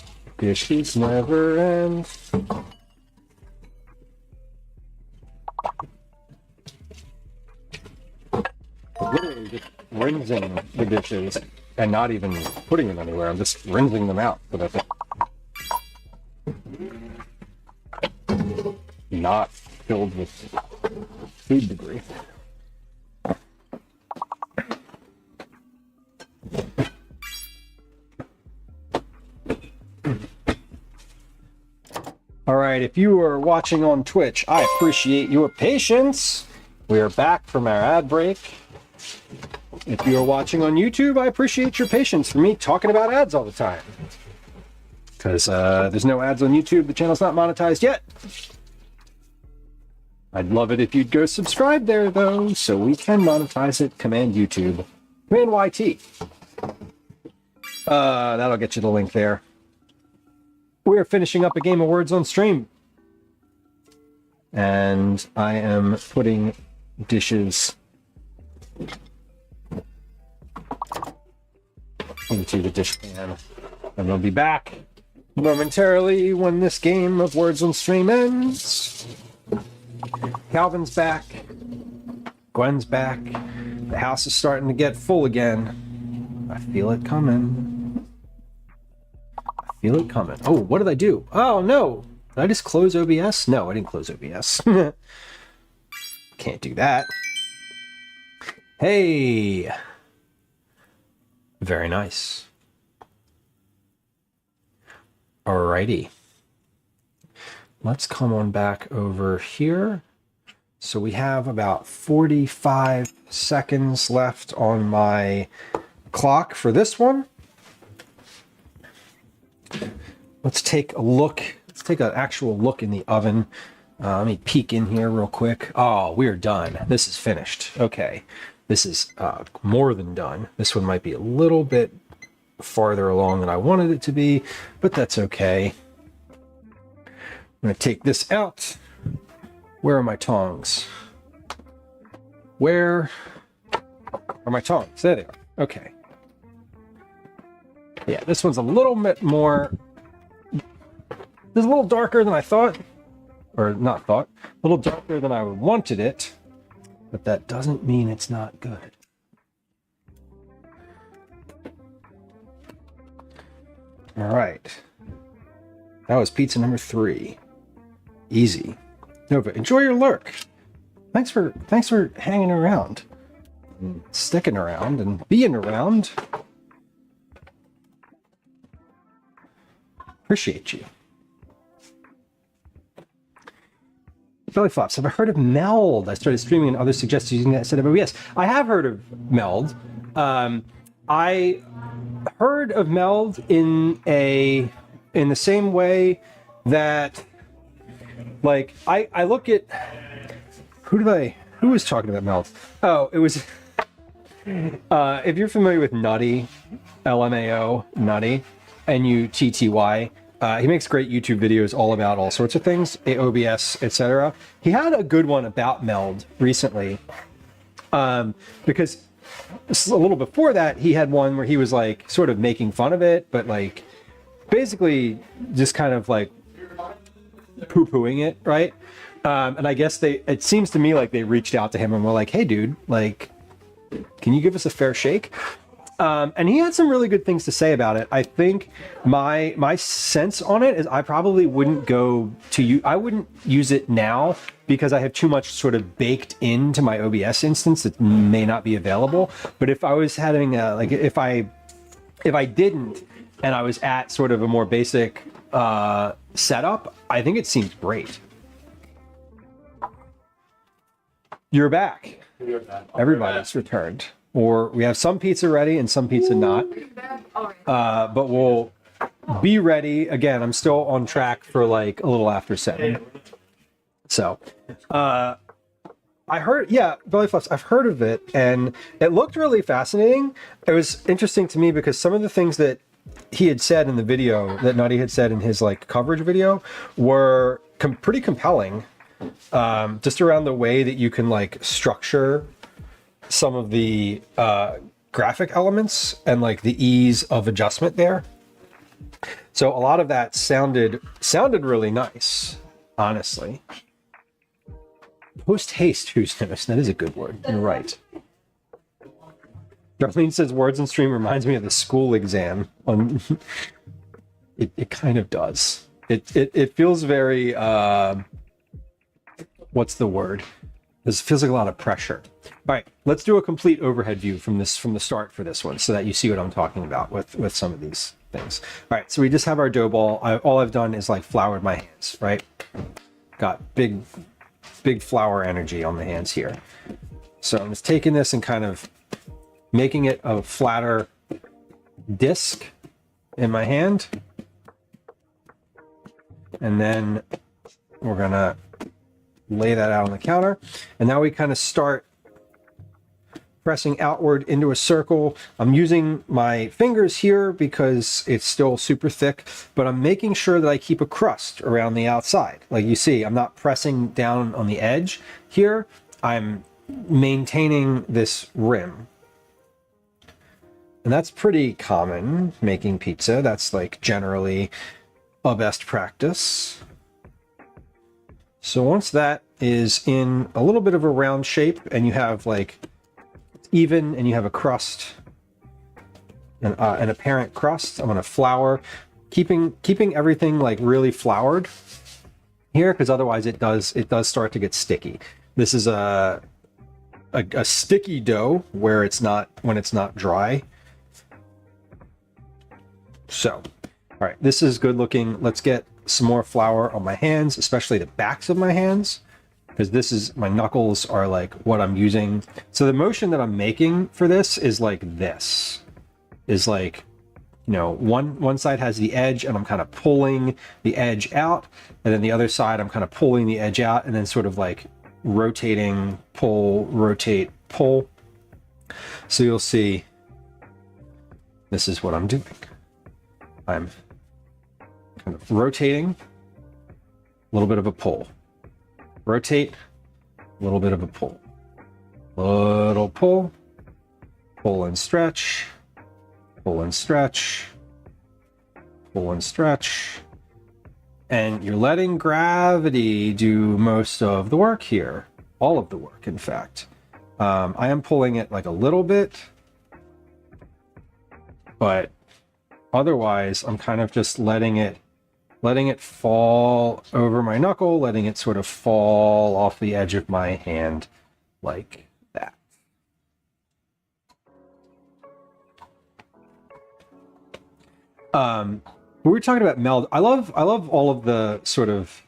never end. Literally just rinsing the dishes and not even putting them anywhere. I'm just rinsing them out so that they're not filled with food debris. All right, if you are watching on Twitch, I appreciate your patience. We are back from our ad break. If you are watching on YouTube, I appreciate your patience for me talking about ads all the time. Because there's no ads on YouTube, the channel's not monetized yet. I'd love it if you'd go subscribe there, though, so we can monetize it. Command YouTube. Command YT. That'll get you the link there. We're finishing up a game of words on stream. And I am putting dishes into the dish pan. And we'll be back momentarily when this game of words on stream ends. Calvin's back. Gwen's back. The house is starting to get full again. I feel it coming. Feel it coming. Oh, what did I do? Oh, no. Did I just close OBS? No, I didn't close OBS. Can't do that. Hey. Very nice. Alrighty. Let's come on back over here. So we have about 45 seconds left on my clock for this one. Let's take a look. Let's take an actual look in the oven. Let me peek in here real quick. Oh, we're done. This is finished. Okay. This is more than done. This one might be a little bit farther along than I wanted it to be, but that's okay. I'm going to take this out. Where are my tongs? Where are my tongs? There they are. Okay. Yeah, this one's a little bit more... This is a little darker than I thought. Or not thought. A little darker than I wanted it. But that doesn't mean it's not good. All right. That was pizza number 3. Easy. Nova, enjoy your lurk. Thanks for hanging around, and sticking around, and being around. Appreciate you. Belly flops. Have I heard of Meld? I started streaming and others suggested using that instead of OBS. I have heard of Meld. I heard of Meld in the same way that, like, I look at who was talking about Meld? Oh, it was if you're familiar with Nutty, LMAO, Nutty, NUTTY. He makes great YouTube videos all about all sorts of things, OBS, etc. He had a good one about Meld recently, because a little before that, he had one where he was like sort of making fun of it, but like basically just kind of like poo-pooing it, right? And I guess it seems to me like they reached out to him and were like, hey dude, like, can you give us a fair shake? And he had some really good things to say about it. I think my sense on it is I probably wouldn't go to you. I wouldn't use it now because I have too much sort of baked into my OBS instance that may not be available. But if I was having if I didn't and I was at sort of a more basic setup, I think it seems great. You're back. Everybody's returned. Or we have some pizza ready and some pizza not. But we'll be ready. Again, I'm still on track for like a little after 7. So, I heard, yeah, belly flops, I've heard of it, and it looked really fascinating. It was interesting to me because some of the things that he had said in the video, that Nutty had said in his like coverage video, were pretty compelling. Just around the way that you can like structure some of the graphic elements and like the ease of adjustment there. So a lot of that sounded really nice, honestly. Post haste, who's noticed? That is a good word. You're right. Darlene says words in stream reminds me of the school exam. It kind of does. It feels very what's the word? It feels like a lot of pressure. All right, let's do a complete overhead view from the start for this one so that you see what I'm talking about with some of these things. All right, so we just have our dough ball. All I've done is like floured my hands, right? Got big flour energy on the hands here. So I'm just taking this and kind of making it a flatter disc in my hand. And then we're gonna lay that out on the counter. And now we kind of start pressing outward into a circle. I'm using my fingers here because it's still super thick, but I'm making sure that I keep a crust around the outside. Like you see, I'm not pressing down on the edge here. I'm maintaining this rim. And that's pretty common making pizza. That's like generally a best practice. So once that is in a little bit of a round shape and you have like even and you have a crust, an apparent crust, I'm going to flour, keeping everything like really floured here because otherwise it does start to get sticky. This is a sticky dough when it's not dry. So, all right, this is good looking. Let's get some more flour on my hands, especially the backs of my hands, because this is, my knuckles are like what I'm using. So the motion that I'm making for this is like this, is like, you know, one side has the edge and I'm kind of pulling the edge out, and then the other side I'm kind of pulling the edge out and then sort of like rotating, pull, rotate, pull. So you'll see this is what I'm doing. I'm kind of rotating, a little bit of a pull. Rotate, a little bit of a pull. Little pull, pull and stretch, pull and stretch, pull and stretch. And you're letting gravity do most of the work here. All of the work, in fact. I am pulling it like a little bit, but otherwise I'm kind of just letting it letting it fall over my knuckle, letting it sort of fall off the edge of my hand like that. We were talking about meld. I love all of the sort of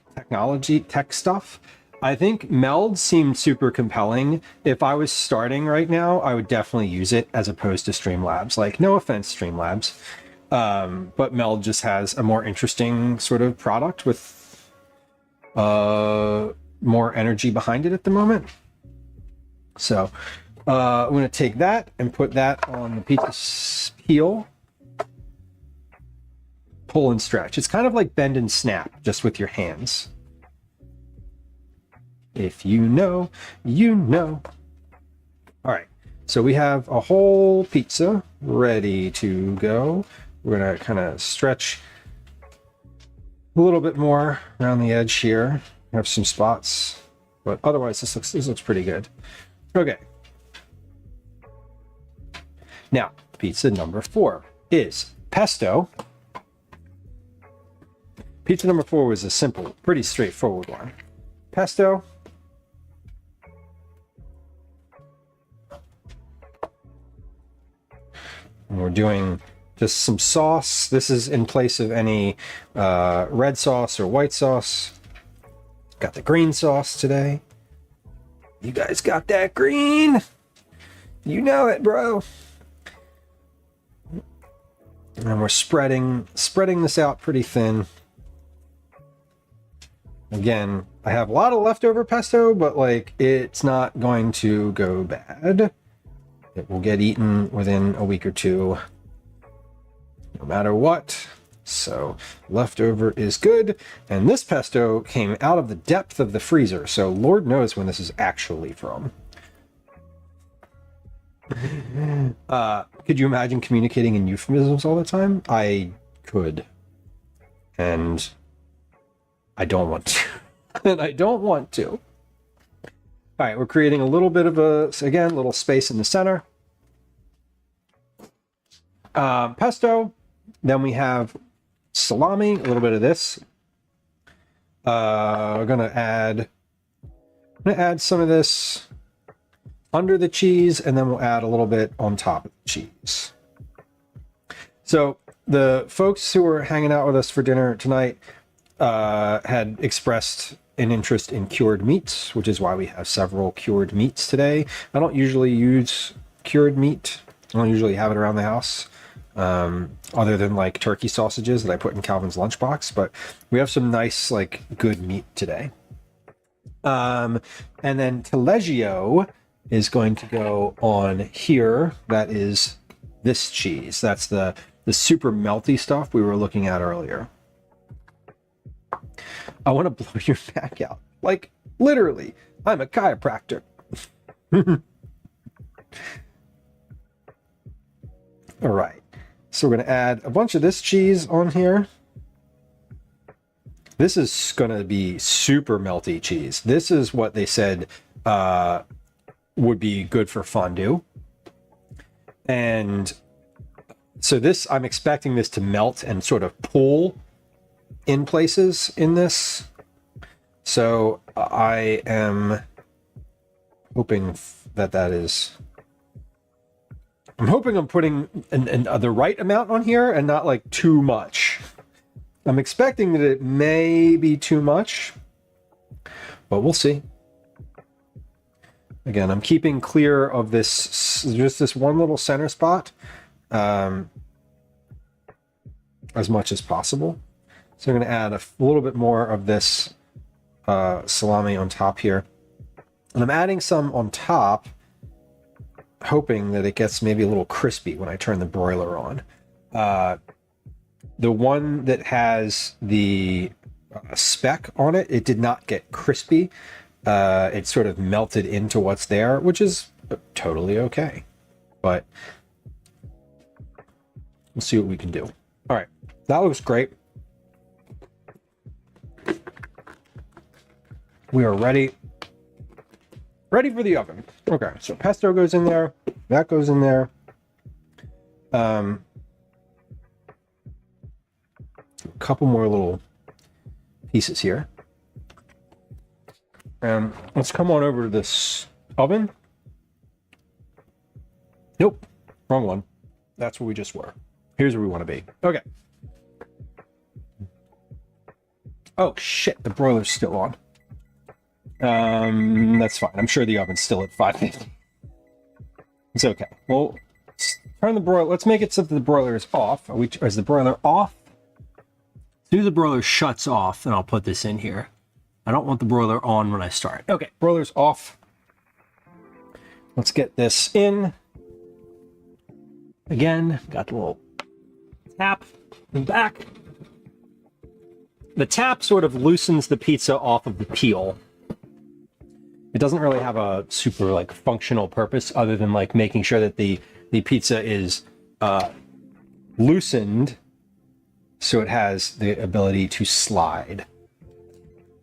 tech stuff. I think meld seemed super compelling. If I was starting right now, I would definitely use it as opposed to Streamlabs. Like, no offense, Streamlabs. But meld just has a more interesting sort of product with more energy behind it at the moment. So I'm going to take that and put that on the pizza peel. Pull and stretch. It's kind of like bend and snap, just with your hands. If you know, you know. All right, so we have a whole pizza ready to go. We're gonna kind of stretch a little bit more around the edge here. We have some spots, but otherwise this looks pretty good. Okay. Now, pizza number 4 is pesto. Pizza number 4 was a simple, pretty straightforward one. Pesto. And we're doing just some sauce. This is in place of any red sauce or white sauce. Got the green sauce today. You guys got that green? You know it, bro. And we're spreading this out pretty thin. Again, I have a lot of leftover pesto, but like it's not going to go bad. It will get eaten within a week or two, no matter what. So leftover is good. And this pesto came out of the depth of the freezer, so Lord knows when this is actually from. Could you imagine communicating in euphemisms all the time? I could. And I don't want to. And I don't want to. All right, we're creating a little bit of again, little space in the center. Pesto. Then we have salami, a little bit of this. We're gonna add some of this under the cheese, and then we'll add a little bit on top of the cheese. So the folks who were hanging out with us for dinner tonight had expressed an interest in cured meats, which is why we have several cured meats today. I don't usually use cured meat. I don't usually have it around the house, other than like turkey sausages that I put in Calvin's lunchbox. But we have some nice, like, good meat today. And then taleggio is going to go on here. That is this cheese. That's the super melty stuff we were looking at earlier. I want to blow your back out. Like, literally, I'm a chiropractor. All right. So we're going to add a bunch of this cheese on here. This is going to be super melty cheese. This is what they said would be good for fondue. And so this, I'm expecting this to melt and sort of pool in places in this. So I am hoping that is... I'm hoping I'm putting the right amount on here and not like too much. I'm expecting that it may be too much, but we'll see. Again, I'm keeping clear of this, just this one little center spot, as much as possible. So I'm going to add a little bit more of this salami on top here. And I'm adding some on top, hoping that it gets maybe a little crispy when I turn the broiler on. The one that has the speck on it, it did not get crispy. It sort of melted into what's there, which is totally okay. But we'll see what we can do. All right, that looks great. We are ready for the oven. Okay, so pesto goes in there. That goes in there. A couple more little pieces here. And let's come on over to this oven. Nope, wrong one. That's where we just were. Here's where we want to be. Okay. Oh shit, the broiler's still on. That's fine. I'm sure the oven's still at 550. It's okay. Well, turn the broiler. Let's make it so that the broiler is off. Is the broiler off? As soon as the broiler shuts off, then I'll put this in here. I don't want the broiler on when I start. Okay, broiler's off. Let's get this in. Again, got the little tap in the back. The tap sort of loosens the pizza off of the peel. It doesn't really have a super like functional purpose other than like making sure that the pizza is loosened so it has the ability to slide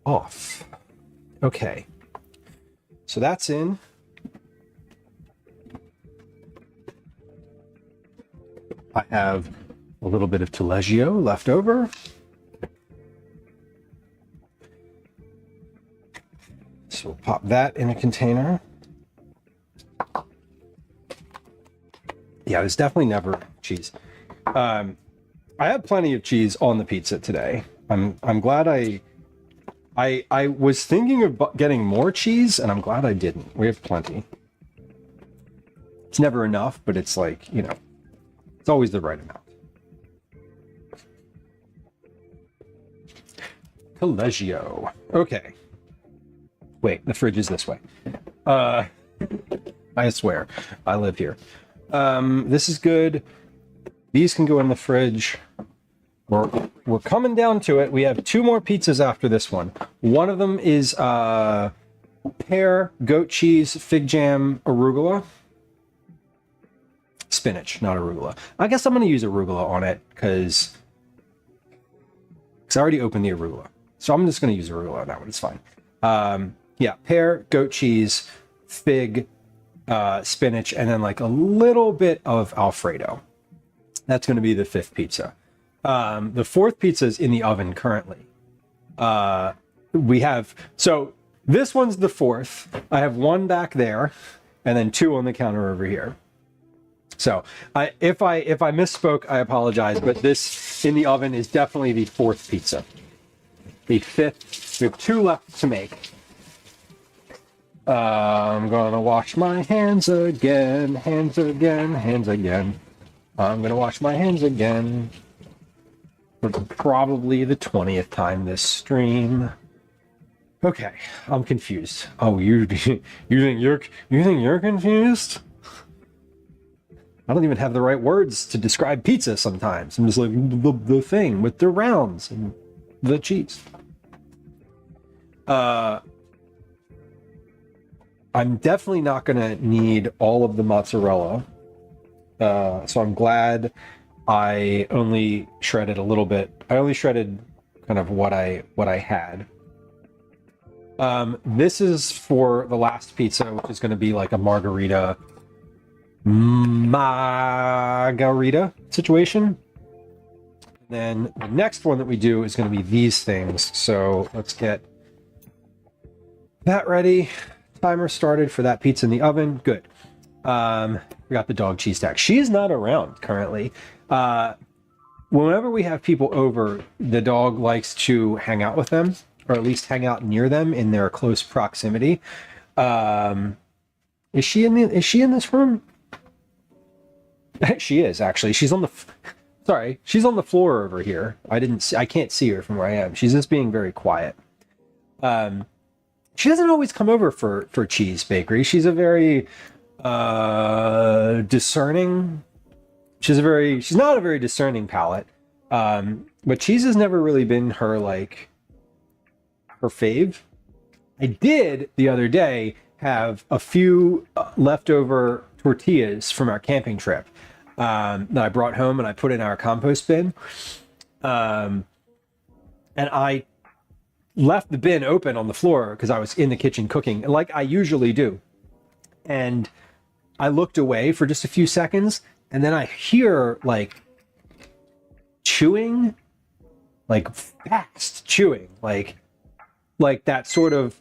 off. Okay, so that's in. I have a little bit of taleggio left over. So we'll pop that in a container. Yeah, there's definitely never cheese. I had plenty of cheese on the pizza today. I'm glad I was thinking of getting more cheese, and I'm glad I didn't. We have plenty. It's never enough, but it's like, you know, it's always the right amount. Taleggio. Okay. Wait, the fridge is this way. I swear, I live here. This is good. These can go in the fridge. We're coming down to it. We have 2 more pizzas after this one. One of them is pear, goat cheese, fig jam, arugula. Spinach, not arugula. I guess I'm going to use arugula on it because I already opened the arugula. So I'm just going to use arugula on that one. It's fine. Yeah, pear, goat cheese, fig, spinach, and then like a little bit of Alfredo. That's going to be the 5th pizza. The 4th pizza is in the oven currently. We have, so this one's the 4th. I have 1 back there, and then 2 on the counter over here. So if I misspoke, I apologize, but this in the oven is definitely the 4th pizza. The 5th, we have 2 left to make. I'm gonna wash my hands again, hands again, hands again. I'm gonna wash my hands again for probably the 20th time this stream. Okay, I'm confused. Oh, you think you're confused? I don't even have the right words to describe pizza sometimes. I'm just like the thing with the rounds and the cheese. I'm definitely not going to need all of the mozzarella. So I'm glad I only shredded a little bit. I only shredded kind of what I had. This is for the last pizza, which is going to be like a margarita situation. Then the next one that we do is going to be these things. So let's get that ready. Timer started for that pizza in the oven. Good. We got the dog cheese stack. She's not around currently. Whenever we have people over, the dog likes to hang out with them, or at least hang out near them in their close proximity. Is she in this room? She is actually. She's on the she's on the floor over here. I can't see her from where I am. She's just being very quiet. She doesn't always come over for Cheese Bakery. She's a very discerning. She's not a very discerning palate. But cheese has never really been her fave. I did the other day have a few leftover tortillas from our camping trip that I brought home and I put in our compost bin. And I left the bin open on the floor because I was in the kitchen cooking, like I usually do. And I looked away for just a few seconds, and then I hear like chewing like fast chewing, like that sort of,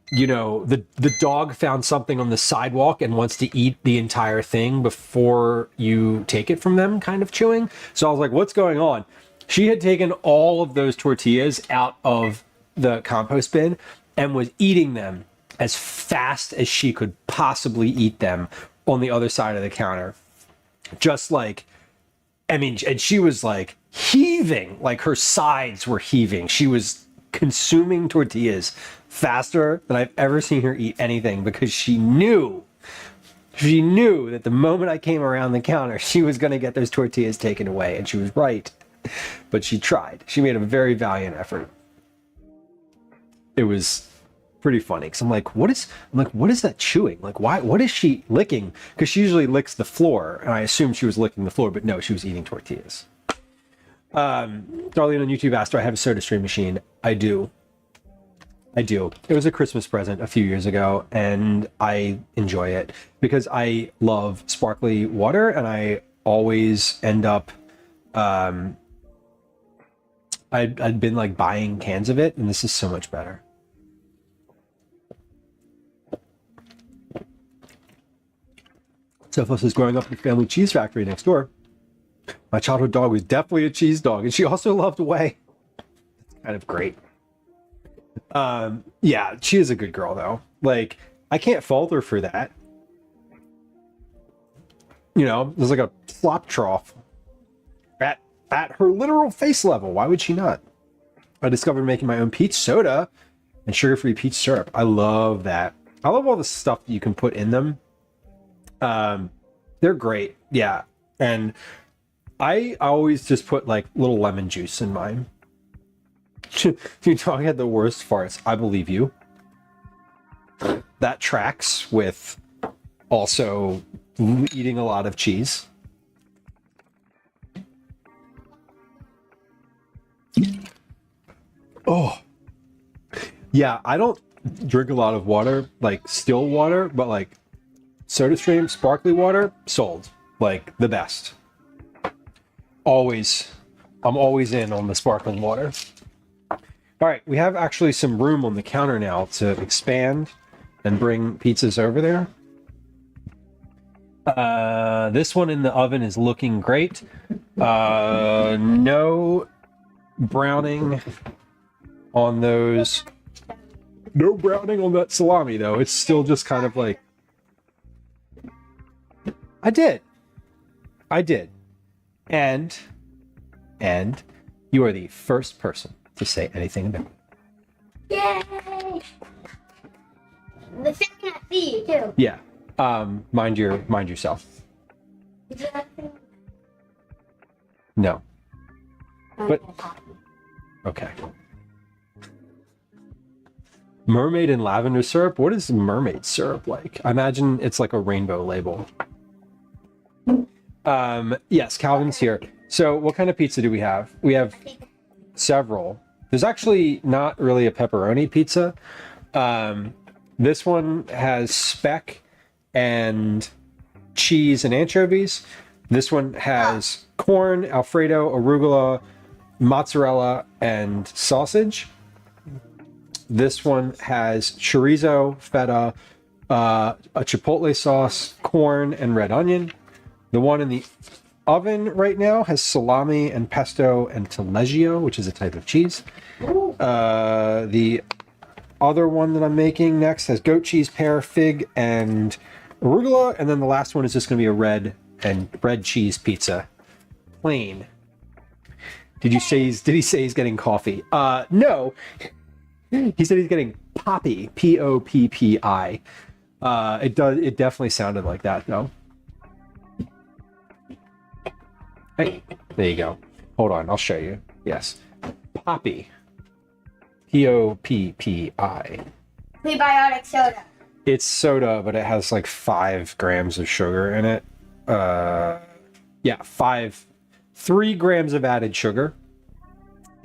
the dog found something on the sidewalk and wants to eat the entire thing before you take it from them kind of chewing. So I was like, what's going on? She had taken all of those tortillas out of the compost bin and was eating them as fast as she could possibly eat them on the other side of the counter. Just like, and she was like heaving, like her sides were heaving. She was consuming tortillas faster than I've ever seen her eat anything, because she knew that the moment I came around the counter, she was going to get those tortillas taken away. And she was right. But she tried. She made a very valiant effort. It was pretty funny, because I'm like, what is that chewing? Like, why? What is she licking? Because she usually licks the floor, and I assumed she was licking the floor, but no, she was eating tortillas. Darlene on YouTube asked, do I have a soda stream machine? I do. It was a Christmas present a few years ago, and I enjoy it because I love sparkly water, and I always end up I'd been like buying cans of it, and this is so much better. Sophos is growing up in the family cheese factory next door. My childhood dog was definitely a cheese dog, and she also loved whey. That's kind of great. Yeah, she is a good girl, though. Like, I can't fault her for that. There's like a slop trough at her literal face level. Why would she not? I discovered making my own peach soda and sugar-free peach syrup. I love that. I love all the stuff that you can put in them. They're great. Yeah. And I always just put like little lemon juice in mine. I had the worst farts. I believe you. That tracks with also eating a lot of cheese. Oh. Yeah, I don't drink a lot of water, like still water, but like SodaStream, sparkly water, sold. Like the best. Always. I'm always in on the sparkling water. All right, we have actually some room on the counter now to expand and bring pizzas over there. This one in the oven is looking great. No browning on those. No browning on that salami, though. It's still just kind of like... I did. And you are the first person to say anything about it. Yay! The second I see you too. Yeah. Mind yourself. No. But okay. Mermaid and lavender syrup? What is mermaid syrup like? I imagine it's like a rainbow label. Yes, Calvin's here. So what kind of pizza do we have? We have several. There's actually not really a pepperoni pizza. This one has speck and cheese and anchovies. This one has corn, Alfredo, arugula, mozzarella, and sausage. This one has chorizo, feta, a chipotle sauce, corn, and red onion. The one in the oven right now has salami and pesto and taleggio, which is a type of cheese. The other one that I'm making next has goat cheese, pear, fig, and arugula. And then the last one is just going to be a red cheese pizza. Plain. Did he say he's getting coffee? No. He said he's getting Poppy. Poppi. It definitely sounded like that though. Hey, there you go. Hold on, I'll show you. Yes. Poppy. Poppi. Prebiotic soda. It's soda, but it has like 5 grams of sugar in it. Yeah, 3 grams of added sugar.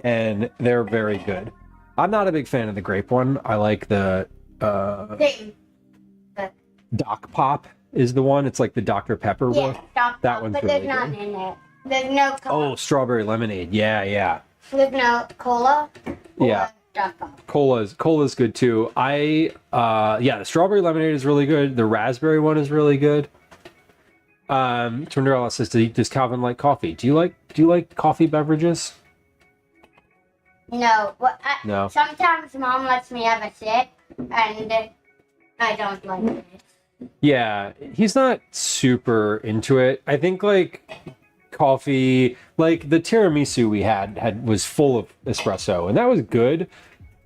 And they're very good. I'm not a big fan of the grape one. I like the Doc Pop is the one. It's like the Dr. Pepper one. Yeah, That one's but really there's good. none in it. There's no color. Oh, strawberry lemonade. Yeah. with no cola. Or Yeah. Drop off. Cola's good too. The strawberry lemonade is really good. The raspberry one is really good. Twinderella says, does Calvin like coffee? Do you like coffee beverages? No. Well, No. Sometimes mom lets me have a sip, and I don't like it. Yeah, he's not super into it. I think like coffee, like the tiramisu we had was full of espresso, and that was good,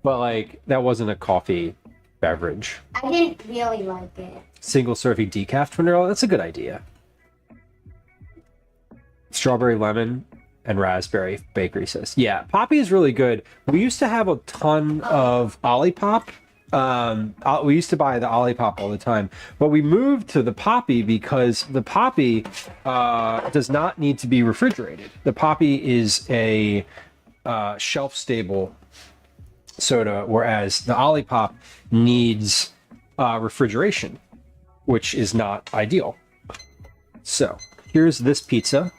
but like that wasn't a coffee beverage. I didn't really like it. Single serving decaf Twinderella, that's a good idea. Strawberry lemon and raspberry, bakery says. Yeah, Poppy is really good. We used to have a ton of Olipop. We used to buy the Olipop all the time, but we moved to the Poppy because the Poppy does not need to be refrigerated. The Poppy is a shelf-stable soda, whereas the Olipop needs refrigeration, which is not ideal. So here's this pizza.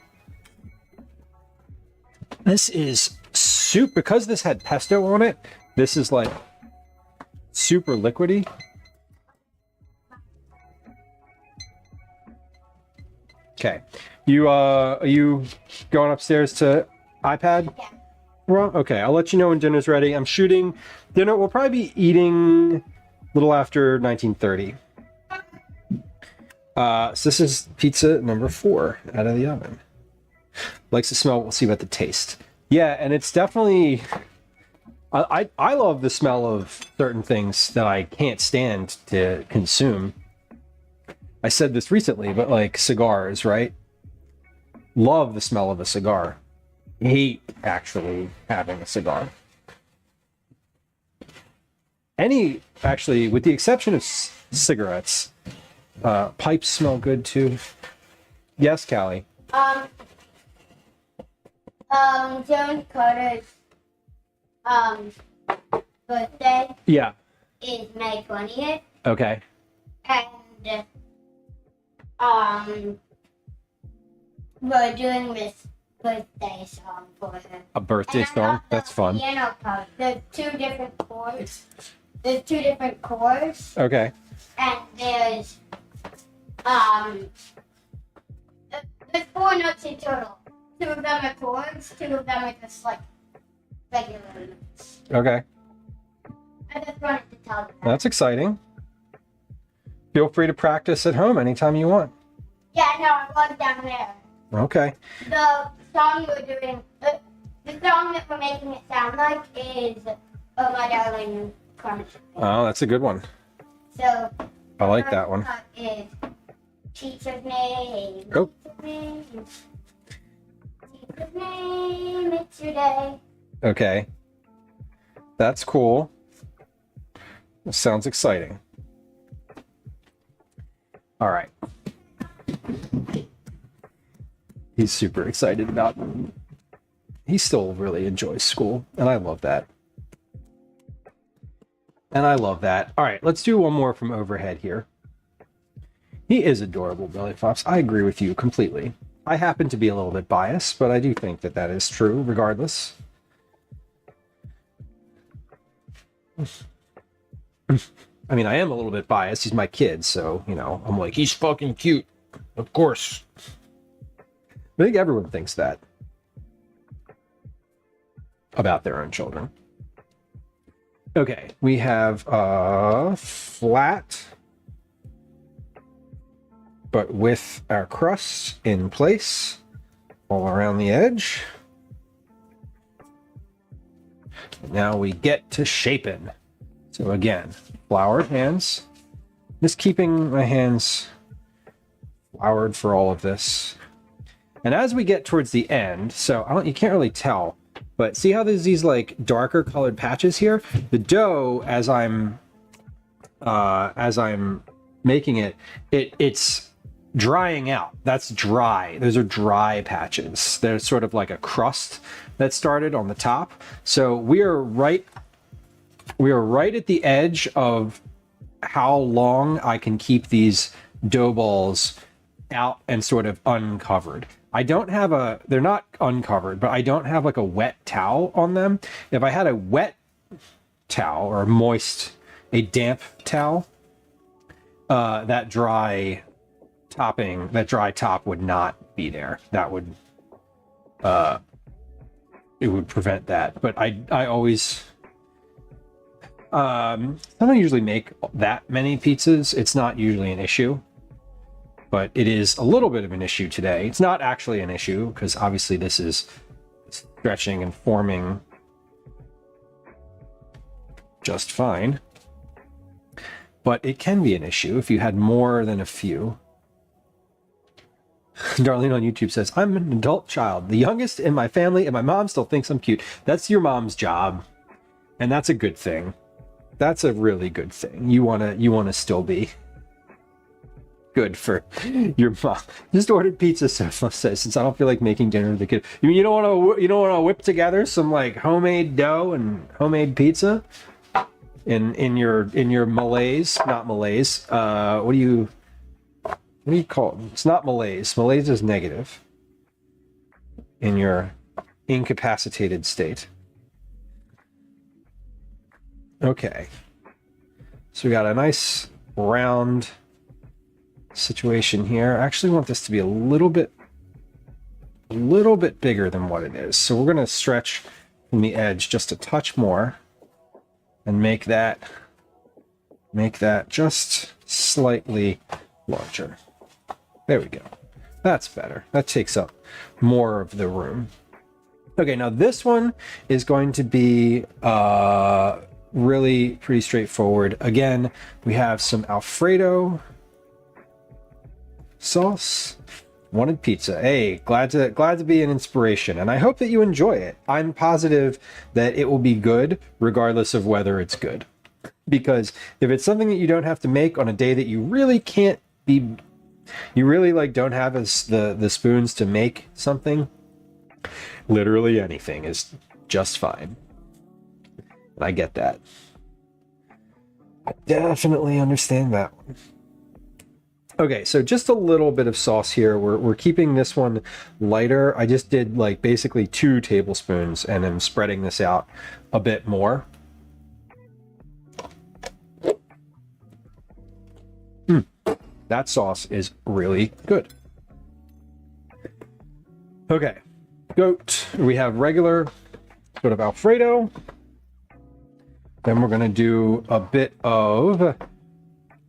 This is soup because this had pesto on it. This is like super liquidy. Okay, are you going upstairs to iPad? Yeah. Well, okay, I'll let you know when dinner's ready. I'm shooting dinner. We'll probably be eating a little after 19:30. So this is pizza number 4 out of the oven. Likes the smell. We'll see about the taste. Yeah, and it's definitely. I love the smell of certain things that I can't stand to consume. I said this recently, but like cigars, right? Love the smell of a cigar. Hate actually having a cigar. Actually, with the exception of cigarettes, pipes smell good too. Yes, Callie. Joan Carter's birthday Yeah. is May 20th, Okay. and we're doing this birthday song for her. A birthday And I song. love the That's fun. Piano part. There's 2 different chords. There's 2 different chords, Okay. and there's 4 notes in total. 2 of them are chords. 2 of them are just like regular notes. Okay. I just wanted to tell you that. That's exciting. Feel free to practice at home anytime you want. Yeah, no, I was down there. Okay. The song we're doing, the song that we're making it sound like is "Oh My Darling Carmen." Oh, that's a good one. So I like that one. part is teacher's name. Oh. Teacher's name. Teacher's name. It's your day. Okay. That's cool. Sounds exciting. All right. He's super excited about it. He still really enjoys school, and I love that. All right, let's do one more from overhead here. He is adorable, Billy Fops. I agree with you completely. I happen to be a little bit biased, but I do think that that is true regardless. I mean, I am a little bit biased. He's my kid, so, you know, I'm like, he's fucking cute. Of course. I think everyone thinks that about their own children. Okay, we have flat, but with our crust in place all around the edge. Now we get to shaping. So again, floured hands. Just keeping my hands floured for all of this. And as we get towards the end, so you can't really tell, but see how there's these like darker colored patches here? The dough, as I'm making it, it's drying out. That's dry. Those are dry patches. There's sort of like a crust that started on the top. So we are right at the edge of how long I can keep these dough balls out and sort of uncovered. I don't have a, they're not uncovered, but I don't have like a wet towel on them. If I had a wet towel or a damp towel, that dry top would not be there. That would, it would prevent that. But I always, I don't usually make that many pizzas. It's not usually an issue. But it is a little bit of an issue today. It's not actually an issue because obviously this is stretching and forming just fine. But it can be an issue if you had more than a few. Darlene on YouTube says, I'm an adult child, the youngest in my family, and my mom still thinks I'm cute. That's your mom's job. And that's a good thing. That's a really good thing. You wanna still be good for your mom. Just ordered pizza, so says, since I don't feel like making dinner with the kid. You don't want to whip together some like homemade dough and homemade pizza in your malaise, not malaise. What do you call it? It's not malaise. Malaise is negative. In your incapacitated state. Okay. So we got a nice round situation here. I actually want this to be a little bit bigger than what it is. So we're going to stretch from the edge just a touch more and make that just slightly larger. There we go. That's better. That takes up more of the room. Okay, now this one is going to be really pretty straightforward. Again, we have some Alfredo sauce. Wanted pizza. Hey, glad to be an inspiration, and I hope that you enjoy it. I'm positive that it will be good regardless of whether it's good, because if it's something that you don't have to make on a day that you really can't be, you really like don't have the spoons to make something, literally anything is just fine. And I get that. I definitely understand that one. Okay, so just a little bit of sauce here. We're keeping this one lighter. I just did like basically 2 tablespoons and I'm spreading this out a bit more. That sauce is really good. Okay, goat. We have regular sort of Alfredo. Then we're gonna do a bit of,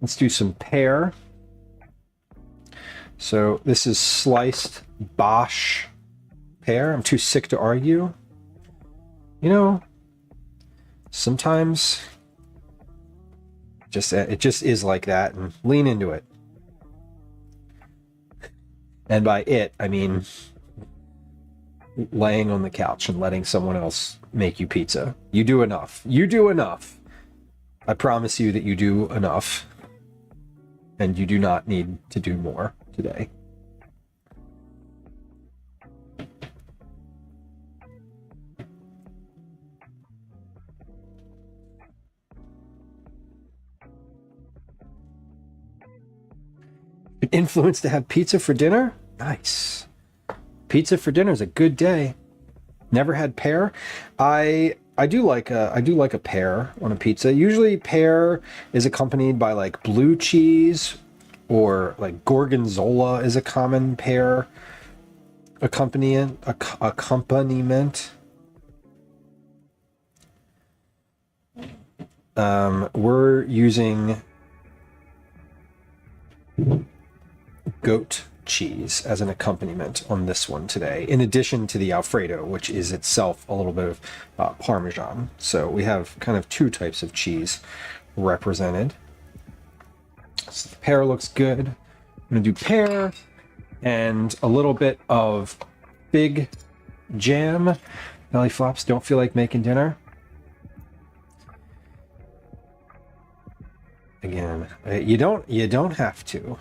let's do some pear. So this is sliced Bosch pear. I'm too sick to argue. You know, sometimes it just is like that, and lean into it. And by it, I mean laying on the couch and letting someone else make you pizza. You do enough. You do enough. I promise you that you do enough. And you do not need to do more today. An influence to have pizza for dinner? Nice. Pizza for dinner is a good day. Never had pear. I do like a pear on a pizza. Usually pear is accompanied by like blue cheese, or like gorgonzola is a common pear accompaniment. We're using goat cheese as an accompaniment on this one today, in addition to the Alfredo, which is itself a little bit of Parmesan. So we have kind of 2 types of cheese represented. So the pear looks good. I'm going to do pear and a little bit of fig jam. Belly flops, don't feel like making dinner. Again, you don't have to.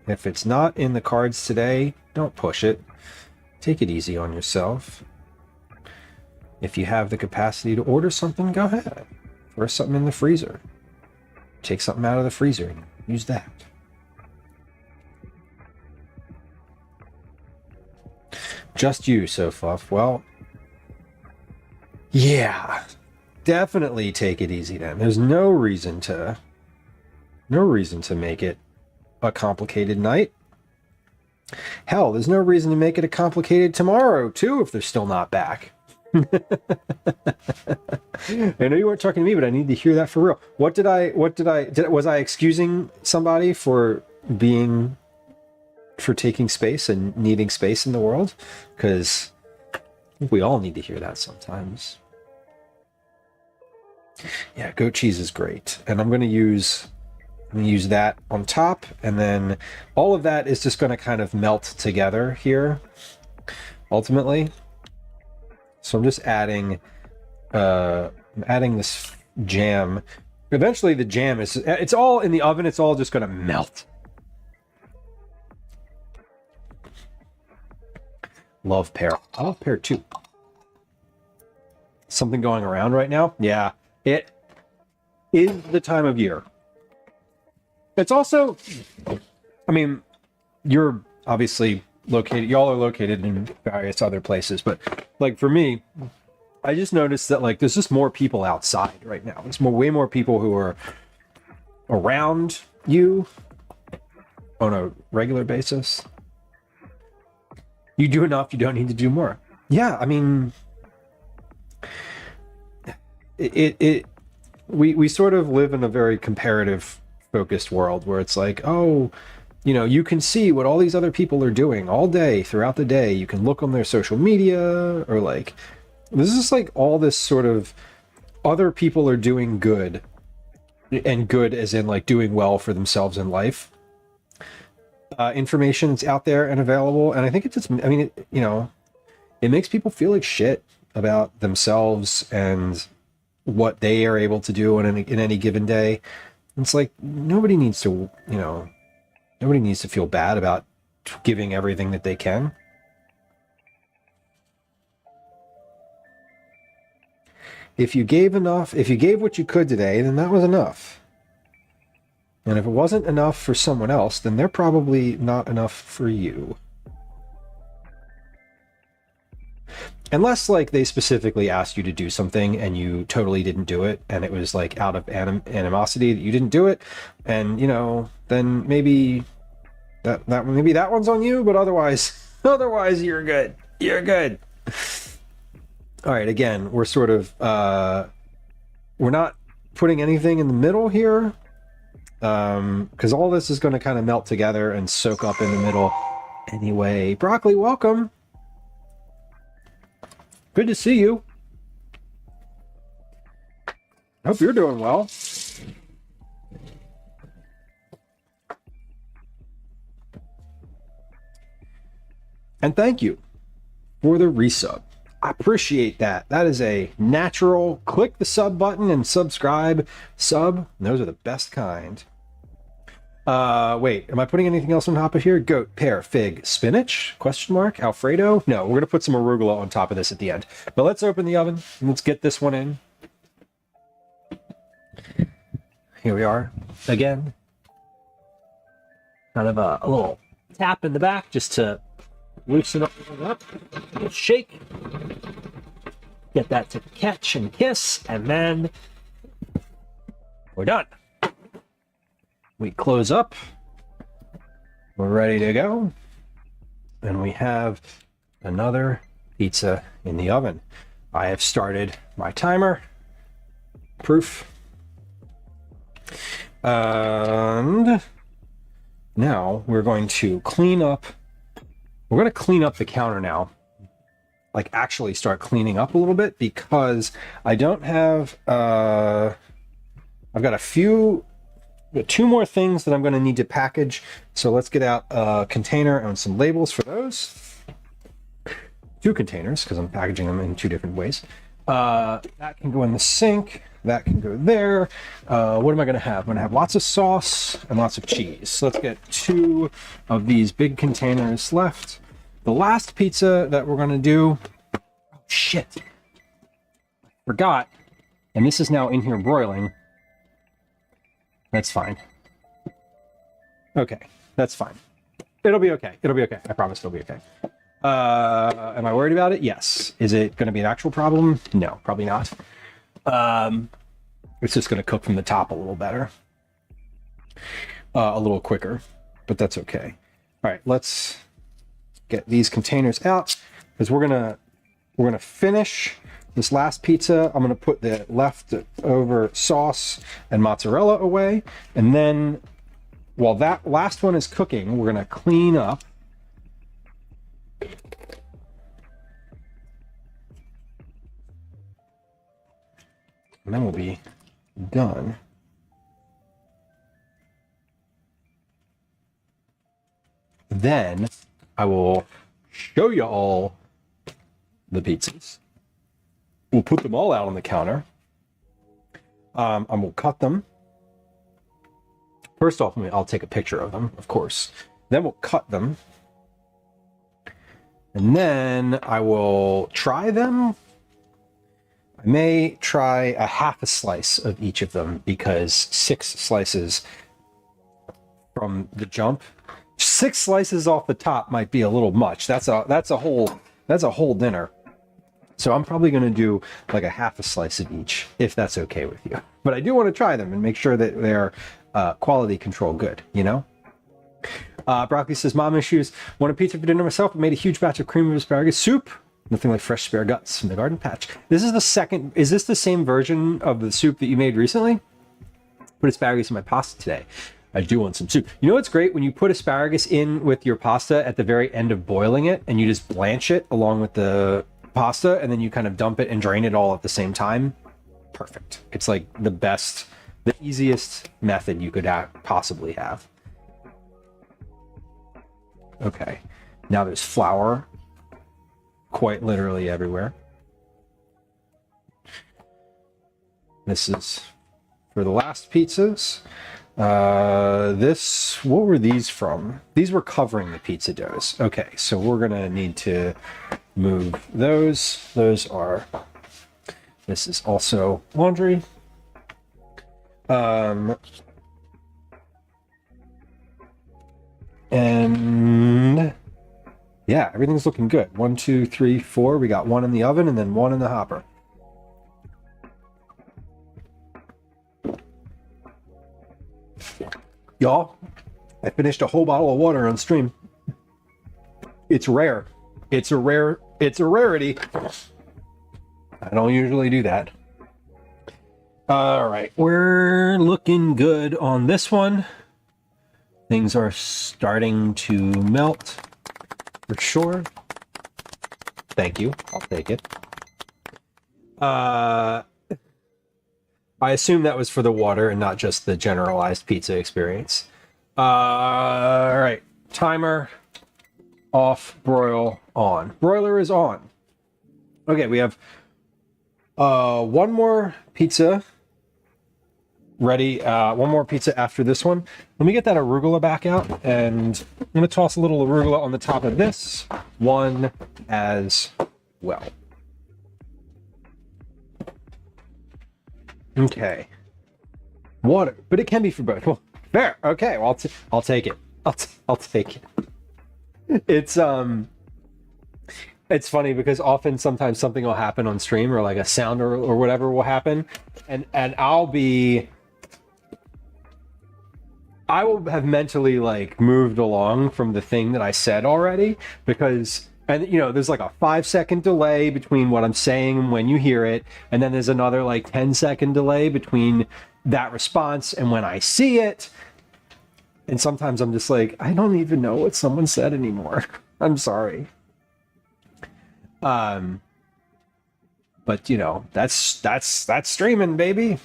If it's not in the cards today, don't push it. Take it easy on yourself. If you have the capacity to order something, go ahead. Throw something in the freezer. Take something out of the freezer and use that. Just you, so Fluff. Well, yeah, definitely take it easy then. There's no reason to make it a complicated night. Hell, there's no reason to make it a complicated tomorrow too if they're still not back. I know you weren't talking to me, but I need to hear that for real. Was I excusing somebody for taking space and needing space in the world? Because I think we all need to hear that sometimes. Yeah, goat cheese is great. And I'm going to use that on top, and then all of that is just going to kind of melt together here, ultimately. So I'm just adding this jam. Eventually the jam it's all in the oven, it's all just going to melt. Love pear. I love pear too. Something going around right now? Yeah, it is the time of year. It's also, I mean, you're obviously located, y'all are located in various other places, but like for me, I just noticed that like there's just more people outside right now. There's way more people who are around you on a regular basis. You do enough, you don't need to do more. Yeah, I mean, we sort of live in a very comparative focused world where it's like, oh, you know, you can see what all these other people are doing all day throughout the day. You can look on their social media, or like, this is like all this sort of other people are doing good, and good as in like doing well for themselves in life. Information that's out there and available, and I think it just, I mean, you know, it makes people feel like shit about themselves and what they are able to do in any given day. It's like nobody needs to, you know, nobody needs to feel bad about giving everything that they can. If you gave enough, if you gave what you could today, then that was enough. And if it wasn't enough for someone else, then they're probably not enough for you. Unless, like, they specifically asked you to do something and you totally didn't do it, and it was, like, out of animosity that you didn't do it, and, you know, then maybe maybe that one's on you, but otherwise you're good. You're good. All right, again, we're sort of, we're not putting anything in the middle here, because all this is going to kind of melt together and soak up in the middle anyway. Broccoli, welcome. Good to see you. Hope you're doing well. And thank you for the resub. I appreciate that. That is a natural. Click the sub button and subscribe. Sub, those are the best kind. Wait, am I putting anything else on top of here? Goat, pear, fig, spinach? Question mark? Alfredo? No, we're gonna put some arugula on top of this at the end. But let's open the oven and let's get this one in. Here we are again. Kind of a little tap in the back just to loosen up, a little shake. Get that to catch and kiss, and then we're done. We close up. We're ready to go. And we have another pizza in the oven. I have started my timer. Proof. And now we're going to clean up. We're going to clean up the counter now. Like actually start cleaning up a little bit, because I don't have, I've got two more things that I'm going to need to package. So let's get out a container and some labels for those. 2 containers, because I'm packaging them in 2 different ways. That can go in the sink. That can go there. What am I going to have? I'm going to have lots of sauce and lots of cheese. So let's get 2 of these big containers left. The last pizza that we're going to do... Oh, shit. Forgot. And this is now in here broiling. That's fine. Okay, that's fine. It'll be okay. It'll be okay. I promise it'll be okay. Am I worried about it? Yes. Is it going to be an actual problem? No, probably not. It's just going to cook from the top a little better. A little quicker, but that's okay. All right, let's get these containers out because we're gonna finish this last pizza. I'm gonna put the leftover sauce and mozzarella away, and then while that last one is cooking, we're gonna clean up. And then we'll be done. Then I will show you all the pizzas. We'll put them all out on the counter. And we'll cut them. First off, I'll take a picture of them, of course. Then we'll cut them. And then I will try them. I may try a half a slice of each of them because 6 slices from the jump, 6 slices off the top might be a little much. That's a whole dinner. So I'm probably going to do like a half a slice of each, if that's okay with you. But I do want to try them and make sure that they're quality control good, you know? Broccoli says, mom issues. Want a pizza for dinner myself. I made a huge batch of cream of asparagus soup. Nothing like fresh spare guts from the garden patch. This is the second. Is this the same version of the soup that you made recently? Put asparagus in my pasta today. I do want some soup. You know what's great? When you put asparagus in with your pasta at the very end of boiling it, and you just blanch it along with the pasta, and then you kind of dump it and drain it all at the same time. Perfect. It's like the best, the easiest method you could possibly have. Okay. Now there's flour quite literally everywhere. This is for the last pizzas. What were these from? These were covering the pizza doughs. Okay, so we're gonna need to move those. This is also laundry. And yeah, everything's looking good. 1, 2, 3, 4. We got 1 in the oven and then 1 in the hopper. Y'all, I finished a whole bottle of water on stream. It's rare. It's a rarity. I don't usually do that. All right, we're looking good on this one. Things are starting to melt for sure. Thank you. I'll take it. I assume that was for the water and not just the generalized pizza experience. All right, timer off, broil on. Broiler is on. Okay, we have one more pizza ready. One more pizza after this one. Let me get that arugula back out, and I'm going to toss a little arugula on the top of this one as well. Okay. Water, but it can be for both. Well, fair. Okay, well, I'll take it. I'll take it. It's funny because sometimes something will happen on stream, or like a sound or whatever will happen, and I will have mentally like moved along from the thing that I said already, because, and you know, there's like a 5-second delay between what I'm saying and when you hear it, and then there's another like 10-second delay between that response and when I see it. And sometimes I'm just like, I don't even know what someone said anymore. I'm sorry. But you know, that's streaming, baby.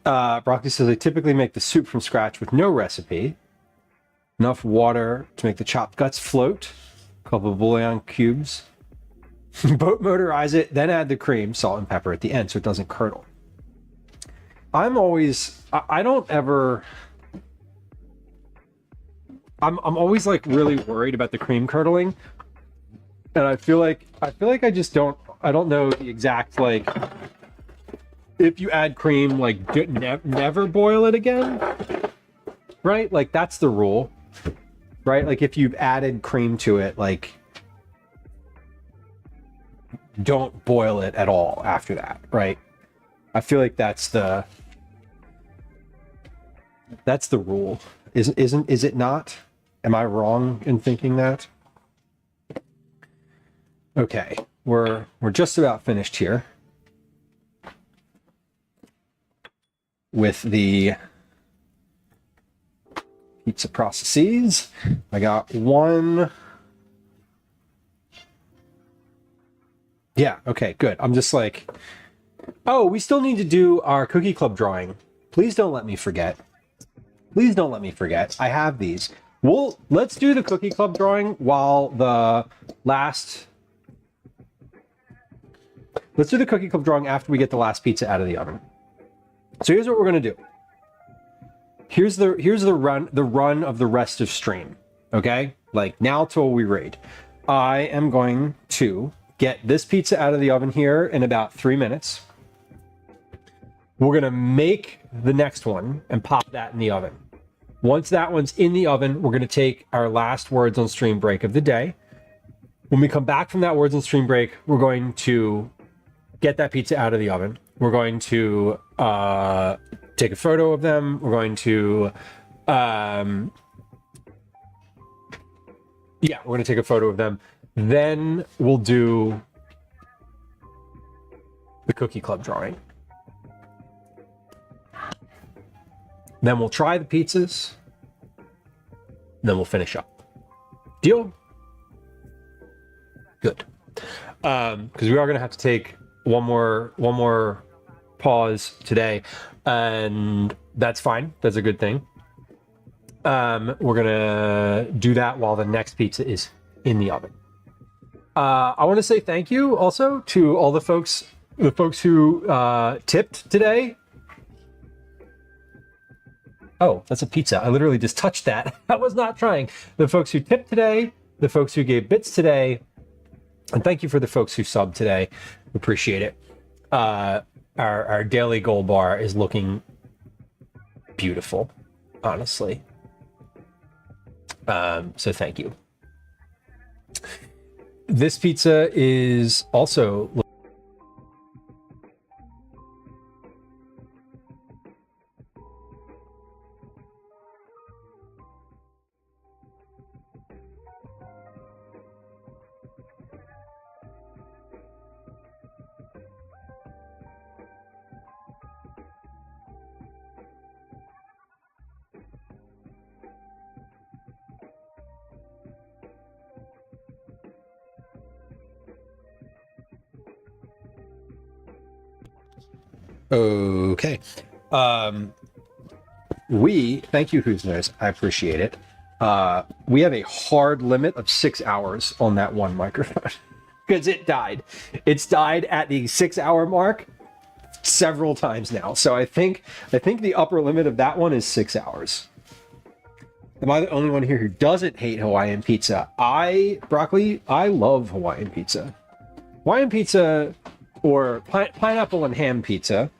Broccoli says, I typically make the soup from scratch with no recipe. Enough water to make the chopped guts float. A couple of bouillon cubes. Boat motorize it, then add the cream, salt, and pepper at the end so it doesn't curdle. I'm always like really worried about the cream curdling. And I feel like I don't know the exact, like, if you add cream, like never boil it again, right? Like that's the rule. right? Like if you've added cream to it, like don't boil it at all after that, right? I feel like that's the rule. Is it not? Am I wrong in thinking that? Okay, we're just about finished here with the pizza processes. I got one. Yeah, okay, good. I'm just like, oh, we still need to do our Cookie Club drawing. Please don't let me forget. Please don't let me forget. I have these. Let's do the Cookie Club drawing while the last. Let's do the Cookie Club drawing after we get the last pizza out of the oven. So here's what we're gonna do. Here's the run of the rest of stream. Okay, like now till we raid. I am going to get this pizza out of the oven here in about 3 minutes. We're gonna make the next one and pop that in the oven. Once that one's in the oven, we're gonna take our last words on stream break of the day. When we come back from that words on stream break, we're going to get that pizza out of the oven. We're going to take a photo of them. We're going to, we're going to take a photo of them. Then we'll do the Cookie Club drawing. Then we'll try the pizzas. Then we'll finish up. Deal? Good. Because we are going to have to take one more pause today, and that's fine. That's a good thing. We're gonna do that while the next pizza is in the oven. I want to say thank you also to all the folks who tipped today. Oh, that's a pizza. I literally just touched that. I was not trying. The folks who tipped today, the folks who gave bits today, and thank you for the folks who subbed today. Appreciate it. Our daily goal bar is looking beautiful, honestly. So thank you. This pizza is also okay. Thank you, Who's Knows. I appreciate it. We have a hard limit of 6 hours on that one microphone because it died. It's died at the 6 hour mark several times now. So I think the upper limit of that one is 6 hours. Am I the only one here who doesn't hate Hawaiian pizza? Broccoli, I love Hawaiian pizza. Hawaiian pizza or pineapple and ham pizza,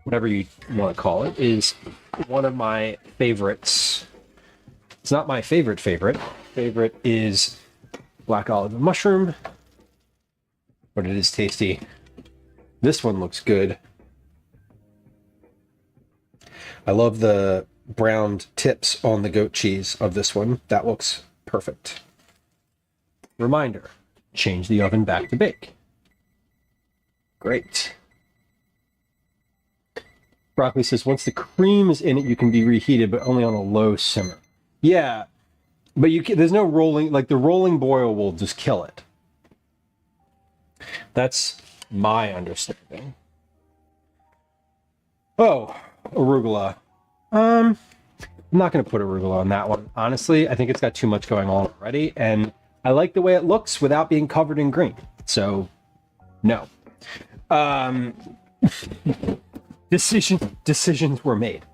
whatever you want to call it, is one of my favorites. It's not my favorite. Favorite is black olive and mushroom, but it is tasty. This one looks good. I love the browned tips on the goat cheese of this one. That looks perfect. Reminder, change the oven back to bake. Great. Broccoli says, once the cream is in it, you can be reheated, but only on a low simmer. Yeah, but there's no rolling, like the rolling boil will just kill it. That's my understanding. Oh, arugula. I'm not going to put arugula on that one. Honestly, I think it's got too much going on already, and I like the way it looks without being covered in green. So, no. Decisions were made.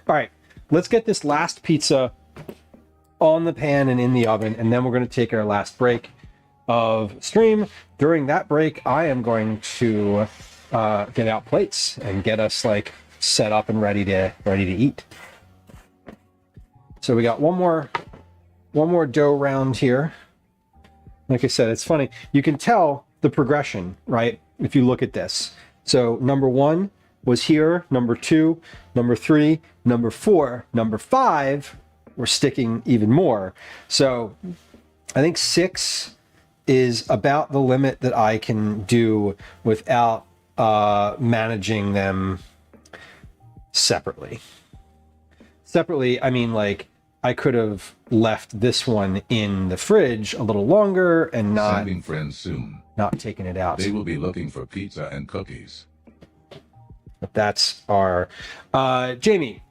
All right, let's get this last pizza on the pan and in the oven, and then we're going to take our last break of stream. During that break, I am going to get out plates and get us like set up and ready to eat. So we got one more dough round here. Like I said, it's funny. You can tell the progression, right? If you look at this. So number 1 was here, number 2, number 3, number 4, number 5, we're sticking even more. So I think 6 is about the limit that I can do without managing them separately. Separately, I mean, like, I could have left this one in the fridge a little longer and Sending friends soon. not taken it out. They will be looking for pizza and cookies. But that's our Jamie.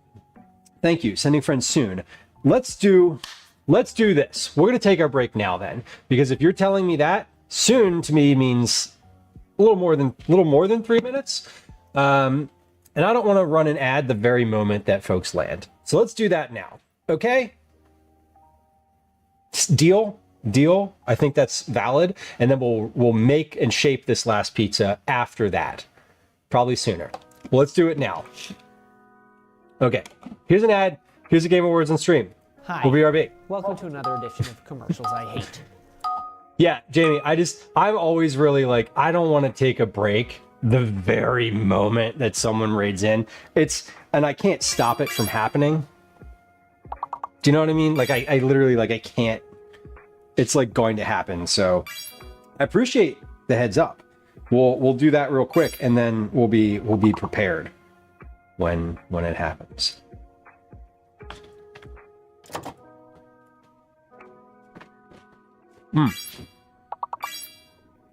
Thank you. Sending friends soon. Let's do this. We're gonna take our break now then, because if you're telling me that, soon to me means a little more than 3 minutes. And I don't want to run an ad the very moment that folks land. So let's do that now. Okay? Deal. I think that's valid. And then we'll make and shape this last pizza after that. Probably sooner. Well, let's do it now. Okay. Here's an ad. Here's a Game of Words on stream. Hi. We'll be RB. Welcome to another edition of Commercials I Hate. Yeah, Jamie, I'm always really like, I don't want to take a break the very moment that someone raids in. And I can't stop it from happening. Do you know what I mean? Like, I literally, like, I can't, it's like going to happen. So I appreciate the heads up. We'll do that real quick, and then we'll be prepared when it happens.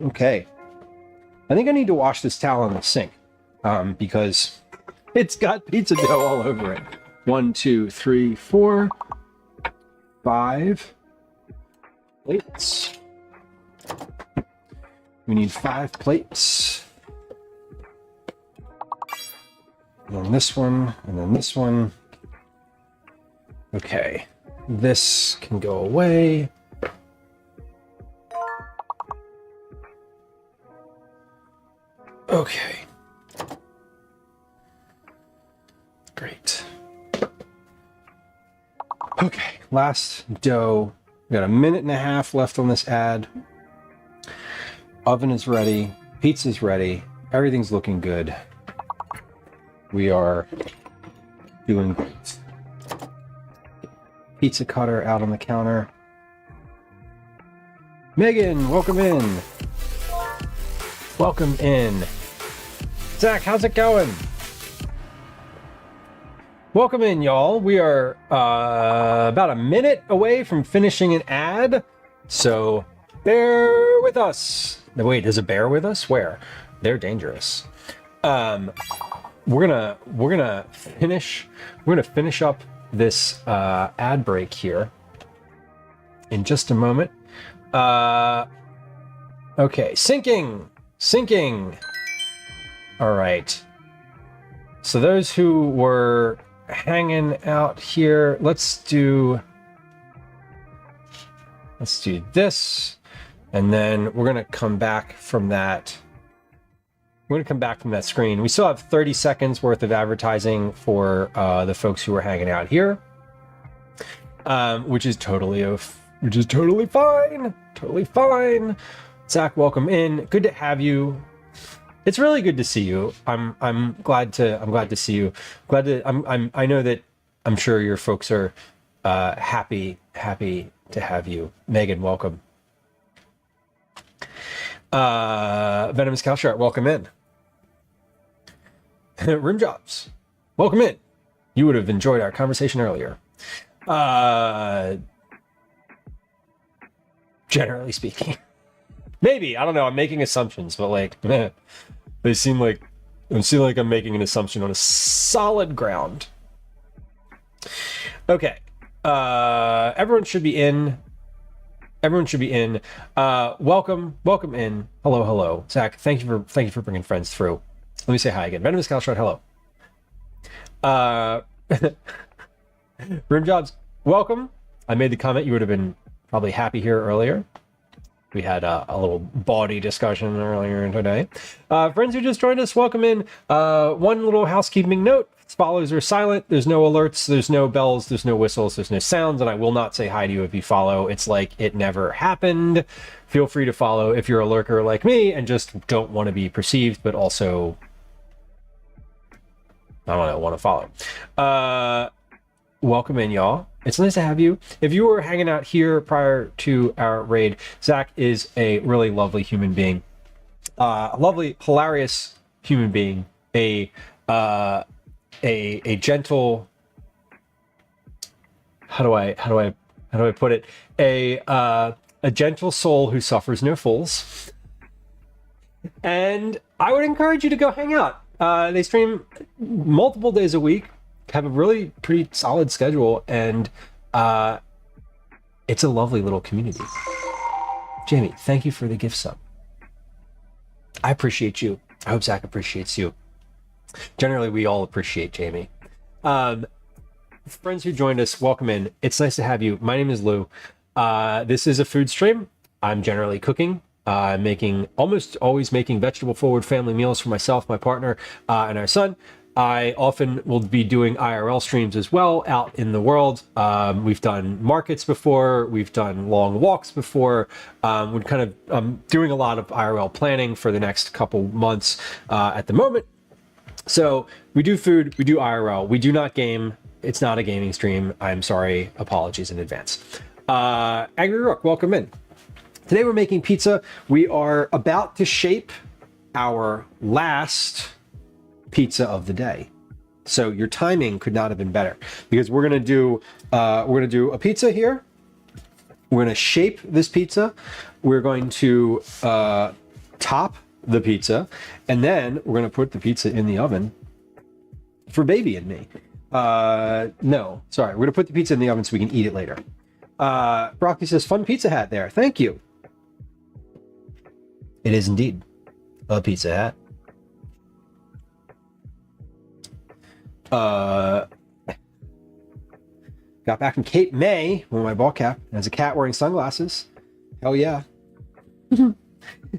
Okay. I think I need to wash this towel in the sink because it's got pizza dough all over it. 1, 2, 3, 4, 5 plates. We need 5 plates. And then this one, and then this one. Okay. This can go away. Okay. Great. Okay, last dough. We got a minute and a half left on this ad. Oven is ready. Pizza's ready. Everything's looking good. We are doing great. Pizza cutter out on the counter. Megan, welcome in. Welcome in. Zach, how's it going? Welcome in, y'all. We are about a minute away from finishing an ad, so bear with us. No, wait, does it bear with us? Where? They're dangerous. We're gonna finish up this ad break here in just a moment. Okay, syncing. All right. So those who were hanging out here, let's do this, and then we're gonna come back from that. We're gonna come back from that screen. We still have 30 seconds worth of advertising for the folks who are hanging out here, which is totally fine. Totally fine. Zach, welcome in. Good to have you. It's really good to see you. I'm glad to see you. I know that I'm sure your folks are happy to have you. Megan, welcome. Venomous Calshart, welcome in. Rim Jobs, welcome in. You would have enjoyed our conversation earlier. Generally speaking. Maybe, I don't know, I'm making assumptions, but like, they seem like I'm making an assumption on a solid ground. Okay. Everyone should be in. Welcome in. Hello. Zach, thank you for bringing friends through. Let me say hi again. Venomous Calshot, hello. Rim Jobs, welcome. I made the comment you would have been probably happy here earlier. We had a little bawdy discussion earlier today. Friends who just joined us, welcome in. One little housekeeping note. Follows are silent. There's no alerts. There's no bells. There's no whistles. There's no sounds. And I will not say hi to you if you follow. It's like it never happened. Feel free to follow if you're a lurker like me and just don't want to be perceived, but also, I don't know, want to follow. Welcome in, y'all. It's nice to have you. If you were hanging out here prior to our raid, Zach is a really lovely human being. A lovely, hilarious human being. A gentle, how do I put it? A gentle soul who suffers no fools. And I would encourage you to go hang out. They stream multiple days a week, have a really pretty solid schedule, and it's a lovely little community. Jamie, thank you for the gift sub. I appreciate you. I hope Zach appreciates you. Generally, we all appreciate Jamie. Friends who joined us, welcome in. It's nice to have you. My name is Lou. This is a food stream. I'm generally cooking. I'm almost always making vegetable forward family meals for myself, my partner, and our son. I often will be doing IRL streams as well out in the world. We've done markets before. We've done long walks before. We're kind of doing a lot of IRL planning for the next couple months at the moment. So we do food, we do IRL. We do not game. It's not a gaming stream. I'm sorry. Apologies in advance. Angry Rook, welcome in. Today we're making pizza. We are about to shape our last pizza of the day. So your timing could not have been better because we're gonna do a pizza here. We're gonna shape this pizza. We're going to top the pizza, and then we're gonna put the pizza in the oven for baby and me. No, sorry, we're gonna put the pizza in the oven so we can eat it later. Broccoli says, "Fun pizza hat there." Thank you. It is indeed a pizza hat. Got back from Cape May with my ball cap as a cat wearing sunglasses. Hell yeah.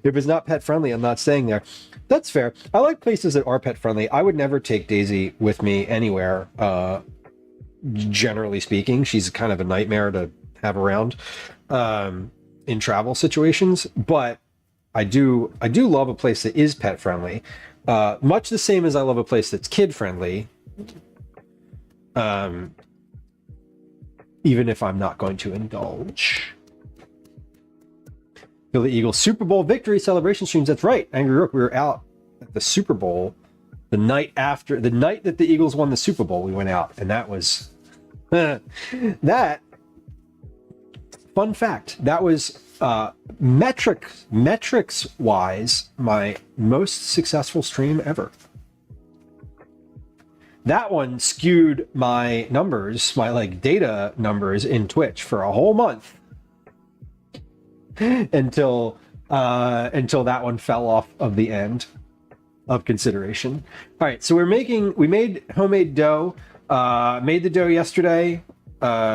If it's not pet friendly, I'm not staying there. That's fair. I like places that are pet friendly. I would never take Daisy with me anywhere. Generally speaking, she's kind of a nightmare to have around in travel situations. But I do love a place that is pet friendly. Much the same as I love a place that's kid friendly. Even if I'm not going to indulge. Philly Eagles Super Bowl victory celebration streams. That's right, Angry Rook. We were out at the Super Bowl the night that the Eagles won the Super Bowl. We went out, and that was that. Fun fact. That was metrics wise my most successful stream ever. That one skewed my numbers, my data numbers in Twitch for a whole month. until that one fell off of the end of consideration. All right, so we made homemade dough. Made the dough yesterday.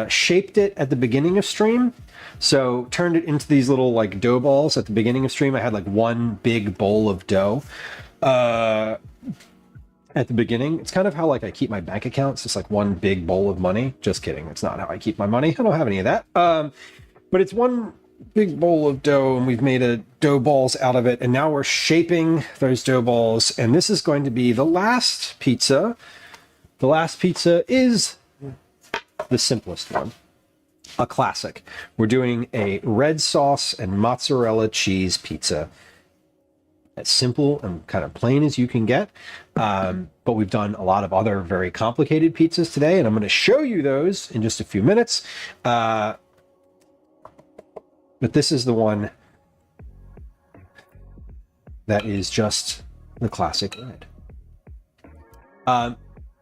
Shaped it at the beginning of stream. So turned it into these little dough balls at the beginning of stream. I had one big bowl of dough. At the beginning, it's kind of how I keep my bank account. It's just one big bowl of money. Just kidding. It's not how I keep my money. I don't have any of that. But it's one big bowl of dough, and we've made a dough balls out of it. And now we're shaping those dough balls. And this is going to be the last pizza. The last pizza is the simplest one. A classic. We're doing a red sauce and mozzarella cheese pizza. As simple and kind of plain as you can get. But we've done a lot of other very complicated pizzas today, and I'm going to show you those in just a few minutes. But this is the one that is just the classic red.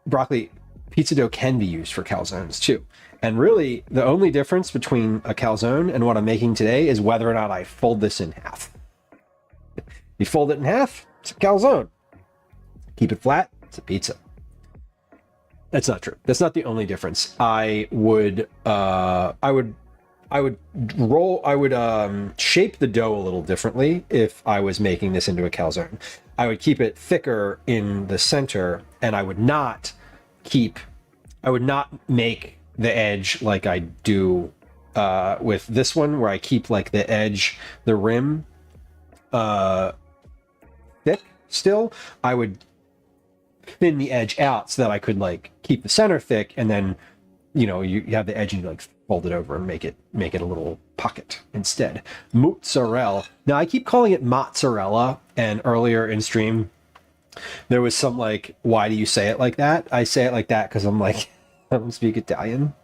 Broccoli, pizza dough can be used for calzones too. And really, the only difference between a calzone and what I'm making today is whether or not I fold this in half. You fold it in half, it's a calzone. Keep it flat, it's a pizza. That's not true. That's not the only difference. I would shape the dough a little differently if I was making this into a calzone. I would keep it thicker in the center, and I would not not make the edge like I do with this one, where I keep like the edge, the rim thick still. I would thin the edge out so that I could like keep the center thick, and then you have the edge and you like fold it over and make it a little pocket instead. Mozzarella. Now I keep calling it mozzarella, and earlier in stream there was some like, why do you say it like that? I say it like that because I'm like, I don't speak Italian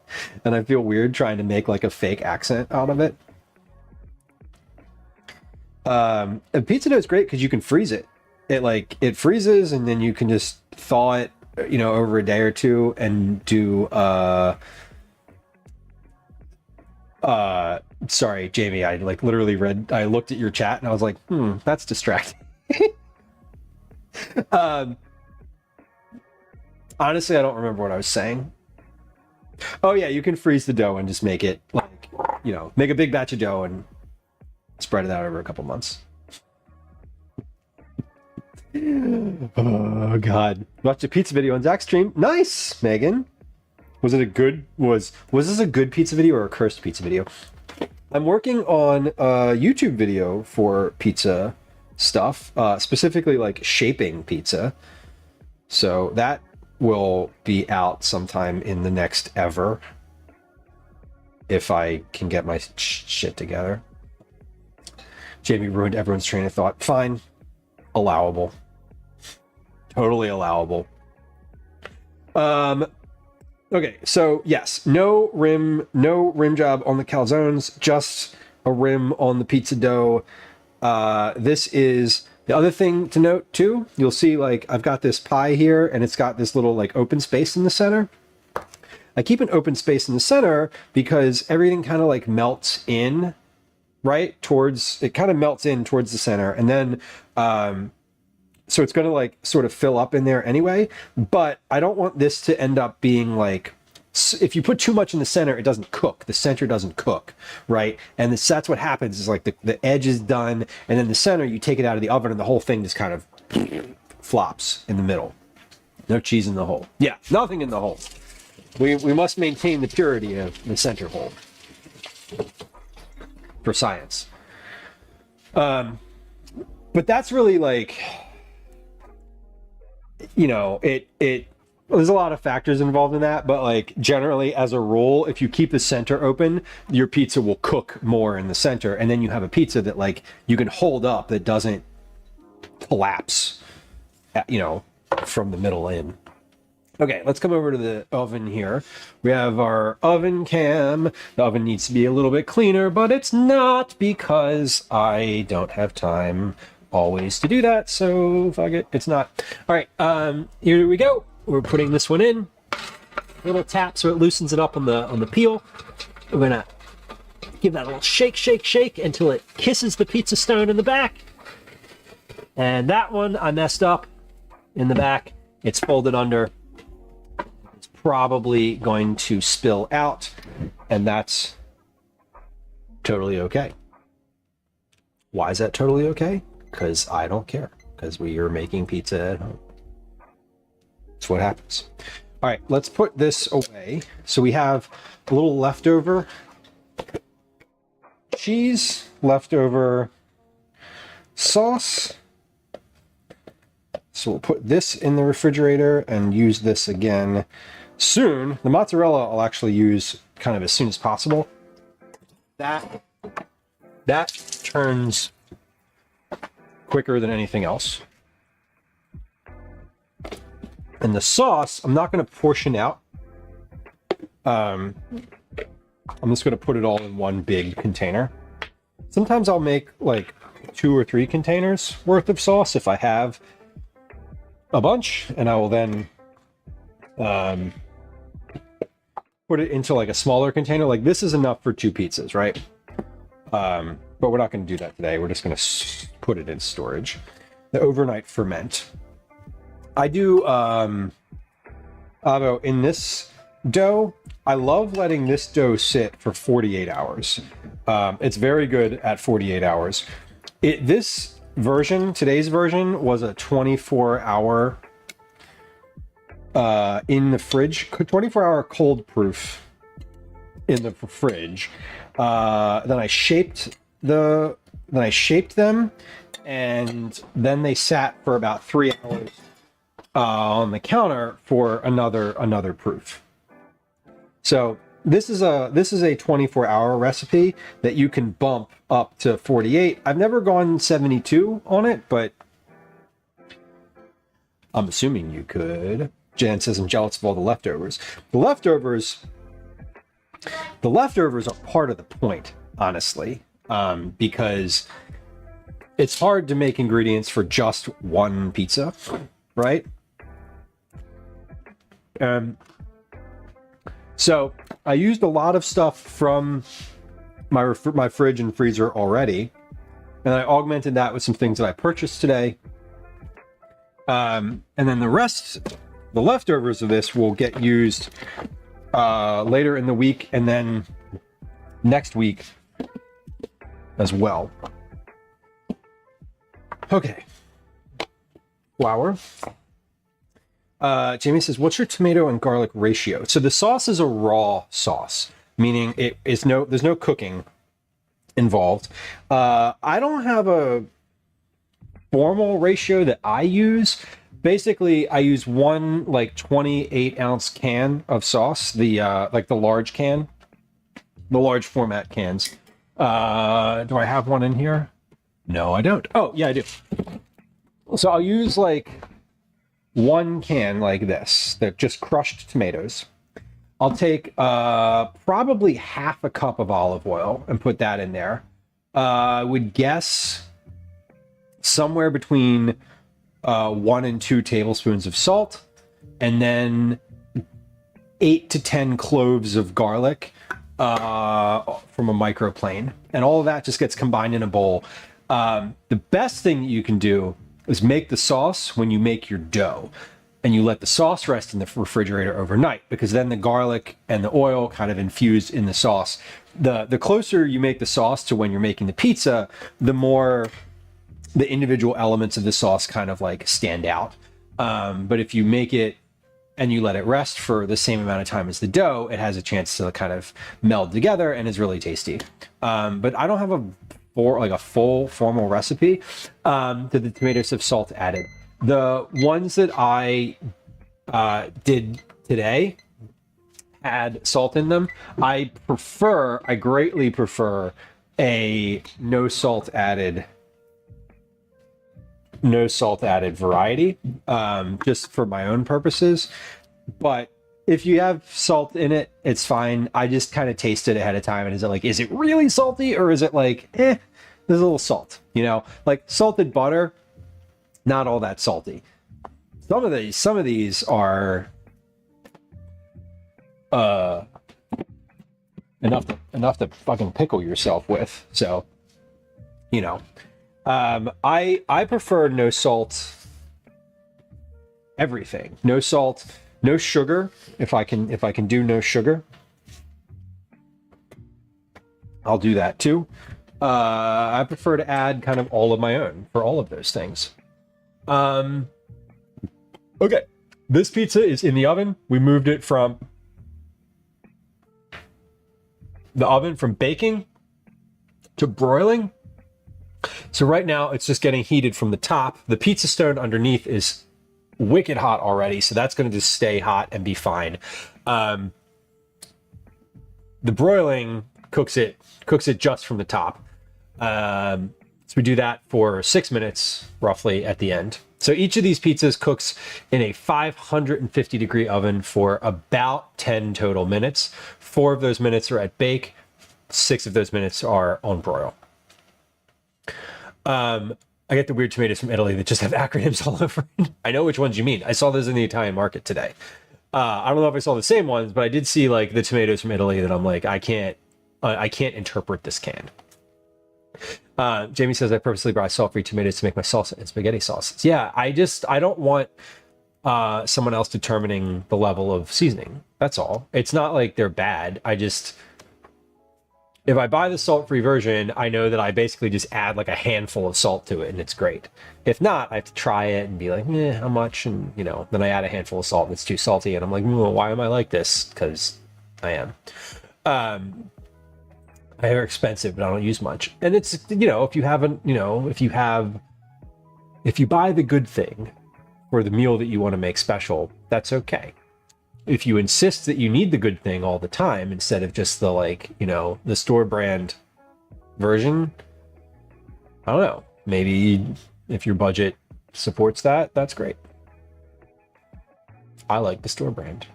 and I feel weird trying to make like a fake accent out of it. And pizza dough is great because you can freeze it. It freezes, and then you can just thaw it, over a day or two, and do sorry, Jamie, I like literally I looked at your chat and I was like, that's distracting. Honestly, I don't remember what I was saying. Oh yeah, you can freeze the dough and just make it like, make a big batch of dough and spread it out over a couple months. Oh god. Watched a pizza video on Zach's stream. Nice, Megan. Was this a good pizza video or a cursed pizza video? I'm working on a YouTube video for pizza stuff, specifically like shaping pizza. So that will be out sometime in the next ever, if I can get my shit together. Jamie ruined everyone's train of thought. Fine. Allowable. Totally allowable. Okay, so yes, no rim job on the calzones, just a rim on the pizza dough. This is the other thing to note too. You'll see like I've got this pie here and it's got this little like open space in the center. I keep an open space in the center because everything kind of like melts in, right? It kind of melts in towards the center, and then so it's going to like sort of fill up in there anyway, but I don't want this to end up being like, if you put too much in the center, it doesn't cook. The center doesn't cook, right? And that's what happens is like the edge is done, and then the center, you take it out of the oven and the whole thing just kind of flops in the middle. No cheese in the hole. Yeah, nothing in the hole. We must maintain the purity of the center hole for science. But that's really like, there's a lot of factors involved in that, but like generally as a rule, if you keep the center open, your pizza will cook more in the center, and then you have a pizza that like you can hold up that doesn't collapse, from the middle in. Okay, let's come over to the oven here. We have our oven cam. The oven needs to be a little bit cleaner, but it's not, because I don't have time always to do that, so fuck it, it's not. All right, here we go. We're putting this one in. A little tap so it loosens it up on the peel. We're gonna give that a little shake until it kisses the pizza stone in the back. And that one I messed up in the back. It's folded under. It's probably going to spill out, and that's totally okay. Why is that totally okay? Because I don't care, because we are making pizza at home. That's what happens. All right, let's put this away. So we have a little leftover cheese, leftover sauce. So we'll put this in the refrigerator and use this again soon. The mozzarella I'll actually use kind of as soon as possible. That turns quicker than anything else. And the sauce, I'm not going to portion out. I'm just going to put it all in one big container. Sometimes I'll make like 2 or 3 containers worth of sauce if I have a bunch, and I will then put it into like a smaller container. Like this is enough for 2 pizzas, right? But we're not going to do that today. We're just going to put it in storage. The overnight ferment. I do Avo, in this dough, I love letting this dough sit for 48 hours. It's very good at 48 hours. This version, today's version, was a 24-hour in the fridge, 24-hour cold proof in the fridge. Then I shaped them, and then they sat for about 3 hours on the counter for another proof. So this is a 24-hour recipe that you can bump up to 48. I've never gone 72 on it, but I'm assuming you could. Jan says I'm jealous of all the leftovers. The leftovers are part of the point, honestly, because it's hard to make ingredients for just one pizza, right? So I used a lot of stuff from my fridge and freezer already, and I augmented that with some things that I purchased today. And then the leftovers of this will get used later in the week and then next week as well. Okay. Flour. Jamie says, what's your tomato and garlic ratio? So the sauce is a raw sauce, meaning there's no cooking involved. I don't have a formal ratio that I use. Basically, I use one 28-ounce can of sauce, the large can, the large format cans. Do I have one in here? No, I don't. Oh, yeah, I do. So I'll use one can like this, that just crushed tomatoes. I'll take probably half a cup of olive oil and put that in there. I would guess somewhere between 1 and 2 tablespoons of salt, and then 8 to 10 cloves of garlic from a microplane. And all of that just gets combined in a bowl. The best thing you can do is make the sauce when you make your dough, and you let the sauce rest in the refrigerator overnight, because then the garlic and the oil kind of infused in the sauce. The closer you make the sauce to when you're making the pizza, the more the individual elements of the sauce kind of stand out. But if you make it and you let it rest for the same amount of time as the dough, it has a chance to kind of meld together and is really tasty. But I don't have a full formal recipe to the tomatoes of salt added. The ones that I did today had salt in them. I greatly prefer a no salt added variety, just for my own purposes. But if you have salt in it, it's fine. I just kind of taste it ahead of time, and is it really salty, or is it there's a little salt, salted butter, not all that salty. Some of these are enough to fucking pickle yourself with. So, I prefer no salt everything. No salt, no sugar. If I can do no sugar, I'll do that too. I prefer to add kind of all of my own for all of those things. Okay, this pizza is in the oven. We moved it from the oven from baking to broiling. So right now it's just getting heated from the top. The pizza stone underneath is wicked hot already, so that's going to just stay hot and be fine. The broiling cooks it just from the top. So we do that for 6 minutes roughly at the end. So each of these pizzas cooks in a 550 degree oven for about 10 total minutes. 4 of those minutes are at bake. 6 of those minutes are on broil. I get the weird tomatoes from Italy that just have acronyms all over it. I know which ones you mean. I saw those in the Italian market today. I don't know if I saw the same ones, but I did see the tomatoes from Italy that I'm I can't interpret this can. Jamie says, I purposely buy salt-free tomatoes to make my salsa and spaghetti sauces. Yeah, I don't want someone else determining the level of seasoning. That's all. It's not they're bad. I If I buy the salt-free version, I know that I basically just add like a handful of salt to it and it's great. If not, I have to try it and be like, how much? And, then I add a handful of salt and it's too salty. And I'm like, why am I like this? Because I am. They're expensive, but I don't use much. And it's, if you buy the good thing for the meal that you want to make special, that's okay. If you insist that you need the good thing all the time instead of just the the store brand version, I don't know. Maybe if your budget supports that, that's great. I like the store brand.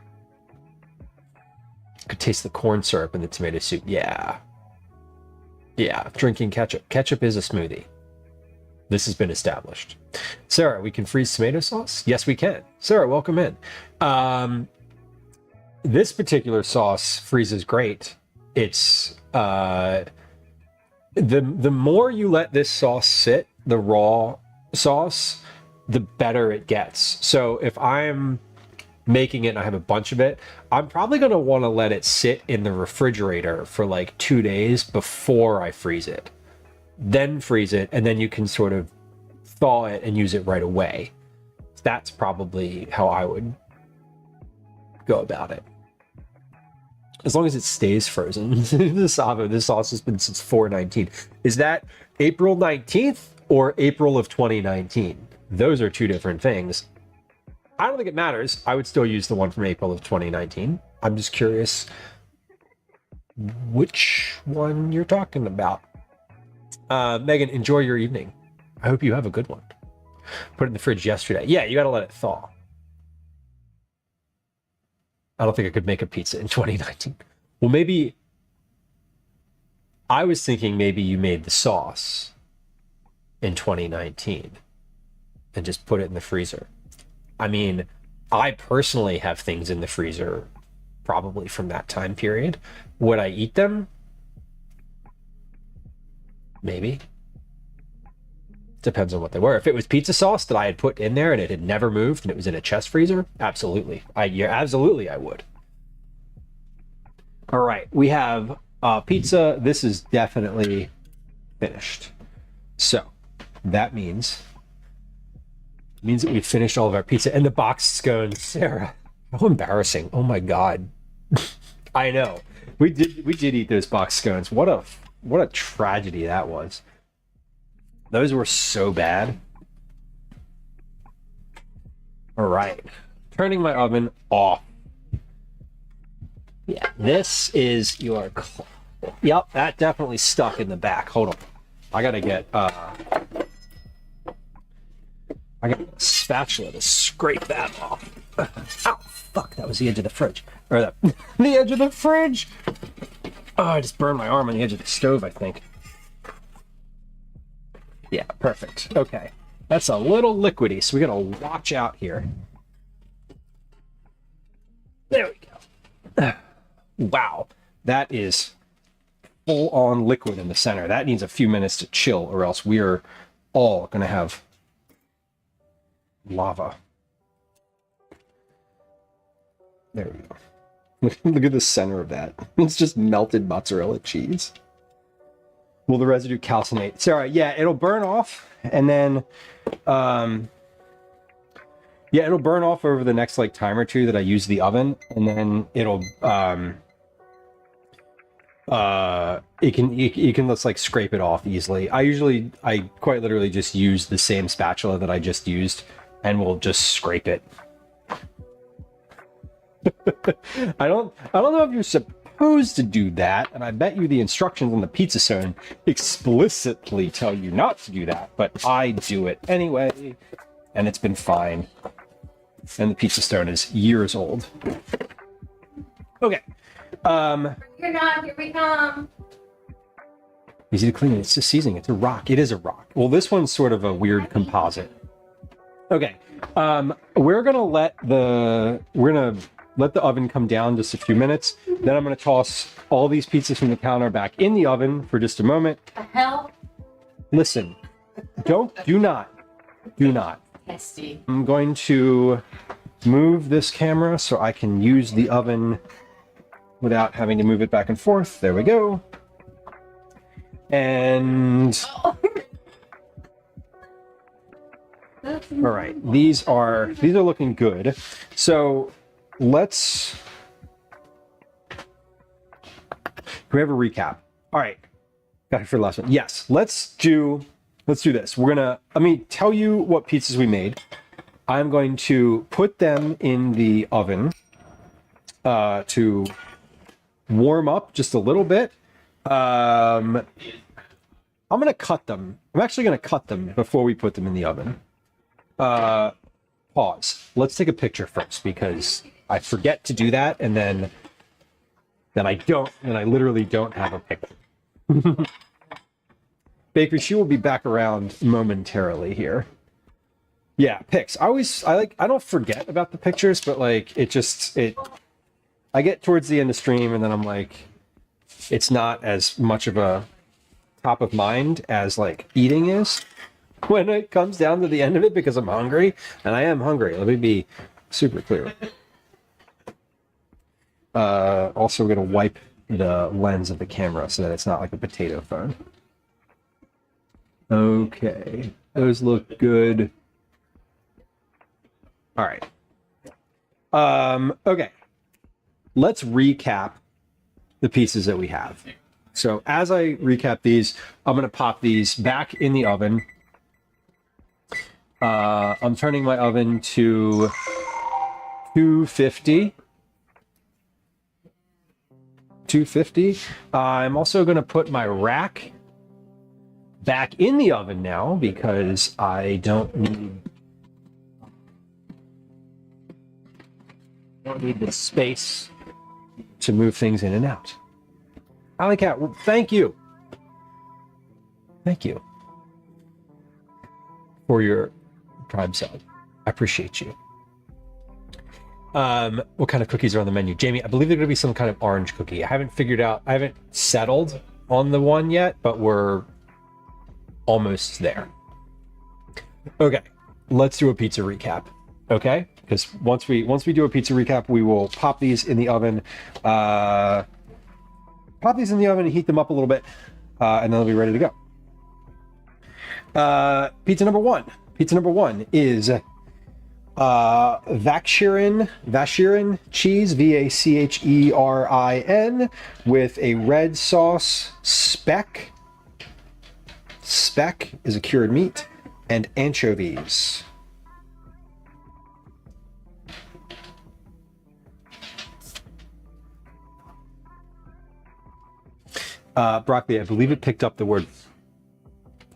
Could taste the corn syrup in the tomato soup. Yeah. Yeah, drinking ketchup. Ketchup is a smoothie. This has been established. Sarah, we can freeze tomato sauce? Yes, we can. Sarah, welcome in. This particular sauce freezes great. It's the more you let this sauce sit, the raw sauce, the better it gets. So if I'm making it and I have a bunch of it, I'm probably going to want to let it sit in the refrigerator for like 2 days before I freeze it. Then freeze it, and then you can sort of thaw it and use it right away. That's probably how I would go about it. As long as it stays frozen. This sauce has been since 4/19. Is that April 19th or April of 2019? Those are two different things. I don't think it matters. I would still use the one from April of 2019. I'm just curious which one you're talking about. Megan, enjoy your evening. I hope you have a good one. Put it in the fridge yesterday. Yeah, you got to let it thaw. I don't think I could make a pizza in 2019. Well, maybe I was thinking maybe you made the sauce in 2019 and just put it in the freezer. I mean, I personally have things in the freezer probably from that time period. Would I eat them? Maybe. Depends on what they were. If it was pizza sauce that I had put in there and it had never moved and it was in a chest freezer, absolutely. Absolutely I would. All right, we have pizza. This is definitely finished. So that means that we've finished all of our pizza and the boxed scones. Sarah, how embarrassing. Oh my God. I know. We did eat those boxed scones. What a tragedy that was. Those were so bad. All right. Turning my oven off. Yeah, this is your... Yep, that definitely stuck in the back. Hold on. I gotta get a spatula to scrape that off. Ow, fuck, that was the edge of the fridge. Or the edge of the fridge! Oh, I just burned my arm on the edge of the stove, I think. Yeah, perfect. Okay. That's a little liquidy, so we gotta watch out here. There we go. Wow. That is full-on liquid in the center. That needs a few minutes to chill, or else we're all gonna have lava. There we go. Look at the center of that. It's just melted mozzarella cheese. Will the residue calcinate? Sarah, yeah, it'll burn off, and then, yeah, it'll burn off over the next like time or two that I use the oven, and then it'll, you can just like scrape it off easily. I quite literally just use the same spatula that I just used, and we'll just scrape it. I don't know if you're supposed to do that, and I bet you the instructions on the pizza stone explicitly tell you not to do that, but I do it anyway, and it's been fine. And the pizza stone is years old. Okay. You're not. Here we come. Easy to clean. It's just seasoning. It's a rock. It is a rock. Well, this one's sort of a weird composite. Okay. We're gonna let the oven come down just a few minutes. Then I'm gonna toss all these pizzas from the counter back in the oven for just a moment. The hell? Listen, do not. Testy. I'm going to move this camera so I can use the oven without having to move it back and forth. There we go. And all right, these are looking good. So let's we have a recap. All right, got it for the last one. Yes, let's do this. Let me tell you what pizzas we made. I'm going to put them in the oven to warm up just a little bit. I'm going to cut them. I'm actually going to cut them before we put them in the oven. Pause. Let's take a picture first because I forget to do that, and then I literally don't have a picture. Bakery, she will be back around momentarily here. Yeah, pics. I don't forget about the pictures, but like I get towards the end of stream and then I'm like, it's not as much of a top of mind as like eating is when it comes down to the end of it because I'm hungry, and I am hungry. Let me be super clear. Also, we're going to wipe the lens of the camera so that it's not like a potato phone. Okay, those look good. All right. Okay. Let's recap the pieces that we have. So as I recap these, I'm going to pop these back in the oven. I'm turning my oven to 250. 250. I'm also going to put my rack back in the oven now because I don't need the space to move things in and out. Alley Cat, thank you. Thank you for your Prime sub. I appreciate you. What kind of cookies are on the menu? Jamie, I believe they're going to be some kind of orange cookie. I haven't settled on the one yet, but we're almost there. Okay, let's do a pizza recap. Okay, because once we do a pizza recap, we will pop these in the oven. Pop these in the oven and heat them up a little bit, and then they'll be ready to go. Pizza number one. Pizza number one is Vacherin cheese, Vacherin, with a red sauce, speck is a cured meat, and anchovies. Broccoli, I believe it picked up the word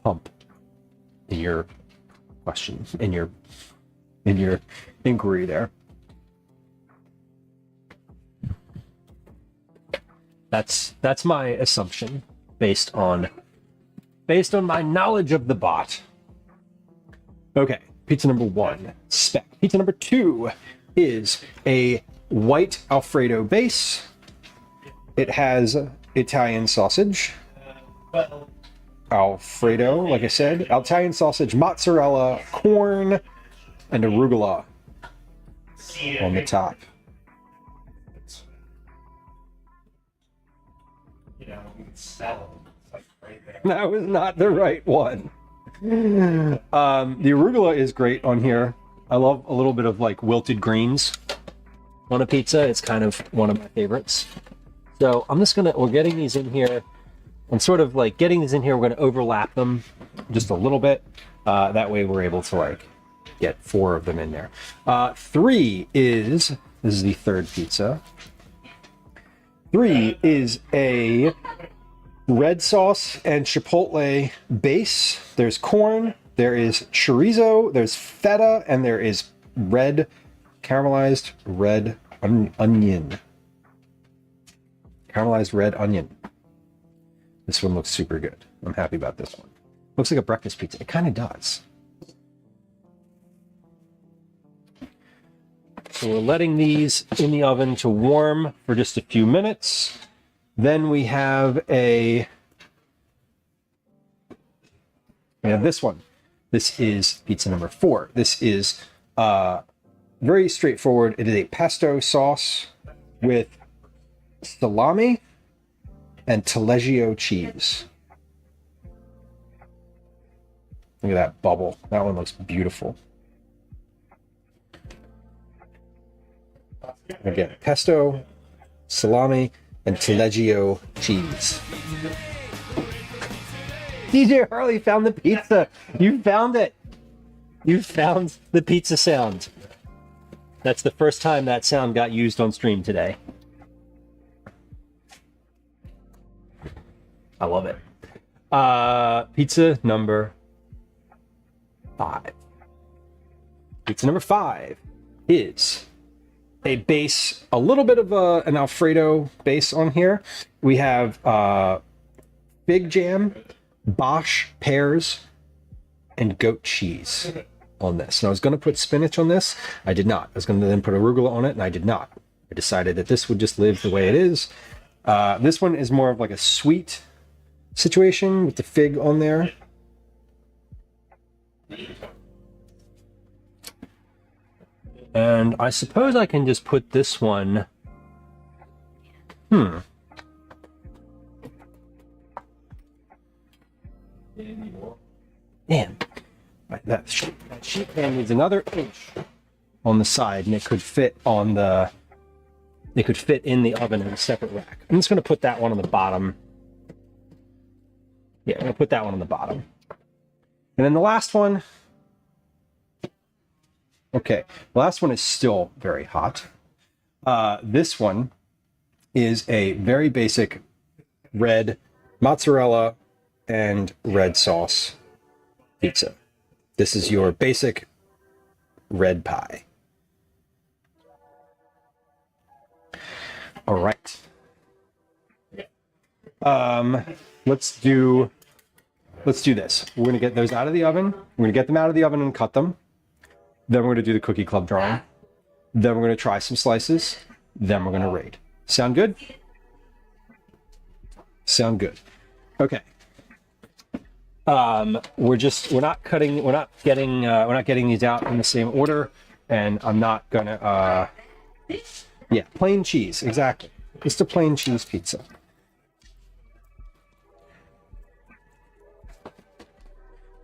pump in your question, in your inquiry there. That's my assumption based on my knowledge of the bot. Okay, pizza number one, speck. Pizza number two is a white Alfredo base. It has Italian sausage, Alfredo, like I said, Italian sausage, mozzarella, corn, and arugula on the top. That was not the right one. The arugula is great on here. I love a little bit of like wilted greens on a pizza. It's kind of one of my favorites. So we're getting these in here and sort of like getting these in here. We're going to overlap them just a little bit. That way we're able to like get 4 of them in there. This is the third pizza. 3 is a red sauce and chipotle base. There's corn, there is chorizo, there's feta, and there is caramelized red onion. Caramelized red onion. This one looks super good. I'm happy about this one. Looks like a breakfast pizza. It kind of does. So we're letting these in the oven to warm for just a few minutes. Then we have this one. This is pizza number 4. This is very straightforward. It is a pesto sauce with salami and taleggio cheese. Look at that bubble. That one looks beautiful. Again, pesto, salami, and taleggio cheese. DJ Harley found the pizza. You found it. You found the pizza sound. That's the first time that sound got used on stream today. I love it. Pizza number 5. Pizza number 5 is a base, a little bit of an Alfredo base on here. We have fig jam, Bosch pears, and goat cheese on this. And I was going to put spinach on this. I did not. I was going to then put arugula on it, and I did not. I decided that this would just live the way it is. This one is more of like a sweet situation with the fig on there. And I suppose I can just put this one. Man, that sheet pan needs another inch on the side, and it could fit on the. It could fit in the oven in a separate rack. I'm just going to put that one on the bottom. Yeah, I'm going to put that one on the bottom. And then the last one. Okay, the last one is still very hot. This one is a very basic red mozzarella and red sauce pizza. This is your basic red pie. All right. Let's do this. We're gonna get those out of the oven. We're gonna get them out of the oven and cut them. Then we're gonna do the cookie club drawing. Then we're gonna try some slices. Then we're gonna rate. Sound good? Sound good. Okay. We're not getting these out in the same order, and I'm not gonna. Yeah, plain cheese, exactly. Just a plain cheese pizza.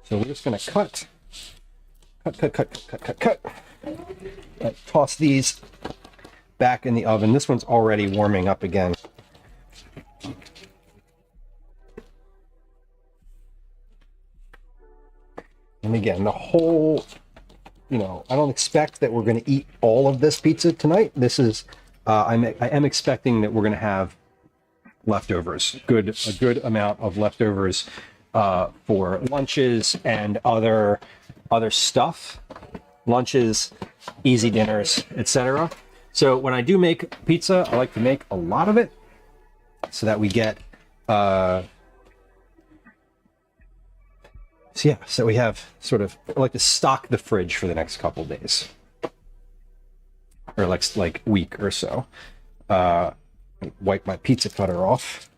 So we're just gonna cut. Toss these back in the oven. This one's already warming up again. And again, the whole, I don't expect that we're going to eat all of this pizza tonight. This is, I am expecting that we're going to have leftovers, a good amount of leftovers for lunches and other stuff, lunches, easy dinners, etc. So when I do make pizza, I like to make a lot of it so that we get, so we have sort of, I like to stock the fridge for the next couple days. Or like week or so. Wipe my pizza cutter off.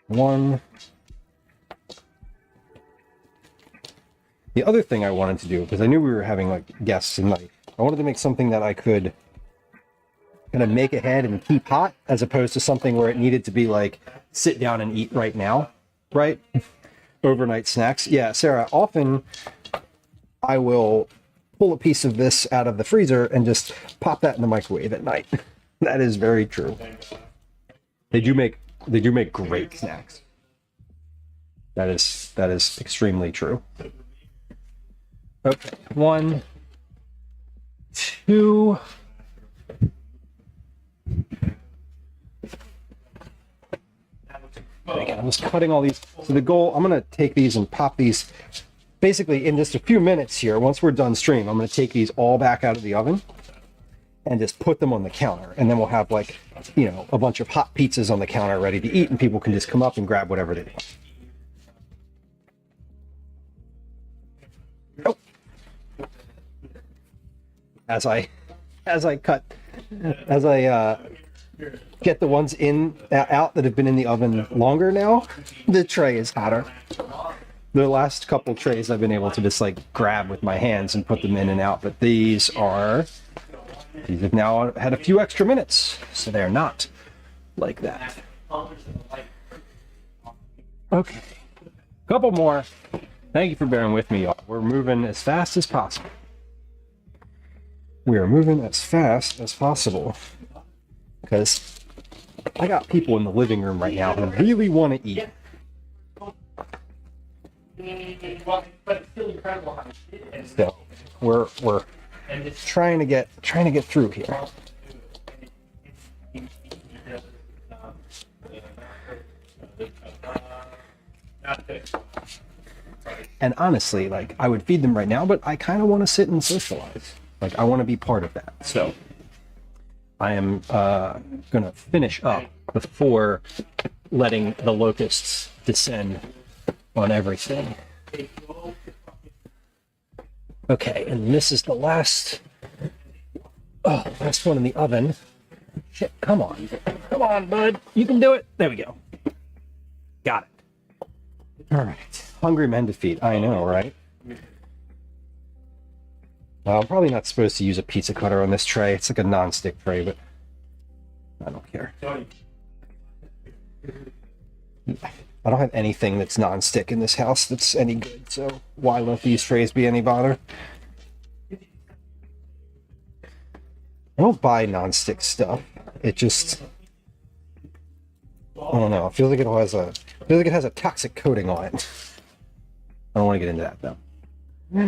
One. The other thing I wanted to do, because I knew we were having guests tonight, I wanted to make something that I could kind of make ahead and keep hot, as opposed to something where it needed to be sit down and eat right now, right? Overnight snacks. Yeah, Sarah, often I will pull a piece of this out of the freezer and just pop that in the microwave at night. That is very true. They do make great snacks. That is extremely true. Okay, 1, 2. Again, I'm just cutting all these. So the goal, I'm going to take these and pop these basically in just a few minutes here. Once we're done stream, I'm going to take these all back out of the oven and just put them on the counter. And then we'll have a bunch of hot pizzas on the counter ready to eat, and people can just come up and grab whatever they want. Oh. As I get the ones out that have been in the oven longer now, the tray is hotter. The last couple trays I've been able to just grab with my hands and put them in and out, but these have now had a few extra minutes, so they're not like that. Okay. Couple more. Thank you for bearing with me, y'all. We're moving as fast as possible. We are moving as fast as possible because I got people in the living room right now who really want to eat. So we're trying to get through here. And honestly, like, I would feed them right now, but I kind of want to sit and socialize. Like, I want to be part of that. So I am going to finish up before letting the locusts descend on everything. Okay, and this is the last one in the oven. Shit, come on, bud, you can do it. There we go. Got it. All right, hungry men to feed. I know, right? Well, I'm probably not supposed to use a pizza cutter on this tray. It's like a non-stick tray, but I don't care. I don't have anything that's non-stick in this house that's any good, so why let these trays be any bother? I don't buy non-stick stuff. It just, I don't know. I feel like it has a toxic coating on it. I don't want to get into that though.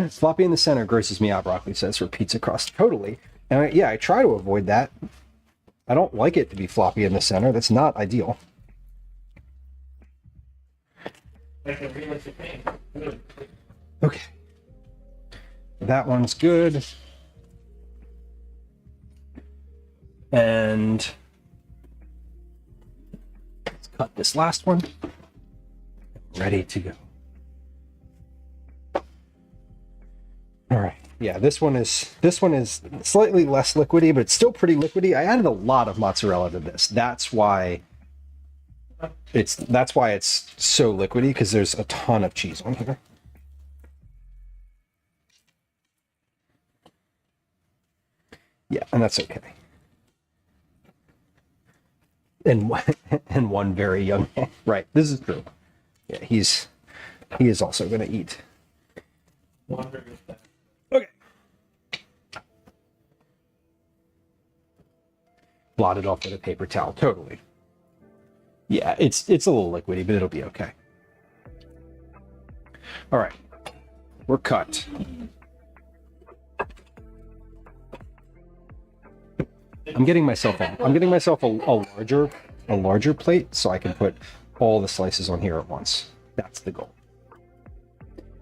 Floppy in the center grosses me out, Broccoli says, for pizza crust. Totally. And I try to avoid that. I don't like it to be floppy in the center. That's not ideal. Okay. That one's good. And let's cut this last one. Ready to go. All right. Yeah, this one is slightly less liquidy, but it's still pretty liquidy. I added a lot of mozzarella to this. That's why it's so liquidy, because there's a ton of cheese on here. Yeah, and that's okay. And one very young man. Right, this is true. Yeah, he is also going to eat. Okay. Blot it off with a paper towel. Totally. Yeah, it's a little liquidy, but it'll be okay. All right, we're cut. I'm getting myself a larger plate so I can put all the slices on here at once. That's the goal.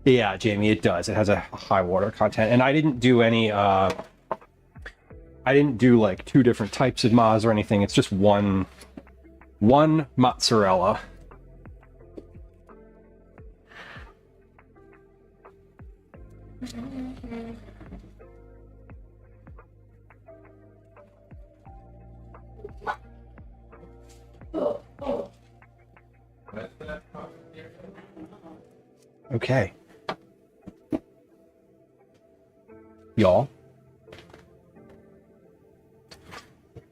Yeah, Jamie, it does. It has a high water content, and I didn't do any. I didn't do like two different types of mozz or anything. It's just one mozzarella. Okay. Y'all.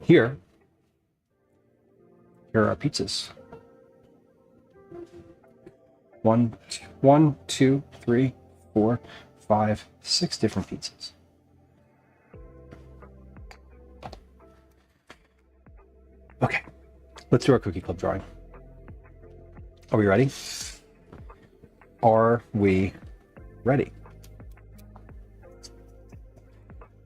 Here are our pizzas. One, two, three, 4, 5, 6 different pizzas. Okay, let's do our Cookie Club drawing. Are we ready? Are we ready?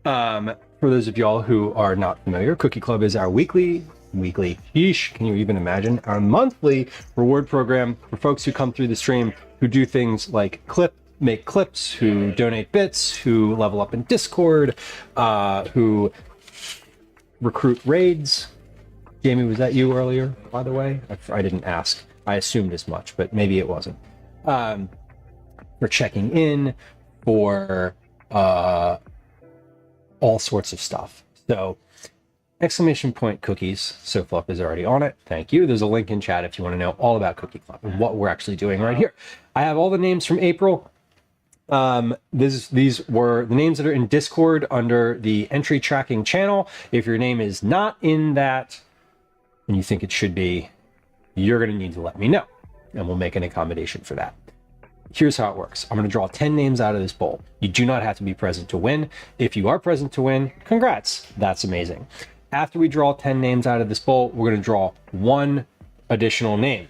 For those of y'all who are not familiar, Cookie Club is our weekly, yeesh, can you even imagine? Our monthly reward program for folks who come through the stream, who do things like make clips, who donate bits, who level up in Discord, who recruit raids. Jamie, was that you earlier, by the way? I didn't ask. I assumed as much, but maybe it wasn't. For checking in, for all sorts of stuff. So, exclamation point cookies. SoFluff is already on it. Thank you. There's a link in chat if you want to know all about Cookie Club and what we're actually doing right here. I have all the names from April. These were the names that are in Discord under the entry tracking channel. If your name is not in that and you think it should be, you're going to need to let me know. and we'll make an accommodation for that. Here's how it works. I'm going to draw 10 names out of this bowl. You do not have to be present to win. If you are present to win, congrats. That's amazing. After we draw 10 names out of this bowl, we're going to draw one additional name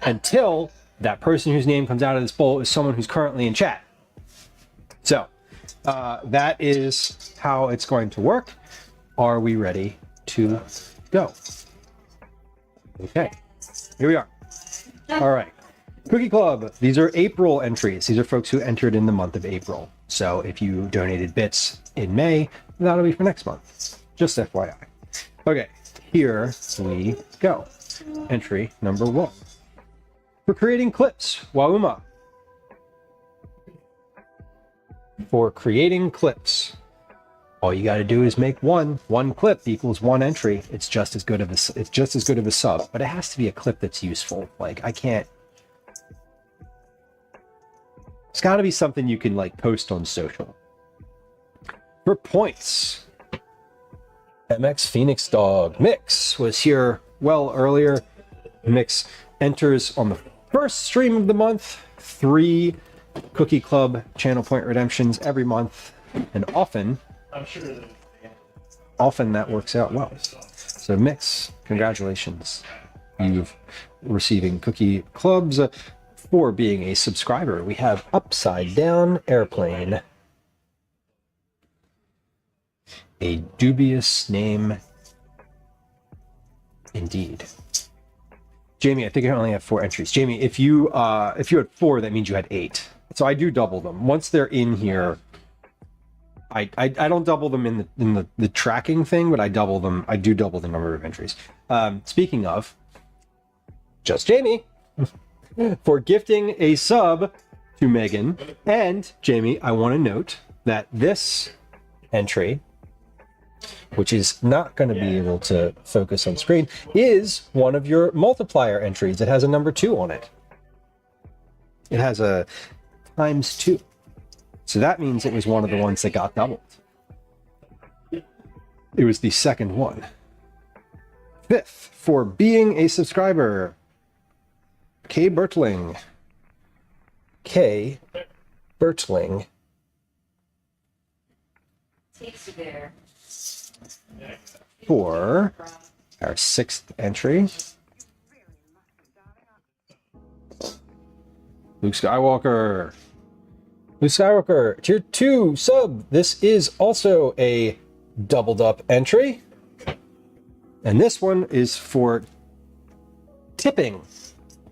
until that person whose name comes out of this bowl is someone who's currently in chat. So that is how it's going to work. Are we ready to go? Okay, here we are. All right. Cookie Club, these are April entries. These are folks who entered in the month of April. So if you donated bits in May, that'll be for next month. Just FYI. Okay, here we go. Entry number 1. For creating clips, Wauma. For creating clips, all you got to do is make one clip equals 1 entry. It's just as good of a sub, but it has to be a clip that's useful. Like I can't. It's got to be something you can like post on social. For points, MX Phoenix Dog Mix was here well earlier. Mix enters on the first stream of the month. 3 Cookie Club channel point redemptions every month, and often that works out well. So Mix, congratulations. You've receiving Cookie Clubs. For being a subscriber, we have Upside Down Airplane. A dubious name indeed. Jamie, I think I only have 4 entries. Jamie, if you had 4, that means you had 8. So I do double them. Once they're in here, I don't double them in the tracking thing, but I do double the number of entries. Speaking of, just Jamie. For gifting a sub to Megan and Jamie, I want to note that this entry, which is not going to be able to focus on screen, is one of your multiplier entries. It has a number 2 on it. It has a ×2. So that means it was one of the ones that got doubled. It was the second one. 5th, for being a subscriber, K. Bertling. K. Bertling. For our 6th entry, Luke Skywalker. Luke Skywalker, tier 2 sub. This is also a doubled up entry. And this one is for tipping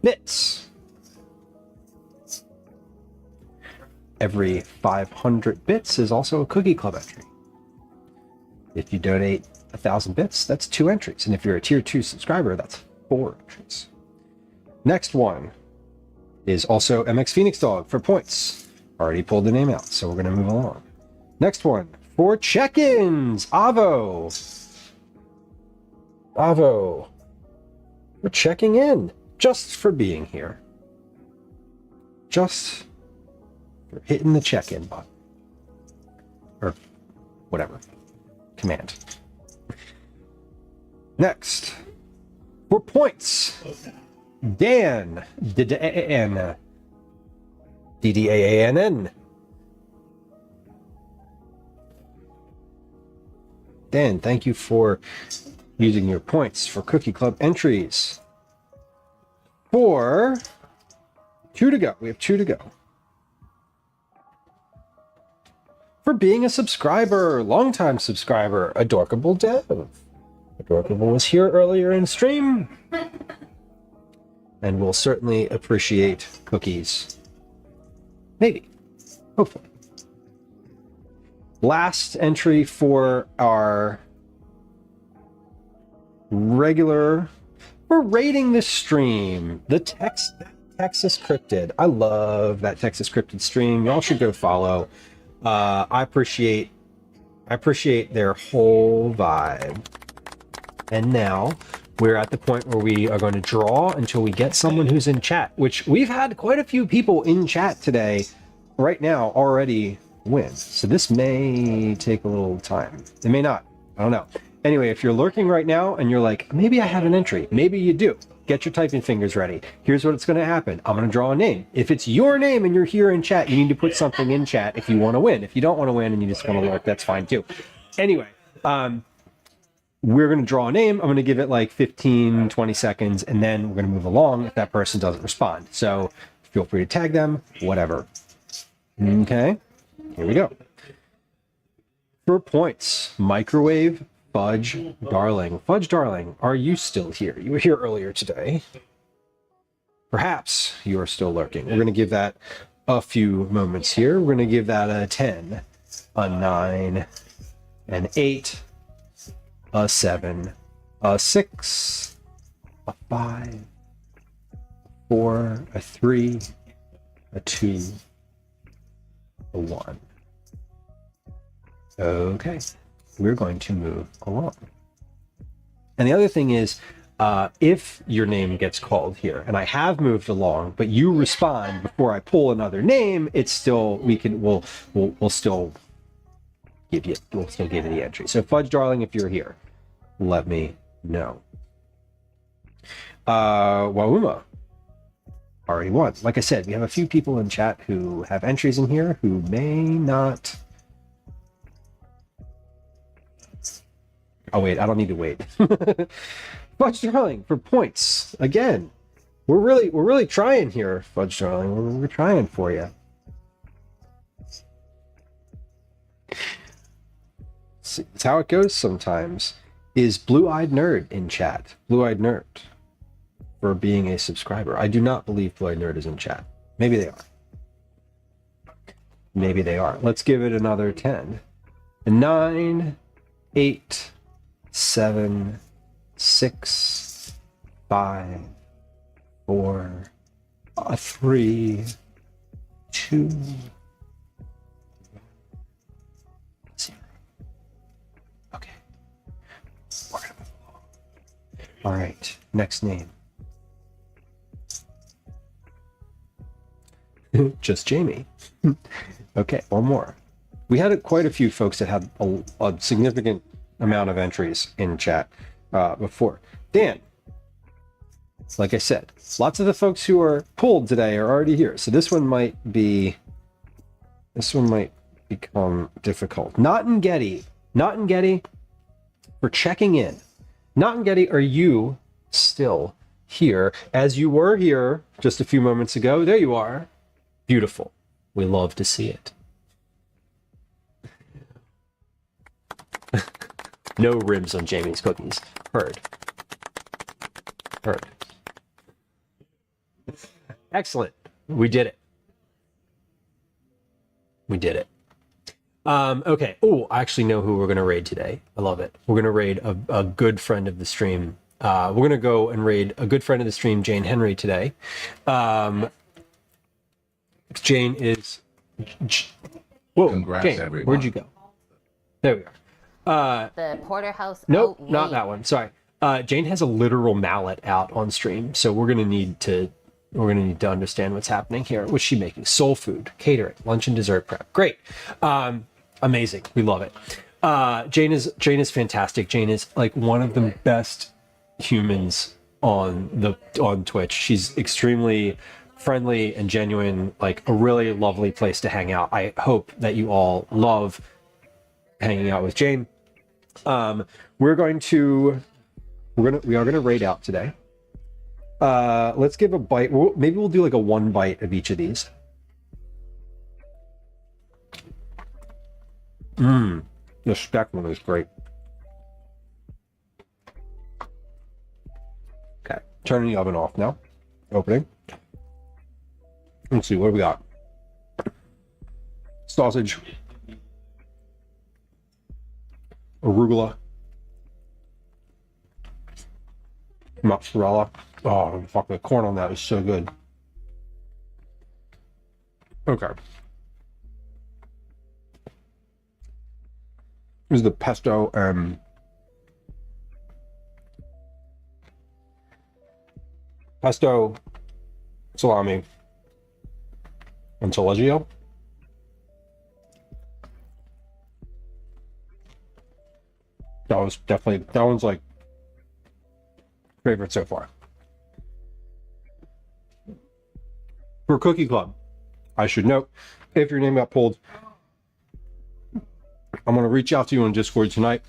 bits. Every 500 bits is also a Cookie Club entry. If you donate 1,000 bits, that's 2 entries. And if you're a tier 2 subscriber, that's 4 entries. Next one is also MX Phoenix Dog for points. Already pulled the name out, so we're going to move along. Next one for check-ins, Avo. Avo. We're checking in just for being here. Just for hitting the check-in button. Or whatever. Command. Next, for points, Dan, DDAAN, DDAANN. Dan, thank you for using your points for Cookie Club entries. For 2 to go. We have 2 to go. For being a subscriber, longtime subscriber, Adorkable Dev. Adorkable was here earlier in stream. And will certainly appreciate cookies. Maybe. Hopefully. Last entry for our regular... We're rating the stream. The Texas Cryptid. I love that Texas Cryptid stream. Y'all should go follow. I appreciate their whole vibe. And now we're at the point where we are going to draw until we get someone who's in chat, which we've had quite a few people in chat today right now already win. So this may take a little time. It may not. I don't know. Anyway, if you're lurking right now and you're like, maybe I have an entry, maybe you do. get your typing fingers ready. Here's what's going to happen. I'm going to draw a name. If it's your name and you're here in chat, you need to put something in chat if you want to win. If you don't want to win and you just want to lurk, that's fine too. Anyway, we're going to draw a name. I'm going to give it like 15, 20 seconds, and then we're going to move along if that person doesn't respond. So feel free to tag them, whatever. Okay, here we go. For points, Microwave Fudge Darling. Fudge Darling, are you still here? You were here earlier today. Perhaps you are still lurking. We're going to give that a few moments here. We're going to give that a 10, a 9, an 8, a 7, a 6, a 5, 4, a 3, a 2, a 1. Okay, we're going to move along. And the other thing is, if your name gets called here, and I have moved along, but you respond before I pull another name, it's still, we'll still give you the entry. So Fudge Darling, if you're here, let me know. Wauma already won. Like I said, we have a few people in chat who have entries in here who may not. Oh wait, I don't need to wait. Fudge Darling for points again. We're really trying here, Fudge Darling. We're trying for you. See, it's how it goes sometimes. Is Blue-Eyed Nerd in chat? Blue-Eyed Nerd for being a subscriber. I do not believe Blue-Eyed Nerd is in chat. Maybe they are. Maybe they are. Let's give it another 10. A 9, 8, 7, 6, 5, 4, a 3, 2, 0. Okay. We're gonna move along. All right. Next name. Just Jamie. Okay, one more. We had quite a few folks that had a significant amount of entries in chat before. Dan, like I said, lots of the folks who are pulled today are already here. So this one might become difficult. Not in Getty for checking in. Not in Getty, are you still here as you were here just a few moments ago? There you are. Beautiful. We love to see it. No ribs on Jamie's cookies. Heard. Excellent. We did it. Okay. Oh, I actually know who we're going to raid today. I love it. We're going to raid a good friend of the stream. We're going to go and raid a good friend of the stream, Jane Henry, today. Jane is... Whoa, Congrats, Jane, everyone. where'd you go? There we are. The porterhouse. Nope, Oh, not wait. that one. Sorry. Jane has a literal mallet out on stream, so we're gonna need to understand what's happening here. What's she making? Soul food, catering, lunch and dessert prep. Great, amazing. We love it. Jane is fantastic. Jane is like one of the best humans on Twitch. She's extremely friendly and genuine, like a really lovely place to hang out. I hope that you all love hanging out with Jane. We are going to raid out today. Let's give a bite. Maybe we'll do like a 1 bite of each of these. The speck one is great. Okay, turning the oven off now. Opening. Let's see, what do we got? Sausage. Arugula. Mozzarella. Oh, fuck, the corn on that is so good. Okay. This is the pesto salami and taleggio. That one's like favorite so far. for Cookie Club, I should note, if your name got pulled, I'm going to reach out to you on Discord tonight.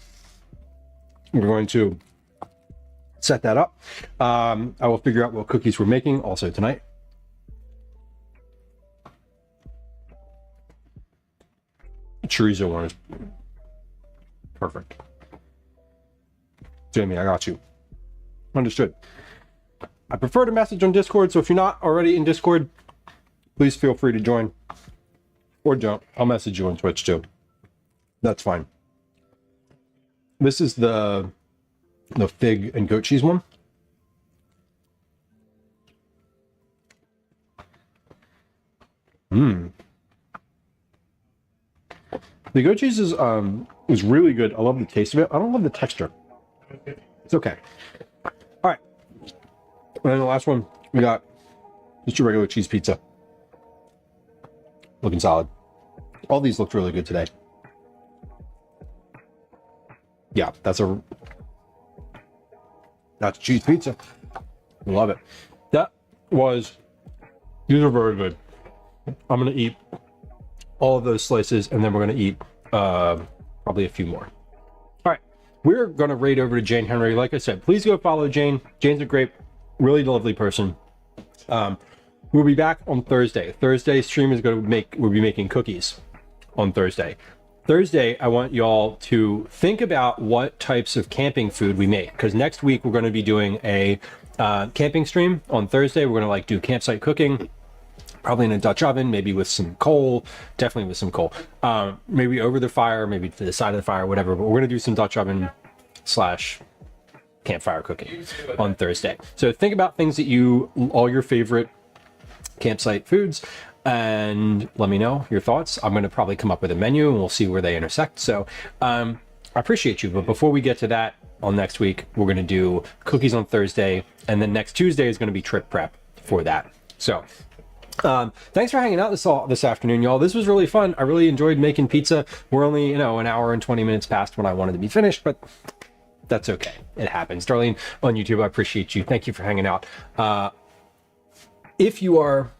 We're going to set that up. I will figure out what cookies we're making also tonight. Chorizo one is perfect. Jamie, I got you. Understood. I prefer to message on Discord, so if you're not already in Discord, please feel free to join. Or don't. I'll message you on Twitch too. That's fine. This is the fig and goat cheese one. The goat cheese is really good. I love the taste of it. I don't love the texture. It's okay. All right. And then the last one, we got just your regular cheese pizza. Looking solid. All these looked really good today. Yeah, that's cheese pizza. Love it. These are very good. I'm gonna eat all of those slices, and then we're gonna eat probably a few more. All right, we're gonna raid over to Jane Henry. Like I said, please go follow Jane. Jane's a great, really lovely person. We'll be back on Thursday. Thursday stream is we'll be making cookies on Thursday. Thursday, I want y'all to think about what types of camping food we make, because next week we're going to be doing a camping stream on Thursday. We're going to do campsite cooking, probably in a Dutch oven, maybe with some coal, definitely with some coal, maybe over the fire, maybe to the side of the fire, whatever. But we're going to do some Dutch oven / campfire cooking on Thursday. So think about things that all your favorite campsite foods, and let me know your thoughts. I'm going to probably come up with a menu and we'll see where they intersect. So I appreciate you. But before we get to that, on next week, we're going to do cookies on Thursday. And then next Tuesday is going to be trip prep for that. So thanks for hanging out this afternoon, y'all. This was really fun. I really enjoyed making pizza. We're only, an hour and 20 minutes past when I wanted to be finished, but that's okay. It happens. Darlene on YouTube, I appreciate you. Thank you for hanging out. If you are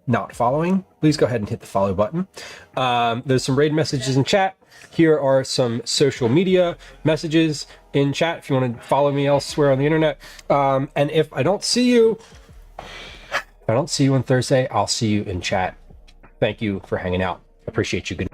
not following, please go ahead and hit the follow button. There's some raid messages in chat. Here are some social media messages in chat if you want to follow me elsewhere on the internet. And if I don't see you on Thursday, I'll see you in chat. Thank you for hanging out. Appreciate you. Good